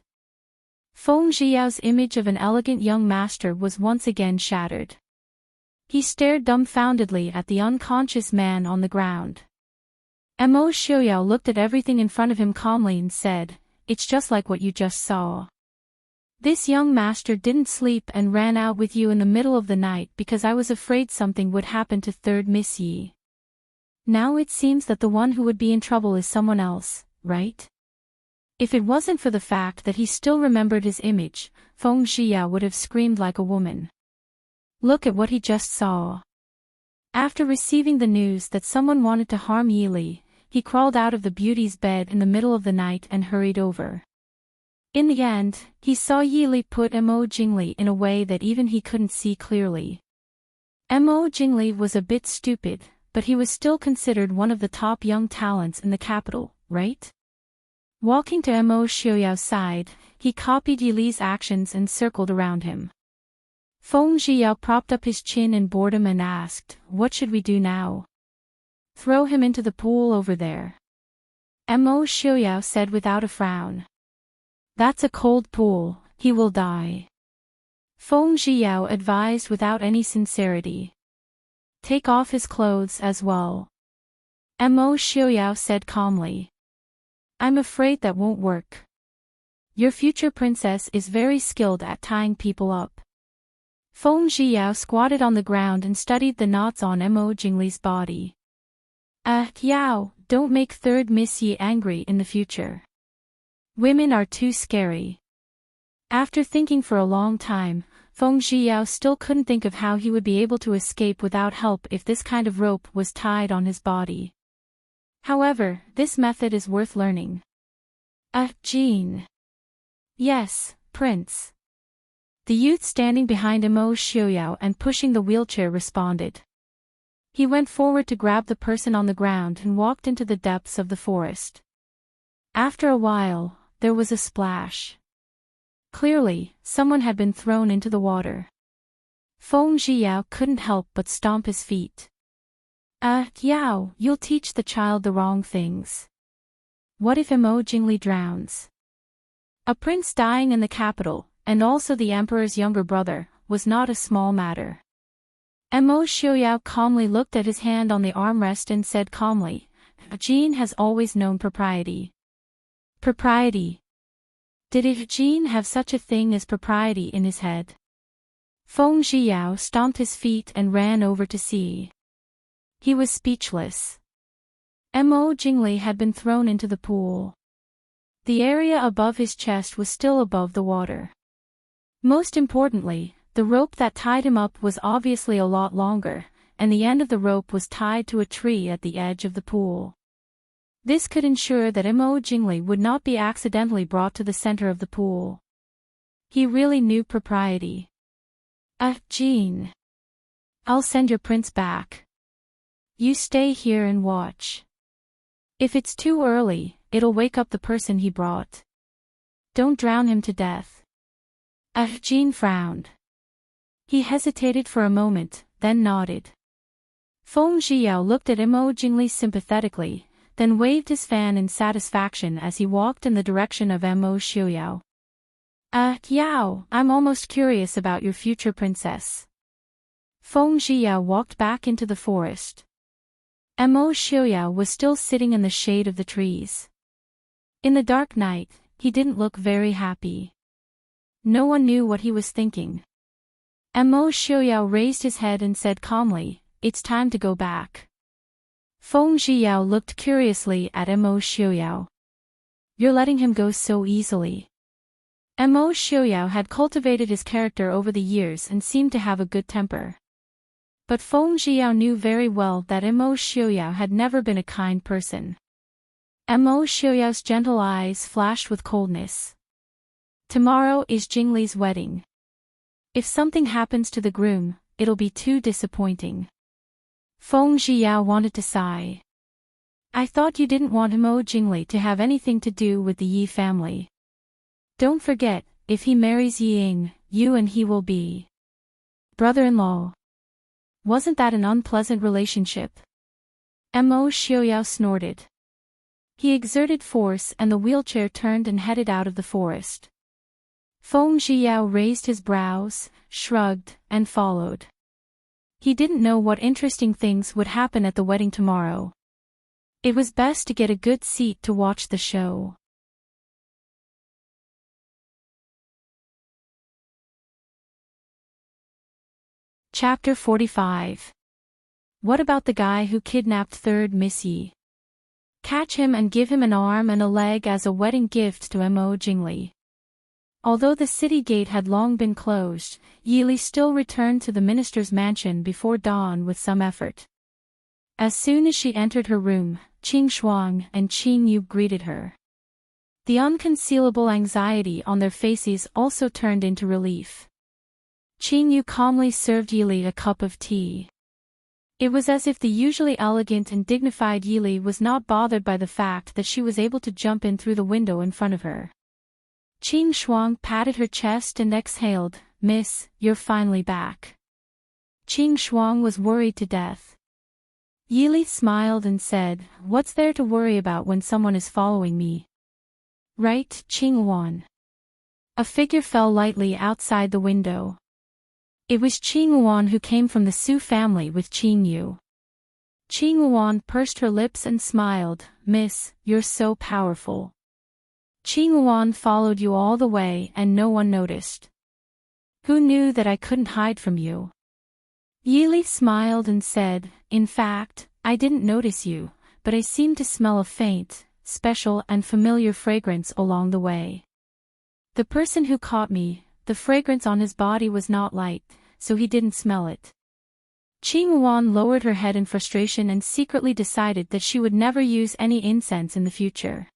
Feng Zhiyao's image of an elegant young master was once again shattered. He stared dumbfoundedly at the unconscious man on the ground. Imo Shioyao looked at everything in front of him calmly and said, "It's just like what you just saw. This young master didn't sleep and ran out with you in the middle of the night because I was afraid something would happen to third Miss Yi. Now it seems that the one who would be in trouble is someone else, right?" If it wasn't for the fact that he still remembered his image, Feng Zhiyao would have screamed like a woman. Look at what he just saw. After receiving the news that someone wanted to harm Yili, he crawled out of the beauty's bed in the middle of the night and hurried over. In the end, he saw Yili put Imo Jingli in a way that even he couldn't see clearly. Imo Jingli was a bit stupid, but he was still considered one of the top young talents in the capital, right? Walking to Imo Shioyao's side, he copied Yili's actions and circled around him. Feng Zhiyao propped up his chin in boredom and asked, "What should we do now?" "Throw him into the pool over there," Imo Shioyao said without a frown. "That's a cold pool, he will die," Feng Zhiyao advised without any sincerity. Take off his clothes as well. Mo Xiaoyao said calmly. I'm afraid that won't work. Your future princess is very skilled at tying people up. Feng Zhiyao squatted on the ground and studied the knots on Mo Jingli's body. Yao, don't make third Miss Yi angry in the future. Women are too scary. After thinking for a long time, Feng Zhiyao still couldn't think of how he would be able to escape without help if this kind of rope was tied on his body. However, this method is worth learning. Jean. Yes, Prince. The youth standing behind Mo Xiaoyao and pushing the wheelchair responded. He went forward to grab the person on the ground and walked into the depths of the forest. After a while, there was a splash. Clearly, someone had been thrown into the water. Feng Zhiyao couldn't help but stomp his feet. Yao, you'll teach the child the wrong things. What if Mo Jingli drowns? A prince dying in the capital, and also the emperor's younger brother, was not a small matter. Mo Xiaoyao calmly looked at his hand on the armrest and said calmly, Jean has always known propriety. Propriety. Did Jean have such a thing as propriety in his head? Feng Zhiyao stomped his feet and ran over to see. He was speechless. Mo Jingli had been thrown into the pool. The area above his chest was still above the water. Most importantly, the rope that tied him up was obviously a lot longer, and the end of the rope was tied to a tree at the edge of the pool. This could ensure that Mo Jingli would not be accidentally brought to the center of the pool. He really knew propriety. Jean. I'll send your prince back. You stay here and watch. If it's too early, it'll wake up the person he brought. Don't drown him to death. Jean frowned. He hesitated for a moment, then nodded. Feng Zhiyao looked at Mo Jingli sympathetically, then waved his fan in satisfaction as he walked in the direction of Mo Xiaoyao. Yao, I'm almost curious about your future princess. Feng Zhiyao walked back into the forest. Mo Xiaoyao was still sitting in the shade of the trees. In the dark night, he didn't look very happy. No one knew what he was thinking. Mo Xiaoyao raised his head and said calmly, It's time to go back. Feng Zhiyao looked curiously at Mo Xiaoyao. You're letting him go so easily. Mo Xiaoyao had cultivated his character over the years and seemed to have a good temper. But Feng Zhiyao knew very well that Mo Xiaoyao had never been a kind person. Mo Xiaoyao's gentle eyes flashed with coldness. Tomorrow is Jingli's wedding. If something happens to the groom, it'll be too disappointing. Feng Zhiyao wanted to sigh. I thought you didn't want Mo Jingli to have anything to do with the Yi family. Don't forget, if he marries Ying, you and he will be brother-in-law. Wasn't that an unpleasant relationship? Mo Xiaoyao snorted. He exerted force and the wheelchair turned and headed out of the forest. Feng Zhiyao raised his brows, shrugged, and followed. He didn't know what interesting things would happen at the wedding tomorrow. It was best to get a good seat to watch the show. Chapter 45. What about the guy who kidnapped third Miss Yi? Catch him and give him an arm and a leg as a wedding gift to Mo Jingli. Although the city gate had long been closed, Yili still returned to the minister's mansion before dawn with some effort. As soon as she entered her room, Qing Shuang and Qing Yu greeted her. The unconcealable anxiety on their faces also turned into relief. Qing Yu calmly served Yili a cup of tea. It was as if the usually elegant and dignified Yili was not bothered by the fact that she was able to jump in through the window in front of her. Qing Shuang patted her chest and exhaled, Miss, you're finally back. Qing Shuang was worried to death. Yili smiled and said, What's there to worry about when someone is following me? Right, Qing Wan. A figure fell lightly outside the window. It was Qing Yuan who came from the Su family with Qing Yu. Qing Yuan pursed her lips and smiled. Miss, you're so powerful. Qing Yuan followed you all the way and no one noticed. Who knew that I couldn't hide from you? Yili smiled and said, in fact, I didn't notice you, but I seemed to smell a faint, special and familiar fragrance along the way. The person who caught me, the fragrance on his body was not light, so he didn't smell it. Qing Yuan lowered her head in frustration and secretly decided that she would never use any incense in the future.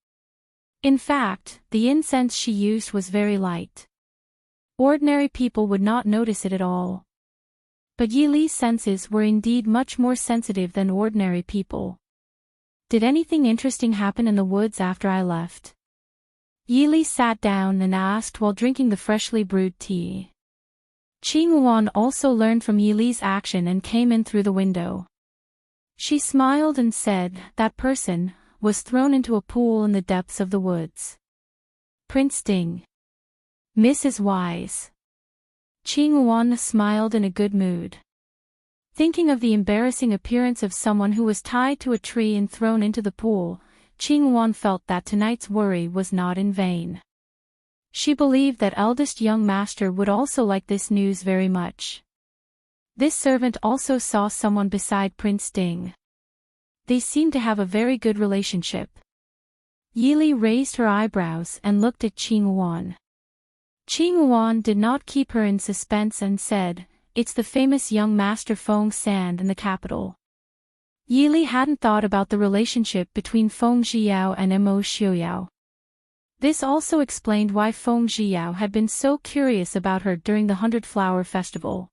In fact, the incense she used was very light. Ordinary people would not notice it at all. But Yi Li's senses were indeed much more sensitive than ordinary people. Did anything interesting happen in the woods after I left? Yi Li sat down and asked while drinking the freshly brewed tea. Qing Yuan also learned from Yi Li's action and came in through the window. She smiled and said, that person was thrown into a pool in the depths of the woods. Prince Ding. Miss is wise. Qing Yuan smiled in a good mood. Thinking of the embarrassing appearance of someone who was tied to a tree and thrown into the pool, Qing Yuan felt that tonight's worry was not in vain. She believed that eldest young master would also like this news very much. This servant also saw someone beside Prince Ding. They seemed to have a very good relationship. Yi Li raised her eyebrows and looked at Qing Yuan. Qing Yuan did not keep her in suspense and said, it's the famous young master Feng San in the capital. Yi Li hadn't thought about the relationship between Feng Zhiyao and Mo Xiuyao. This also explained why Feng Zhiyao had been so curious about her during the 100-Flower Festival.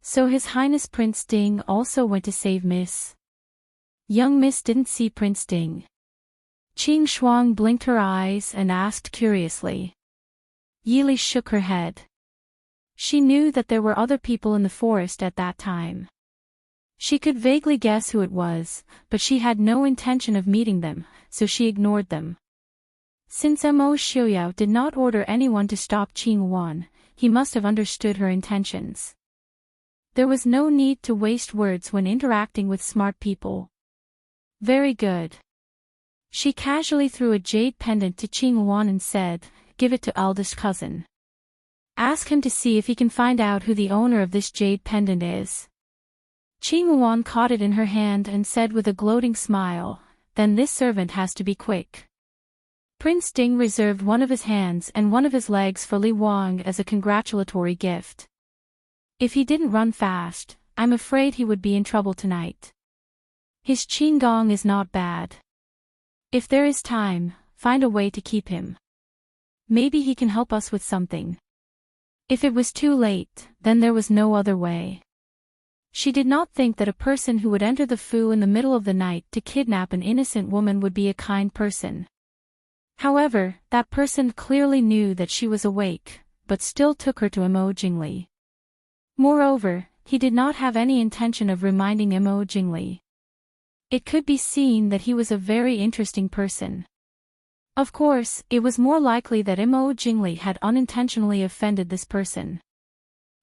So His Highness Prince Ding also went to save Miss. Young Miss didn't see Prince Ding. Qing Shuang blinked her eyes and asked curiously. Yi Li shook her head. She knew that there were other people in the forest at that time. She could vaguely guess who it was, but she had no intention of meeting them, so she ignored them. Since Mo Xiuyao did not order anyone to stop Qing Yuan, he must have understood her intentions. There was no need to waste words when interacting with smart people. Very good. She casually threw a jade pendant to Qing Yuan and said, give it to eldest cousin. Ask him to see if he can find out who the owner of this jade pendant is. Qing Yuan caught it in her hand and said with a gloating smile, then this servant has to be quick. Prince Ding reserved one of his hands and one of his legs for Li Wang as a congratulatory gift. If he didn't run fast, I'm afraid he would be in trouble tonight. His qigong is not bad. If there is time, find a way to keep him. Maybe he can help us with something. If it was too late, then there was no other way. She did not think that a person who would enter the Fu in the middle of the night to kidnap an innocent woman would be a kind person. However, that person clearly knew that she was awake, but still took her to Mo Jingli. Moreover, he did not have any intention of reminding Mo Jingli. It could be seen that he was a very interesting person. Of course, it was more likely that Mo Jingli had unintentionally offended this person.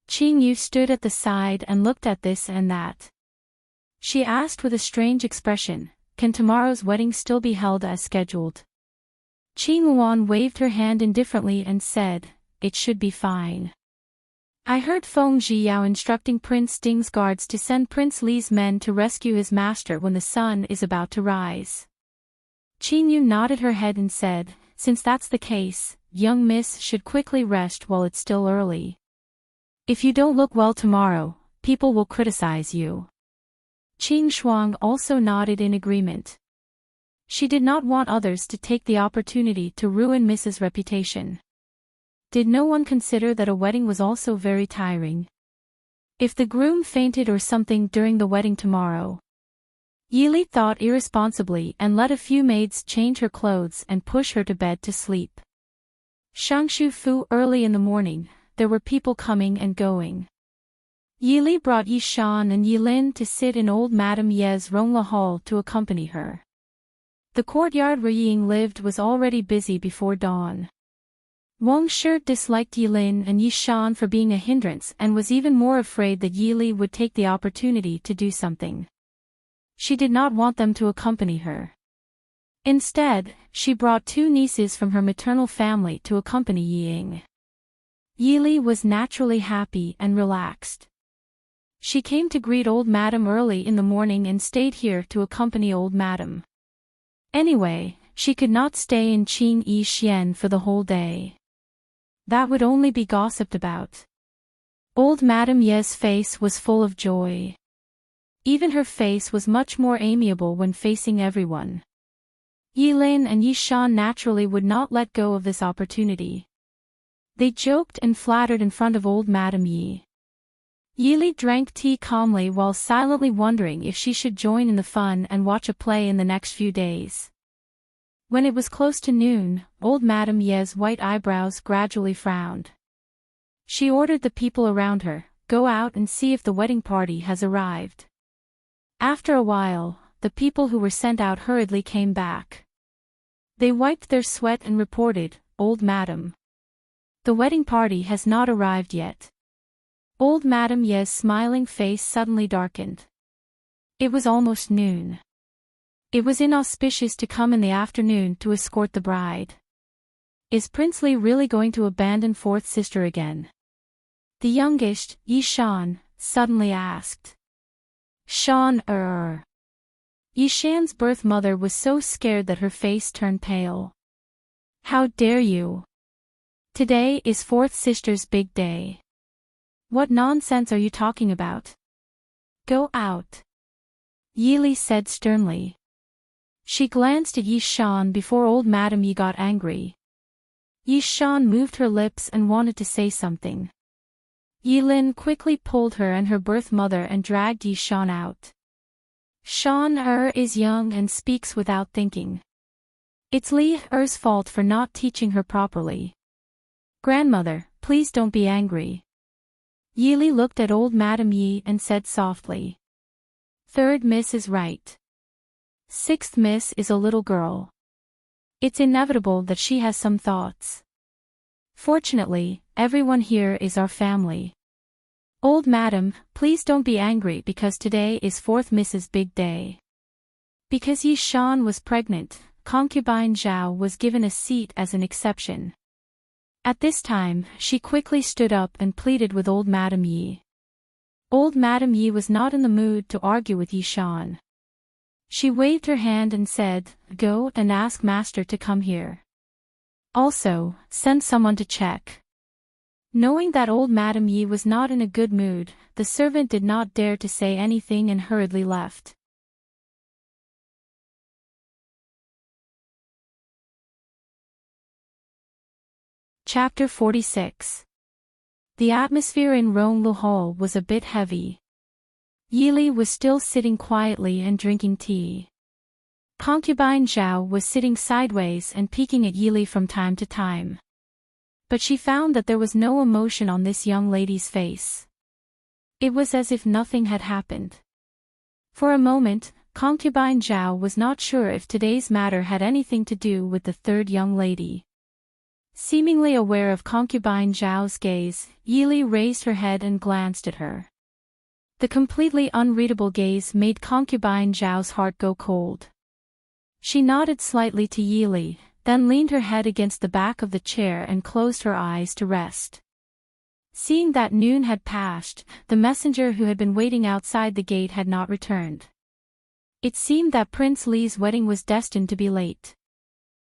Qing Yu stood at the side and looked at this and that. She asked with a strange expression, can tomorrow's wedding still be held as scheduled? Qing Yuan waved her hand indifferently and said, it should be fine. I heard Feng Zhiyao instructing Prince Ding's guards to send Prince Li's men to rescue his master when the sun is about to rise. Qing Yu nodded her head and said, since that's the case, young miss should quickly rest while it's still early. If you don't look well tomorrow, people will criticize you. Qing Shuang also nodded in agreement. She did not want others to take the opportunity to ruin Mrs. reputation. Did no one consider that a wedding was also very tiring? If the groom fainted or something during the wedding tomorrow. Yi Li thought irresponsibly and let a few maids change her clothes and push her to bed to sleep. Shangshu Fu early in the morning, there were people coming and going. Yi Li brought Yi Shan and Yi Lin to sit in old Madame Ye's Rongla Hall to accompany her. The courtyard where Ying lived was already busy before dawn. Wang Shi disliked Yilin and Yi Shan for being a hindrance and was even more afraid that Yili would take the opportunity to do something. She did not want them to accompany her. Instead, she brought two nieces from her maternal family to accompany Ying. Yili was naturally happy and relaxed. She came to greet old madam early in the morning and stayed here to accompany old madam. Anyway, she could not stay in Qing Yi Xian for the whole day. That would only be gossiped about. Old Madame Ye's face was full of joy. Even her face was much more amiable when facing everyone. Yilin and Yi Shan naturally would not let go of this opportunity. They joked and flattered in front of old Madame Yi. Yili drank tea calmly while silently wondering if she should join in the fun and watch a play in the next few days. When it was close to noon, old Madame Ye's white eyebrows gradually frowned. She ordered the people around her, "Go out and see if the wedding party has arrived." After a while, the people who were sent out hurriedly came back. They wiped their sweat and reported, "Old Madam, the wedding party has not arrived yet." Old Madame Ye's smiling face suddenly darkened. It was almost noon. It was inauspicious to come in the afternoon to escort the bride. Is Prince Li really going to abandon fourth sister again? The youngest, Yi Shan, suddenly asked. Shan Yi Shan's birth mother was so scared that her face turned pale. How dare you? Today is fourth sister's big day. What nonsense are you talking about? Go out. Yili said sternly. She glanced at Yi Shan before old Madame Yi got angry. Yi Shan moved her lips and wanted to say something. Yilin quickly pulled her and her birth mother and dragged Yi Shan out. Shan is young and speaks without thinking. It's Li Er's fault for not teaching her properly. Grandmother, please don't be angry. Yili looked at old Madame Yi and said softly. Third miss is right. Sixth miss is a little girl. It's inevitable that she has some thoughts. Fortunately, everyone here is our family. Old madam, please don't be angry because today is fourth miss's big day. Because Yi Shan was pregnant, concubine Zhao was given a seat as an exception. At this time, she quickly stood up and pleaded with old Madame Yi. Old Madame Yi was not in the mood to argue with Yi Shan. She waved her hand and said, "Go and ask master to come here. Also, send someone to check." Knowing that old Madame Yi was not in a good mood, the servant did not dare to say anything and hurriedly left. Chapter 46. The atmosphere in Rollercoasters Hall was a bit heavy. Yili was still sitting quietly and drinking tea. Concubine Zhao was sitting sideways and peeking at Yili from time to time. But she found that there was no emotion on this young lady's face. It was as if nothing had happened. For a moment, concubine Zhao was not sure if today's matter had anything to do with the third young lady. Seemingly aware of concubine Zhao's gaze, Yili raised her head and glanced at her. The completely unreadable gaze made concubine Zhao's heart go cold. She nodded slightly to Yili, then leaned her head against the back of the chair and closed her eyes to rest. Seeing that noon had passed, the messenger who had been waiting outside the gate had not returned. It seemed that Prince Li's wedding was destined to be late.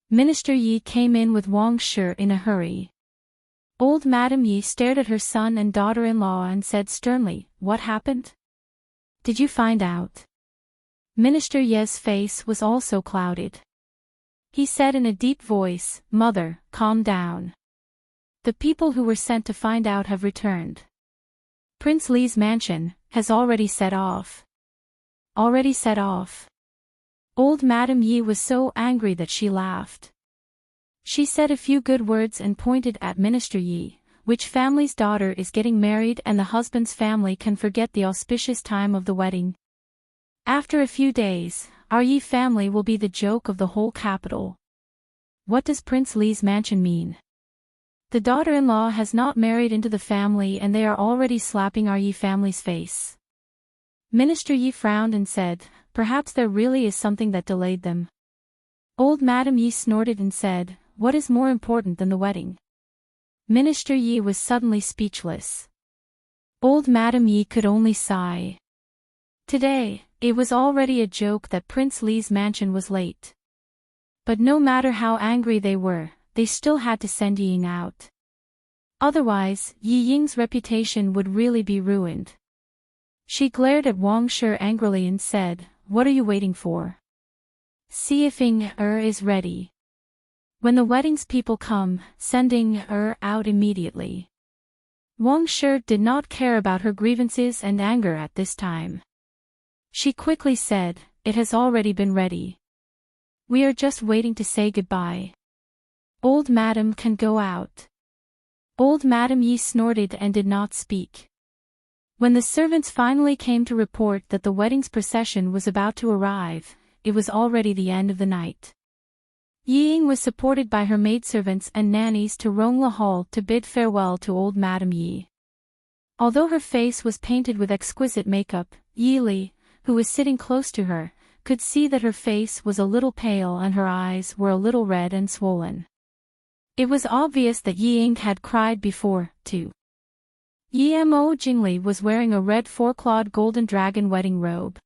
Minister Yi came in with Wang Shi in a hurry. Old Madame Yi stared at her son and daughter-in-law and said sternly, "What happened? Did you find out?" Minister Ye's face was also clouded. He said in a deep voice, "Mother, calm down. The people who were sent to find out have returned. Prince Li's mansion has already set off." Already set off. Old Madame Yi was so angry that she laughed. She said a few good words and pointed at Minister Yi, "Which family's daughter is getting married and the husband's family can forget the auspicious time of the wedding? After a few days, our Yi family will be the joke of the whole capital. What does Prince Li's mansion mean? The daughter-in-law has not married into the family and they are already slapping our Yi family's face. Minister Yi frowned and said, perhaps there really is something that delayed them. Old Madam Yi snorted and said, what is more important than the wedding? Minister Yi was suddenly speechless. Old Madam Yi could only sigh. Today, it was already a joke that Prince Li's mansion was late. But no matter how angry they were, they still had to send Yi Ying out. Otherwise, Yi Ying's reputation would really be ruined. She glared at Wang Shi angrily and said, what are you waiting for? See if Ying is ready. When the wedding's people come, send Ying out immediately. Wang Shi did not care about her grievances and anger at this time. She quickly said, it has already been ready. We are just waiting to say goodbye. Old Madam can go out. Old Madam Yi snorted and did not speak. When the servants finally came to report that the wedding's procession was about to arrive, it was already the end of the night. Yi Ying was supported by her maidservants and nannies to Rongla Hall to bid farewell to old Madam Yi. Although her face was painted with exquisite makeup, Yi Li, who was sitting close to her, could see that her face was a little pale and her eyes were a little red and swollen. It was obvious that Yi Ying had cried before, too. Yi Mo Jingli was wearing a red four-clawed golden dragon wedding robe.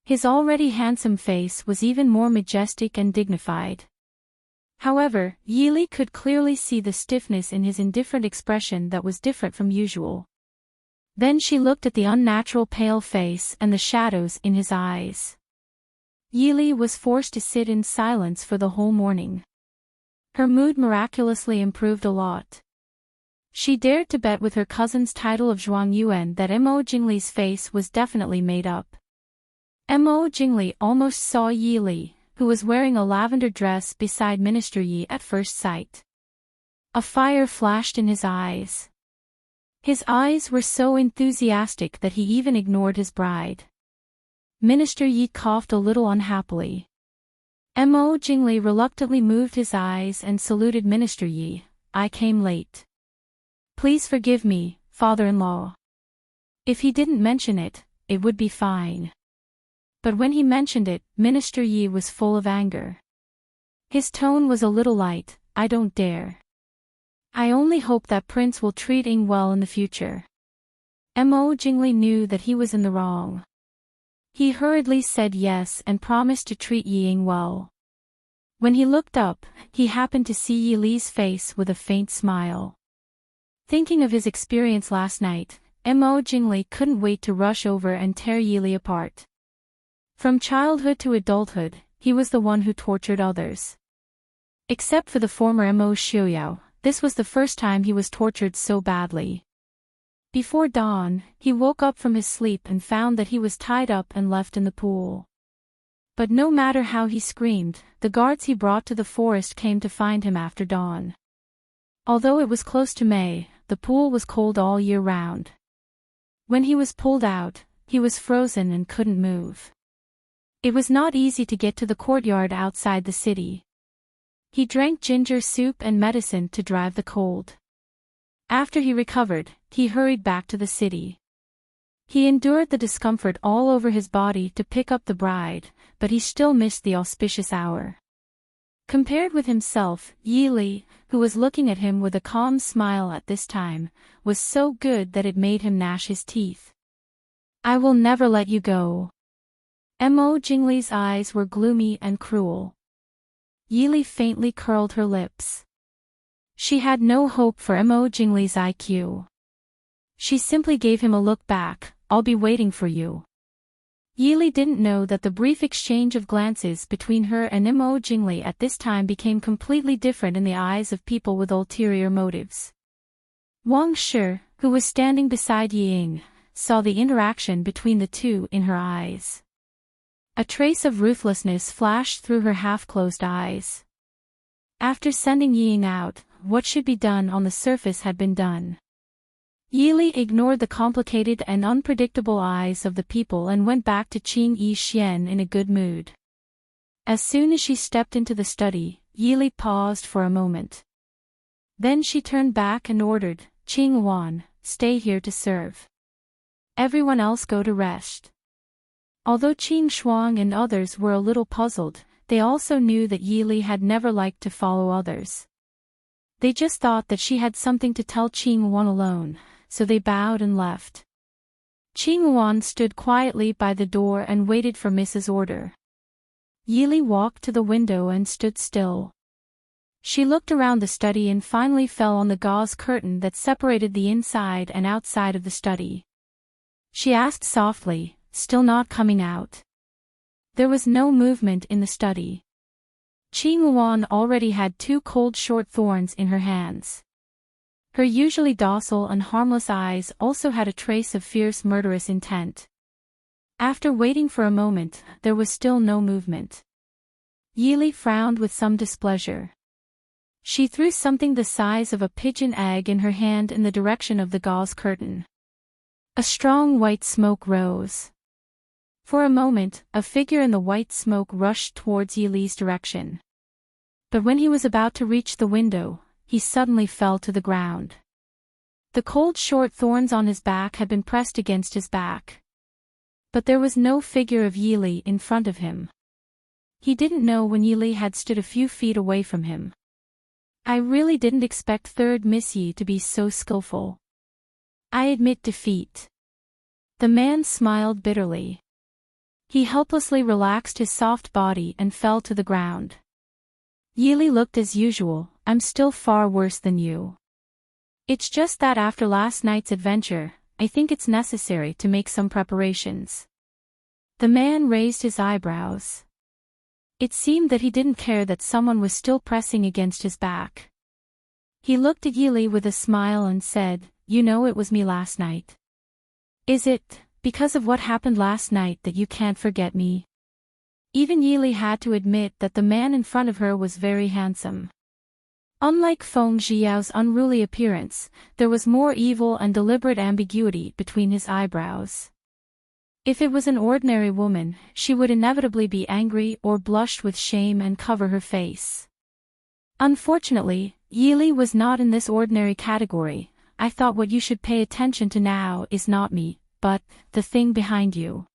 His already handsome face was even more majestic and dignified. However, Yi Li could clearly see the stiffness in his indifferent expression that was different from usual. Then she looked at the unnatural pale face and the shadows in his eyes. Yi Li was forced to sit in silence for the whole morning. Her mood miraculously improved a lot. She dared to bet with her cousin's title of Zhuang Yuan that Mo Jingli's face was definitely made up. Mo Jingli almost saw Yi Li, who was wearing a lavender dress beside Minister Yi at first sight. A fire flashed in his eyes. His eyes were so enthusiastic that he even ignored his bride. Minister Yi coughed a little unhappily. Mo Jingli reluctantly moved his eyes and saluted Minister Yi. I came late. Please forgive me, father-in-law. If he didn't mention it, it would be fine. But when he mentioned it, Minister Yi was full of anger. His tone was a little light, I don't dare. I only hope that Prince will treat Ying well in the future. Mo Jingli knew that he was in the wrong. He hurriedly said yes and promised to treat Yi Ying well. When he looked up, he happened to see Yi Li's face with a faint smile. Thinking of his experience last night, Mo Jingli couldn't wait to rush over and tear Yi Li apart. From childhood to adulthood, he was the one who tortured others. Except for the former Mo Xiuyao, this was the first time he was tortured so badly. Before dawn, he woke up from his sleep and found that he was tied up and left in the pool. But no matter how he screamed, the guards he brought to the forest came to find him after dawn. Although it was close to May, the pool was cold all year round. When he was pulled out, he was frozen and couldn't move. It was not easy to get to the courtyard outside the city. He drank ginger soup and medicine to drive the cold. After he recovered, he hurried back to the city. He endured the discomfort all over his body to pick up the bride, but he still missed the auspicious hour. Compared with himself, Yi Li, who was looking at him with a calm smile at this time, was so good that it made him gnash his teeth. I will never let you go. Mo Jingli's eyes were gloomy and cruel. Yi Li faintly curled her lips. She had no hope for Mo Jingli's IQ. She simply gave him a look back, I'll be waiting for you. Yi Li didn't know that the brief exchange of glances between her and Mo Jingli at this time became completely different in the eyes of people with ulterior motives. Wang Shi, who was standing beside Yi Ying, saw the interaction between the two in her eyes. A trace of ruthlessness flashed through her half-closed eyes. After sending Yi Ying out, what should be done on the surface had been done. Yi Li ignored the complicated and unpredictable eyes of the people and went back to Qing Yi Xian in a good mood. As soon as she stepped into the study, Yi Li paused for a moment. Then she turned back and ordered, Qing Wan, stay here to serve. Everyone else go to rest. Although Qing Shuang and others were a little puzzled, they also knew that Yi Li had never liked to follow others. They just thought that she had something to tell Qing Wan alone, so they bowed and left. Qing Wan stood quietly by the door and waited for Mrs. Order. Yi Li walked to the window and stood still. She looked around the study and finally fell on the gauze curtain that separated the inside and outside of the study. She asked softly, still not coming out. There was no movement in the study. Qing Wan already had 2 cold short thorns in her hands. Her usually docile and harmless eyes also had a trace of fierce murderous intent. After waiting for a moment, there was still no movement. Yi Li frowned with some displeasure. She threw something the size of a pigeon egg in her hand in the direction of the gauze curtain. A strong white smoke rose. For a moment, a figure in the white smoke rushed towards Yi Li's direction. But when he was about to reach the window, he suddenly fell to the ground. The cold short thorns on his back had been pressed against his back. But there was no figure of Yi Li in front of him. He didn't know when Yi Li had stood a few feet away from him. I really didn't expect third Miss Yi to be so skillful. I admit defeat. The man smiled bitterly. He helplessly relaxed his soft body and fell to the ground. Yi Li looked as usual, I'm still far worse than you. It's just that after last night's adventure, I think it's necessary to make some preparations. The man raised his eyebrows. It seemed that he didn't care that someone was still pressing against his back. He looked at Yi Li with a smile and said, You know it was me last night. Is it, because of what happened last night that you can't forget me? Even Yi Li had to admit that the man in front of her was very handsome. Unlike Feng Zhiyao's unruly appearance, there was more evil and deliberate ambiguity between his eyebrows. If it was an ordinary woman, she would inevitably be angry or blush with shame and cover her face. Unfortunately, Yi Li was not in this ordinary category. I thought what you should pay attention to now is not me, but the thing behind you.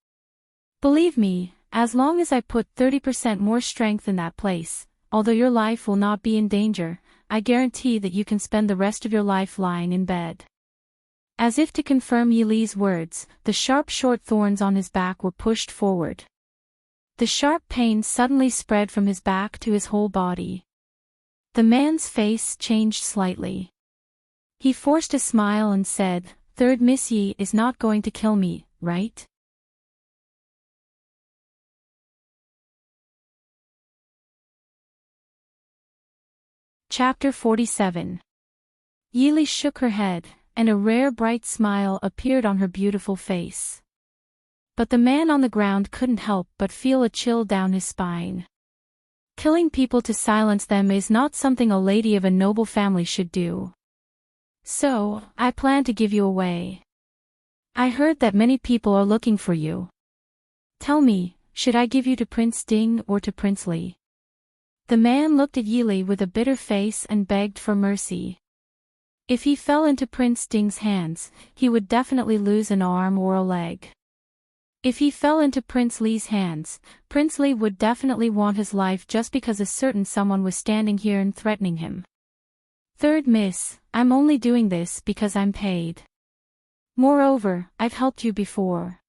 Believe me, as long as I put 30% more strength in that place, although your life will not be in danger, I guarantee that you can spend the rest of your life lying in bed. As if to confirm Yi Li's words, the sharp short thorns on his back were pushed forward. The sharp pain suddenly spread from his back to his whole body. The man's face changed slightly. He forced a smile and said, Third Miss Yi is not going to kill me, right? Chapter 47. Yi Li shook her head, and a rare bright smile appeared on her beautiful face. But the man on the ground couldn't help but feel a chill down his spine. Killing people to silence them is not something a lady of a noble family should do. So, I plan to give you away. I heard that many people are looking for you. Tell me, should I give you to Prince Ding or to Prince Li? The man looked at Yi Li with a bitter face and begged for mercy. If he fell into Prince Ding's hands, he would definitely lose an arm or a leg. If he fell into Prince Li's hands, Prince Li would definitely want his life just because a certain someone was standing here and threatening him. Third Miss, I'm only doing this because I'm paid. Moreover, I've helped you before.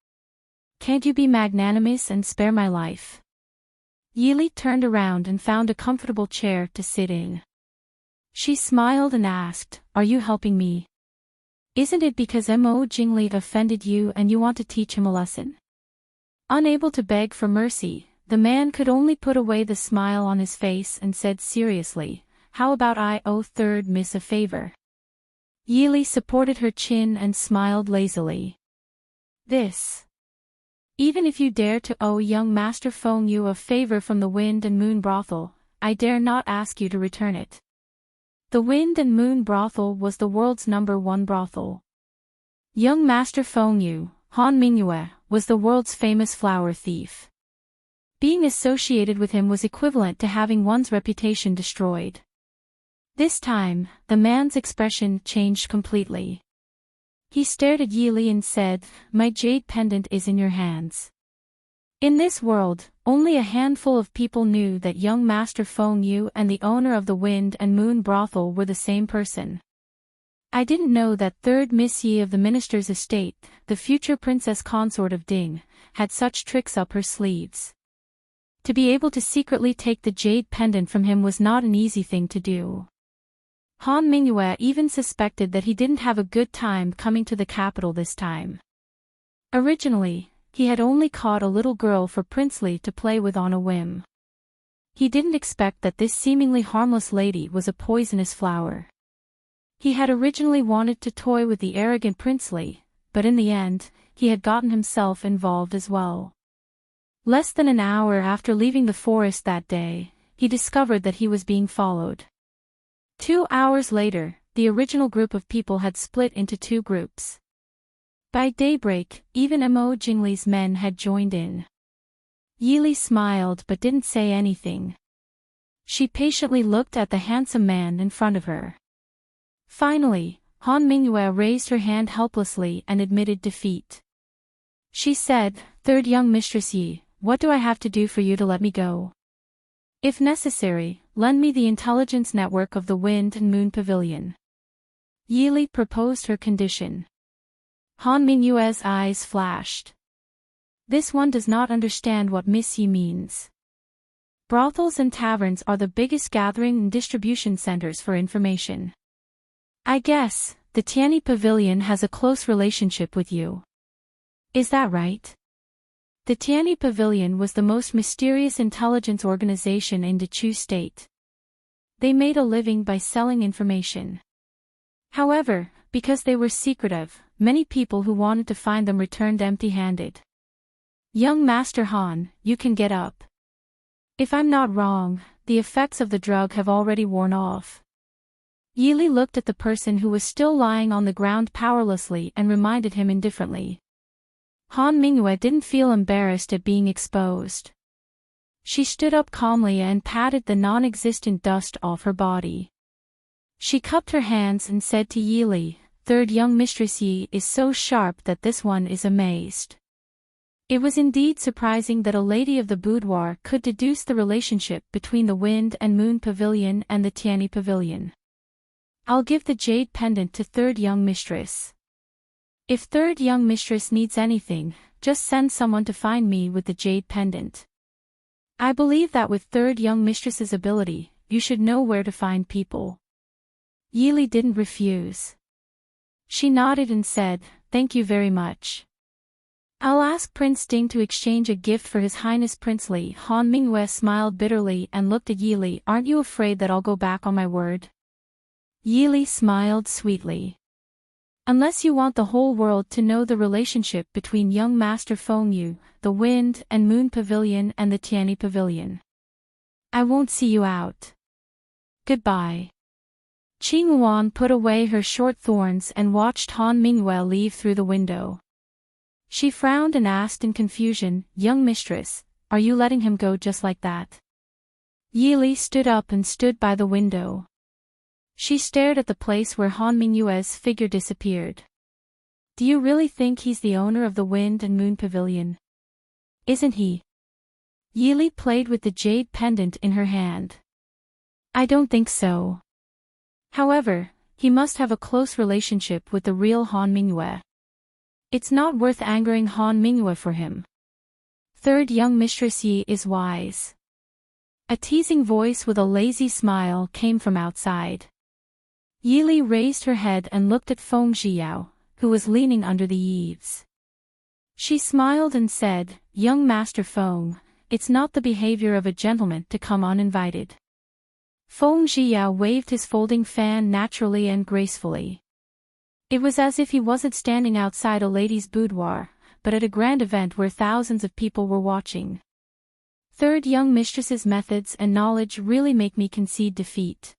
Can't you be magnanimous and spare my life? Yi Li turned around and found a comfortable chair to sit in. She smiled and asked, Are you helping me? Isn't it because Mo Jingli offended you and you want to teach him a lesson? Unable to beg for mercy, the man could only put away the smile on his face and said seriously, How about I owe Third Miss a favor? Yi Li supported her chin and smiled lazily. This. Even if you dare to owe young Master Feng Yu a favor from the Wind and Moon Brothel, I dare not ask you to return it. The Wind and Moon Brothel was the world's #1 brothel. Young Master Feng Yu, Han Mingyue, was the world's famous flower thief. Being associated with him was equivalent to having one's reputation destroyed. This time, the man's expression changed completely. He stared at Yili and said, "My jade pendant is in your hands." In this world, only a handful of people knew that young Master Feng Yu and the owner of the Wind and Moon brothel were the same person. "I didn't know that third Miss Yi of the minister's estate, the future princess consort of Ding, had such tricks up her sleeves." To be able to secretly take the jade pendant from him was not an easy thing to do. Han Mingyue even suspected that he didn't have a good time coming to the capital this time. Originally, he had only caught a little girl for Prince Li to play with on a whim. He didn't expect that this seemingly harmless lady was a poisonous flower. He had originally wanted to toy with the arrogant Prince Li, but in the end, he had gotten himself involved as well. Less than an hour after leaving the forest that day, he discovered that he was being followed. 2 hours later, the original group of people had split into 2 groups. By daybreak, even Mo Jingli's men had joined in. Yili smiled but didn't say anything. She patiently looked at the handsome man in front of her. Finally, Han Mingyue raised her hand helplessly and admitted defeat. She said, "Third young Mistress Yi, what do I have to do for you to let me go? If necessary, lend me the intelligence network of the Wind and Moon Pavilion." Yili proposed her condition. Han Mingyue's eyes flashed. This one does not understand what Miss Yi means. Brothels and taverns are the biggest gathering and distribution centers for information. I guess, the Tianyi Pavilion has a close relationship with you. Is that right? The Tianyi Pavilion was the most mysterious intelligence organization in Dechu State. They made a living by selling information. However, because they were secretive, many people who wanted to find them returned empty-handed. Young Master Han, you can get up. If I'm not wrong, the effects of the drug have already worn off. Yili looked at the person who was still lying on the ground powerlessly and reminded him indifferently. Han Mingyue didn't feel embarrassed at being exposed. She stood up calmly and patted the non-existent dust off her body. She cupped her hands and said to Yili, "Third young Mistress Yi is so sharp that this one is amazed." It was indeed surprising that a lady of the boudoir could deduce the relationship between the Wind and Moon Pavilion and the Tianyi Pavilion. "I'll give the jade pendant to third young mistress. If third young mistress needs anything, just send someone to find me with the jade pendant. I believe that with third young mistress's ability, you should know where to find people." Yili didn't refuse. She nodded and said, "Thank you very much. I'll ask Prince Ding to exchange a gift for His Highness Prince Li." Han Mingyue smiled bitterly and looked at Yili. "Aren't you afraid that I'll go back on my word?" Yili smiled sweetly. "Unless you want the whole world to know the relationship between young Master Feng Yu, the Wind and Moon Pavilion and the Tianyi Pavilion, I won't see you out. Goodbye." Qing Wan put away her short thorns and watched Han Mingyue leave through the window. She frowned and asked in confusion, "Young mistress, are you letting him go just like that?" Yili stood up and stood by the window. She stared at the place where Han Mingyue's figure disappeared. "Do you really think he's the owner of the Wind and Moon Pavilion? Isn't he?" Yili played with the jade pendant in her hand. "I don't think so. However, he must have a close relationship with the real Han Mingyue. It's not worth angering Han Mingyue for him. Third young Mistress Yi is wise." A teasing voice with a lazy smile came from outside. Yili raised her head and looked at Feng Zhiyao, who was leaning under the eaves. She smiled and said, "Young Master Feng, it's not the behavior of a gentleman to come uninvited." Feng Zhiyao waved his folding fan naturally and gracefully. It was as if he wasn't standing outside a lady's boudoir, but at a grand event where thousands of people were watching. Third young mistress's methods and knowledge really make me concede defeat.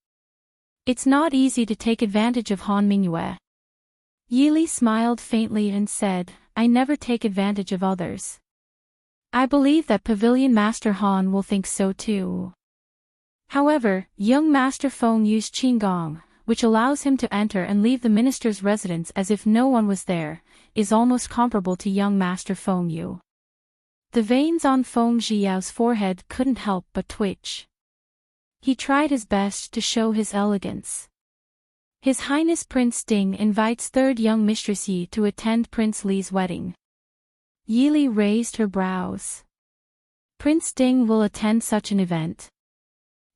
It's not easy to take advantage of Han Mingyue. Yili smiled faintly and said, "I never take advantage of others. I believe that Pavilion Master Han will think so too." However, young Master Feng Yu's Qigong, which allows him to enter and leave the minister's residence as if no one was there, is almost comparable to young Master Feng Yu. The veins on Feng Zhiyao's forehead couldn't help but twitch. He tried his best to show his elegance. His Highness Prince Ding invites third young Mistress Yi to attend Prince Li's wedding. Yi Li raised her brows. Prince Ding will attend such an event.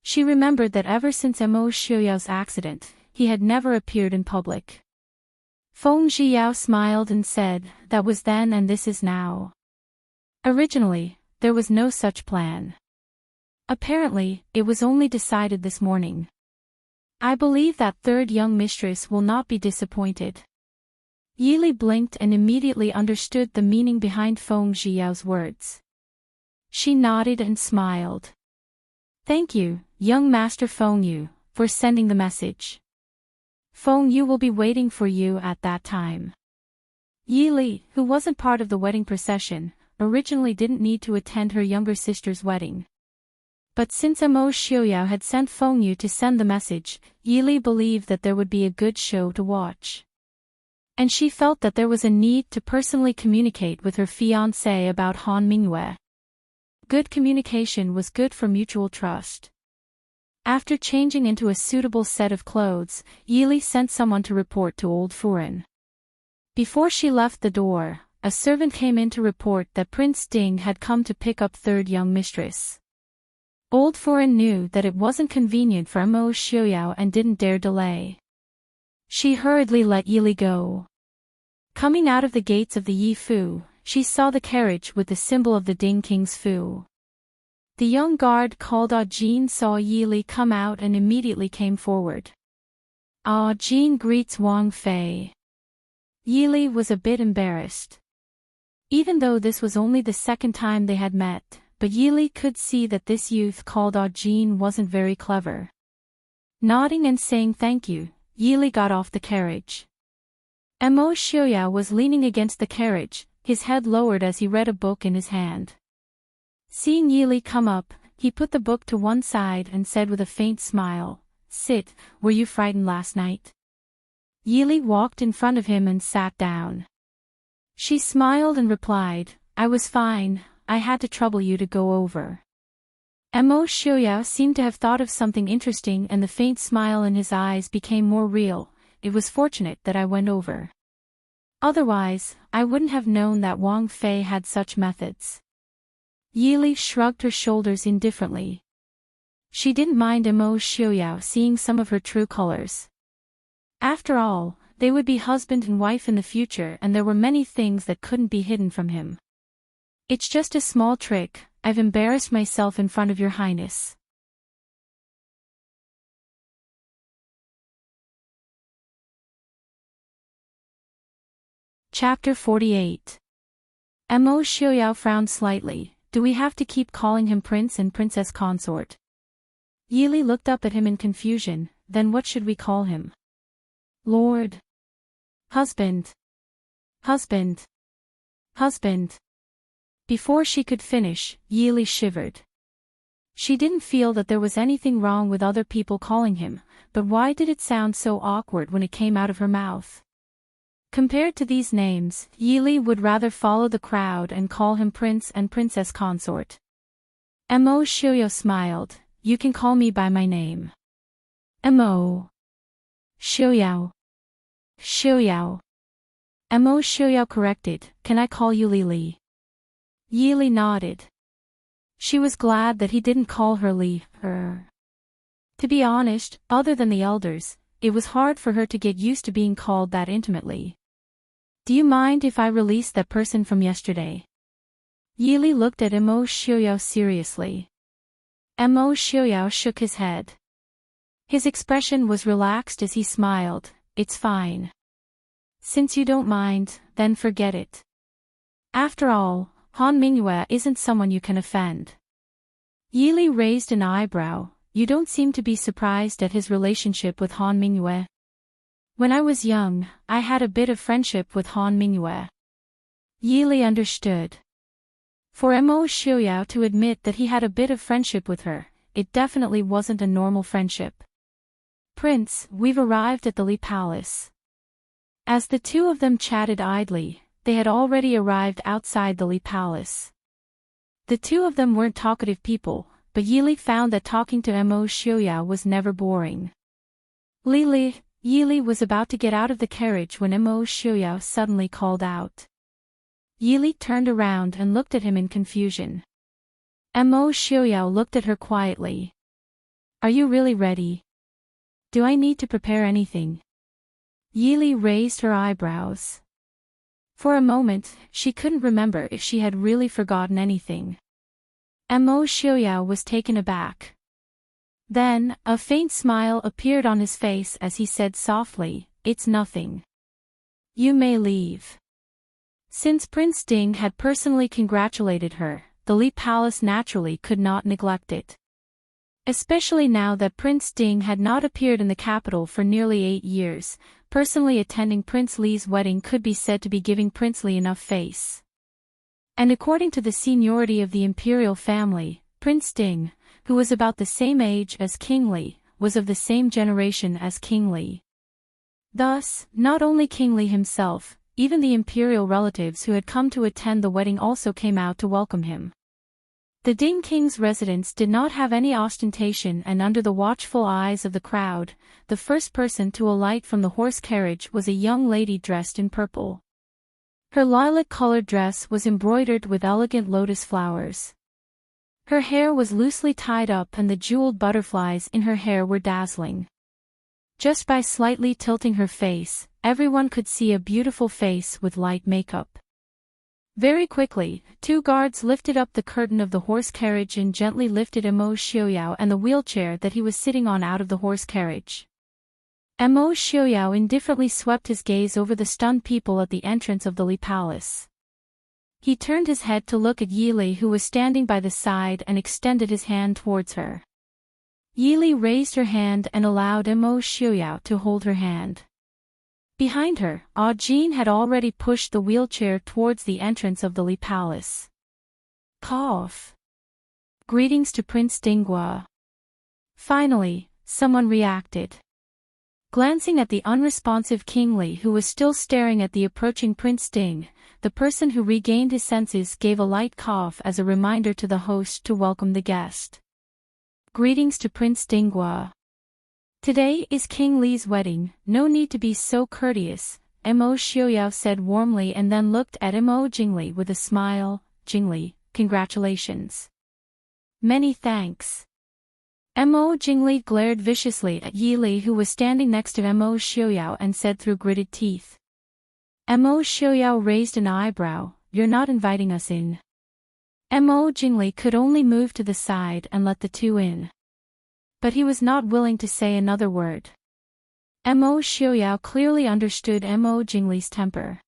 She remembered that ever since Mo Xiuyao's accident, he had never appeared in public. Feng Zhiyao smiled and said, "That was then and this is now." Originally, there was no such plan. Apparently, it was only decided this morning. I believe that third young mistress will not be disappointed. Yi Li blinked and immediately understood the meaning behind Feng Zhiyao's words. She nodded and smiled. "Thank you, young Master Feng Yu, for sending the message. Feng Yu will be waiting for you at that time." Yi Li, who wasn't part of the wedding procession, originally didn't need to attend her younger sister's wedding. But since Mo Xiuyao had sent Feng Yu to send the message, Yi Li believed that there would be a good show to watch. And she felt that there was a need to personally communicate with her fiancé about Han Mingyue. Good communication was good for mutual trust. After changing into a suitable set of clothes, Yi Li sent someone to report to Old Furen. Before she left the door, a servant came in to report that Prince Ding had come to pick up third young mistress. Old Furen knew that it wasn't convenient for Mo Xiuyao and didn't dare delay. She hurriedly let Yi Li go. Coming out of the gates of the Yi Fu, she saw the carriage with the symbol of the Ding King's Fu. The young guard called Ah Jin saw Yi Li come out and immediately came forward. Ah Jin greets Wang Fei. Yi Li was a bit embarrassed. Even though this was only the second time they had met, but Yi Li could see that this youth called Ah Jin wasn't very clever. Nodding and saying thank you, Yi Li got off the carriage. Mo Xiuyao was leaning against the carriage, his head lowered as he read a book in his hand. Seeing Yi Li come up, he put the book to one side and said with a faint smile, "Sit, were you frightened last night?" Yi Li walked in front of him and sat down. She smiled and replied, "I was fine, I had to trouble you to go over." Mo Xiuyao seemed to have thought of something interesting and the faint smile in his eyes became more real. "It was fortunate that I went over. Otherwise, I wouldn't have known that Wang Fei had such methods." Yi Li shrugged her shoulders indifferently. She didn't mind Mo Xiuyao seeing some of her true colors. After all, they would be husband and wife in the future and there were many things that couldn't be hidden from him. "It's just a small trick, I've embarrassed myself in front of your highness." Chapter 48. Mo Xiuyao frowned slightly. "Do we have to keep calling him prince and princess consort?" Yi Li looked up at him in confusion. "Then what should we call him?" "Lord." "Husband." "Husband." "Husband." Before she could finish, Yi Li shivered. She didn't feel that there was anything wrong with other people calling him, but why did it sound so awkward when it came out of her mouth? Compared to these names, Yi Li would rather follow the crowd and call him prince and princess consort. Mo Xiuyao smiled. "You can call me by my name." Mo Xiuyao. Xiuyao. Mo Xiuyao corrected. "Can I call you Li Li?" Yi Li nodded. She was glad that he didn't call her Li, her. To be honest, other than the elders, it was hard for her to get used to being called that intimately. "Do you mind if I release that person from yesterday?" Yi Li looked at Mo Xiuyao seriously. Mo Xiuyao shook his head. His expression was relaxed as he smiled. "It's fine. Since you don't mind, then forget it. After all, Han Mingyue isn't someone you can offend." Yi Li raised an eyebrow. "You don't seem to be surprised at his relationship with Han Mingyue." "When I was young, I had a bit of friendship with Han Mingyue." Yi Li understood. For Mo Xiuyao to admit that he had a bit of friendship with her, it definitely wasn't a normal friendship. "Prince, we've arrived at the Li Palace." As the two of them chatted idly, they had already arrived outside the Li Palace. The two of them weren't talkative people, but Yili found that talking to Mo Xiuyao was never boring. Yili was about to get out of the carriage when Mo Xiuyao suddenly called out. Yili turned around and looked at him in confusion. Mo Xiuyao looked at her quietly. "Are you really ready? Do I need to prepare anything?" Yili raised her eyebrows. For a moment, she couldn't remember if she had really forgotten anything. Mo Xiuyao was taken aback. Then, a faint smile appeared on his face as he said softly, "It's nothing. You may leave." Since Prince Ding had personally congratulated her, the Li Palace naturally could not neglect it. Especially now that Prince Ding had not appeared in the capital for nearly 8 years, personally attending Prince Li's wedding could be said to be giving Prince Li enough face. And according to the seniority of the imperial family, Prince Ding, who was about the same age as King Li, was of the same generation as King Li. Thus, not only King Li himself, even the imperial relatives who had come to attend the wedding also came out to welcome him. The Ding King's residence did not have any ostentation, and under the watchful eyes of the crowd, the first person to alight from the horse carriage was a young lady dressed in purple. Her lilac-colored dress was embroidered with elegant lotus flowers. Her hair was loosely tied up and the jeweled butterflies in her hair were dazzling. Just by slightly tilting her face, everyone could see a beautiful face with light makeup. Very quickly, 2 guards lifted up the curtain of the horse carriage and gently lifted Mo Xiuyao and the wheelchair that he was sitting on out of the horse carriage. Mo Xiuyao indifferently swept his gaze over the stunned people at the entrance of the Li Palace. He turned his head to look at Yili, who was standing by the side, and extended his hand towards her. Yili raised her hand and allowed Mo Xiuyao to hold her hand. Behind her, Jin had already pushed the wheelchair towards the entrance of the Li Palace. Cough. Greetings to Prince Dinghua. Finally, someone reacted. Glancing at the unresponsive King Li, who was still staring at the approaching Prince Ding, the person who regained his senses gave a light cough as a reminder to the host to welcome the guest. Greetings to Prince Dinghua. Today is King Li's wedding, no need to be so courteous, Mo Xiuyao said warmly and then looked at Mo Jingli with a smile. Jingli, congratulations. Many thanks. Mo Jingli glared viciously at Yili, who was standing next to Mo Xiuyao, and said through gritted teeth. Mo Xiuyao raised an eyebrow, "You're not inviting us in." Mo Jingli could only move to the side and let the two in. But he was not willing to say another word. Mo Xiuyao clearly understood Mo Jingli's temper.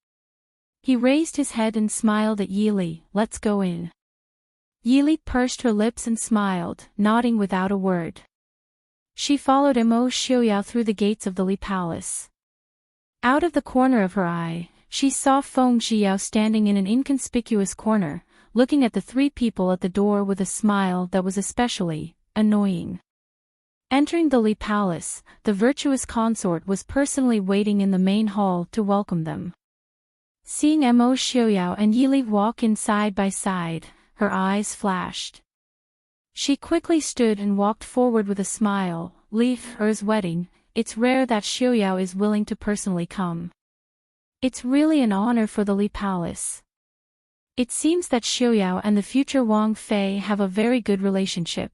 He raised his head and smiled at Yili. "Let's go in." Yili pursed her lips and smiled, nodding without a word. She followed Mo Xiuyao through the gates of the Li Palace. Out of the corner of her eye, she saw Feng Zhiyao standing in an inconspicuous corner, looking at the 3 people at the door with a smile that was especially annoying. Entering the Li Palace, the virtuous consort was personally waiting in the main hall to welcome them. Seeing Mo Xiuyao and Yili walk in side by side, her eyes flashed. She quickly stood and walked forward with a smile. Li's wedding, it's rare that Xiuyao is willing to personally come. It's really an honor for the Li Palace. It seems that Xiuyao and the future Wang Fei have a very good relationship.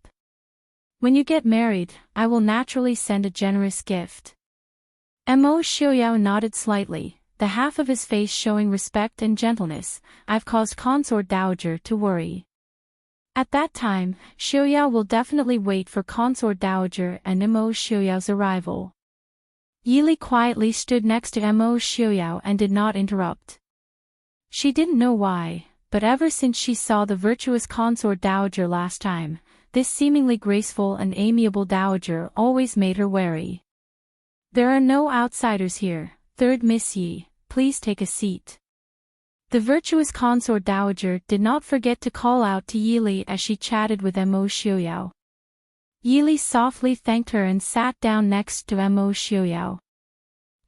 When you get married, I will naturally send a generous gift. Mo Xiuyao nodded slightly, the half of his face showing respect and gentleness. I've caused Consort Dowager to worry. At that time, Xiuyao will definitely wait for Consort Dowager and Mo Xiuyao's arrival. Yili quietly stood next to Mo Xiuyao and did not interrupt. She didn't know why, but ever since she saw the virtuous Consort Dowager last time, this seemingly graceful and amiable dowager always made her wary. There are no outsiders here, third Miss Yi, please take a seat. The virtuous consort dowager did not forget to call out to Yili as she chatted with Mo Xiuyao. Yili softly thanked her and sat down next to Mo Xiaoyao.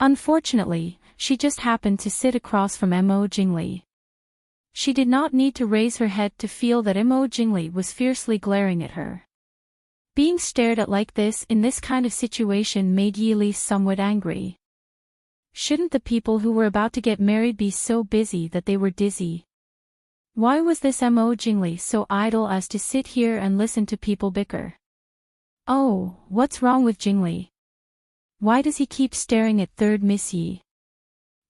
Unfortunately, she just happened to sit across from Mo Jingli. She did not need to raise her head to feel that Mo Jingli was fiercely glaring at her. Being stared at like this in this kind of situation made Yili somewhat angry. Shouldn't the people who were about to get married be so busy that they were dizzy? Why was this Mo Jingli so idle as to sit here and listen to people bicker? Oh, what's wrong with Jingli? Why does he keep staring at third Miss Yi?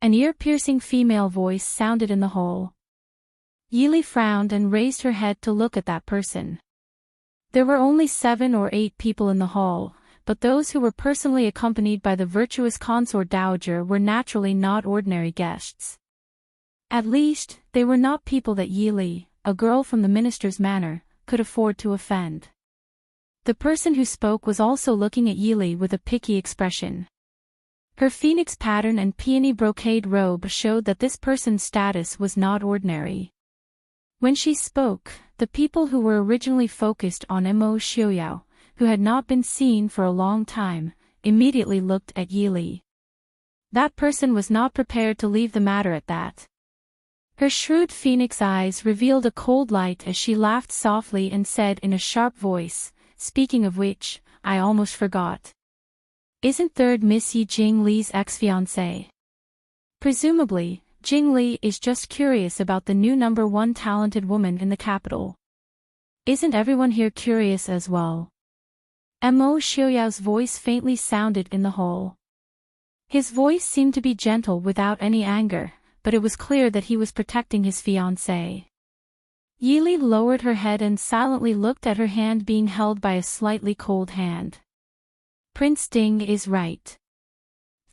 An ear-piercing female voice sounded in the hall. Yili frowned and raised her head to look at that person. There were only 7 or 8 people in the hall, but those who were personally accompanied by the virtuous consort dowager were naturally not ordinary guests. At least, they were not people that Yili, a girl from the minister's manor, could afford to offend. The person who spoke was also looking at Yili with a picky expression. Her phoenix pattern and peony brocade robe showed that this person's status was not ordinary. When she spoke, the people who were originally focused on Mo Xiaoyao, who had not been seen for a long time, immediately looked at Yili. That person was not prepared to leave the matter at that. Her shrewd phoenix eyes revealed a cold light as she laughed softly and said in a sharp voice, "Speaking of which, I almost forgot. Isn't third Miss Yi Jing Li's ex-fiancé? Presumably, Jing Li is just curious about the new number 1 talented woman in the capital. Isn't everyone here curious as well?" Mo Xiaoyao's voice faintly sounded in the hall. His voice seemed to be gentle without any anger, but it was clear that he was protecting his fiancée. Yili lowered her head and silently looked at her hand being held by a slightly cold hand. Prince Ding is right.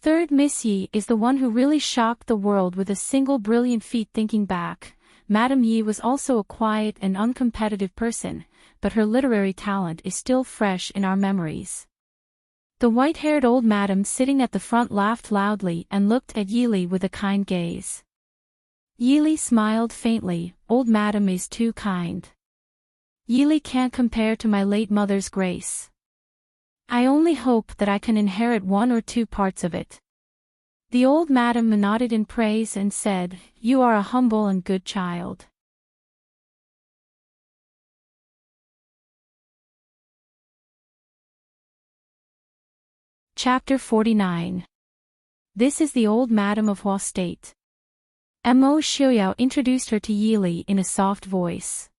Third Miss Yi is the one who really shocked the world with a single brilliant feat. Thinking back, Madame Yi was also a quiet and uncompetitive person, but her literary talent is still fresh in our memories. The white-haired old madam sitting at the front laughed loudly and looked at Yili with a kind gaze. Yili smiled faintly. "Old madam is too kind. Yili can't compare to my late mother's grace. I only hope that I can inherit 1 or 2 parts of it." The old madam nodded in praise and said, "You are a humble and good child." Chapter 49. This is the old madam of Hua State. Mo Xiaoyao introduced her to Yili in a soft voice.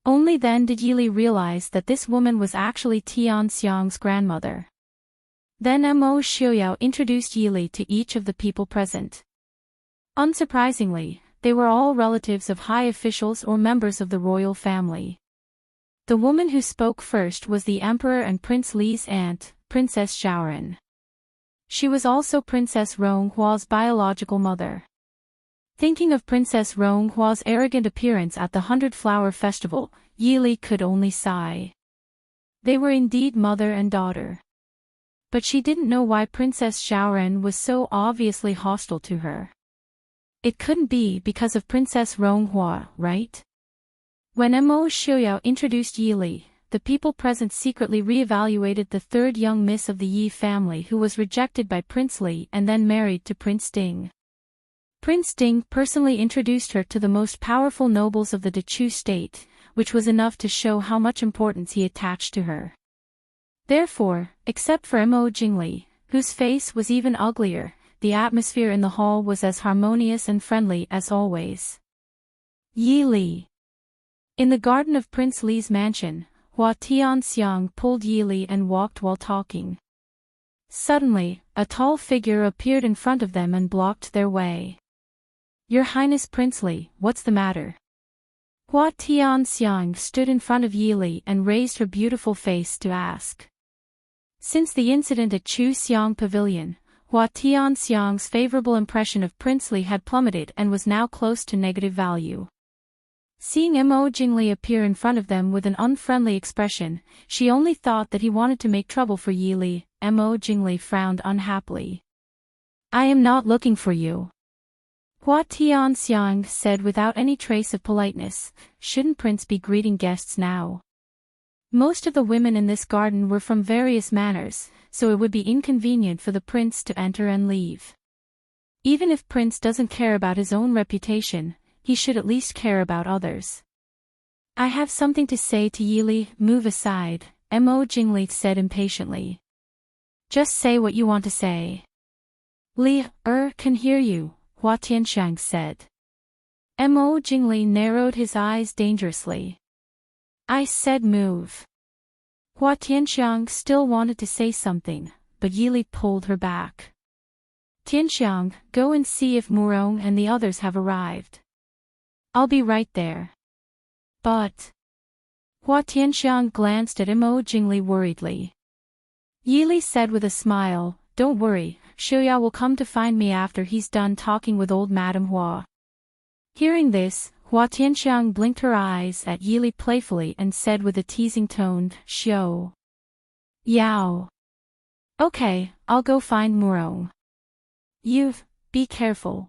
Only then did Yili realize that this woman was actually Tian Xiang's grandmother. Then Mo Xiaoyao introduced Yili to each of the people present. Unsurprisingly, they were all relatives of high officials or members of the royal family. The woman who spoke first was the Emperor and Prince Li's aunt, Princess Xiaoran. She was also Princess Ronghua's biological mother. Thinking of Princess Ronghua's arrogant appearance at the 100-Flower Festival, Yili could only sigh. They were indeed mother and daughter. But she didn't know why Princess Xiaoran was so obviously hostile to her. It couldn't be because of Princess Ronghua, right? When Mo Xiaoyao introduced Yili, the people present secretly re-evaluated the third young miss of the Yi family who was rejected by Prince Li and then married to Prince Ding. Prince Ding personally introduced her to the most powerful nobles of the Dechu state, which was enough to show how much importance he attached to her. Therefore, except for Mo Jingli, whose face was even uglier, the atmosphere in the hall was as harmonious and friendly as always. Yi Li. In the garden of Prince Li's mansion, Hua Tianxiang pulled Yi Li and walked while talking. Suddenly, a tall figure appeared in front of them and blocked their way. "Your Highness Prince Li, what's the matter?" Hua Tianxiang stood in front of Yi Li and raised her beautiful face to ask. Since the incident at Chu Xiang Pavilion, Hua Tianxiang's favorable impression of Prince Li had plummeted and was now close to negative value. Seeing Mo Jingli appear in front of them with an unfriendly expression, she only thought that he wanted to make trouble for Yi Li. Mo Jingli frowned unhappily. "I am not looking for you," Hua Tianxiang said without any trace of politeness. "Shouldn't Prince be greeting guests now?" Most of the women in this garden were from various manors, so it would be inconvenient for the prince to enter and leave. Even if Prince doesn't care about his own reputation, he should at least care about others. I have something to say to Yili. Move aside, Mo Jingli said impatiently. Just say what you want to say. Li, can hear you, Hua Tianxiang said. Mo Jingli narrowed his eyes dangerously. I said move. Hua Tianxiang still wanted to say something, but Yili pulled her back. Tianxiang, go and see if Murong and the others have arrived. I'll be right there. But... Hua Tianxiang glanced at Mo Jingli worriedly. Yili said with a smile, don't worry, Xiuyao will come to find me after he's done talking with old Madame Hua. Hearing this, Hua Tianxiang blinked her eyes at Yili playfully and said with a teasing tone, Xiu. Yao. Okay, I'll go find Murong. Be careful.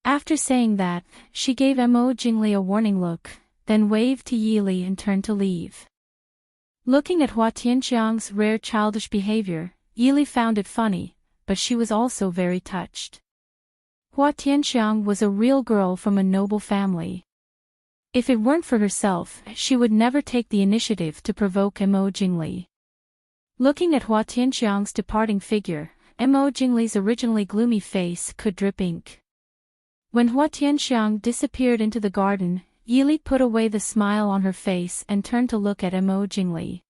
After saying that, she gave Mo Jingli a warning look, then waved to Yili and turned to leave. Looking at Hua Tianxiang's rare childish behavior, Yili found it funny, but she was also very touched. Hua Tianxiang was a real girl from a noble family. If it weren't for herself, she would never take the initiative to provoke Mo Jingli. Looking at Hua Tianxiang's departing figure, Mo Jingli's originally gloomy face could drip ink. When Hua Tianxiang disappeared into the garden, Yili put away the smile on her face and turned to look at Mo Jingli.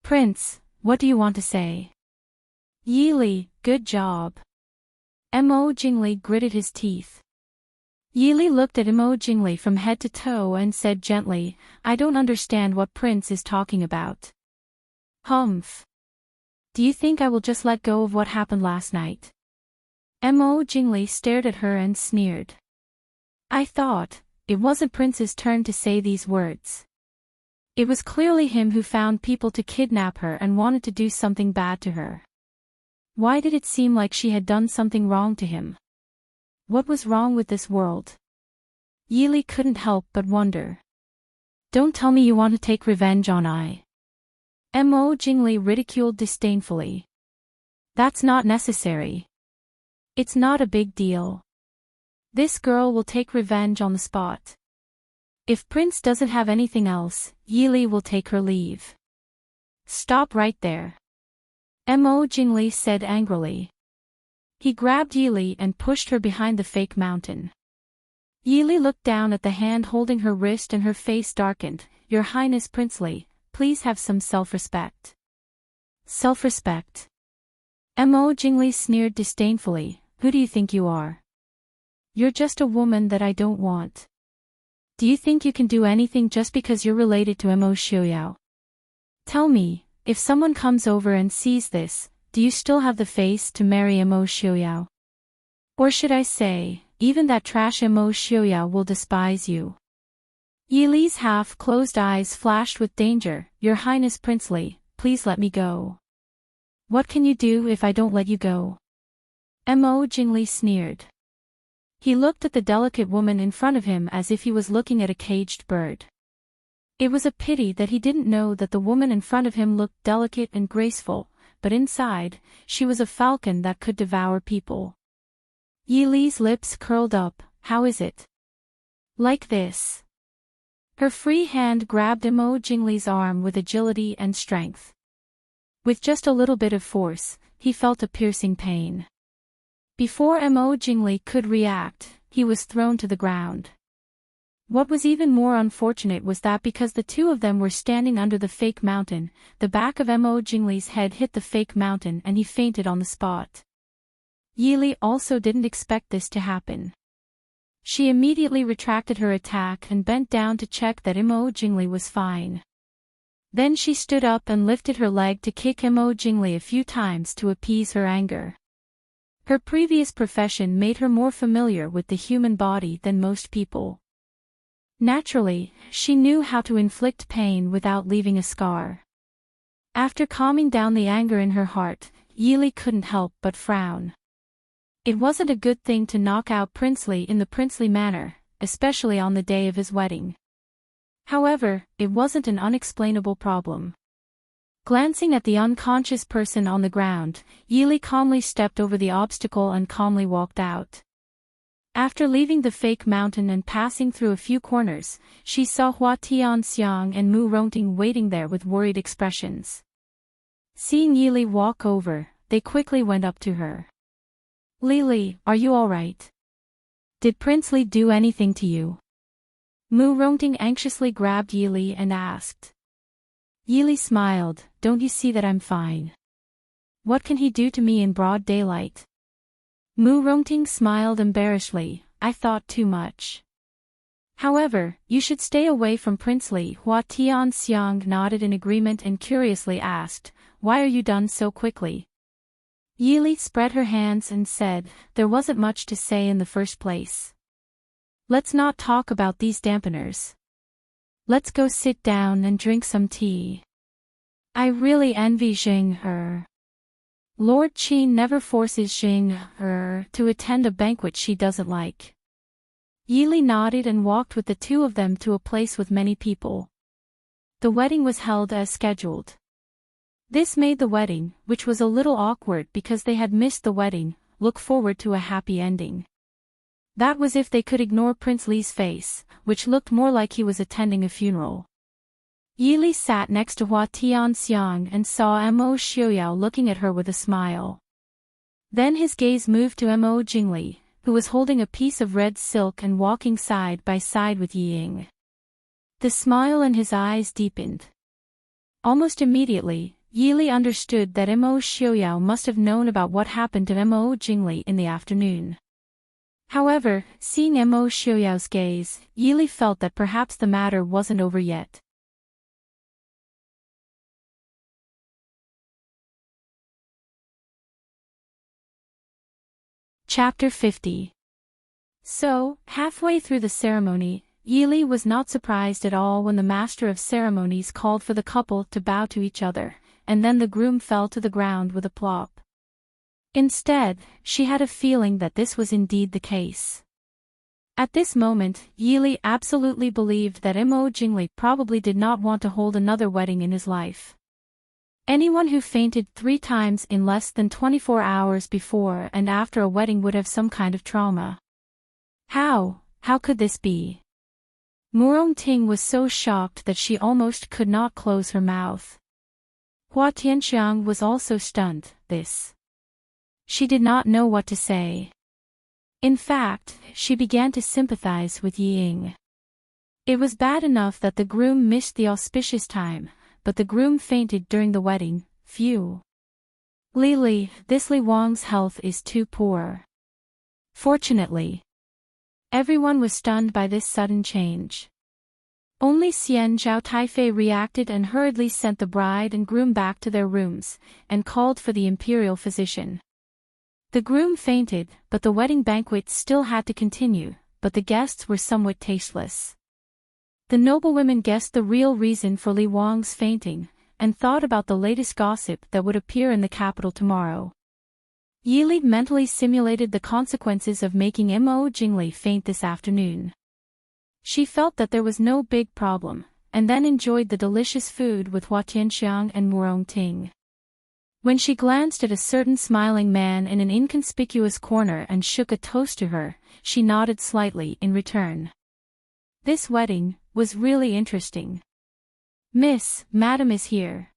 Prince, what do you want to say? Yili, good job. Mo Jingli gritted his teeth. Yili looked at Mo Jingli from head to toe and said gently, I don't understand what Prince is talking about. Humph. Do you think I will just let go of what happened last night? Mo Jingli stared at her and sneered. I thought, it wasn't Prince's turn to say these words. It was clearly him who found people to kidnap her and wanted to do something bad to her. Why did it seem like she had done something wrong to him? What was wrong with this world? Yili couldn't help but wonder. Don't tell me you want to take revenge on I. Mo Jingli ridiculed disdainfully. That's not necessary. It's not a big deal. This girl will take revenge on the spot. If Prince doesn't have anything else, Yili will take her leave. Stop right there. Mo Jingli said angrily. He grabbed Yili and pushed her behind the fake mountain. Yili looked down at the hand holding her wrist and her face darkened. Your Highness Princely, please have some self-respect. Self-respect? Mo Jingli sneered disdainfully. Who do you think you are? You're just a woman that I don't want. Do you think you can do anything just because you're related to Mo Xiuyao? Tell me, if someone comes over and sees this, do you still have the face to marry Mo Xiuyao? Or should I say, even that trash Mo Xiuyao will despise you? Yili's half-closed eyes flashed with danger. Your Highness Princely, please let me go. What can you do if I don't let you go? Mo Jingli sneered. He looked at the delicate woman in front of him as if he was looking at a caged bird. It was a pity that he didn't know that the woman in front of him looked delicate and graceful, but inside, she was a falcon that could devour people. Yili's lips curled up. How is it? Like this. Her free hand grabbed Mo Jingli's arm with agility and strength. With just a little bit of force, he felt a piercing pain. Before Mo Jingli could react, he was thrown to the ground. What was even more unfortunate was that because the two of them were standing under the fake mountain, the back of Mo Jingli's head hit the fake mountain and he fainted on the spot. Yili also didn't expect this to happen. She immediately retracted her attack and bent down to check that Mo Jingli was fine. Then she stood up and lifted her leg to kick Mo Jingli a few times to appease her anger. Her previous profession made her more familiar with the human body than most people. Naturally, she knew how to inflict pain without leaving a scar. After calming down the anger in her heart, Yili couldn't help but frown. It wasn't a good thing to knock out Princely in the princely manner, especially on the day of his wedding. However, it wasn't an unexplainable problem. Glancing at the unconscious person on the ground, Yili calmly stepped over the obstacle and calmly walked out. After leaving the fake mountain and passing through a few corners, she saw Hua Tianxiang and Mu Rongting waiting there with worried expressions. Seeing Yili walk over, they quickly went up to her. "Lili, are you alright? Did Prince Li do anything to you?" Mu Rongting anxiously grabbed Yili and asked. Yili smiled, "Don't you see that I'm fine? What can he do to me in broad daylight?" Mu Rongting smiled embarrassedly, "I thought too much. However, you should stay away from Prince Li." Hua Tianxiang nodded in agreement and curiously asked, "Why are you done so quickly?" Yili spread her hands and said, "There wasn't much to say in the first place. Let's not talk about these dampeners. Let's go sit down and drink some tea. I really envy Xing He. Lord Qin never forces Xing He to attend a banquet she doesn't like." Yili nodded and walked with the two of them to a place with many people. The wedding was held as scheduled. This made the wedding, which was a little awkward because they had missed the wedding, look forward to a happy ending. That was if they could ignore Prince Li's face, which looked more like he was attending a funeral. Yili sat next to Hua Tianxiang and saw Mo Xiaoyao looking at her with a smile. Then his gaze moved to Mo Jingli, who was holding a piece of red silk and walking side by side with Yi Ying. The smile in his eyes deepened. Almost immediately, Yili understood that Mo Xiaoyao must have known about what happened to Mo Jingli in the afternoon. However, seeing Mo Xiaoyao's gaze, Yili felt that perhaps the matter wasn't over yet. Chapter 50. So, halfway through the ceremony, Yili was not surprised at all when the master of ceremonies called for the couple to bow to each other, and then the groom fell to the ground with a plop. Instead, she had a feeling that this was indeed the case. At this moment, Yili absolutely believed that Mo Jingli probably did not want to hold another wedding in his life. Anyone who fainted 3 times in less than 24 hours before and after a wedding would have some kind of trauma. How could this be? Mu Rongting was so shocked that she almost could not close her mouth. Hua Tianxiang was also stunned. She did not know what to say. In fact, she began to sympathize with Yi Ying. It was bad enough that the groom missed the auspicious time, but the groom fainted during the wedding. Phew. Li, this Li Wang's health is too poor. Fortunately, everyone was stunned by this sudden change. Only Xian Zhao Taifei reacted and hurriedly sent the bride and groom back to their rooms, and called for the imperial physician. The groom fainted, but the wedding banquet still had to continue, but the guests were somewhat tasteless. The noblewomen guessed the real reason for Li Wang's fainting, and thought about the latest gossip that would appear in the capital tomorrow. Yili mentally simulated the consequences of making Mo Jingli faint this afternoon. She felt that there was no big problem, and then enjoyed the delicious food with Hua Tianxiang and Mu Rongting. When she glanced at a certain smiling man in an inconspicuous corner and shook a toast to her, she nodded slightly in return. This wedding was really interesting. Madam is here.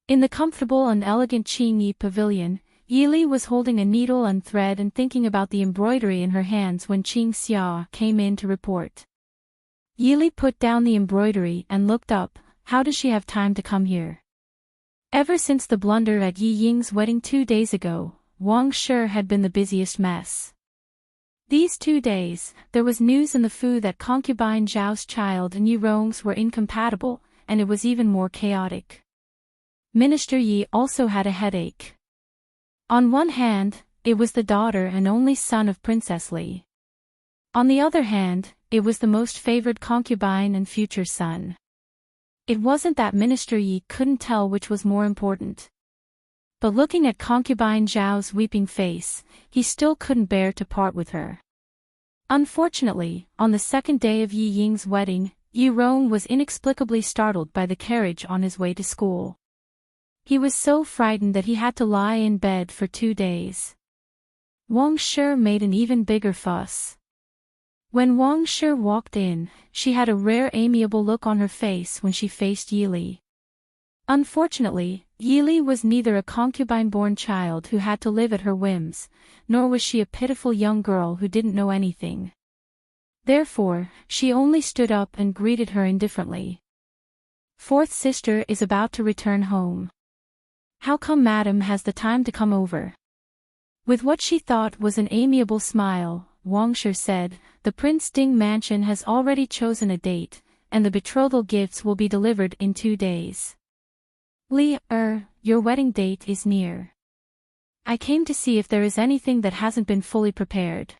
In the comfortable and elegant Qingyi pavilion, Yili was holding a needle and thread and thinking about the embroidery in her hands when Qing Xia came in to report. Yili put down the embroidery and looked up. How does she have time to come here? Ever since the blunder at Yi Ying's wedding 2 days ago, Wang Shi had been the busiest mess. These 2 days, there was news in the Fu that concubine Zhao's child and Yi Rong's were incompatible, and it was even more chaotic. Minister Yi also had a headache. On one hand, it was the daughter and only son of Princess Li. On the other hand, it was the most favored concubine and future son. It wasn't that Minister Yi couldn't tell which was more important. But looking at concubine Zhao's weeping face, he still couldn't bear to part with her. Unfortunately, on the second day of Yi Ying's wedding, Yi Rong was inexplicably startled by the carriage on his way to school. He was so frightened that he had to lie in bed for 2 days. Wang Shi made an even bigger fuss. When Wang Shi walked in, she had a rare amiable look on her face when she faced Yili. Unfortunately, Yili was neither a concubine-born child who had to live at her whims, nor was she a pitiful young girl who didn't know anything. Therefore, she only stood up and greeted her indifferently. Fourth sister is about to return home. How come Madam has the time to come over? With what she thought was an amiable smile, Wang Shi said, the Prince Ding mansion has already chosen a date, and the betrothal gifts will be delivered in 2 days. Li, your wedding date is near. I came to see if there is anything that hasn't been fully prepared.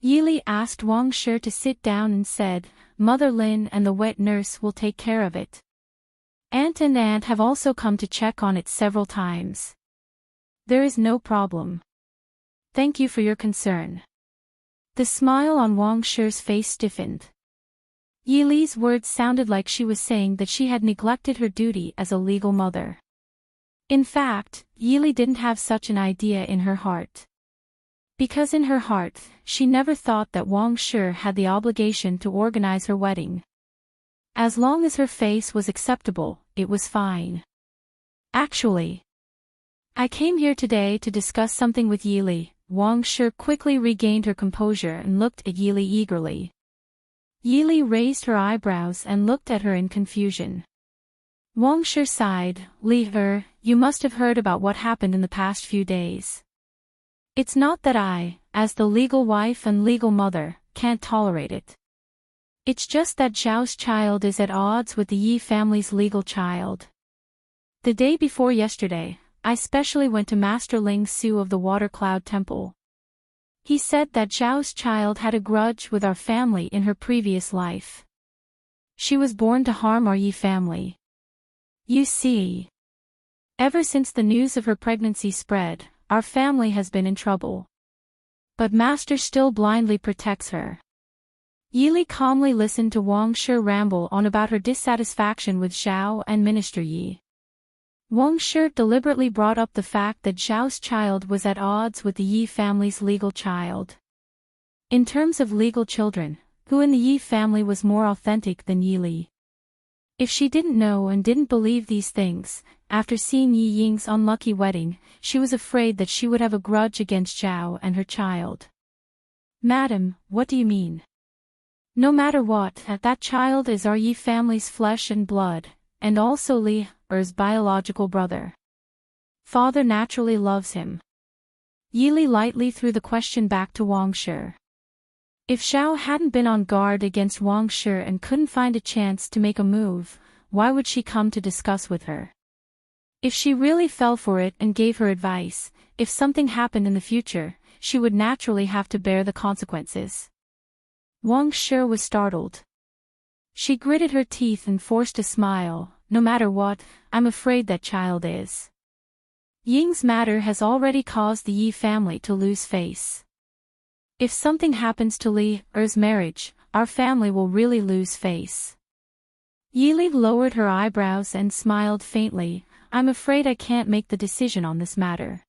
Yili asked Wang Shi to sit down and said, Mother Lin and the wet nurse will take care of it. Aunt and Aunt have also come to check on it several times. There is no problem. Thank you for your concern. The smile on Wang Shi's face stiffened. Yili's words sounded like she was saying that she had neglected her duty as a legal mother. In fact, Yili didn't have such an idea in her heart. Because in her heart, she never thought that Wang Shi had the obligation to organize her wedding. As long as her face was acceptable, it was fine. Actually, I came here today to discuss something with Yili. Wang Shi quickly regained her composure and looked at Yili eagerly. Yili raised her eyebrows and looked at her in confusion. Wang Shi sighed, Li, you must have heard about what happened in the past few days. It's not that I, as the legal wife and legal mother, can't tolerate it. It's just that Zhao's child is at odds with the Yi family's legal child. The day before yesterday, I specially went to Master Ling Su of the Water Cloud Temple. He said that Zhao's child had a grudge with our family in her previous life. She was born to harm our Yi family. You see, ever since the news of her pregnancy spread, our family has been in trouble. But Master still blindly protects her. Yili calmly listened to Wang Shi ramble on about her dissatisfaction with Zhao and Minister Yi. Wang Shi deliberately brought up the fact that Zhao's child was at odds with the Yi family's legal child. In terms of legal children, who in the Yi family was more authentic than Yili? If she didn't know and didn't believe these things, after seeing Yi Ying's unlucky wedding, she was afraid that she would have a grudge against Zhao and her child. Madam, what do you mean? No matter what, that child is our Yi family's flesh and blood, and also Li Er's biological brother. Father naturally loves him. Yili lightly threw the question back to Wang Shi. If Zhao hadn't been on guard against Wang Shi and couldn't find a chance to make a move, why would she come to discuss with her? If she really fell for it and gave her advice, if something happened in the future, she would naturally have to bear the consequences. Wang Shi was startled. She gritted her teeth and forced a smile. No matter what, I'm afraid that child is. Ying's matter has already caused the Yi family to lose face. If something happens to Li Er's marriage, our family will really lose face. Yili lowered her eyebrows and smiled faintly. I'm afraid I can't make the decision on this matter.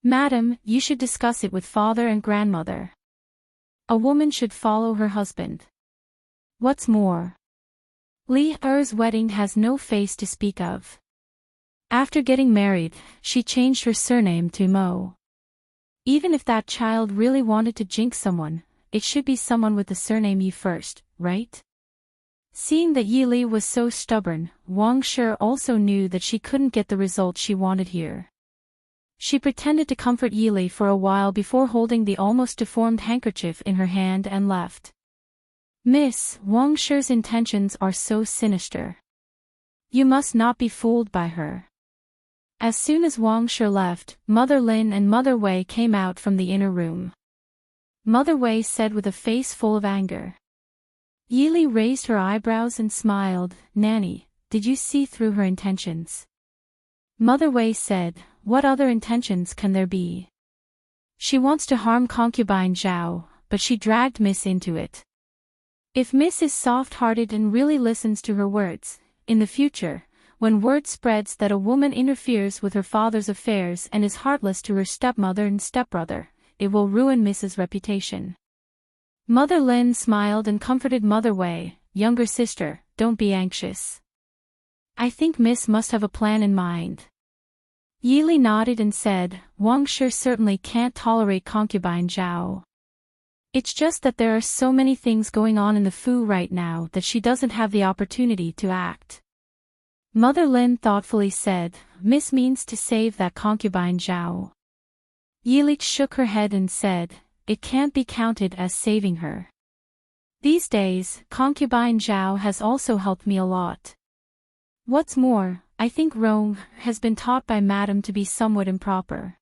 Madam, you should discuss it with father and grandmother. A woman should follow her husband. What's more, Li Er's wedding has no face to speak of. After getting married, she changed her surname to Mo. Even if that child really wanted to jinx someone, it should be someone with the surname Yi first, right? Seeing that Yili was so stubborn, Wang Shi also knew that she couldn't get the result she wanted here. She pretended to comfort Yili for a while before holding the almost deformed handkerchief in her hand and left. Miss, Wang Shi's intentions are so sinister. You must not be fooled by her. As soon as Wang Shi left, Mother Lin and Mother Wei came out from the inner room. Mother Wei said with a face full of anger. Yili raised her eyebrows and smiled. Nanny, did you see through her intentions? Mother Wei said, what other intentions can there be? She wants to harm concubine Zhao, but she dragged Miss into it. If Miss is soft-hearted and really listens to her words, in the future, when word spreads that a woman interferes with her father's affairs and is heartless to her stepmother and stepbrother, it will ruin Miss's reputation. Mother Lin smiled and comforted Mother Wei, younger sister, don't be anxious. I think Miss must have a plan in mind. Yili nodded and said, Wang Shi certainly can't tolerate concubine Zhao. It's just that there are so many things going on in the Fu right now that she doesn't have the opportunity to act. Mother Lin thoughtfully said, Miss means to save that concubine Zhao. Yili shook her head and said, it can't be counted as saving her. These days, concubine Zhao has also helped me a lot. What's more, I think Rong has been taught by Madame to be somewhat improper.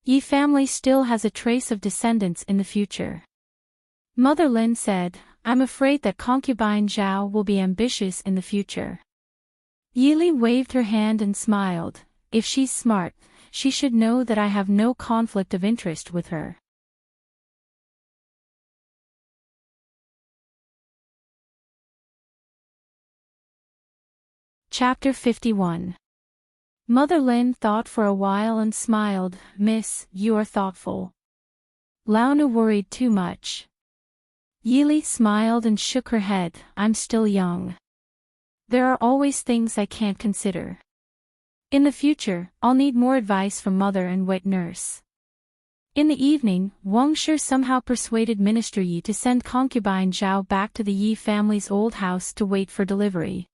Yi family still has a trace of descendants in the future. Mother Lin said, I'm afraid that concubine Zhao will be ambitious in the future. Yili waved her hand and smiled, if she's smart, she should know that I have no conflict of interest with her. Chapter 51. Mother Lin thought for a while and smiled, Miss, you are thoughtful. Launa worried too much. Yili smiled and shook her head, I'm still young. There are always things I can't consider. In the future, I'll need more advice from mother and wet nurse. In the evening, Wang Shi somehow persuaded Minister Yi to send concubine Zhao back to the Yi family's old house to wait for delivery.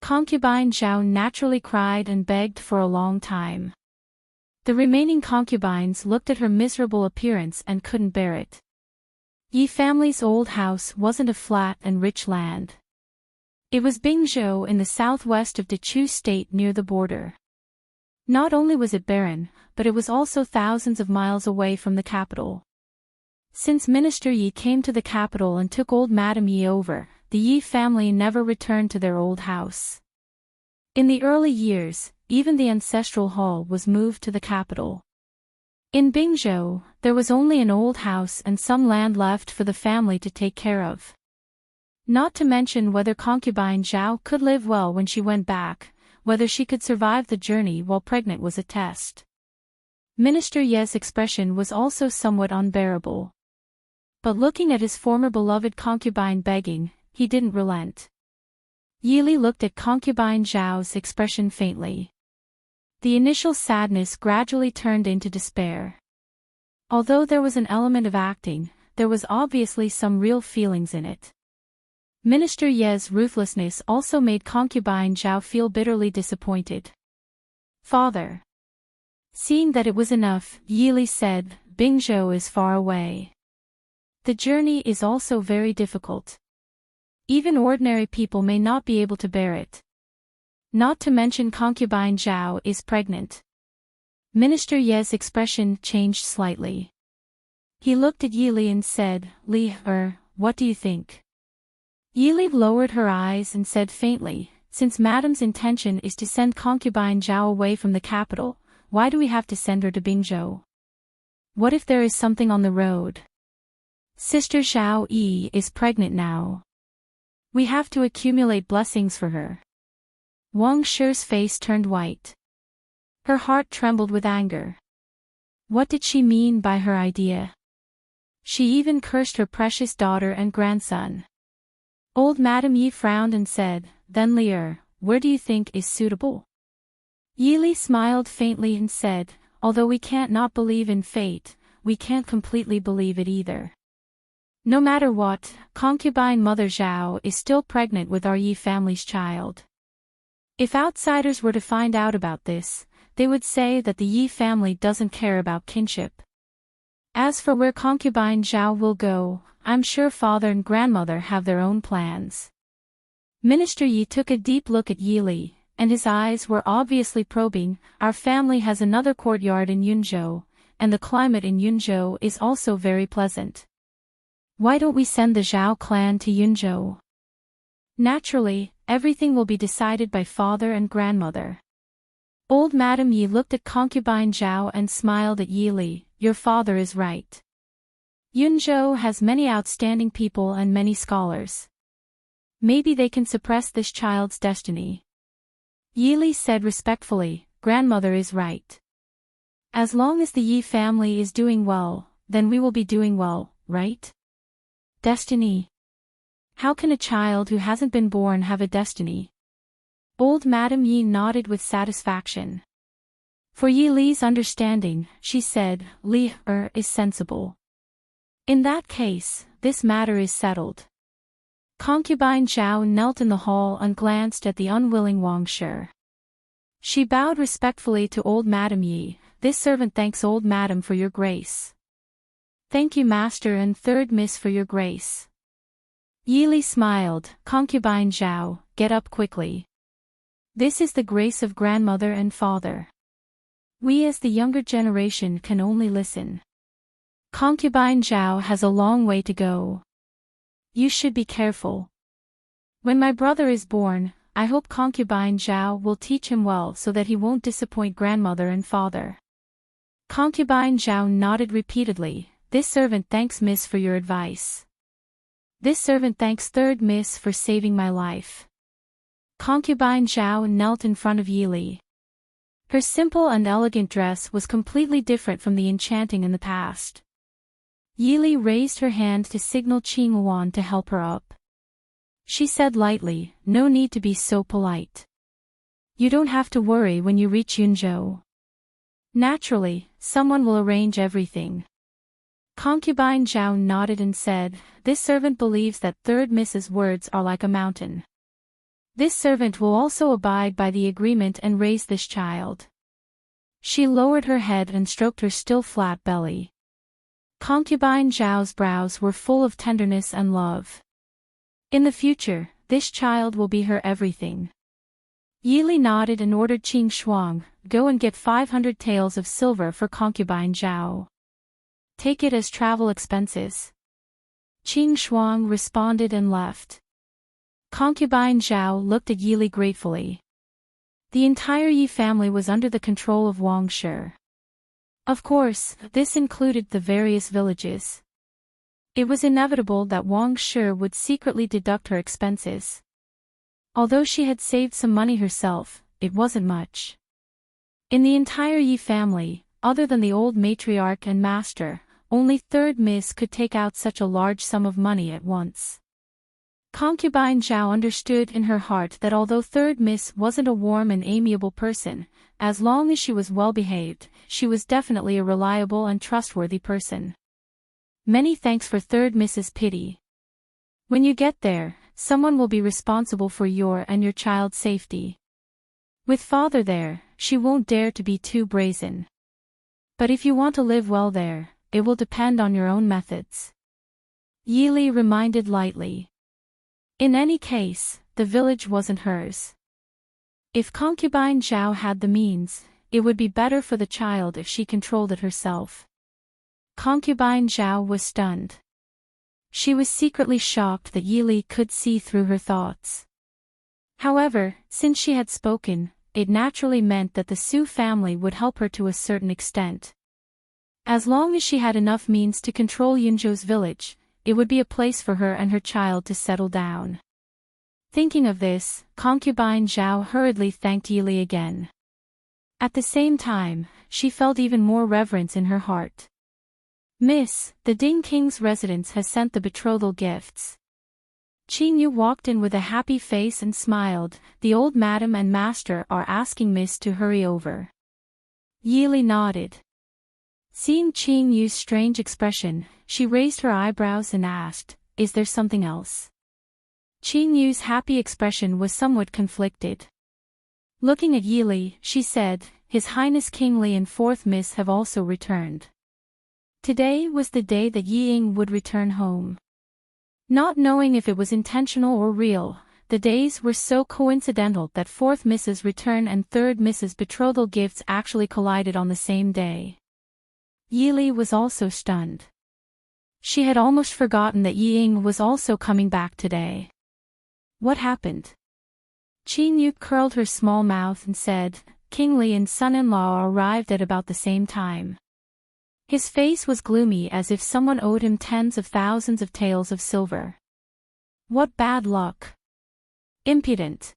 Concubine Zhao naturally cried and begged for a long time. The remaining concubines looked at her miserable appearance and couldn't bear it. Yi family's old house wasn't a flat and rich land. It was Bingzhou in the southwest of Dechu State near the border. Not only was it barren, but it was also thousands of miles away from the capital. Since Minister Yi came to the capital and took old Madame Yi over, the Yi family never returned to their old house. In the early years, even the ancestral hall was moved to the capital. In Bingzhou, there was only an old house and some land left for the family to take care of. Not to mention whether concubine Zhao could live well when she went back, whether she could survive the journey while pregnant was a test. Minister Ye's expression was also somewhat unbearable. But looking at his former beloved concubine begging, he didn't relent. Yili looked at concubine Zhao's expression faintly. The initial sadness gradually turned into despair. Although there was an element of acting, there was obviously some real feelings in it. Minister Ye's ruthlessness also made concubine Zhao feel bitterly disappointed. Father. Seeing that it was enough, Yili said, Bingzhou is far away. The journey is also very difficult. Even ordinary people may not be able to bear it. Not to mention concubine Zhao is pregnant. Minister Ye's expression changed slightly. He looked at Yili and said, Li, what do you think? Yili lowered her eyes and said faintly, since Madame's intention is to send concubine Zhao away from the capital, why do we have to send her to Bingzhou? What if there is something on the road? Sister Zhao Yi is pregnant now. We have to accumulate blessings for her. Wang Shi's face turned white. Her heart trembled with anger. What did she mean by her idea? She even cursed her precious daughter and grandson. Old Madame Yi frowned and said, then Li, where do you think is suitable? Yili smiled faintly and said, although we can't not believe in fate, we can't completely believe it either. No matter what, concubine Mother Zhao is still pregnant with our Yi family's child. If outsiders were to find out about this, they would say that the Yi family doesn't care about kinship. As for where concubine Zhao will go, I'm sure father and grandmother have their own plans. Minister Yi took a deep look at Yili, and his eyes were obviously probing. Our family has another courtyard in Yunzhou, and the climate in Yunzhou is also very pleasant. Why don't we send the Zhao clan to Yunzhou? Naturally, everything will be decided by father and grandmother. Old Madame Yi looked at concubine Zhao and smiled at Yili, your father is right. Yunzhou has many outstanding people and many scholars. Maybe they can suppress this child's destiny. Yili said respectfully, grandmother is right. As long as the Yi family is doing well, then we will be doing well, right? Destiny. How can a child who hasn't been born have a destiny? Old Madame Yi nodded with satisfaction. For Yi Li's understanding, she said, Li is sensible. In that case, this matter is settled. Concubine Zhao knelt in the hall and glanced at the unwilling Wang Shi. She bowed respectfully to old Madame Yi. This servant thanks old madam for your grace. Thank you master and third miss for your grace. Yili smiled. Concubine Zhao, get up quickly. This is the grace of grandmother and father. We as the younger generation can only listen. Concubine Zhao has a long way to go. You should be careful. When my brother is born, I hope Concubine Zhao will teach him well so that he won't disappoint grandmother and father. Concubine Zhao nodded repeatedly. This servant thanks miss for your advice. This servant thanks third miss for saving my life. Concubine Zhao knelt in front of Yili. Her simple and elegant dress was completely different from the Enchanting in the past. Yili raised her hand to signal Qing Yuan to help her up. She said lightly, no need to be so polite. You don't have to worry when you reach Yunzhou. Naturally, someone will arrange everything. Concubine Zhao nodded and said, this servant believes that third Mrs. words are like a mountain. This servant will also abide by the agreement and raise this child. She lowered her head and stroked her still flat belly. Concubine Zhao's brows were full of tenderness and love. In the future, this child will be her everything. Yili nodded and ordered Qing Shuang, go and get 500 taels of silver for Concubine Zhao. Take it as travel expenses. Qing Shuang responded and left. Concubine Zhao looked at Yili gratefully. The entire Yi family was under the control of Wang Shi. Of course, this included the various villages. It was inevitable that Wang Shi would secretly deduct her expenses. Although she had saved some money herself, it wasn't much. In the entire Yi family, other than the old matriarch and master, only third miss could take out such a large sum of money at once. Concubine Zhao understood in her heart that although third miss wasn't a warm and amiable person, as long as she was well behaved, she was definitely a reliable and trustworthy person. Many thanks for third miss's pity. When you get there, someone will be responsible for your and your child's safety. With father there, she won't dare to be too brazen. But if you want to live well there, it will depend on your own methods. Yili reminded lightly. In any case, the village wasn't hers. If Concubine Zhao had the means, it would be better for the child if she controlled it herself. Concubine Zhao was stunned. She was secretly shocked that Yili could see through her thoughts. However, since she had spoken, it naturally meant that the Su family would help her to a certain extent. As long as she had enough means to control Yunzhou's village, it would be a place for her and her child to settle down. Thinking of this, Concubine Zhao hurriedly thanked Yili again. At the same time, she felt even more reverence in her heart. Miss, the Ding King's residence has sent the betrothal gifts. Qing Yu walked in with a happy face and smiled. The old madam and master are asking Miss to hurry over. Yili nodded. Seeing Qing Yu's strange expression, she raised her eyebrows and asked, is there something else? Qing Yu's happy expression was somewhat conflicted. Looking at Yili, she said, His Highness King Li and fourth Miss have also returned. Today was the day that Yiying would return home. Not knowing if it was intentional or real, the days were so coincidental that fourth Miss's return and third Miss's betrothal gifts actually collided on the same day. Yili was also stunned. She had almost forgotten that Yiying was also coming back today. What happened? Qing Yu curled her small mouth and said, King Li and son-in-law arrived at about the same time. His face was gloomy as if someone owed him tens of thousands of taels of silver. What bad luck! Impudent!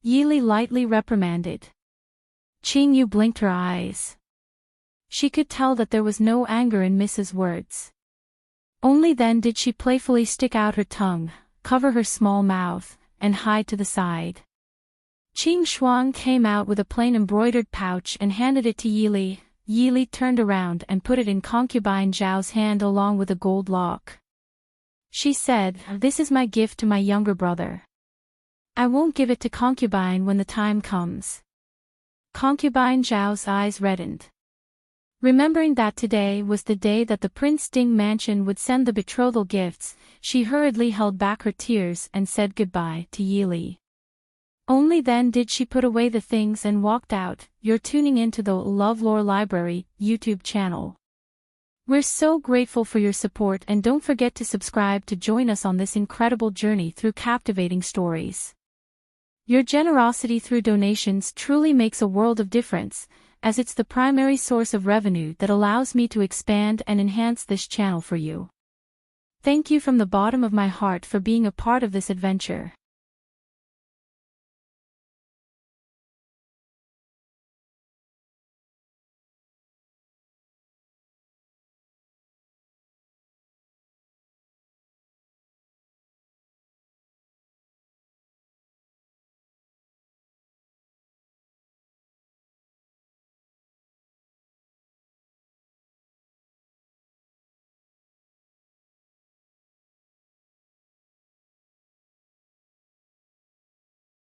Yili lightly reprimanded. Qingyu blinked her eyes. She could tell that there was no anger in Mrs. words. Only then did she playfully stick out her tongue, cover her small mouth, and hide to the side. Qing Shuang came out with a plain embroidered pouch and handed it to Yili. Yili turned around and put it in concubine Zhao's hand along with a gold lock. She said, "This is my gift to my younger brother. I won't give it to concubine when the time comes." Concubine Zhao's eyes reddened. Remembering that today was the day that the Prince Ding mansion would send the betrothal gifts, she hurriedly held back her tears and said goodbye to Yili. Only then did she put away the things and walked out. You're tuning into the LoveLore Library YouTube channel. We're so grateful for your support, and don't forget to subscribe to join us on this incredible journey through captivating stories. Your generosity through donations truly makes a world of difference, as it's the primary source of revenue that allows me to expand and enhance this channel for you. Thank you from the bottom of my heart for being a part of this adventure.